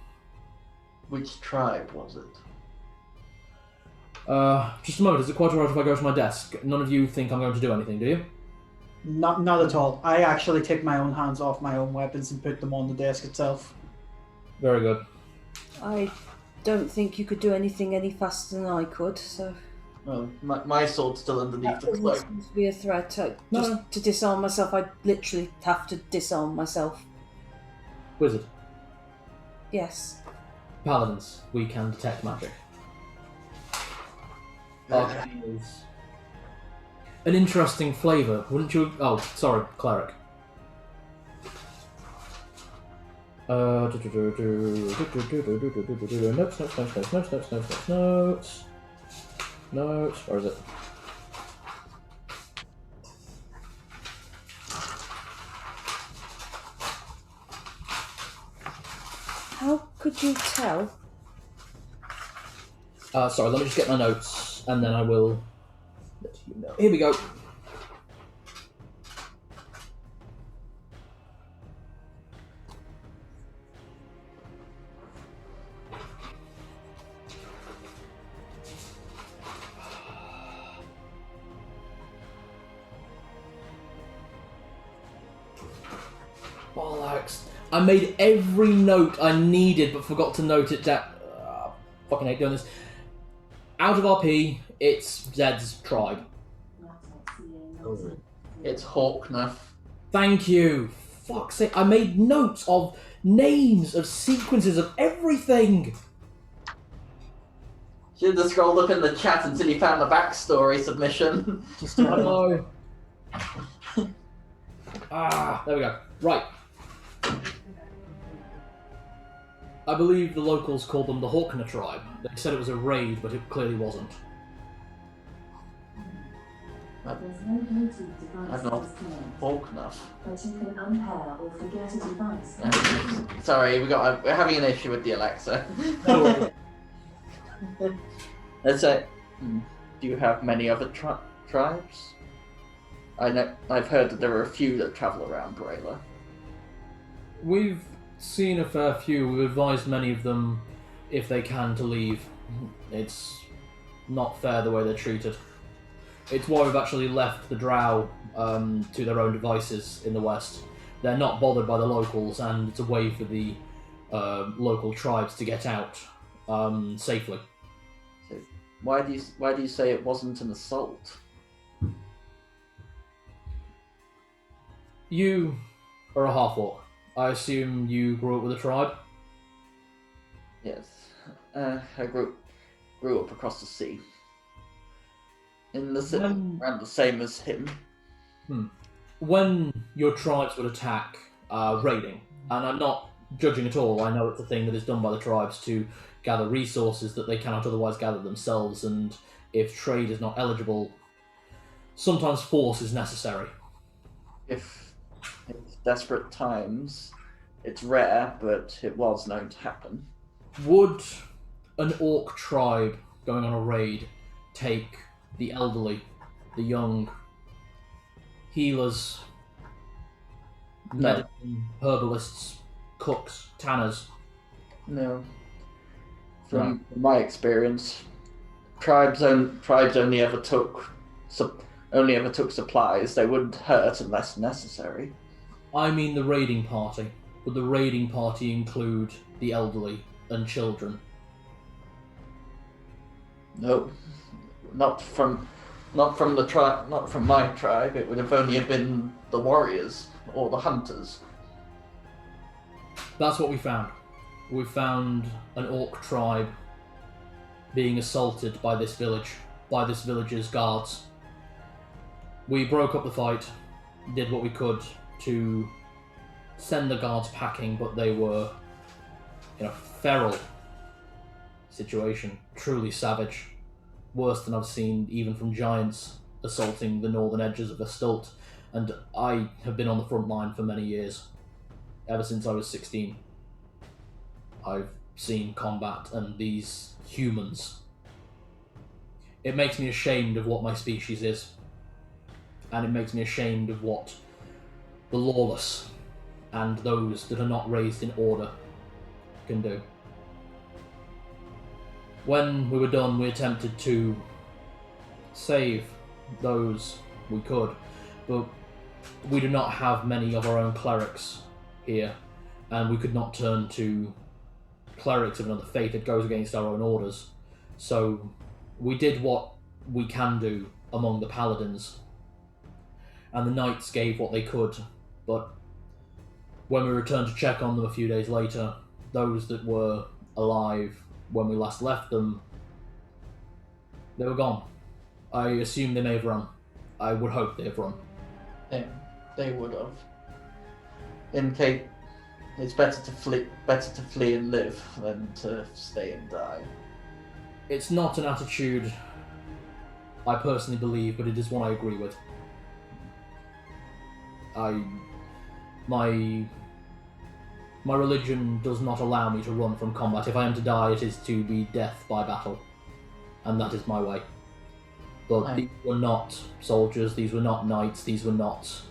Which tribe was it? Just a moment, is it quite alright if I go to my desk? None of you think I'm going to do anything, do you? Not at all. I actually take my own hands off my own weapons and put them on the desk itself. Very good. I don't think you could do anything any faster than I could, so... Well, my sword's still underneath the That cloak. doesn't seem to be a threat. No. Just to disarm myself, I literally have to disarm myself. Wizard. Yes. Paladins, we can detect magic. Arcane is an interesting flavour, wouldn't you? Oh, sorry, cleric. Notes. Where is it? How could you tell? Sorry, let me just get my notes, and then I will let you know. Here we go. Bollocks. I made every note I needed, but forgot to note it down. Fucking hate doing this. Out of RP, it's Zed's tribe. It's Hawknuff. Thank you. Fuck's sake, I made notes of names, of sequences, of everything. Should have scrolled up in the chat until you found the backstory submission. I know. There we go. Right. I believe the locals called them the Hawkner tribe. They said it was a raid, but it clearly wasn't. There's no Bluetooth device I've not. to disconnect, Hawknuff. but you can unpair or forget a device. Sorry, we're having an issue with the Alexa. No. Let's say, do you have many other tribes? I've heard that there are a few that travel around Braila. We've seen a fair few. We've advised many of them, if they can, to leave. It's not fair the way they're treated. It's why we've actually left the Drow to their own devices in the west. They're not bothered by the locals, and it's a way for the local tribes to get out safely. So why do you say it wasn't an assault? You are a half-orc. I assume you grew up with a tribe? Yes. I grew up across the sea. In the city, around the same as him. When your tribes would attack, raiding, and I'm not judging at all, I know it's a thing that is done by the tribes to gather resources that they cannot otherwise gather themselves, and if trade is not eligible, sometimes force is necessary. If it's desperate times, it's rare, but it was known to happen. Would an orc tribe going on a raid take the elderly, the young, healers, medicine, herbalists, cooks, tanners? No. From my experience, tribes only ever took supplies. They wouldn't hurt unless necessary. I mean the raiding party. Would the raiding party include the elderly and children? No, not from the tribe. Not from my tribe. It would have only been the warriors or the hunters. That's what we found. We found an orc tribe being assaulted by this village's guards. We broke up the fight, did what we could to send the guards packing, but they were in a feral situation, truly savage, worse than I've seen even from giants assaulting the northern edges of a stult, and I have been on the front line for many years, ever since I was 16. I've seen combat and these humans. It makes me ashamed of what my species is, and it makes me ashamed of what the lawless and those that are not raised in order can do. When we were done, we attempted to save those we could, but we do not have many of our own clerics here, and we could not turn to clerics of another faith. It goes against our own orders. So we did what we can do among the paladins, and the knights gave what they could, but when we returned to check on them a few days later, those that were alive when we last left them, they were gone. I assume they may have run. I would hope they have run. Yeah, they would have. In case it's better to flee and live than to stay and die. It's not an attitude I personally believe, but it is one I agree with. My religion does not allow me to run from combat. If I am to die, it is to be death by battle, and that is my way. But these were not soldiers, these were not knights, these were not...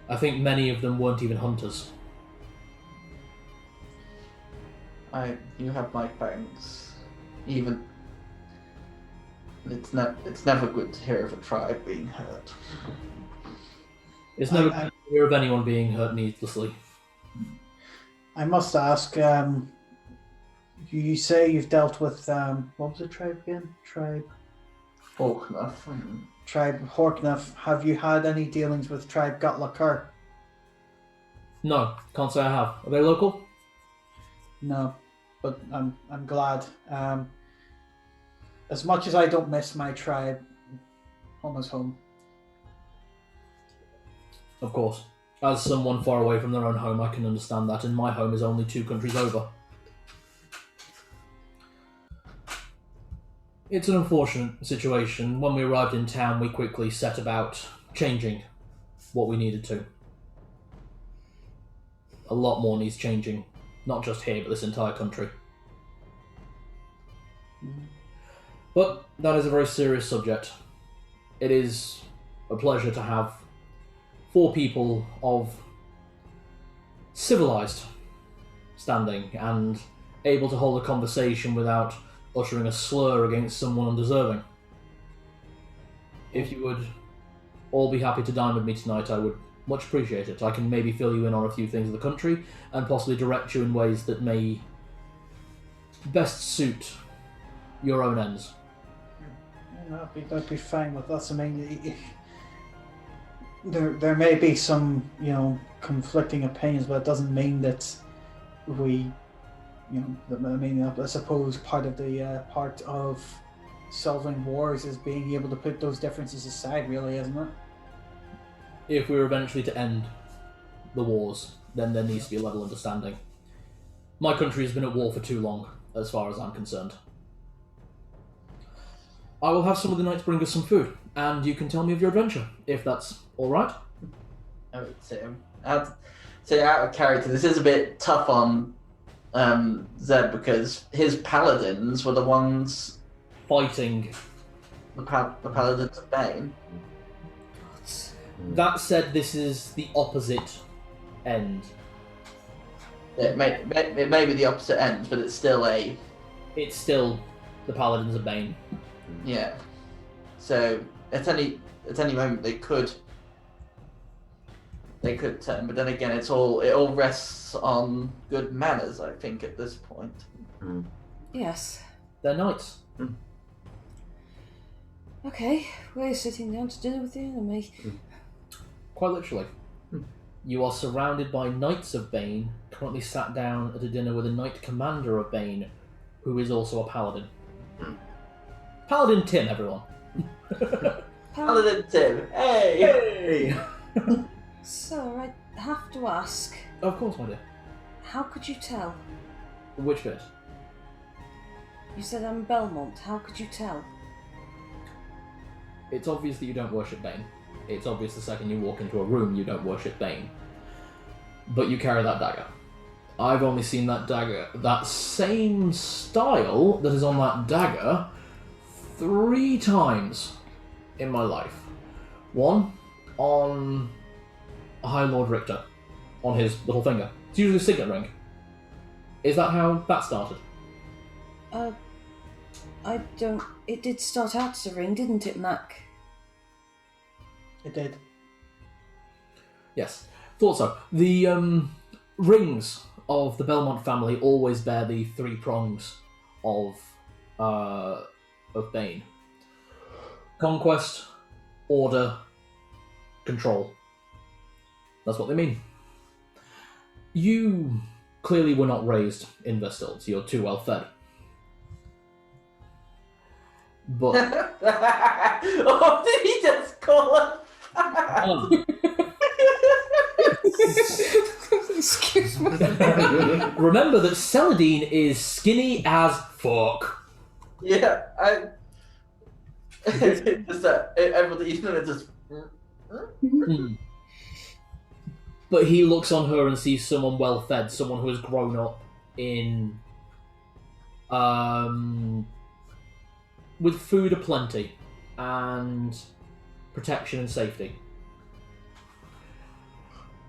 I think many of them weren't even hunters. You have my thanks. Even it's never good to hear of a tribe being hurt. It's never good to hear of anyone being hurt needlessly. I must ask, you say you've dealt with, what was the tribe again? Tribe Horknuff. Have you had any dealings with Tribe Gutlakar? No, can't say I have. Are they local? No, but I'm glad. As much as I don't miss my tribe, home is home. Of course. As someone far away from their own home, I can understand that, and my home is only 2 countries over. It's an unfortunate situation. When we arrived in town, we quickly set about changing what we needed to. A lot more needs changing, not just here, but this entire country. But that is a very serious subject. It is a pleasure to have 4 people of civilized standing and able to hold a conversation without uttering a slur against someone undeserving. If you would all be happy to dine with me tonight, I would much appreciate it. I can maybe fill you in on a few things of the country and possibly direct you in ways that may best suit your own ends. That'd be fine with us. I mean, there may be some, conflicting opinions, but it doesn't mean that we, I suppose part of solving wars is being able to put those differences aside, really, isn't it? If we're eventually to end the wars, then there needs to be a level of understanding. My country has been at war for too long, as far as I'm concerned. I will have some of the knights bring us some food, and you can tell me of your adventure, if that's alright. I would say, I'd say out of character, this is a bit tough on Zeb, because his paladins were the ones Fighting. the paladins of Bane. That said, this is the opposite end. It may be the opposite ends, but it's still It's still the Paladins of Bane. yeah. So at any moment they could turn, but then again, it all rests on good manners, I think, at this point. Yes. They're knights. Okay, we're sitting down to dinner with the enemy. Quite literally. You are surrounded by Knights of Bane, currently sat down at a dinner with a Knight Commander of Bane, who is also a Paladin. Paladin Tim, everyone. Paladin Tim, hey! So, I have to ask, Of course, my dear. how could you tell? Which bit? You said I'm Belmont, how could you tell? It's obvious that you don't worship Bane. It's obvious the second you walk into a room you don't worship Bane. But you carry that dagger. I've only seen that dagger, that same style that is on that dagger, 3 times in my life. One on High Lord Richter, on his little finger. It's usually a signet ring. Is that how that started? It did start out as a ring, didn't it, Mac? It did. Yes, thought so. The rings of the Belmont family always bear the 3 prongs of Bane: conquest, order, control. That's what they mean. You clearly were not raised in Vestilds. You're too well fed. But Oh, did he just call her? Excuse me. remember that Celadine is skinny as fuck. Yeah, it's just everybody, it's just. But he looks on her and sees someone well fed, someone who has grown up in with food aplenty and protection and safety.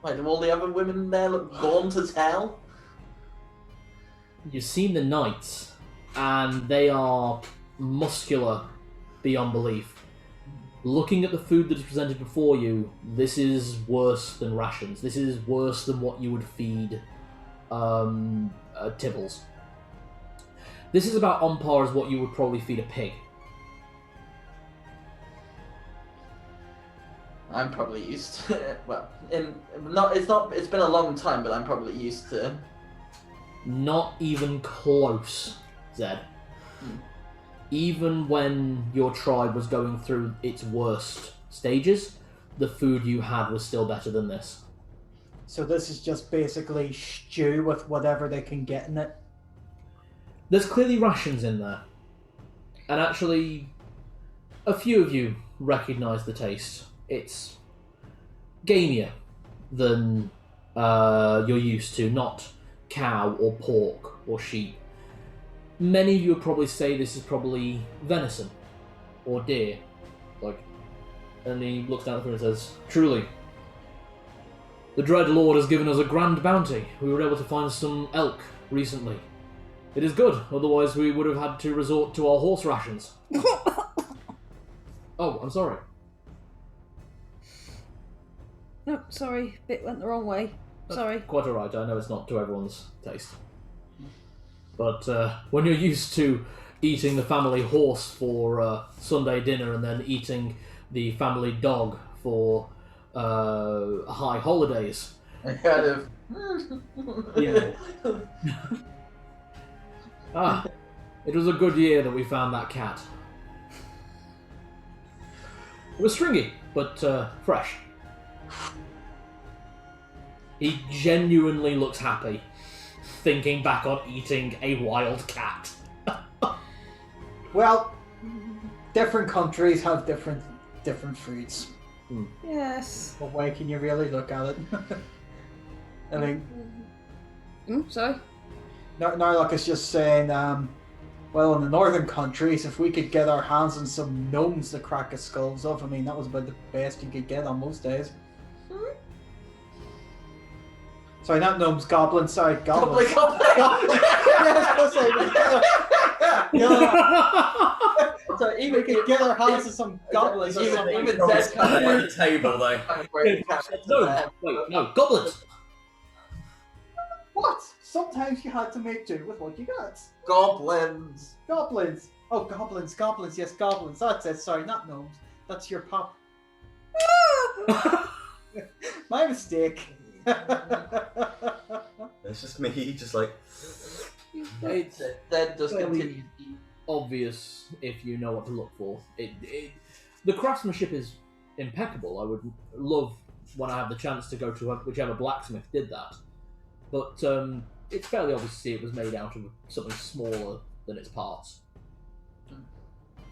Wait, do all the other women there look gaunt as hell? You've seen the knights, and they are muscular beyond belief. Looking at the food that is presented before you, this is worse than rations. This is worse than what you would feed Tibbles. This is about on par as what you would probably feed a pig. I'm probably used to it. Well, it's been a long time, but I'm probably used to. Not even close, Zed. Even when your tribe was going through its worst stages, the food you had was still better than this. So this is just basically stew with whatever they can get in it. There's clearly rations in there. And actually, a few of you recognise the taste. It's gamier than you're used to, not cow or pork or sheep. Many of you would probably say this is probably venison or deer. And he looks down at her and says, "Truly, the Dread Lord has given us a grand bounty. We were able to find some elk recently. It is good, otherwise we would have had to resort to our horse rations." Oh, I'm sorry. No, sorry, bit went the wrong way. Sorry. Quite alright, I know it's not to everyone's taste. But when you're used to eating the family horse for Sunday dinner and then eating the family dog for high holidays. I kind of. Yeah. It was a good year that we found that cat. It was stringy, but fresh. He genuinely looks happy, thinking back on eating a wild cat. Well, different countries have different foods. Yes. What way can you really look at it? I mean, Sorry. Narlock is just saying, well, in the northern countries, if we could get our hands on some gnomes to crack the skulls of, I mean, that was about the best you could get on most days. Sorry, not gnomes, goblins. Sorry, goblins. So We could get our hands on some goblins or something. even Probably Zed split kind by of the table though. No, goblins! What? Sometimes you had to make do with what you got. goblins. Goblins. Oh, goblins. Yes, goblins. That's it. Sorry, not gnomes. That's your pop. My mistake. It's just me, just like. It's Zed just Well, continues to eat. obvious if you know what to look for. The craftsmanship is impeccable. I would love when I have the chance to go to whichever blacksmith did that. But it's fairly obvious to see it was made out of something smaller than its parts.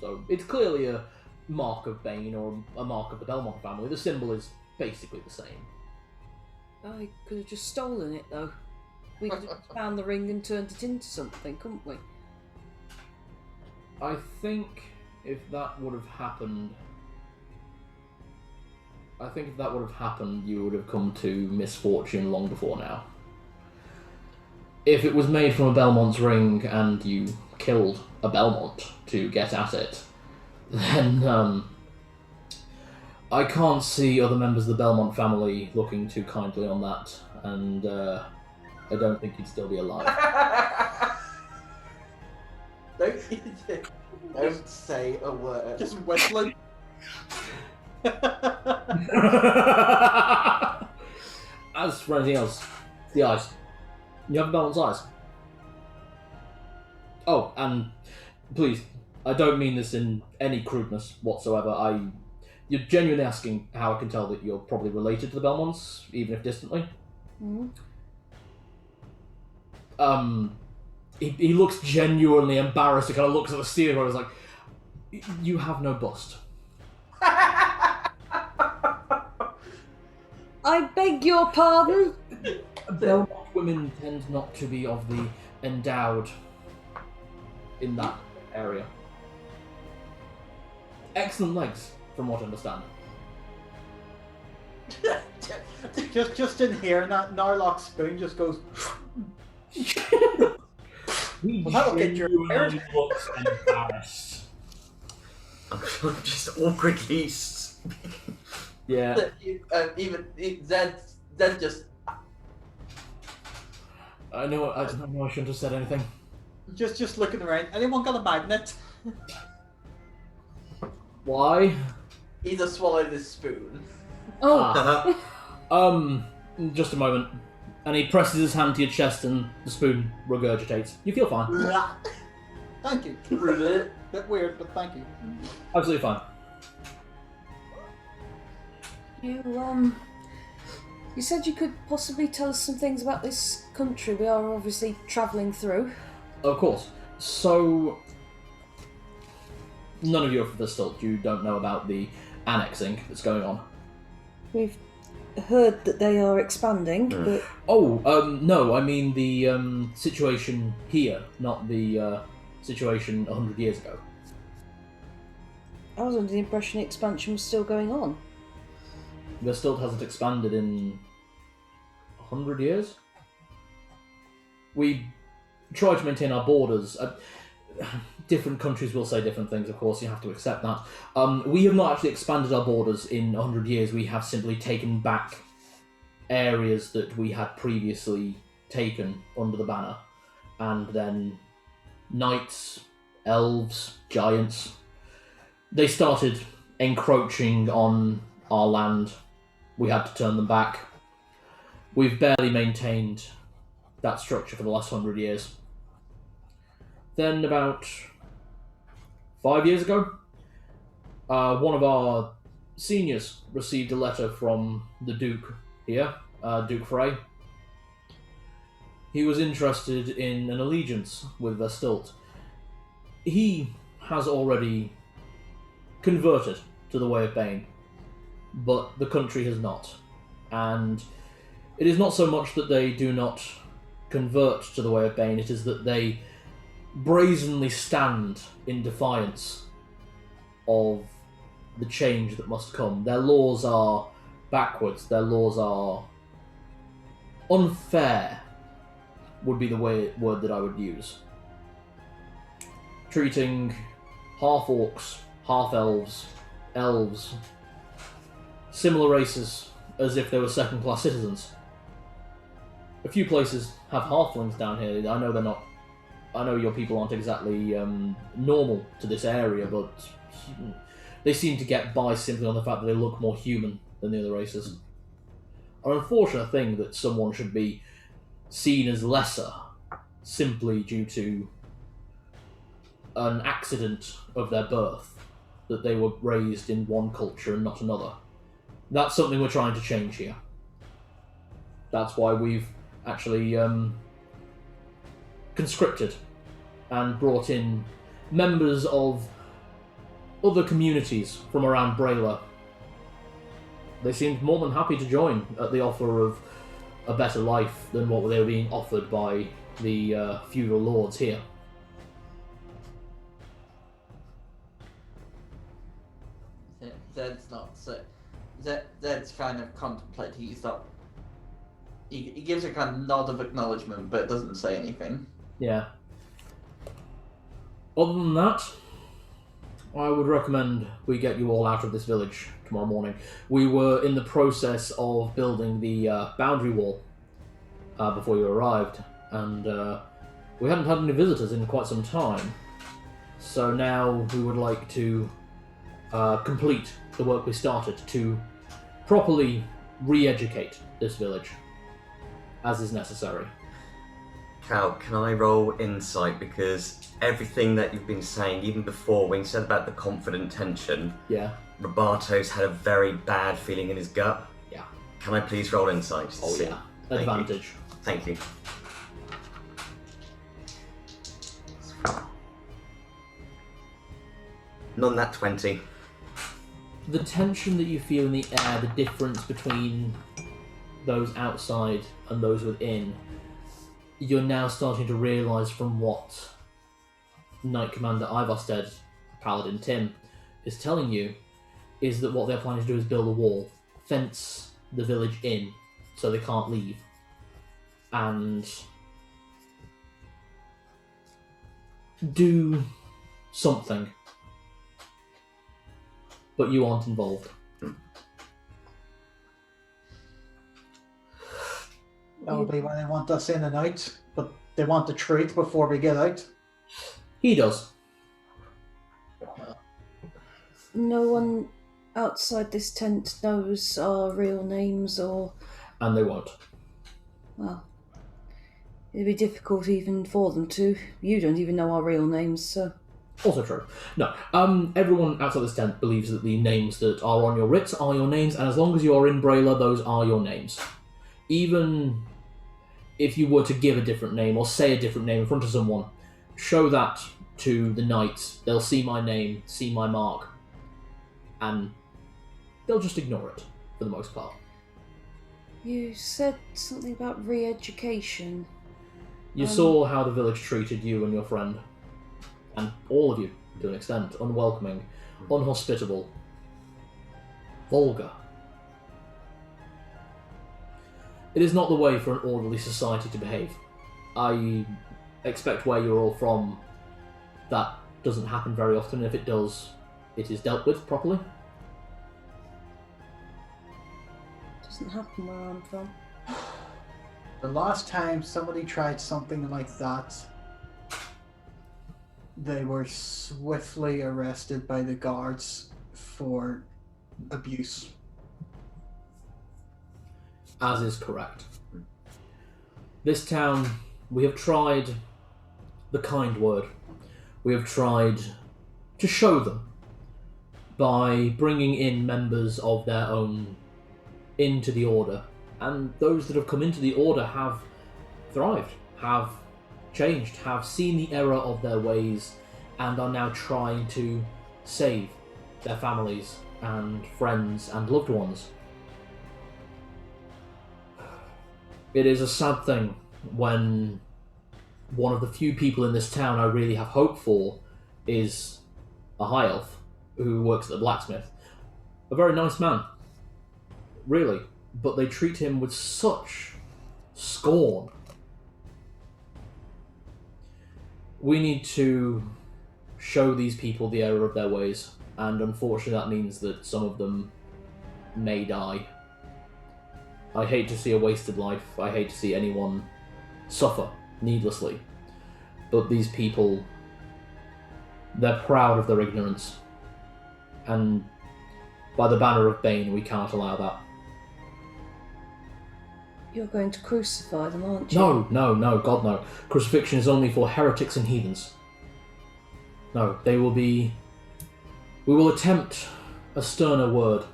So it's clearly a mark of Bane or a mark of the Belmont family. The symbol is basically the same. I could have just stolen it though. We could have found the ring and turned it into something, couldn't we? I think if that would have happened, you would have come to misfortune long before now. If it was made from a Belmont's ring and you killed a Belmont to get at it, then I can't see other members of the Belmont family looking too kindly on that, and I don't think he'd still be alive. Don't say a word. Just whistling. As for anything else, the eyes. You have Belmont's eyes. Oh, and please, I don't mean this in any crudeness whatsoever. You're genuinely asking how I can tell that you're probably related to the Belmonts, even if distantly. Mm. He looks genuinely embarrassed. He kind of looks at the ceiling and is like, "You have no bust." I beg your pardon? Belmont women tend not to be of the endowed in that area. Excellent legs, from what I understand. just in here, Narlock's spoon just goes. He Well, that'll get your genuinely looks embarrassed. I'm just awkwardly. Yeah. Even Zed just. I know I shouldn't have said anything. Just looking around. Anyone got a magnet? Why? He just swallowed his spoon. Oh, Just a moment. And he presses his hand to your chest and the spoon regurgitates. You feel fine. Thank you. Bit weird, but thank you. Absolutely fine. you said you could possibly tell us some things about this country we are obviously travelling through. Of course. So, none of you are from the Stilt. You don't know about the annexing that's going on. We've heard that they are expanding, but No, I mean the situation here, not the situation 100 years ago. I was under the impression expansion was still going on. The Stilt hasn't expanded in 100 years. We try to maintain our borders. Different countries will say different things, of course, you have to accept that. We have not actually expanded our borders in 100 years, we have simply taken back areas that we had previously taken under the banner. And then knights, elves, giants, they started encroaching on our land we had to turn them back. We've barely maintained that structure for the last 100 years. Then about 5 years ago, one of our seniors received a letter from the Duke here, Duke Frey. He was interested in an allegiance with Vestilt. He has already converted to the way of Bane, but the country has not. And it is not so much that they do not convert to the way of Bane, it is that they brazenly stand in defiance of the change that must come. Their laws are backwards, their laws are unfair, would be the word that I would use. Treating half-orcs, half-elves, elves, similar races as if they were second-class citizens. A few places have halflings down here. I know they're not. I know your people aren't exactly normal to this area, but they seem to get by simply on the fact that they look more human than the other races. An unfortunate thing that someone should be seen as lesser simply due to an accident of their birth, that they were raised in one culture and not another. That's something we're trying to change here. That's why we've actually conscripted and brought in members of other communities from around Braila. They seemed more than happy to join at the offer of a better life than what they were being offered by the feudal lords here. Zed's not so. Zed's kind of contemplating. He's not. He gives a kind of nod of acknowledgement, but doesn't say anything. Yeah. Other than that, I would recommend we get you all out of this village tomorrow morning. We were in the process of building the boundary wall before you arrived, and we hadn't had any visitors in quite some time. So now we would like to complete the work we started to properly re-educate this village, as is necessary. Cal, can I roll insight? Because everything that you've been saying, even before, when you said about the confident tension, Yeah. Roberto's had a very bad feeling in his gut. Yeah. Can I please roll insight? to Oh see? yeah. Thank you. Advantage. Thank you. None that 20. The tension that you feel in the air, the difference between those outside and those within, you're now starting to realise from what Knight Commander Ivosted, Paladin Tim, is telling you, is that what they're planning to do is build a wall, fence the village in, so they can't leave, and do something. But you aren't involved. That'll be why they want us in and out, but they want the truth before we get out. He does. No one outside this tent knows our real names, or... And they won't. Well, it'd be difficult even for them to. You don't even know our real names, so... Also true. No. Everyone outside this tent believes that the names that are on your writs are your names, and as long as you're in Braila, those are your names. Even if you were to give a different name or say a different name in front of someone, show that to the knights. They'll see my name, see my mark, and they'll just ignore it for the most part. You said something about re-education. You saw how the village treated you and your friend, and all of you to an extent, unwelcoming, unhospitable, vulgar. It is not the way for an orderly society to behave. I expect where you're all from, that doesn't happen very often. If it does, it is dealt with properly. Doesn't happen where I'm from. The last time somebody tried something like that, they were swiftly arrested by the guards for abuse. As is correct. This town, we have tried the kind word. We have tried to show them by bringing in members of their own into the Order. And those that have come into the Order have thrived, have changed, have seen the error of their ways, and are now trying to save their families and friends and loved ones. It is a sad thing when one of the few people in this town I really have hope for is a high elf who works at the blacksmith. A very nice man, really, but they treat him with such scorn. We need to show these people the error of their ways, and unfortunately that means that some of them may die. I hate to see a wasted life. I hate to see anyone suffer needlessly. But these people, they're proud of their ignorance. And by the banner of Bane, we cannot allow that. You're going to crucify them, aren't you? No, God no. Crucifixion is only for heretics and heathens. No, they will be... We will attempt a sterner word.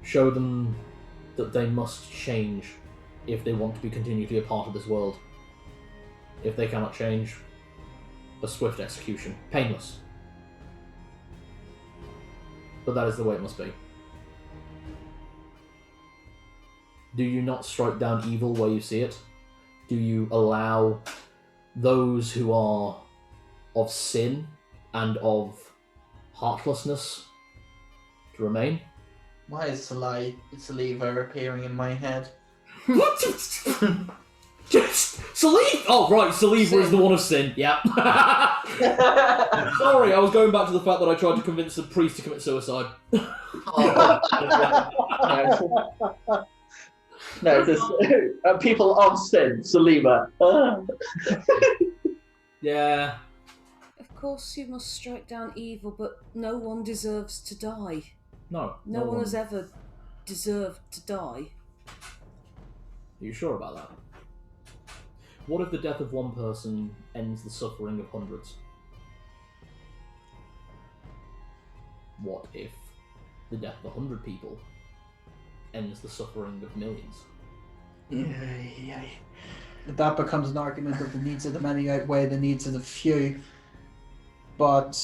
Show them that they must change if they want to continue to be a part of this world. If they cannot change, a swift execution. Painless. But that is the way it must be. Do you not strike down evil where you see it? Do you allow those who are of sin and of heartlessness to remain? Why is saliva appearing in my head? What? Saliva! Oh, right, saliva is the one of sin. Yeah. Sorry, I was going back to the fact that I tried to convince a priest to commit suicide. No, just people of sin, saliva. Yeah. Of course you must strike down evil, but no one deserves to die. No. No one has ever deserved to die. Are you sure about that? What if the death of one person ends the suffering of hundreds? What if the death of 100 people ends the suffering of millions? Yeah. That becomes an argument that the needs of the many outweigh the needs of the few. But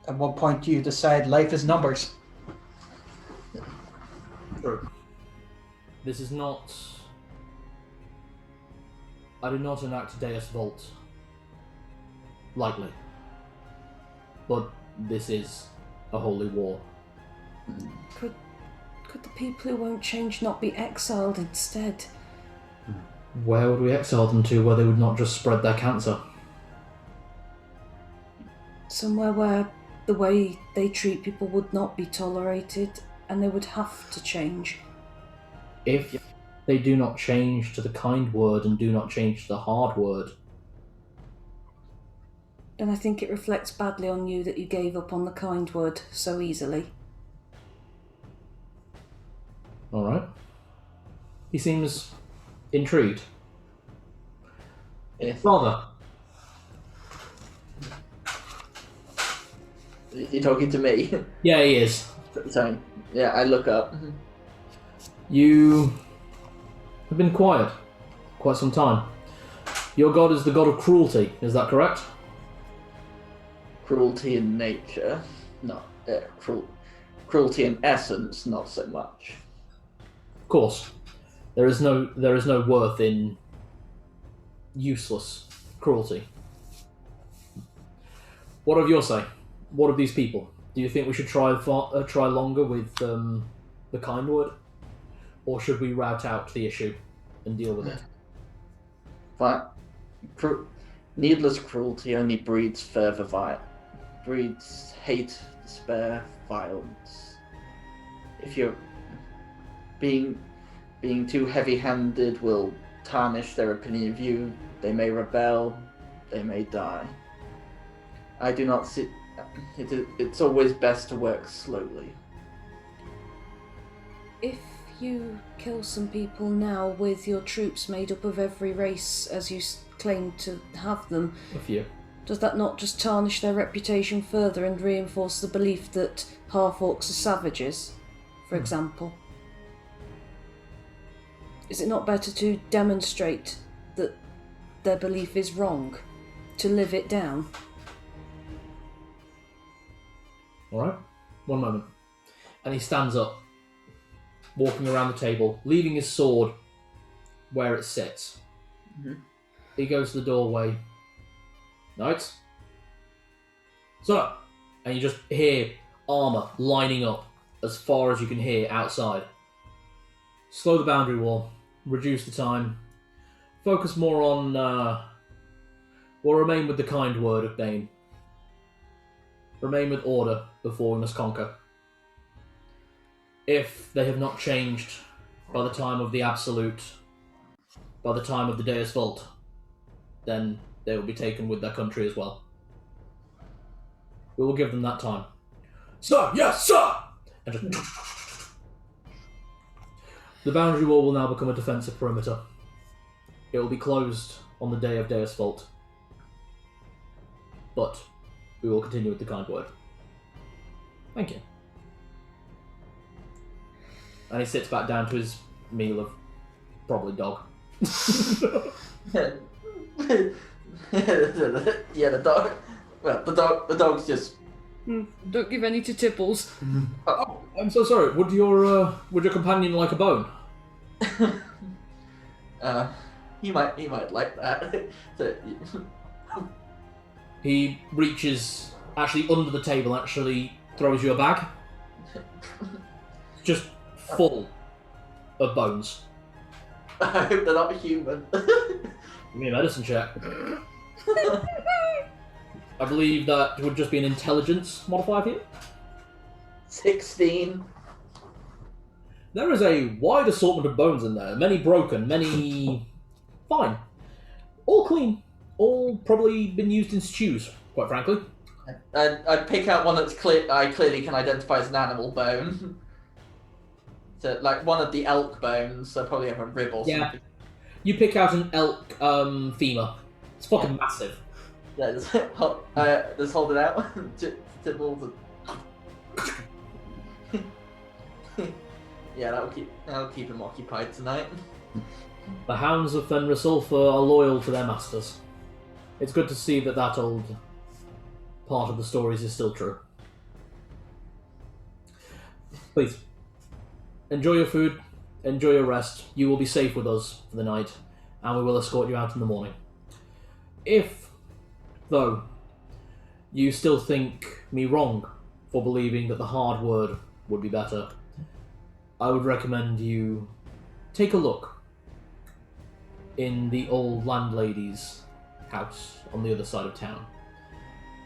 at what point do you decide life is numbers? True. This is not... I do not enact Deus Vult lightly. But this is a holy war. Could the people who won't change not be exiled instead? Where would we exile them to where they would not just spread their cancer? Somewhere where the way they treat people would not be tolerated and they would have to change. If they do not change to the kind word and do not change to the hard word, then I think it reflects badly on you that you gave up on the kind word so easily. alright. He seems intrigued. Yes. Father. You're talking to me? Yeah, he is. Sorry. Yeah, I look up. You have been quiet quite some time. Your god is the god of cruelty, is that correct? Cruelty in nature, not cruelty in essence, not so much. Of course. There is no worth in useless cruelty. What of your say? What of these people? Do you think we should try longer with the kind word? Or should we route out the issue and deal with it? But needless cruelty only breeds breeds hate, despair, violence. If you're being too heavy-handed will tarnish their opinion of you. They may rebel, they may die. I do not see. It's always best to work slowly. If you kill some people now with your troops made up of every race as you claim to have them, A few. does that not just tarnish their reputation further and reinforce the belief that half-orcs are savages, for example? Is it not better to demonstrate that their belief is wrong, to live it down? Alright, one moment. And he stands up, walking around the table, leaving his sword where it sits. Mhm. He goes to the doorway. Knights? Sir! And you just hear armour lining up as far as you can hear outside. Slow the boundary wall, reduce the time, focus more on, we'll remain with the kind word of Bane. Remain with order before we must conquer. If they have not changed by the time of the Absolute, by the time of the Deus Vult, then they will be taken with their country as well. We will give them that time. Sir, yes, sir! And just... The boundary wall will now become a defensive perimeter. It will be closed on the day of Deus Vult. But we will continue with the kind word. Thank you. And he sits back down to his meal of probably dog. Yeah, the dog. Well, the dog's just. Don't give any to Tipples. Oh, I'm so sorry. Would your companion like a bone? He might like that. He reaches actually under the table, actually throws you a bag. Just full of bones. I hope they're not human. Give me a medicine check. I believe that would just be an intelligence modifier for you. 16. There is a wide assortment of bones in there. Many broken, many fine. All clean. All probably been used in stews, quite frankly. I'd pick out one that's I clearly can identify as an animal bone. So, like one of the elk bones, so probably have a rib or something. You pick out an elk femur. It's fucking massive. Yeah, just hold it out. Yeah, that'll keep him occupied tonight. The hounds of Fenris Sulphur are loyal to their masters. It's good to see that that old part of the stories is still true. Please, enjoy your food, enjoy your rest. You will be safe with us for the night, and we will escort you out in the morning. If, though, you still think me wrong for believing that the hard word would be better, I would recommend you take a look in the old landlady's house on the other side of town.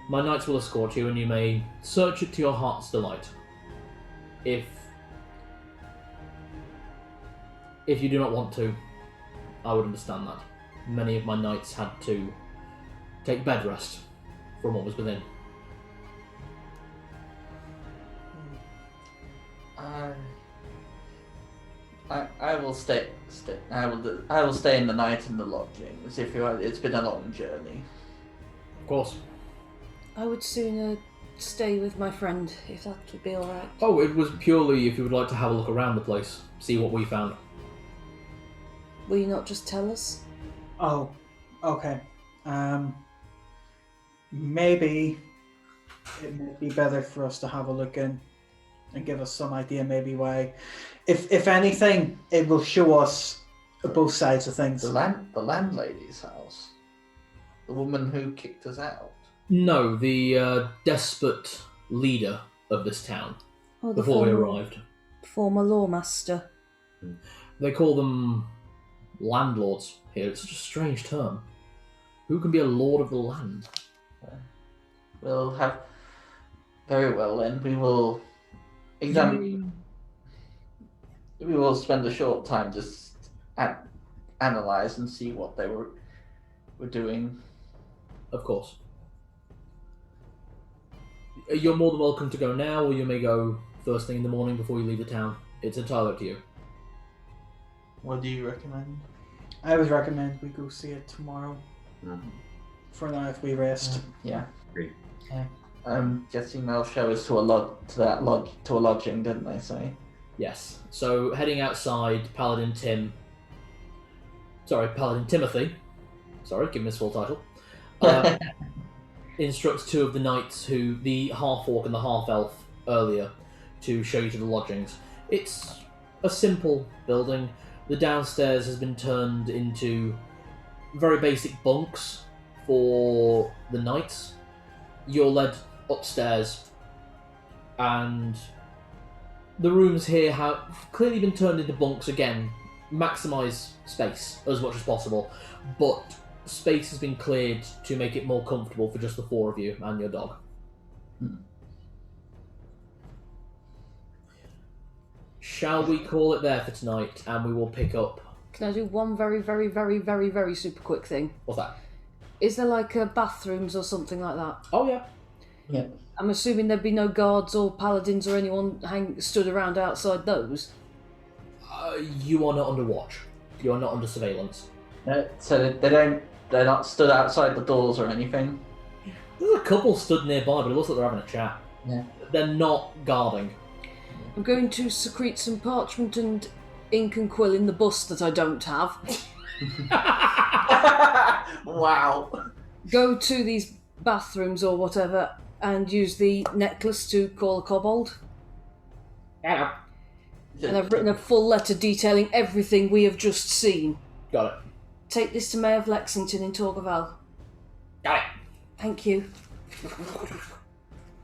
My knights will escort you, and you may search it to your heart's delight. If you do not want to, I would understand that. Many of my knights had to take bed rest from what was within. I will stay. I will stay in the night in the lodgings. It's been a long journey. Of course. I would sooner stay with my friend, if that would be alright. Oh, it was purely if you would like to have a look around the place, see what we found. Will you not just tell us? Oh, okay. Maybe it might be better for us to have a look in and give us some idea maybe why. If anything, it will show us both sides of things. The landlady's house. The woman who kicked us out. No, the despot leader of this town, Oh, the before we arrived. Former lawmaster. They call them landlords here. It's such a strange term. Who can be a lord of the land? We'll have... Very well then, we will examine... We will spend a short time just analyse and see what they were doing. Of course. You're more than welcome to go now, or you may go first thing in the morning before you leave the town. It's entirely up to you. what do you recommend? I would recommend we go see it tomorrow. For now, if we rest. Yeah. Agreed. Yeah. I'm guessing they'll show us to a lodging, didn't they say? Yes. So heading outside, Paladin Timothy. Sorry, give him his full title. Instructs two of the knights, the half-orc and the half-elf, earlier, to show you to the lodgings. It's a simple building. The downstairs has been turned into very basic bunks for the knights. You're led upstairs, and the rooms here have clearly been turned into bunks again. Maximise space as much as possible, but space has been cleared to make it more comfortable for just the four of you and your dog. Shall we call it there for tonight, and we will pick up... Can I do one very, very, very, very, very super quick thing? What's that? Is there like bathrooms or something like that? Oh, yeah. Yeah. I'm assuming there'd be no guards or paladins or anyone stood around outside those. You are not under watch. You are not under surveillance. So they're not stood outside the doors or anything? There's a couple stood nearby, but it looks like they're having a chat. Yeah. They're not guarding. I'm going to secrete some parchment and ink and quill in the bus that I don't have. Wow. Go to these bathrooms or whatever and use the necklace to call a kobold. Hello. And I've written a full letter detailing everything we have just seen. Got it. Take this to Mayor of Lexington in Torgaval. Got it. Thank you.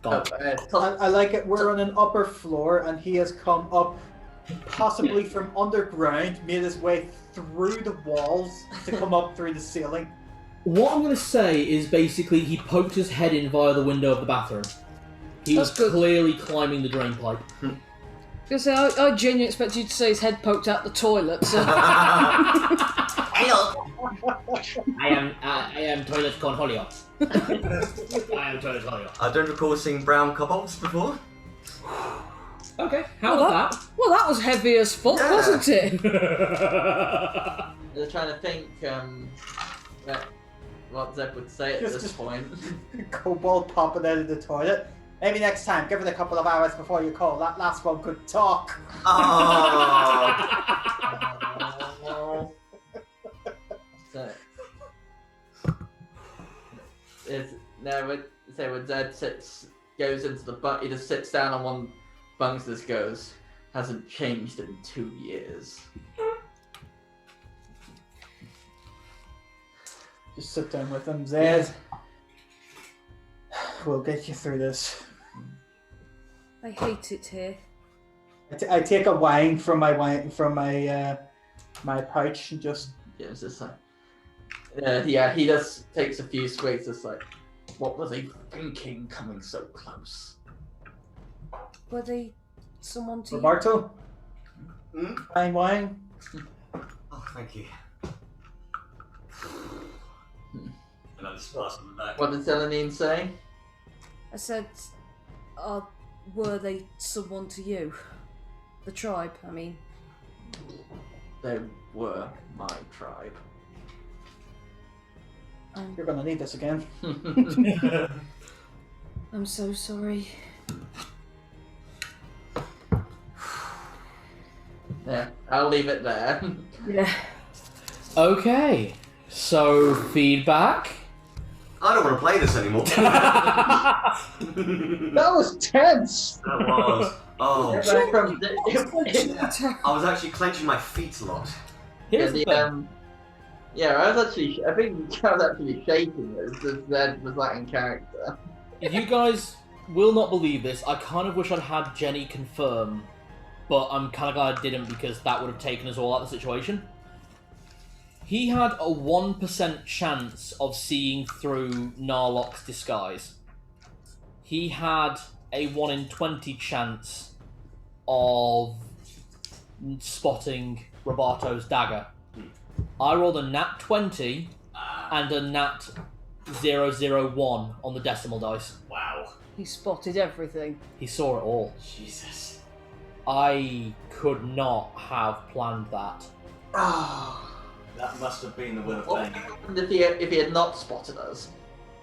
Gone. I like it. We're on an upper floor, and he has come up, possibly from underground, made his way through the walls to come up through the ceiling. What I'm going to say is basically he poked his head in via the window of the bathroom. He was clearly climbing the drain pipe. I genuinely expect you to say his head poked out the toilet. So. I am Toilet Cornholio. I am Toilet Cornholio. I don't recall seeing brown kobolds before. Okay, how was that? Well, that was heavy as fuck, Yeah. wasn't it? They're trying to think what Zeb would say at this point. Kobold popping out of the toilet. Maybe next time, give it a couple of hours before you call. That last one could talk. Oh. So, when Zed goes into the bunk, he just sits down on one bunk. This goes hasn't changed in 2 years. Just sit down with him, Zed. We'll get you through this. I hate it here. I take a wine from my my pouch and just. Yeah, it's just like, he just takes a few swigs. It's like, what was he thinking coming so close? Were they someone to you? Roberto. Fine wine. Oh, thank you. And I just pass them back. What did Zelenine say? I said, were they someone to you? The tribe, I mean. They were my tribe. You're gonna need this again. I'm so sorry. Yeah, I'll leave it there. Yeah. Okay, so feedback. I don't want to play this anymore. That was tense. That was. Oh. Yeah, I was actually clenching my feet a lot. Here's the thing. I think I was actually shaking as Zed was that in character. You guys will not believe this. I kind of wish I'd had Jenny confirm, but I'm kind of glad I didn't because that would have taken us all out of the situation. He had a 1% chance of seeing through Narlock's disguise. He had a 1 in 20 chance of spotting Roberto's dagger. I rolled a nat 20 and a nat 001 on the decimal dice. Wow. He spotted everything. He saw it all. Jesus. I could not have planned that. Oh, That must have been the will of what fate. happened if he had not spotted us?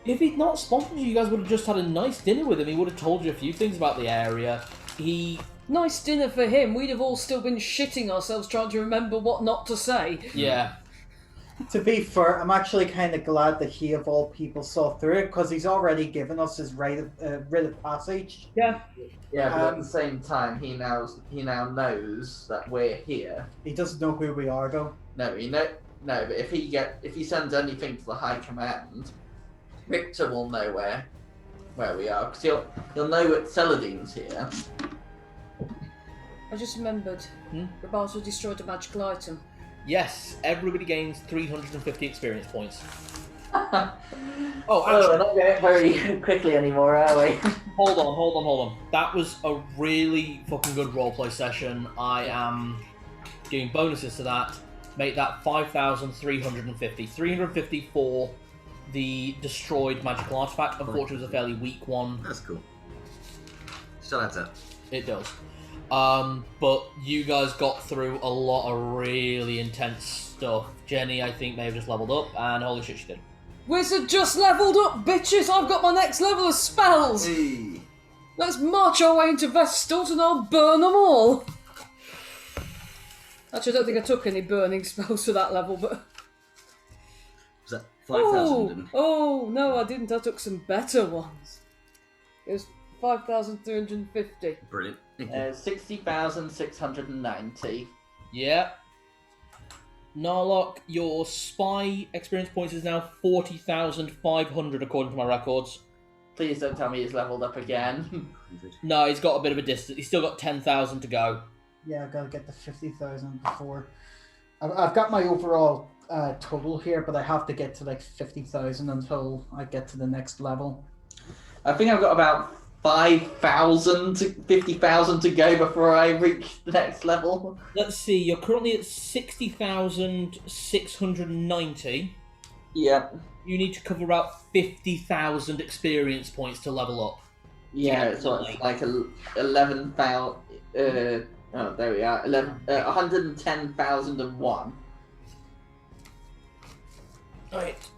If he'd not spotted you guys would have just had a nice dinner with him. He would have told you a few things about the area. Nice dinner for him. We'd have all still been shitting ourselves trying to remember what not to say. Yeah. To be fair, I'm actually kind of glad that he, of all people, saw through it, because he's already given us his rite of passage. Yeah. Yeah, but at the same time, he now knows that we're here. He doesn't know who we are, though. No, but if he sends anything to the High Command, Victor will know where we are, because he'll know that Celadin's here. I just remembered. Roberto destroyed a magical item. Yes, everybody gains 350 experience points. Oh, actually, we're not going very quickly anymore, are we? hold on. That was a really fucking good roleplay session. I am giving bonuses to that. Make that 5,350. 350 for the destroyed magical artifact. Unfortunately, it was a fairly weak one. That's cool. Still adds up. It does. But you guys got through a lot of really intense stuff. Jenny, I think, may have just leveled up, and holy shit, she did. Wizard just leveled up, bitches! I've got my next level of spells! Hey. Let's march our way into Vestalt and I'll burn them all! Actually, I don't think I took any burning spells for that level, but... Was that 5,000? Oh, no, I didn't. I took some better ones. It was 5,350. Brilliant. 60,690. Yeah. Narlock, your spy experience points is now 40,500 according to my records. Please don't tell me he's leveled up again. No, he's got a bit of a distance. He's still got 10,000 to go. Yeah, I've got to get the 50,000 before. I've got my overall total here, but I have to get to like 50,000 until I get to the next level. I think I've got about 5,000 to 50,000 to go before I reach the next level. Let's see, you're currently at 60,690. Yeah. You need to cover about 50,000 experience points to level up. Yeah, so it's like 11,000. Oh, there we are. 110,001. Right.